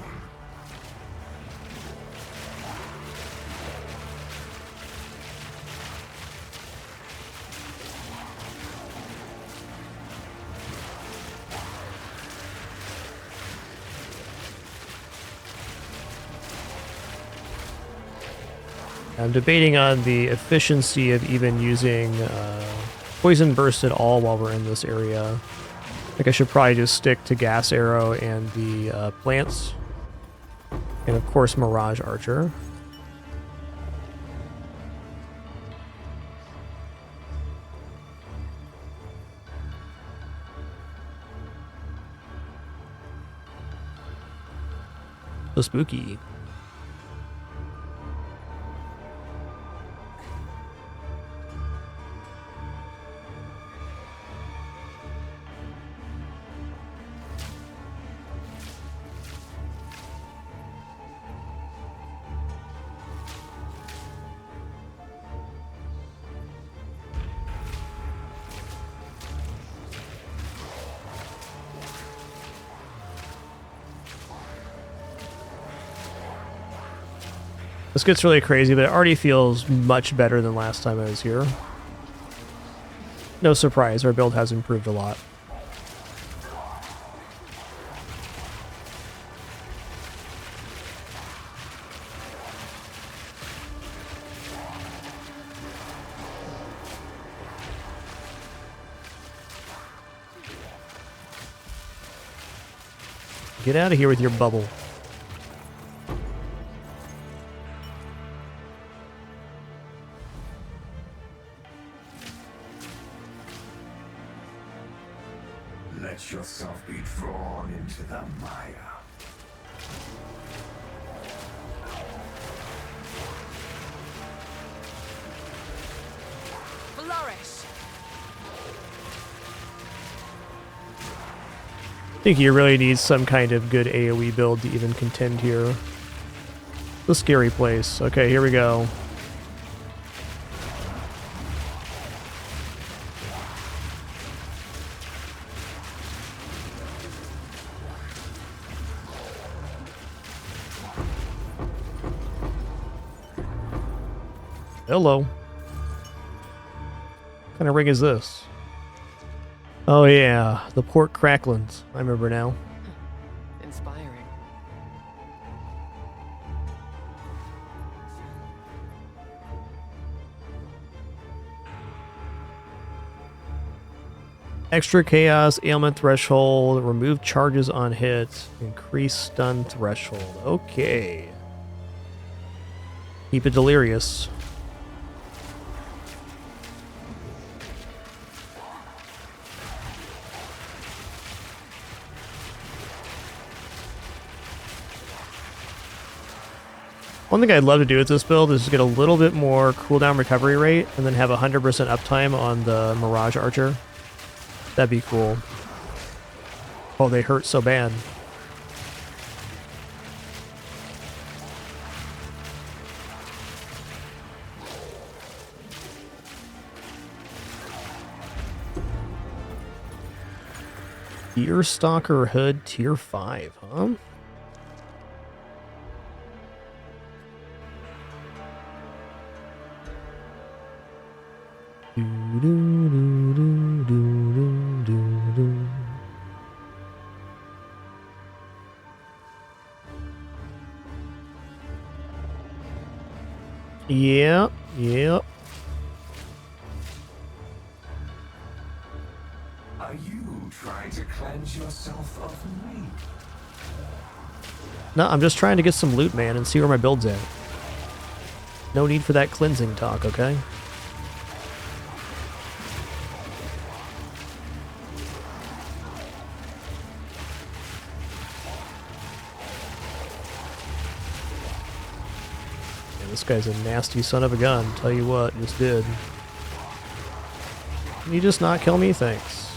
I'm debating on the efficiency of even using Poison Burst at all while we're in this area. I think I should probably just stick to Gas Arrow and the plants. And of course Mirage Archer. So spooky. This gets really crazy, but it already feels much better than last time I was here. No surprise, our build has improved a lot. Get out of here with your bubble. Let yourself be drawn into the mire. Flourish. I think you really need some kind of good AoE build to even contend here. The scary place. Okay, here we go. Hello. What kind of ring is this? Oh yeah, the Port Cracklins. I remember now. Inspiring. Extra chaos, ailment threshold, remove charges on hit, increase stun threshold. Okay. Keep it delirious. One thing I'd love to do with this build is get a little bit more cooldown recovery rate and then have 100% uptime on the Mirage Archer. That'd be cool. Oh, they hurt so bad. Deerstalker Hood Tier 5, huh? Yep, yep. Are you trying to cleanse yourself of me? No, I'm just trying to get some loot, man, and see where my build's at. No need for that cleansing talk, okay? This guy's a nasty son of a gun, tell you what, just did. Can you just not kill me? Thanks.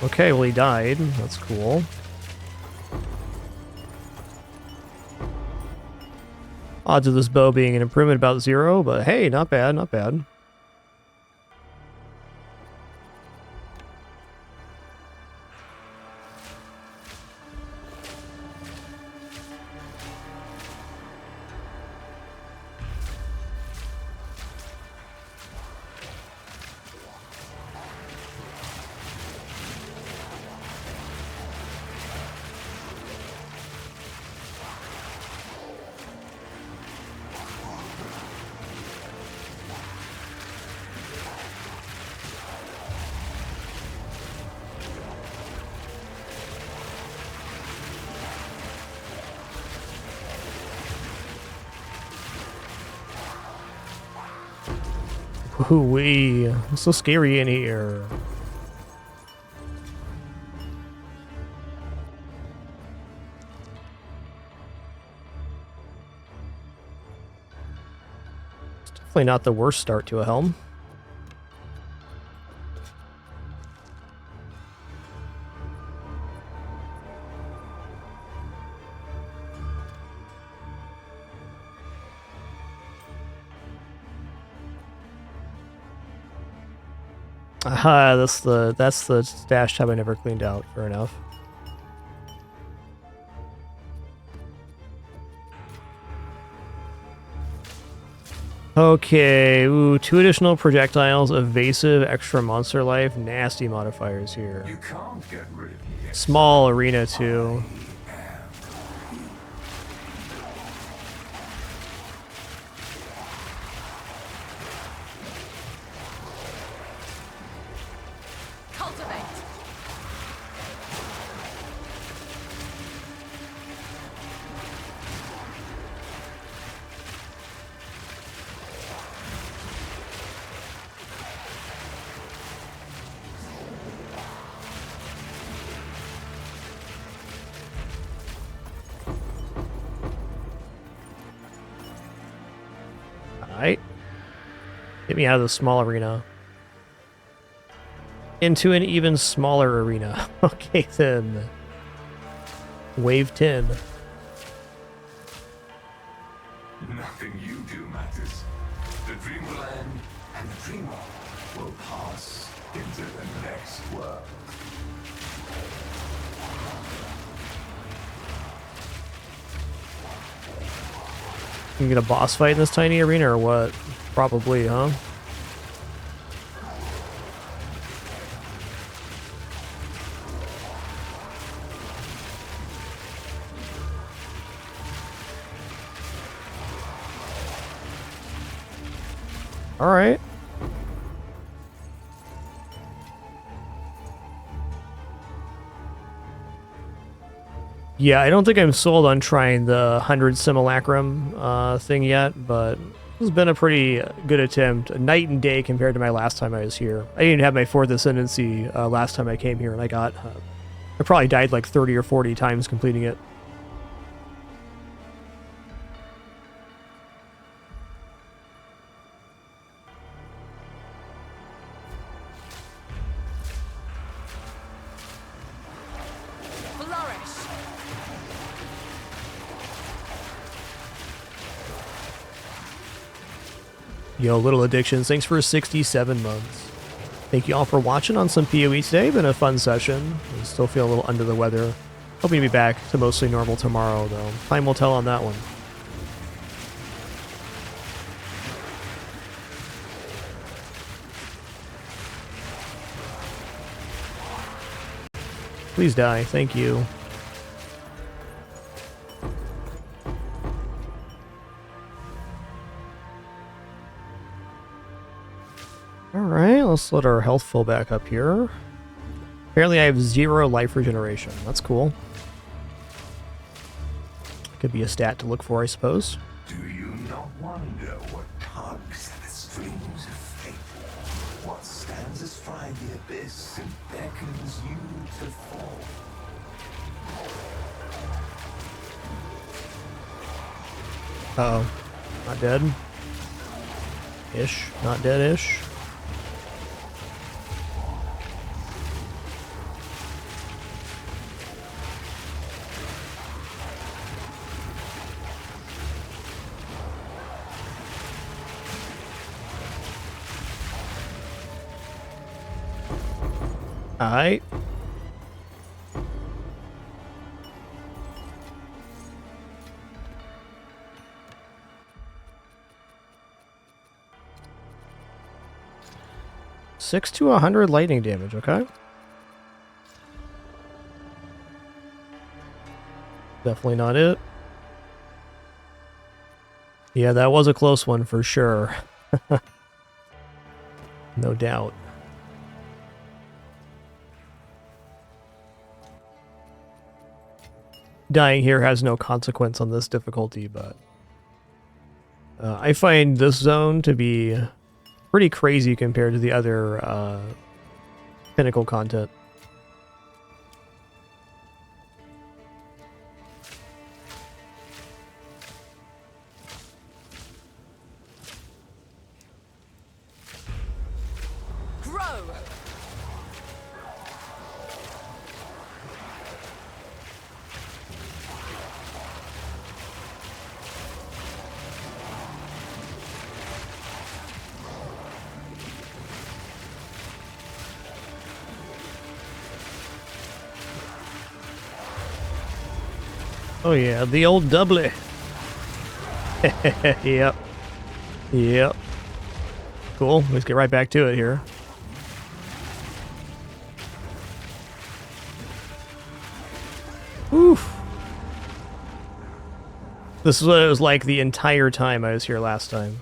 Okay, well he died. That's cool. Odds of this bow being an improvement about 0, but hey, not bad, not bad. Ooh-wee, it's so scary in here. It's definitely not the worst start to a helm. Aha, that's the stash tab I never cleaned out. Fair enough. Okay, ooh, 2 additional projectiles, evasive, extra monster life, nasty modifiers here. You can't get rid of me. Small arena too. Cultivate. Alright. Get me out of the small arena. Into an even smaller arena. Okay then. Wave 10. Nothing you do matters. The dream will end, and the dreamer will pass into the next world. Can you get a boss fight in this tiny arena or what? Probably, huh? Alright. Yeah, I don't think I'm sold on trying the 100 simulacrum thing yet, but this has been a pretty good attempt. A night and day compared to my last time I was here. I didn't have my 4th Ascendancy last time I came here, and I probably died like 30 or 40 times completing it. Flourish. Yo, Little Addictions, thanks for 67 months. Thank you all for watching on some PoE today. Been a fun session. I still feel a little under the weather. Hoping to be back to mostly normal tomorrow, though. Time will tell on that one. Please die. Thank you. Alright, let's let our health fill back up here. Apparently I have 0 life regeneration. That's cool. Could be a stat to look for, I suppose. Do you not wonder what tugs at the strings of fate? What stands astride the abyss and beckons you to fall? Uh-oh. Not dead. Ish. Not dead-ish. Alright. Six to 100 lightning damage, okay. Definitely not it. Yeah, that was a close one for sure. No doubt. Dying here has no consequence on this difficulty, but I find this zone to be pretty crazy compared to the other pinnacle content. Grow. Oh yeah, the old doubly. Yep. Yep. Cool. Let's get right back to it here. Oof. This is what it was like the entire time I was here last time.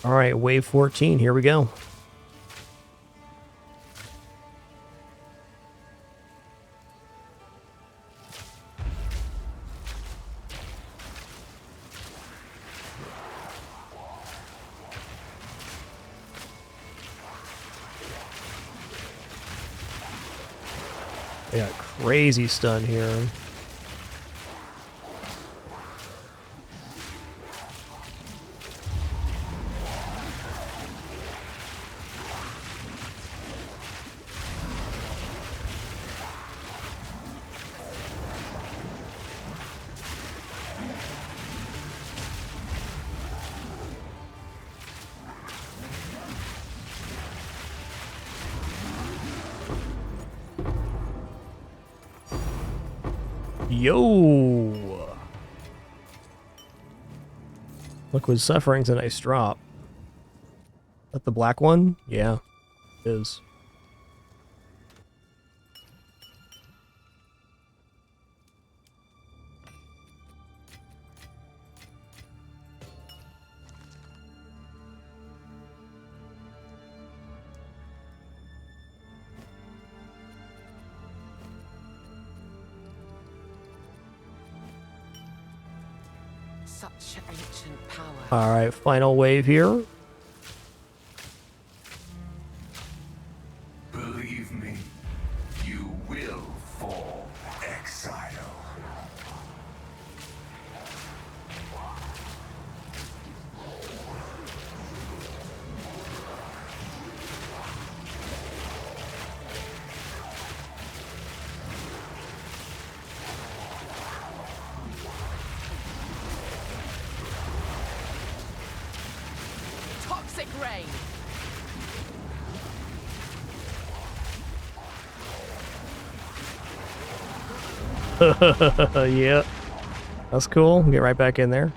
All right, wave 14, here we go. Yeah, crazy stun here. Yo! Liquid Suffering's a nice drop. Is that the black one? Yeah, it is. Such ancient power. All right, final wave here. Believe me, you will fall, exile. Toxic rain. Yeah, that's cool. Get right back in there.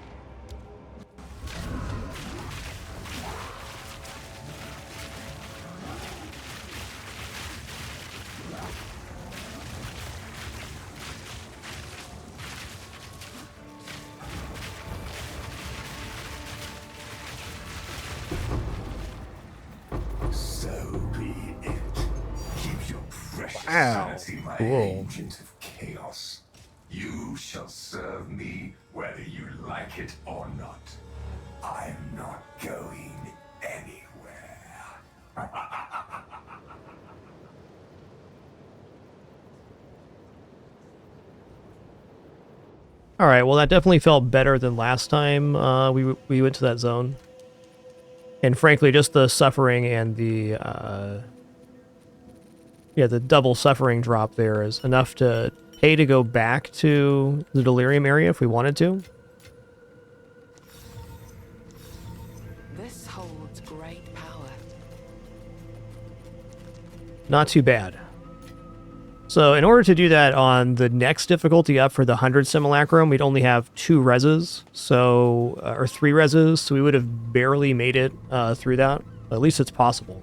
So be it. Keep your precious Wow, sanity, my cool. agent of chaos. You shall serve me whether you like it or not. I'm not going anywhere. All right, well that definitely felt better than last time we went to that zone. And frankly, just the suffering and the the double suffering drop there is enough to pay to go back to the delirium area if we wanted to. This holds great power. Not too bad. So in order to do that on the next difficulty up for the 100 Simulacrum, we'd only have 2 reses, so or 3 reses, so we would have barely made it through that. At least it's possible.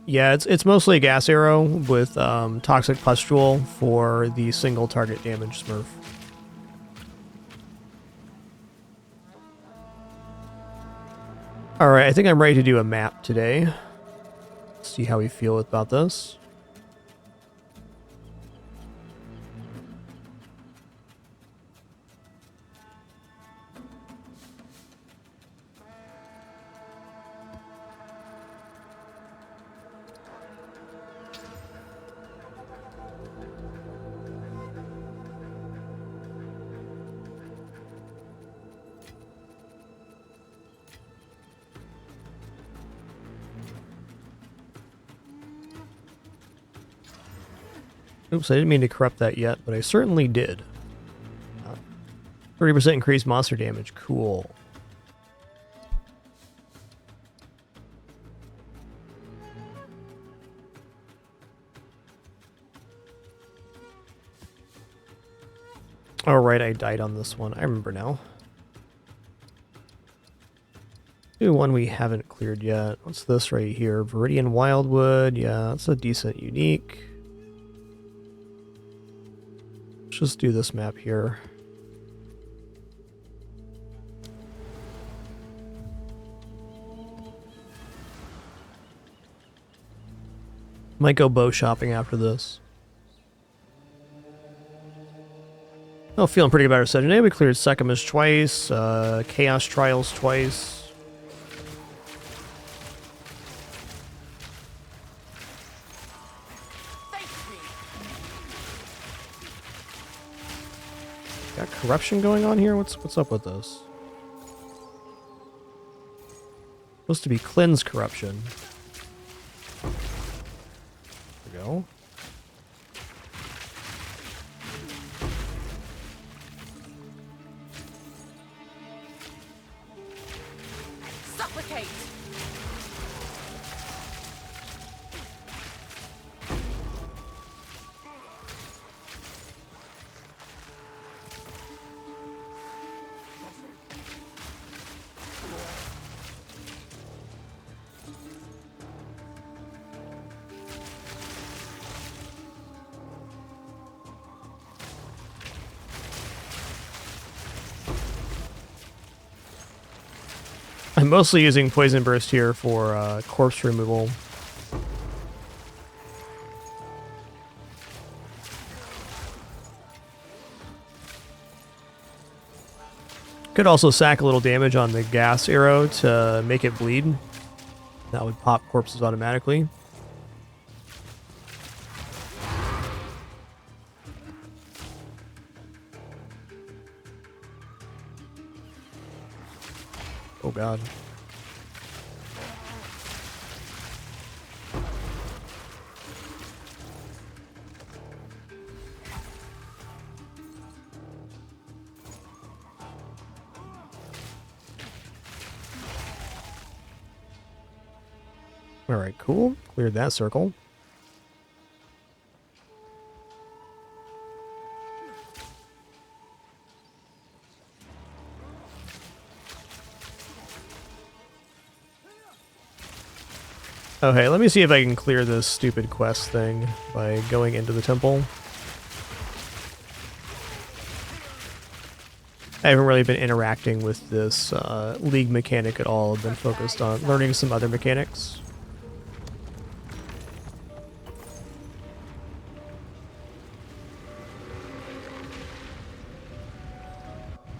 Yeah, it's mostly a gas arrow with toxic pustule for the single target damage smurf. Alright, I think I'm ready to do a map today. See how we feel about this. Oops, I didn't mean to corrupt that yet, but I certainly did. 30% increased monster damage. Cool. Oh, right, I died on this one. I remember now. Do one we haven't cleared yet. What's this right here? Viridian Wildwood. Yeah, that's a decent unique. Let's just do this map here. Might go bow shopping after this. Oh, feeling pretty good about our session today. We cleared Sekhemas twice, Chaos Trials twice. Got corruption going on here? What's up with this? Supposed to be cleanse corruption. There we go. Supplicate! I'm mostly using Poison Burst here for corpse removal. Could also sack a little damage on the gas arrow to make it bleed. That would pop corpses automatically. Oh god. Alright, cool. Cleared that circle. Oh, hey, let me see if I can clear this stupid quest thing by going into the temple. I haven't really been interacting with this league mechanic at all. I've been focused on learning some other mechanics.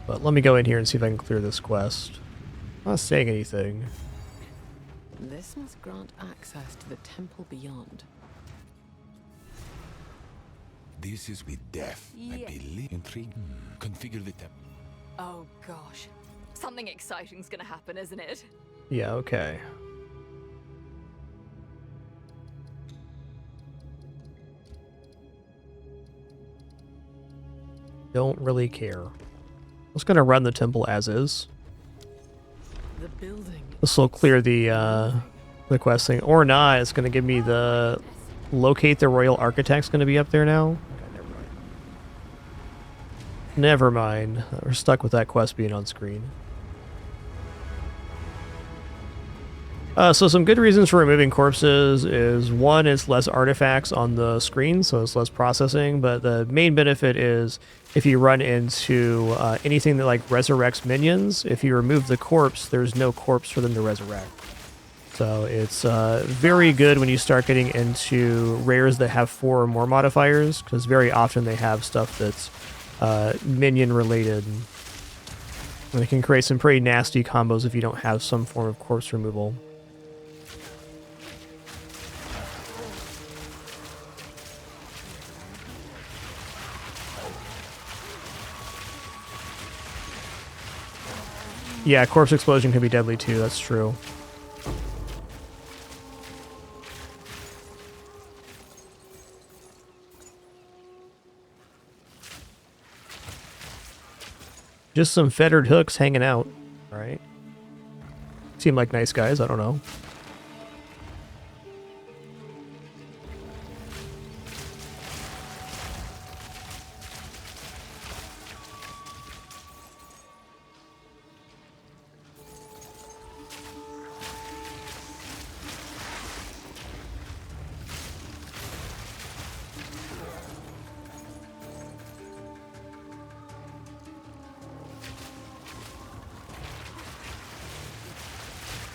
But let me go in here and see if I can clear this quest. I'm not saying anything. This must grant access to the temple beyond. This is with death. I believe. Intrigue. Configure the temple. Oh gosh. Something exciting's gonna happen, isn't it? Yeah, okay. Don't really care. I'm just gonna run the temple as is. The building. This will clear the quest thing. Or not, it's gonna give me the locate the royal architect's gonna be up there now. Okay, never mind. We're stuck with that quest being on screen. So some good reasons for removing corpses is, one, it's less artifacts on the screen, so it's less processing, but the main benefit is if you run into anything that like resurrects minions, if you remove the corpse, there's no corpse for them to resurrect. So it's very good when you start getting into rares that have 4 or more modifiers, because very often they have stuff that's minion related. And it can create some pretty nasty combos if you don't have some form of corpse removal. Yeah, corpse explosion can be deadly too, that's true. Just some fettered hooks hanging out. All right. Seem like nice guys. I don't know.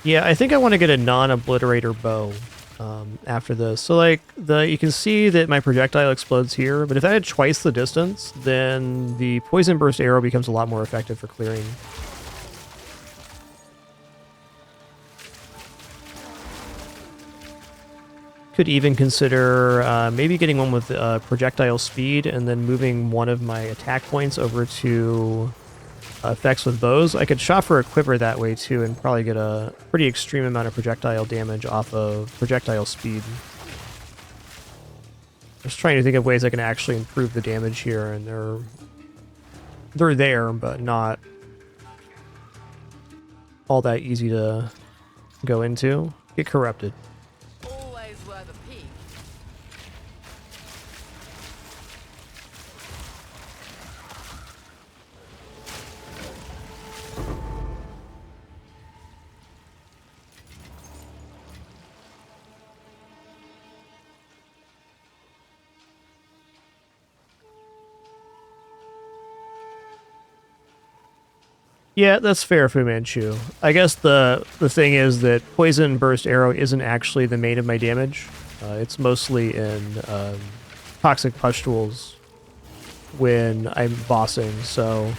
Yeah, I think I want to get a non-obliterator bow after this. So like you can see that my projectile explodes here, but if I had twice the distance, then the poison burst arrow becomes a lot more effective for clearing. Could even consider maybe getting one with projectile speed and then moving one of my attack points over to effects with bows. I could shot for a quiver that way too and probably get a pretty extreme amount of projectile damage off of projectile speed. Just trying to think of ways I can actually improve the damage here, and they're there, but not all that easy to go into. Get corrupted. Always worth a peek. Yeah, that's fair, Fu Manchu. I guess the thing is that Poison Burst Arrow isn't actually the main of my damage. It's mostly in Toxic Pustules when I'm bossing, so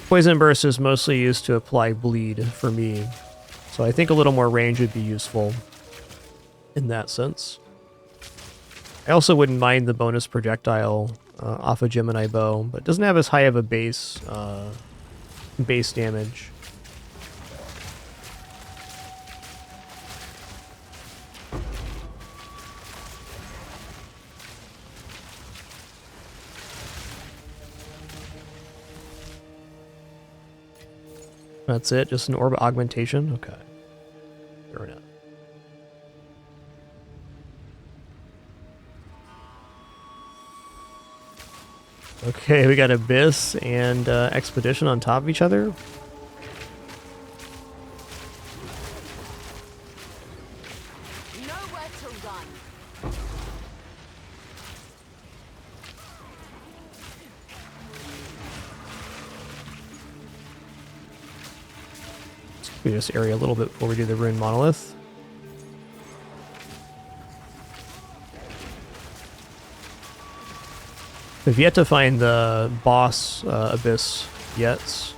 Poison Burst is mostly used to apply bleed for me. So I think a little more range would be useful in that sense. I also wouldn't mind the bonus projectile off a Gemini bow, but it doesn't have as high of a base damage. That's it, just an orb augmentation? Okay. Fair enough. Okay, we got Abyss and Expedition on top of each other. Nowhere to run. Let's clear this area a little bit before we do the Rune Monolith. We've yet to find the boss Abyss yet.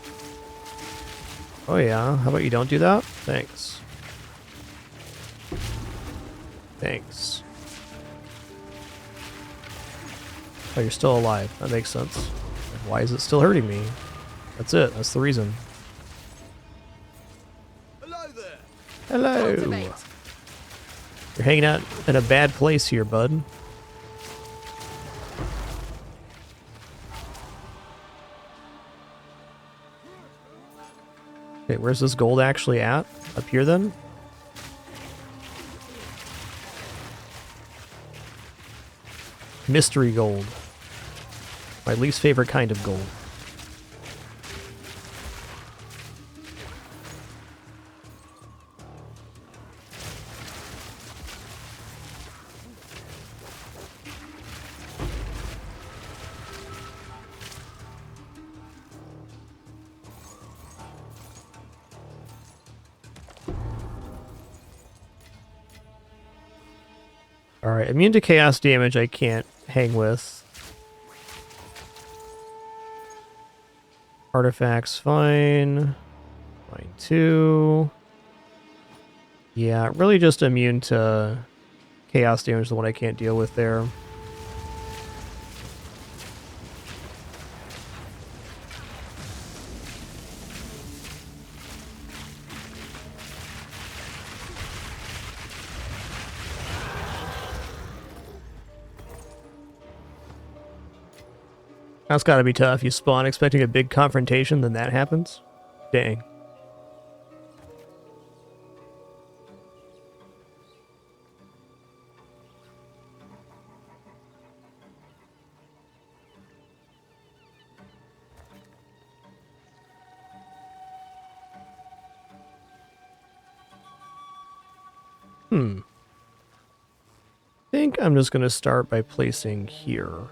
Oh yeah, how about you don't do that? Thanks. Thanks. Oh, you're still alive. That makes sense. Why is it still hurting me? That's it. That's the reason. Hello there. Hello. Cultivate. You're hanging out in a bad place here, bud. Okay, where's this gold actually at? Up here then? Mystery gold. My least favorite kind of gold. Alright, immune to chaos damage I can't hang with. Artifacts, fine. Fine too. Yeah, really just immune to chaos damage, the one I can't deal with there. That's gotta be tough. You spawn expecting a big confrontation, then that happens? Dang. I think I'm just gonna start by placing here.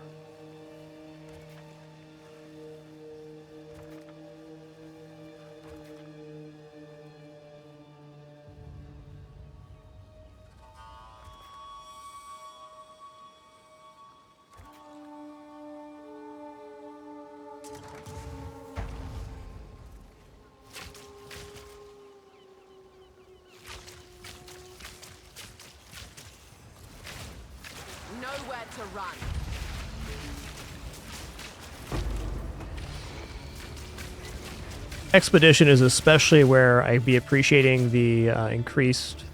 Nowhere to run. Expedition is especially where I'd be appreciating the increased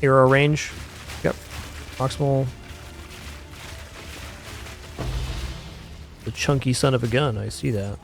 arrow range. Yep. Proximal. The chunky son of a gun, I see that.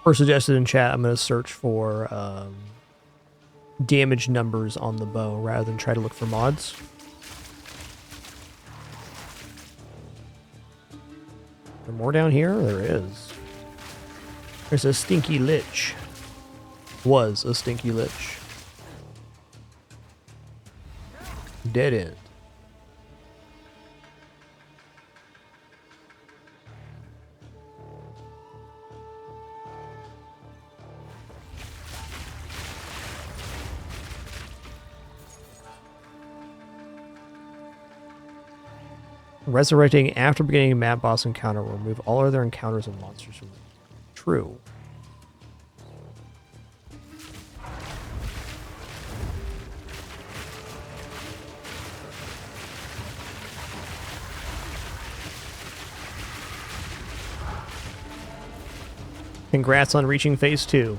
Or suggested in chat, I'm going to search for damage numbers on the bow rather than try to look for mods. Is there more down here? There is. There's a stinky lich. Was a stinky lich. Dead end. Resurrecting after beginning a map boss encounter will remove all other encounters and monsters from the True. Congrats on reaching phase 2.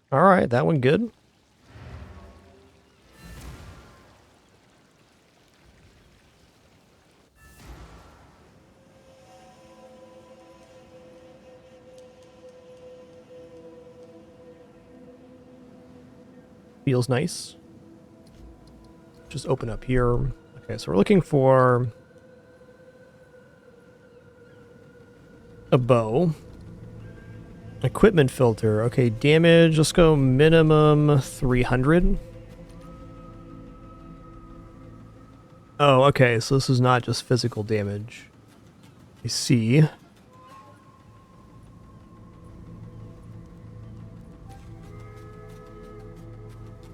Alright, that one good. Feels nice. Just open up here. Okay, so we're looking for a bow. Equipment filter. Okay, damage. Let's go minimum 300. Oh, okay, so this is not just physical damage. I see.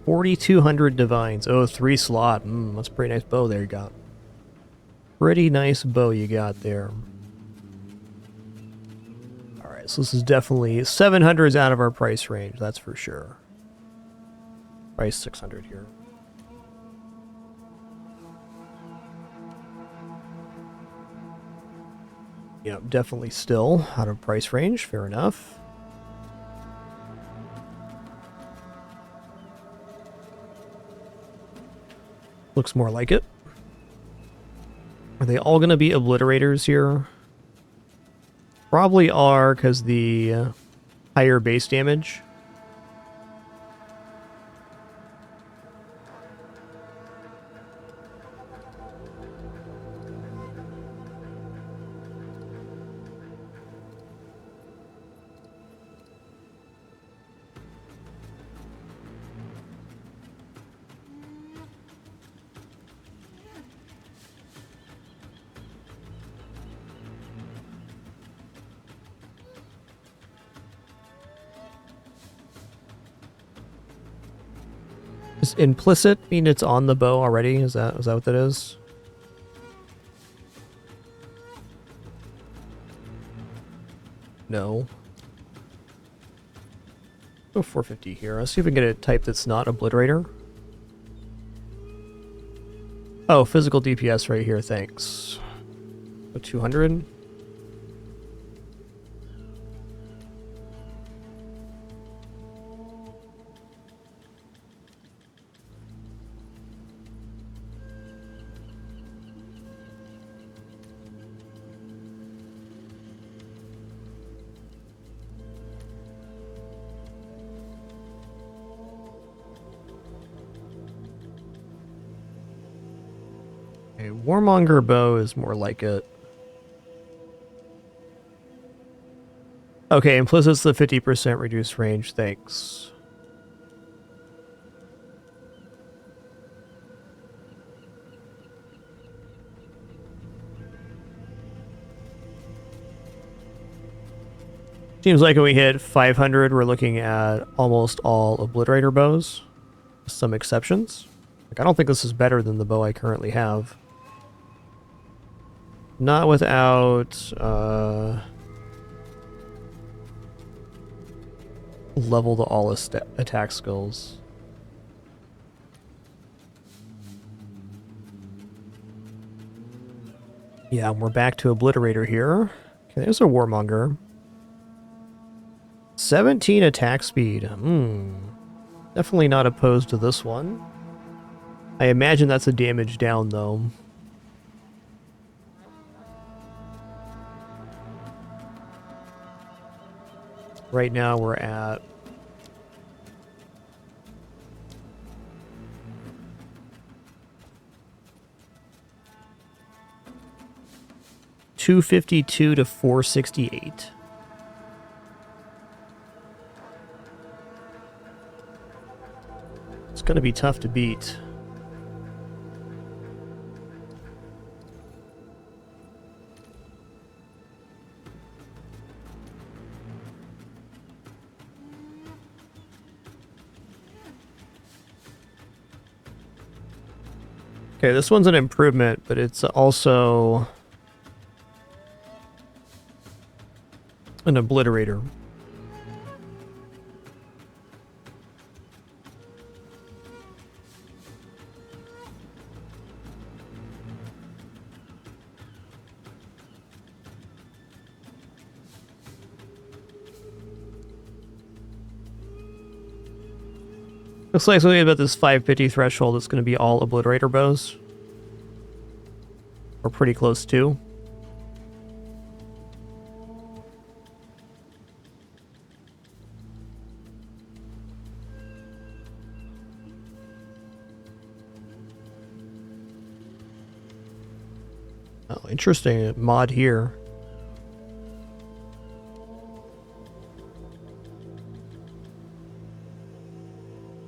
$4,200 divines. Oh, 3 slot. That's a pretty nice bow there you got. Pretty nice bow you got there. Alright, so this is definitely 700 is out of our price range, that's for sure. Price 600 here. Yep, definitely still out of price range, fair enough. Looks more like it. Are they all going to be obliterators here? Probably are, because the higher base damage. Does implicit mean it's on the bow already? Is that what that is? No. Go 450 here. Let's see if we can get a type that's not obliterator. Oh, physical DPS right here, thanks. So 200. Okay, Warmonger bow is more like it. Okay, implicit's the 50% reduced range, thanks. Seems like when we hit 500, we're looking at almost all obliterator bows, with some exceptions. Like, I don't think this is better than the bow I currently have. Not without level to all attack skills. Yeah, we're back to obliterator here. Okay, there's a warmonger. 17 attack speed. Definitely not opposed to this one. I imagine that's a damage down though. Right now we're at 252 to 468. It's going to be tough to beat. Okay, this one's an improvement, but it's also an obliterator. Looks like something about this 550 threshold is going to be all obliterator bows. Or pretty close to. Oh, interesting mod here.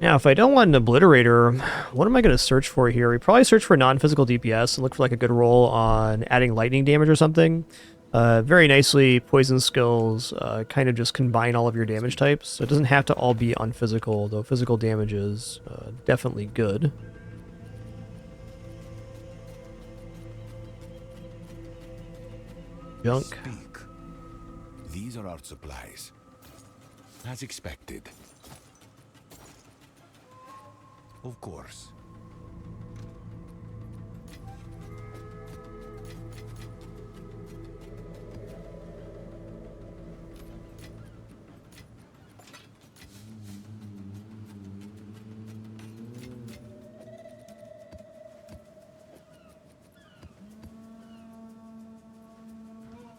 Now, if I don't want an obliterator, what am I going to search for here? We probably search for non-physical DPS and look for like a good roll on adding lightning damage or something. Very nicely, poison skills kind of just combine all of your damage types. So it doesn't have to all be on physical, though physical damage is definitely good. Junk. Speak. These are our supplies. As expected. Of course.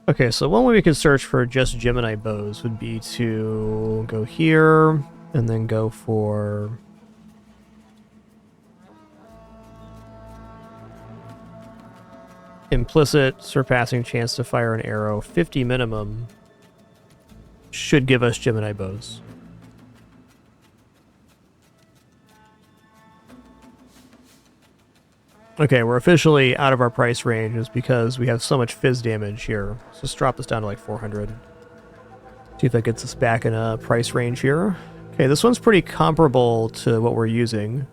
Okay, so one way we could search for just Gemini bows would be to go here and then go for implicit surpassing chance to fire an arrow. 50 minimum should give us Gemini bows. Okay, we're officially out of our price range is because we have so much fizz damage here. So let's drop this down to like 400. See if that gets us back in a price range here. Okay, this one's pretty comparable to what we're using.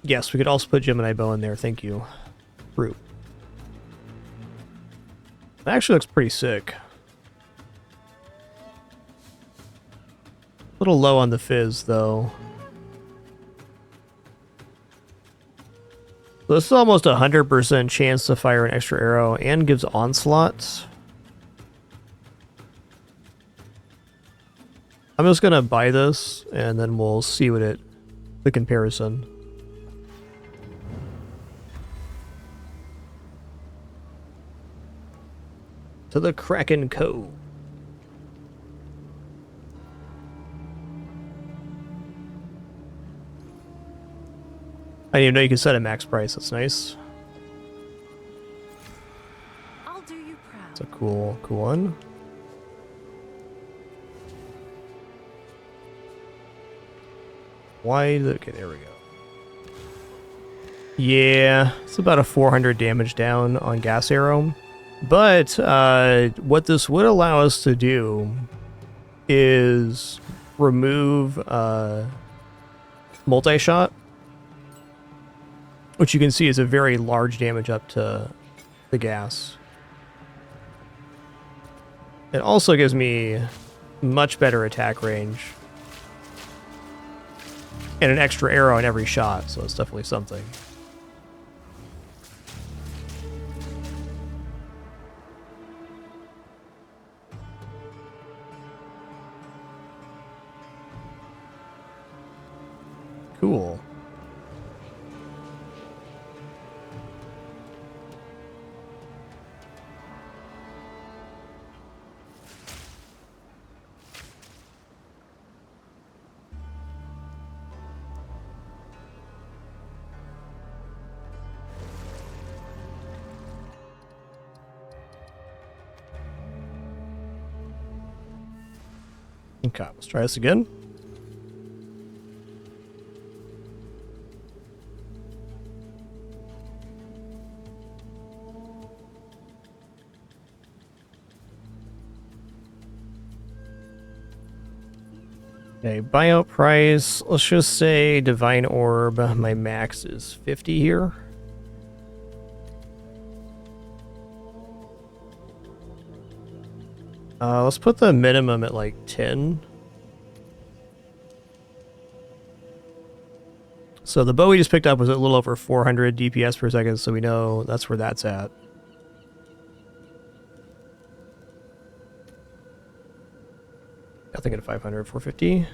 Yes, we could also put Gemini Bow in there. Thank you. Fruit. That actually looks pretty sick. A little low on the fizz, though. So this is almost 100% chance to fire an extra arrow and gives onslaught. I'm just gonna buy this and then we'll see what the comparison. To the Kraken Cove. I didn't even know you could set a max price. That's nice. I'll do you proud. It's a cool one. Okay, there we go. Yeah, it's about a 400 damage down on gas arrow. But what this would allow us to do is remove multi-shot, which you can see is a very large damage up to the gas. It also gives me much better attack range and an extra arrow in every shot, so it's definitely something. Cool. Okay, let's try this again. Okay, buyout price. Let's just say Divine Orb. My max is 50 here. Let's put the minimum at like 10. So the bow we just picked up was a little over 400 DPS per second, so we know that's where that's at. I think at 500, 450.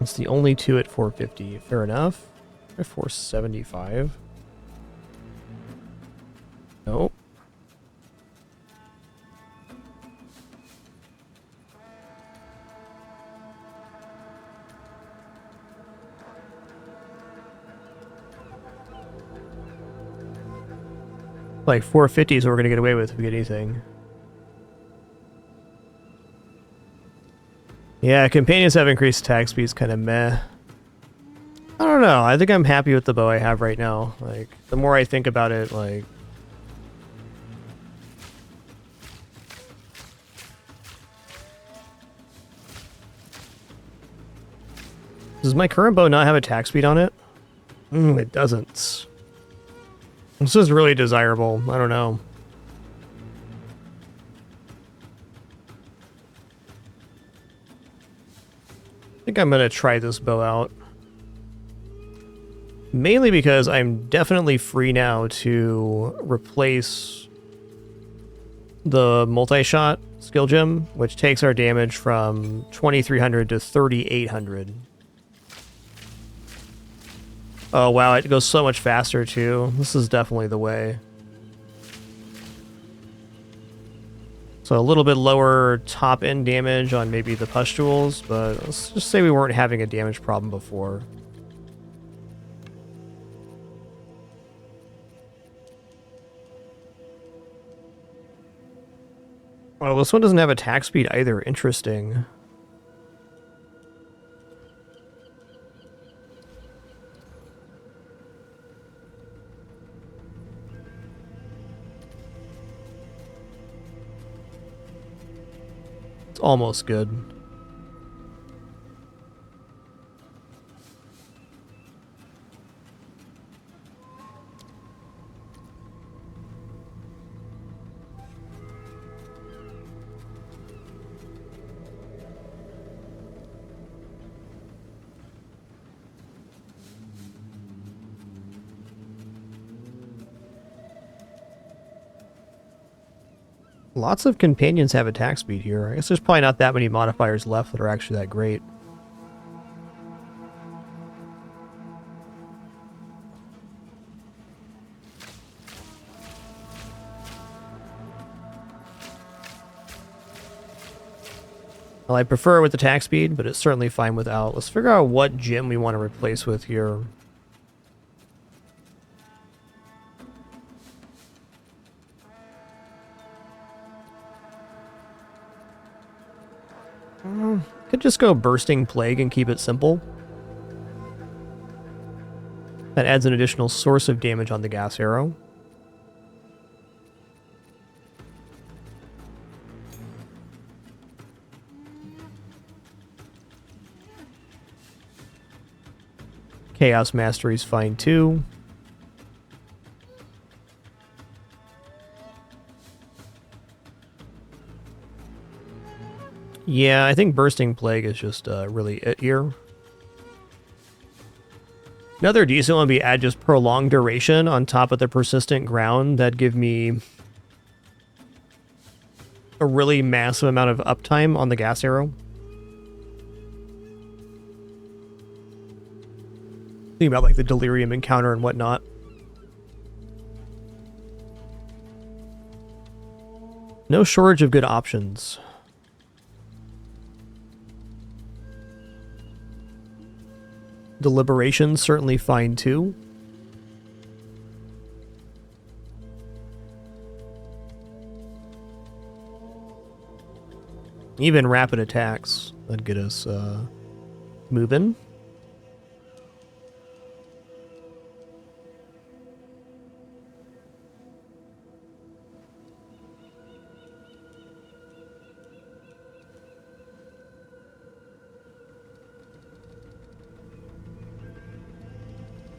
It's the only two at 450. Fair enough. Or 475. Nope. Like 450 is what we're gonna get away with if we get anything. Yeah, companions have increased attack speeds, kind of meh. I don't know. I think I'm happy with the bow I have right now. Like, the more I think about it, like... Does my current bow not have attack speed on it? It doesn't. This is really desirable. I don't know. I think I'm going to try this bow out. Mainly because I'm definitely free now to replace the multi-shot skill gem, which takes our damage from 2300 to 3800. Oh wow, it goes so much faster too. This is definitely the way. So a little bit lower top end damage on maybe the pustules, but let's just say we weren't having a damage problem before. Oh, this one doesn't have attack speed either. Interesting. It's almost good. Lots of companions have attack speed here. I guess there's probably not that many modifiers left that are actually that great. Well, I prefer it with attack speed, but it's certainly fine without. Let's figure out what gem we want to replace with here. Could just go Bursting Plague and keep it simple. That adds an additional source of damage on the gas arrow. Chaos Mastery's fine too. Yeah, I think Bursting Plague is just really it here. Another decent one would be add just Prolonged Duration on top of the Persistent Ground. That'd give me a really massive amount of uptime on the gas arrow. Think about like the Delirium encounter and whatnot. No shortage of good options. Deliberation certainly fine too. Even rapid attacks that'd get us moving.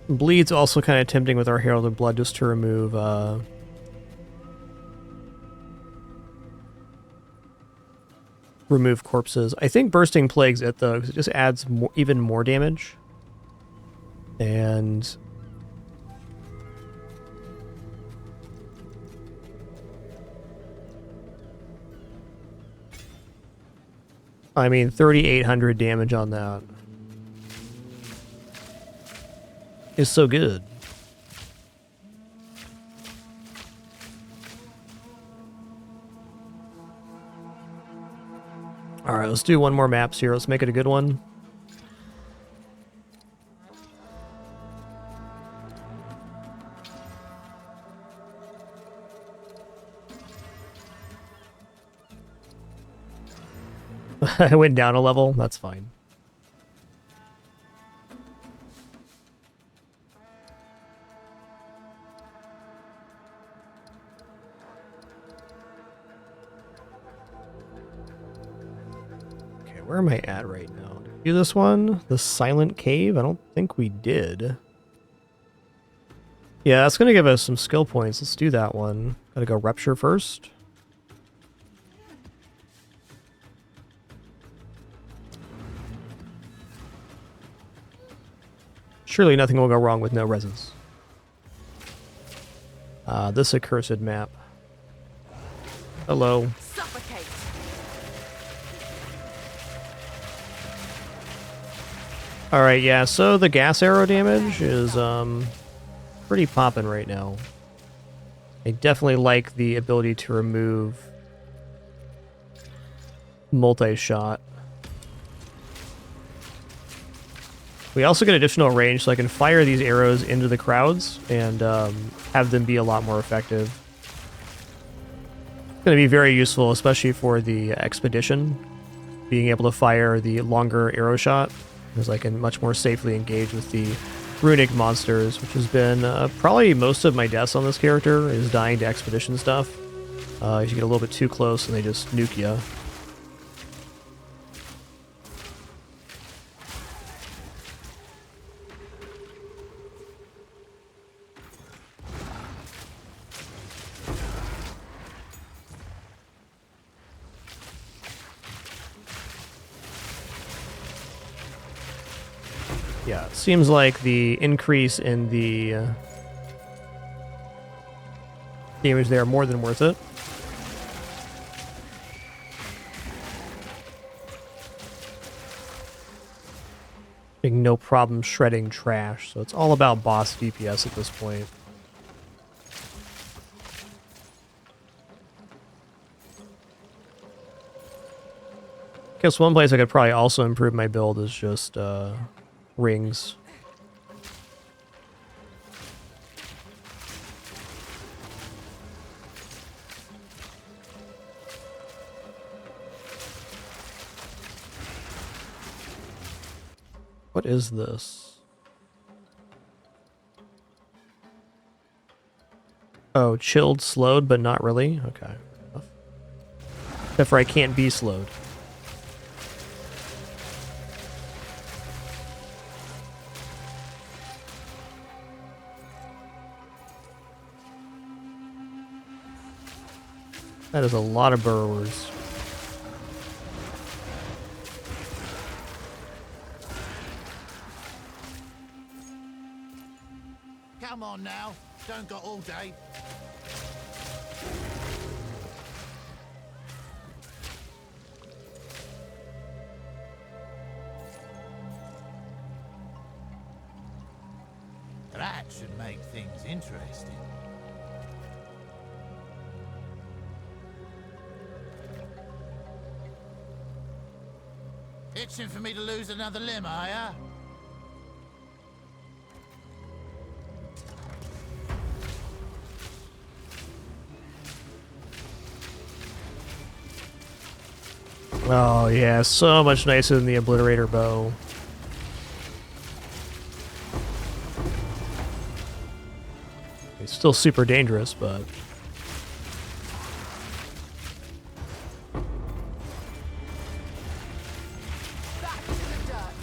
Bleed's also kind of tempting with our Herald of Blood just to remove remove corpses. I think Bursting Plague's it though, because it just adds more, even more damage. And I mean 3,800 damage on that is so good. All right, let's do one more maps here. Let's make it a good one. I went down a level. That's fine. Where am I at right now? Did we do this one? The Silent Cave? I don't think we did. Yeah, that's going to give us some skill points. Let's do that one. Gotta go Rupture first. Surely nothing will go wrong with no reses. This accursed map. Hello. Suffocate. Alright, yeah, so the gas arrow damage is pretty poppin' right now. I definitely like the ability to remove multi-shot. We also get additional range, so I can fire these arrows into the crowds and have them be a lot more effective. It's going to be very useful, especially for the expedition, being able to fire the longer arrow shot, because I can much more safely engage with the runic monsters, which has been probably most of my deaths on this character, is dying to expedition stuff. You get a little bit too close and they just nuke you. Yeah, it seems like the increase in the damage there more than worth it. Being no problem shredding trash, so it's all about boss DPS at this point. Guess one place I could probably also improve my build is just rings. What is this? Oh, chilled, slowed, but not really? Okay. Except for I can't be slowed. That is a lot of burrowers. Come on now, don't got all day. That should make things interesting. Itching for me to lose another limb, are ya? Oh yeah, so much nicer than the Obliterator bow. It's still super dangerous, but... Back to the dirt.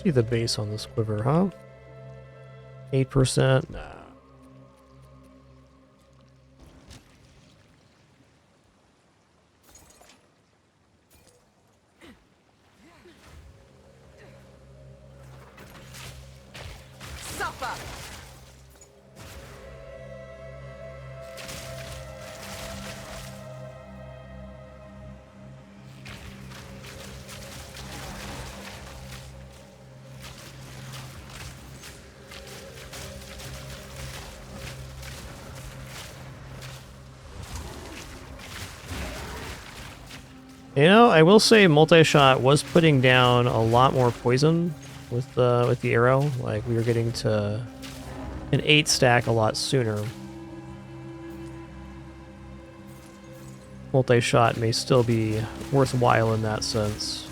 See the base on this quiver, huh? 8%? Nah. Suffer. You know, I will say multi-shot was putting down a lot more poison with the arrow. Like, we were getting to an 8 stack a lot sooner. Multi-shot may still be worthwhile in that sense.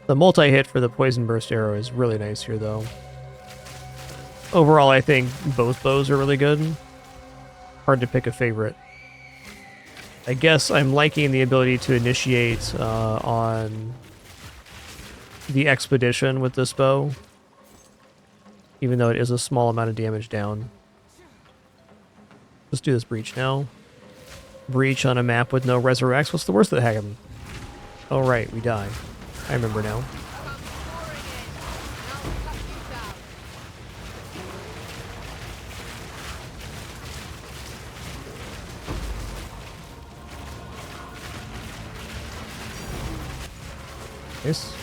The multi-hit for the Poison Burst arrow is really nice here, though. Overall, I think both bows are really good. Hard to pick a favorite. I guess I'm liking the ability to initiate on the expedition with this bow, even though it is a small amount of damage down. Let's do this breach now. Breach on a map with no resurrects. What's the worst that happened? Oh right, we die. I remember now. Nice.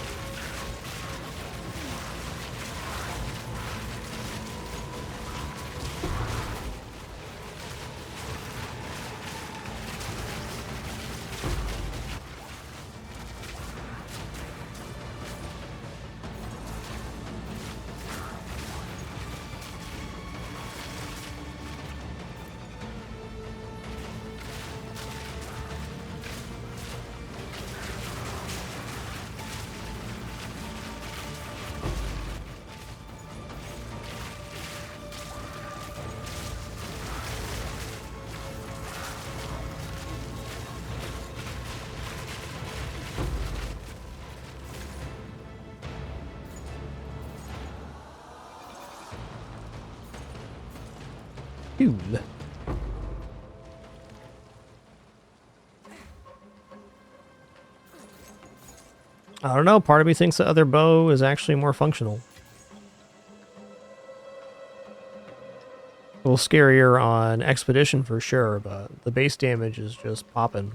Cool. I don't know, part of me thinks the other bow is actually more functional. A little scarier on Expedition for sure, but the base damage is just popping.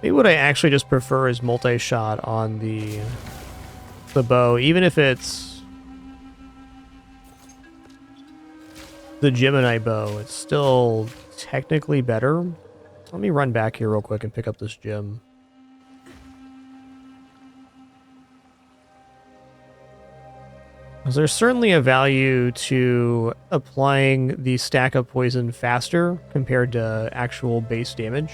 Maybe what I actually just prefer is multi-shot on the bow, even if it's the Gemini bow, it's still technically better. Let me run back here real quick and pick up this gem. Because there's certainly a value to applying the stack of poison faster compared to actual base damage.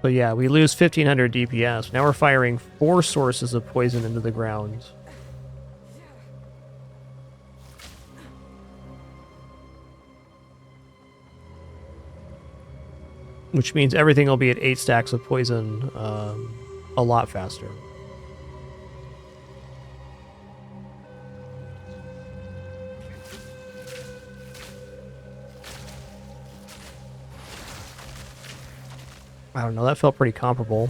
So yeah, we lose 1500 DPS. Now we're firing 4 sources of poison into the ground. Which means everything will be at 8 stacks of poison a lot faster. I don't know, that felt pretty comparable.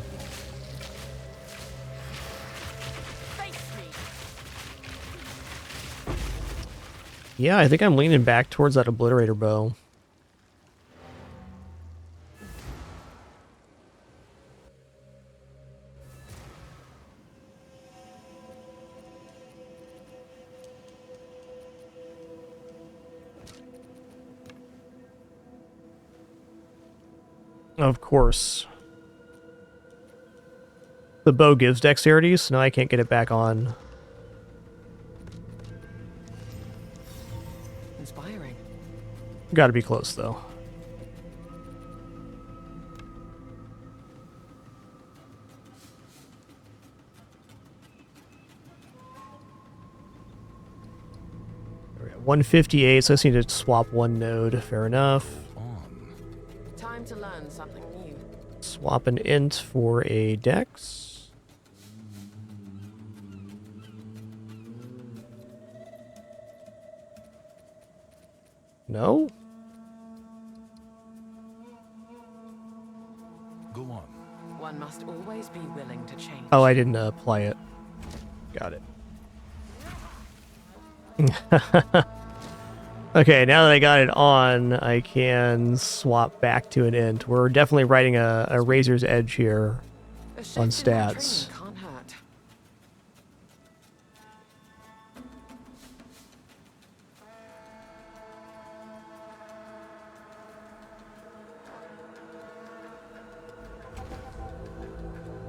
Yeah, I think I'm leaning back towards that Obliterator bow. Of course. The bow gives dexterity, so now I can't get it back on. Inspiring. Gotta be close, though. There we go. 158, so I just need to swap one node. Fair enough. Time to learn something new. Swap an int for a dex. No? Go on. One must always be willing to change. Oh, I didn't apply it. Got it. Okay, now that I got it on, I can swap back to an int. We're definitely riding a razor's edge here on stats. Can't hurt.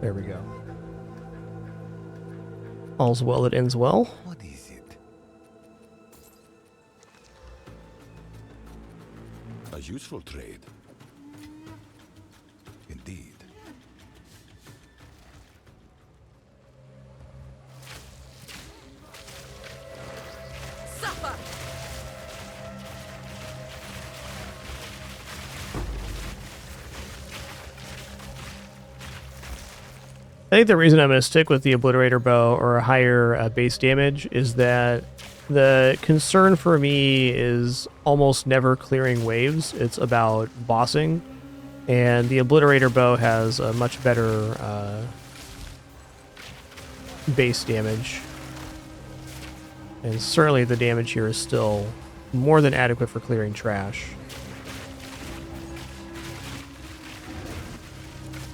There we go. All's well that ends well. What is it? A useful trade. Indeed. Suffer! I think the reason I'm going to stick with the Obliterator Bow or a higher base damage is that the concern for me is almost never clearing waves. It's about bossing, and the Obliterator Bow has a much better base damage. And certainly the damage here is still more than adequate for clearing trash.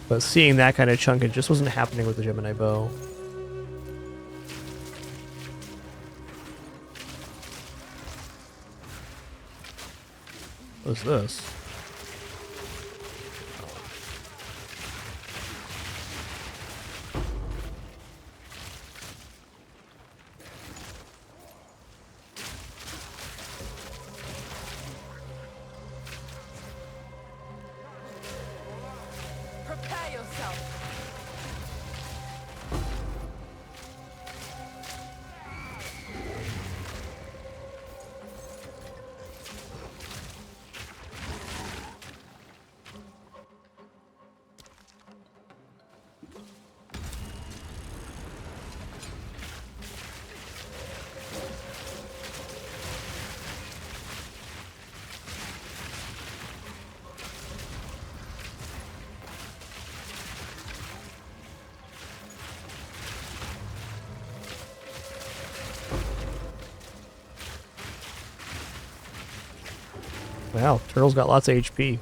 But seeing that kind of chunkage just wasn't happening with the Gemini Bow. What's this? Prepare yourself! Wow, Turtle's got lots of HP.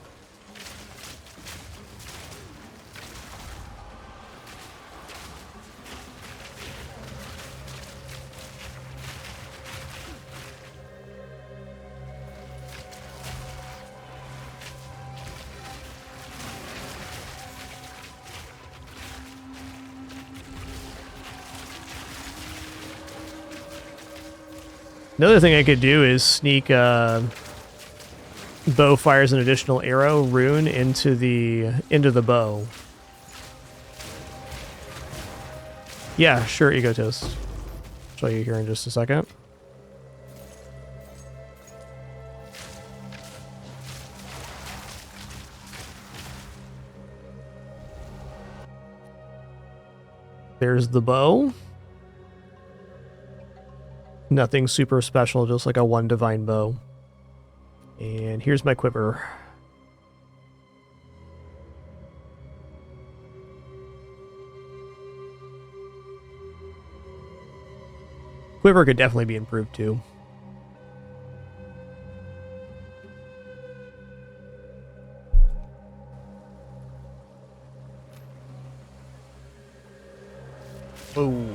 Another thing I could do is sneak bow fires an additional arrow rune into the bow. Yeah, sure, Egotist. Show you here in just a second. There's the bow. Nothing super special, just like a one divine bow. And here's my quiver. Quiver could definitely be improved too. Oh,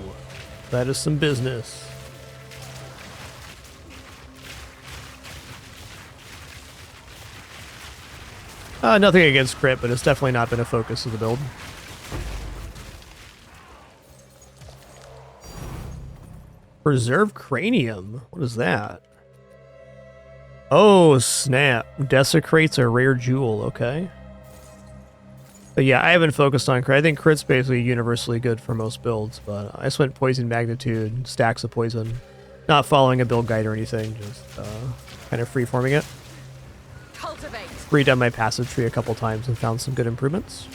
that is some business. Nothing against crit, but it's definitely not been a focus of the build. Preserve Cranium? What is that? Oh, snap. Desecrates a rare jewel, okay. But yeah, I haven't focused on crit. I think crit's basically universally good for most builds, but I just went Poison Magnitude, stacks of poison. Not following a build guide or anything, just kind of free-forming it. Cultivate! Redone my passive tree a couple times and found some good improvements.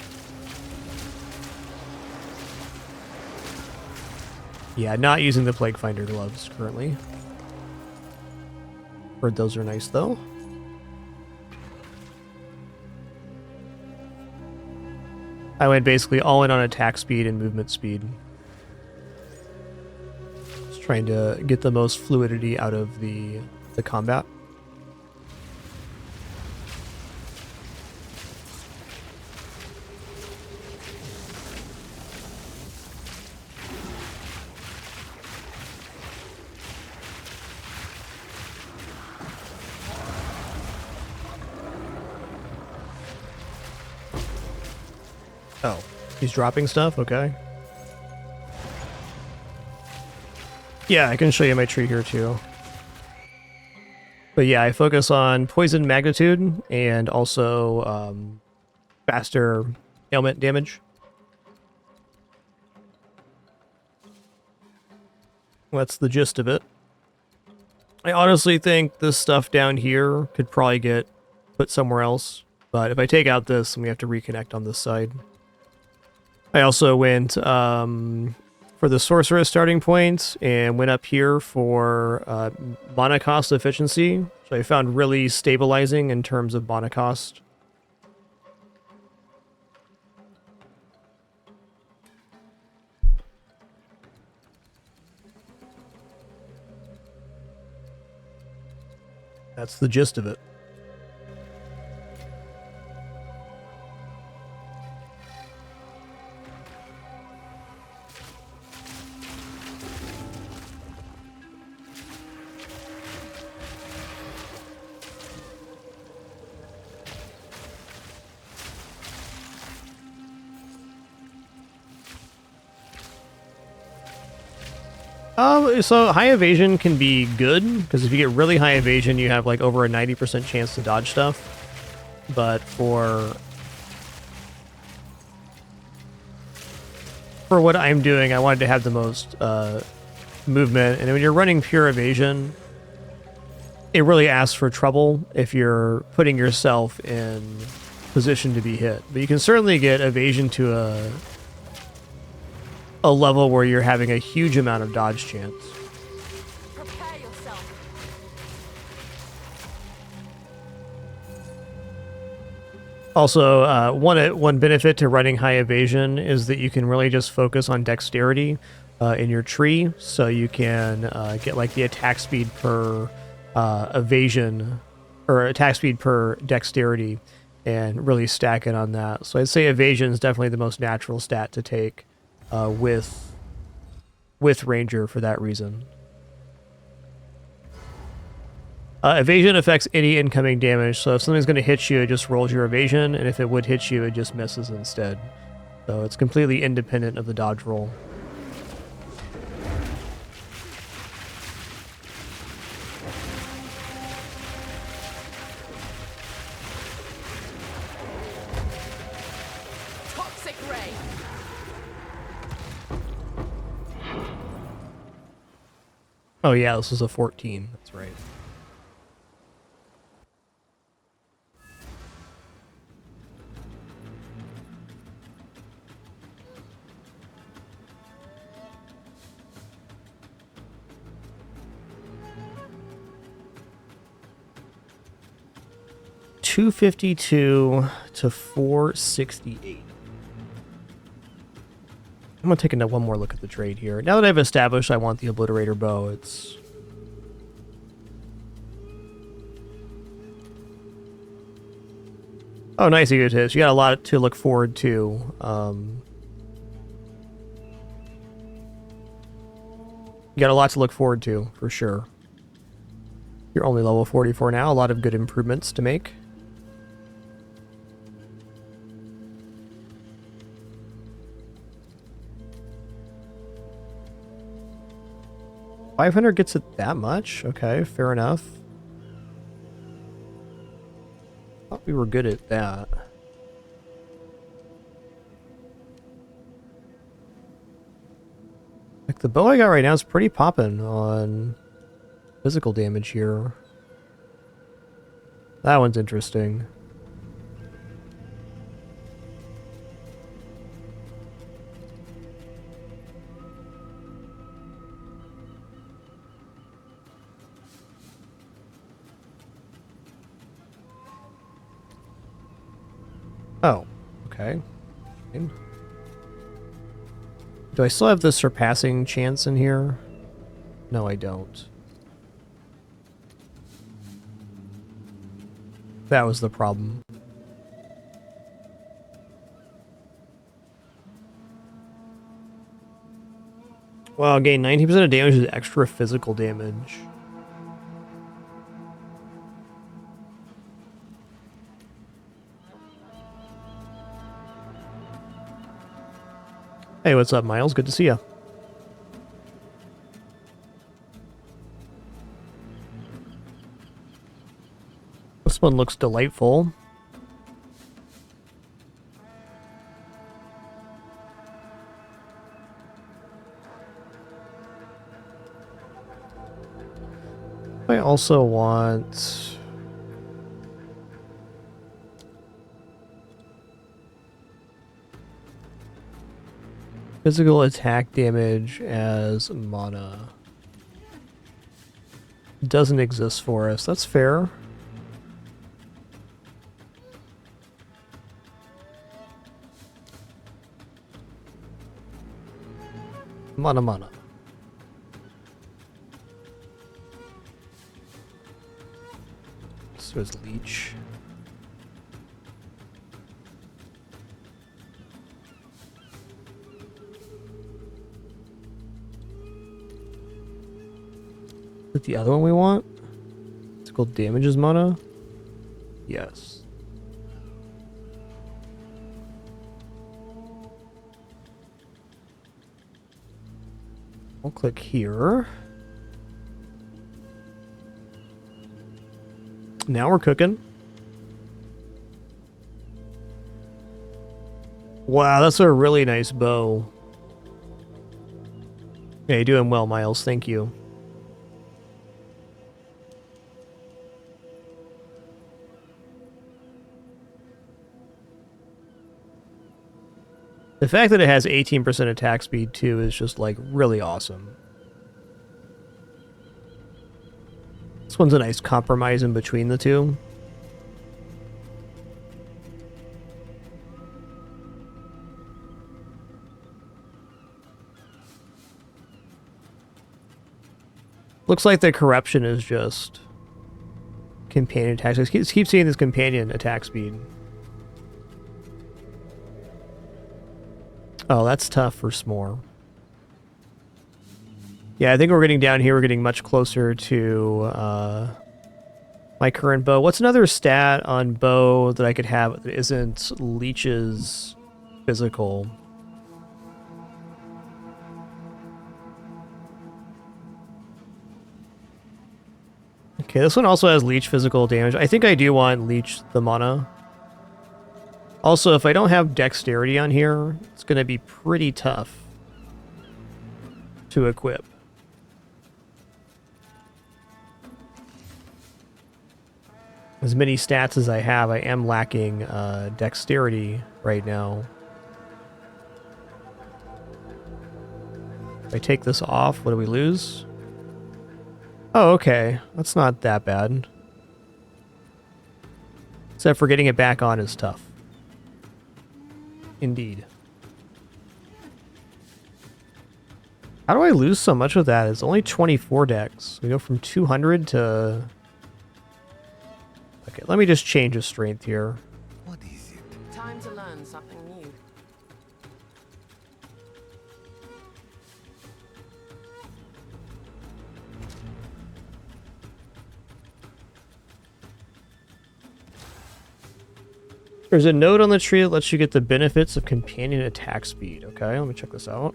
Yeah, not using the Plague Finder gloves currently. Heard those are nice though. I went basically all in on attack speed and movement speed. Just trying to get the most fluidity out of the combat. Oh, He's dropping stuff? Okay. Yeah, I can show you my tree here too. But yeah, I focus on poison magnitude and also faster ailment damage. That's the gist of it. I honestly think this stuff down here could probably get put somewhere else. But if I take out this, then we have to reconnect on this side. I also went for the sorceress starting point and went up here for mana cost efficiency. So I found really stabilizing in terms of mana cost. That's the gist of it. So high evasion can be good, because if you get really high evasion, you have like over a 90% chance to dodge stuff. But for what I'm doing, I wanted to have the most movement, and when you're running pure evasion, it really asks for trouble if you're putting yourself in position to be hit. But you can certainly get evasion to a level where you're having a huge amount of dodge chance. Prepare yourself. Also, one benefit to running high evasion is that you can really just focus on dexterity in your tree, so you can get like the attack speed per evasion, or attack speed per dexterity, and really stack it on that. So I'd say evasion is definitely the most natural stat to take with Ranger for that reason. Evasion affects any incoming damage, so if something's going to hit you, it just rolls your evasion, and if it would hit you, it just misses instead. So it's completely independent of the dodge roll. Toxic ray. Oh yeah, this was a 14. That's right. $252 to $468. I'm gonna take one more look at the trade here. Now that I've established I want the Obliterator bow, it's... Oh, nice Egotist. You got a lot to look forward to. You got a lot to look forward to, for sure. You're only level 44 now. A lot of good improvements to make. $500 gets it that much? Okay, fair enough. Thought we were good at that. Like, the bow I got right now is pretty poppin' on physical damage here. That one's interesting. Oh, okay. Fine. Do I still have the surpassing chance in here? No, I don't. That was the problem. Well, gain 19% of damage is extra physical damage. Hey, what's up, Miles? Good to see you. This one looks delightful. I also want... physical attack damage as mana. Doesn't exist for us. That's fair. Mana. So is leech. Is it the other one we want? It's called damages mana? Yes. I'll click here. Now we're cooking. Wow, that's a really nice bow. Yeah, you're doing well, Miles. Thank you. The fact that it has 18% attack speed too is just like really awesome. This one's a nice compromise in between the two. Looks like the corruption is just companion attacks. I keep seeing this companion attack speed. Oh, that's tough for S'more. Yeah, I think we're getting down here. We're getting much closer to my current bow. What's another stat on bow that I could have that isn't Leech's physical? Okay, this one also has Leech physical damage. I think I do want Leech the mana. Also, if I don't have Dexterity on here, it's going to be pretty tough to equip. As many stats as I have, I am lacking Dexterity right now. If I take this off, what do we lose? Oh, okay. That's not that bad. Except for getting it back on is tough. Indeed. How do I lose so much of that? It's only 24 dex. We go from 200 to... Okay, let me just change the strength here. What is it? Time to learn something new. There's a note on the tree that lets you get the benefits of companion attack speed. Okay, let me check this out.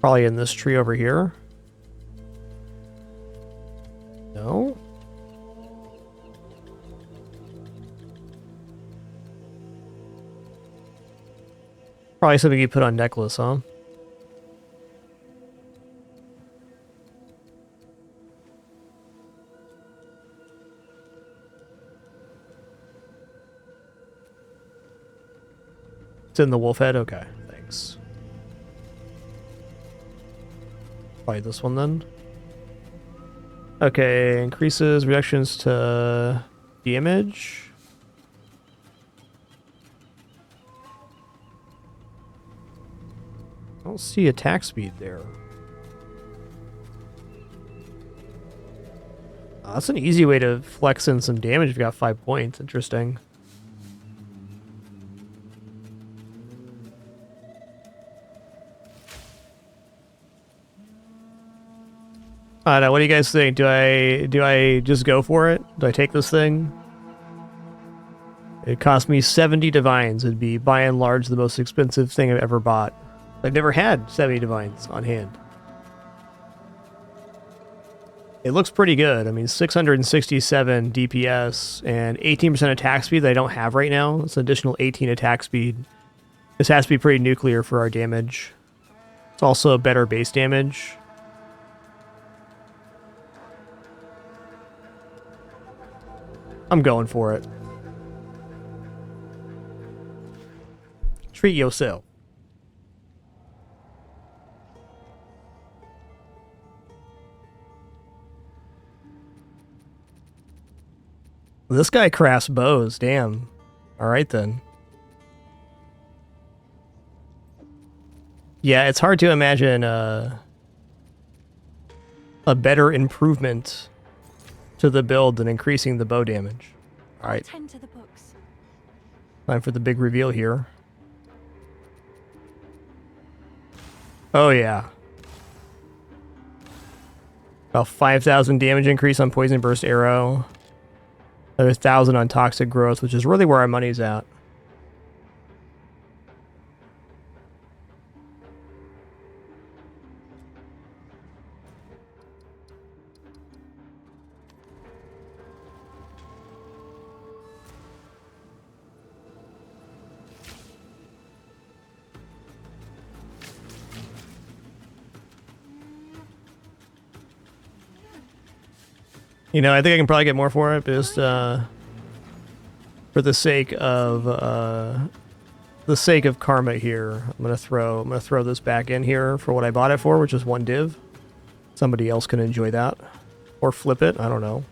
Probably in this tree over here. No? Probably something you put on necklace, huh? It's in the wolf head? Okay, thanks. Probably this one then. Okay, increases reductions to damage. I don't see attack speed there. Oh, that's an easy way to flex in some damage if you got 5 points. Interesting. I don't know. What do you guys think? Do I just go for it? Do I take this thing? It cost me 70 divines. It'd be by and large the most expensive thing I've ever bought. I've never had 70 divines on hand. It looks pretty good. I mean, 667 DPS and 18% attack speed that I don't have right now. It's an additional 18 attack speed. This has to be pretty nuclear for our damage. It's also a better base damage. I'm going for it. Treat yourself. This guy crafts bows, damn. Alright then. Yeah, it's hard to imagine a better improvement to the build than increasing the bow damage. Alright. Tend to the books. Time for the big reveal here. Oh yeah. About 5,000 damage increase on Poison Burst Arrow. Another 1,000 on Toxic Growth, which is really where our money's at. You know, I think I can probably get more for it, but just for the sake of karma here, I'm gonna throw this back in here for what I bought it for, which is 1 div. Somebody else can enjoy that, or flip it. I don't know.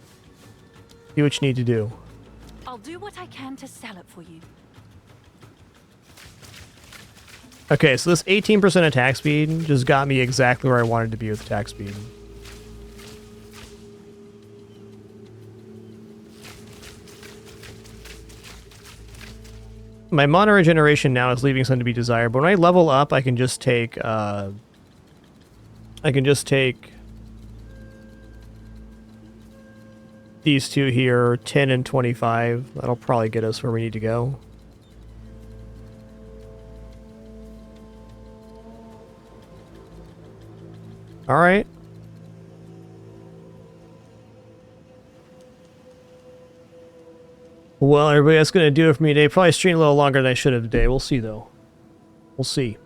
Do what you need to do. I'll do what I can to sell it for you. Okay, so this 18% attack speed just got me exactly where I wanted to be with attack speed. My mana regeneration now is leaving some to be desired, but when I level up, I can just take these two here, 10 and 25. That'll probably get us where we need to go. All right. Well, everybody, that's going to do it for me today. Probably stream a little longer than I should have today. We'll see, though. We'll see.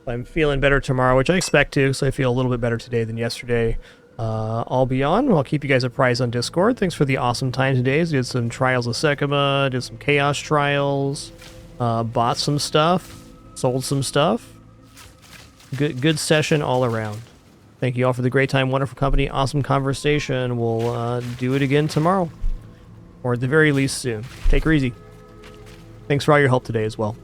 I'm feeling better tomorrow, which I expect to, so I feel a little bit better today than yesterday. I'll be on. I'll keep you guys apprised on Discord. Thanks for the awesome time today. Did some trials of Sekhemas, did some chaos trials, bought some stuff, sold some stuff. Good session all around. Thank you all for the great time, wonderful company, awesome conversation. We'll do it again tomorrow. Or at the very least soon. Take her easy. Thanks for all your help today as well.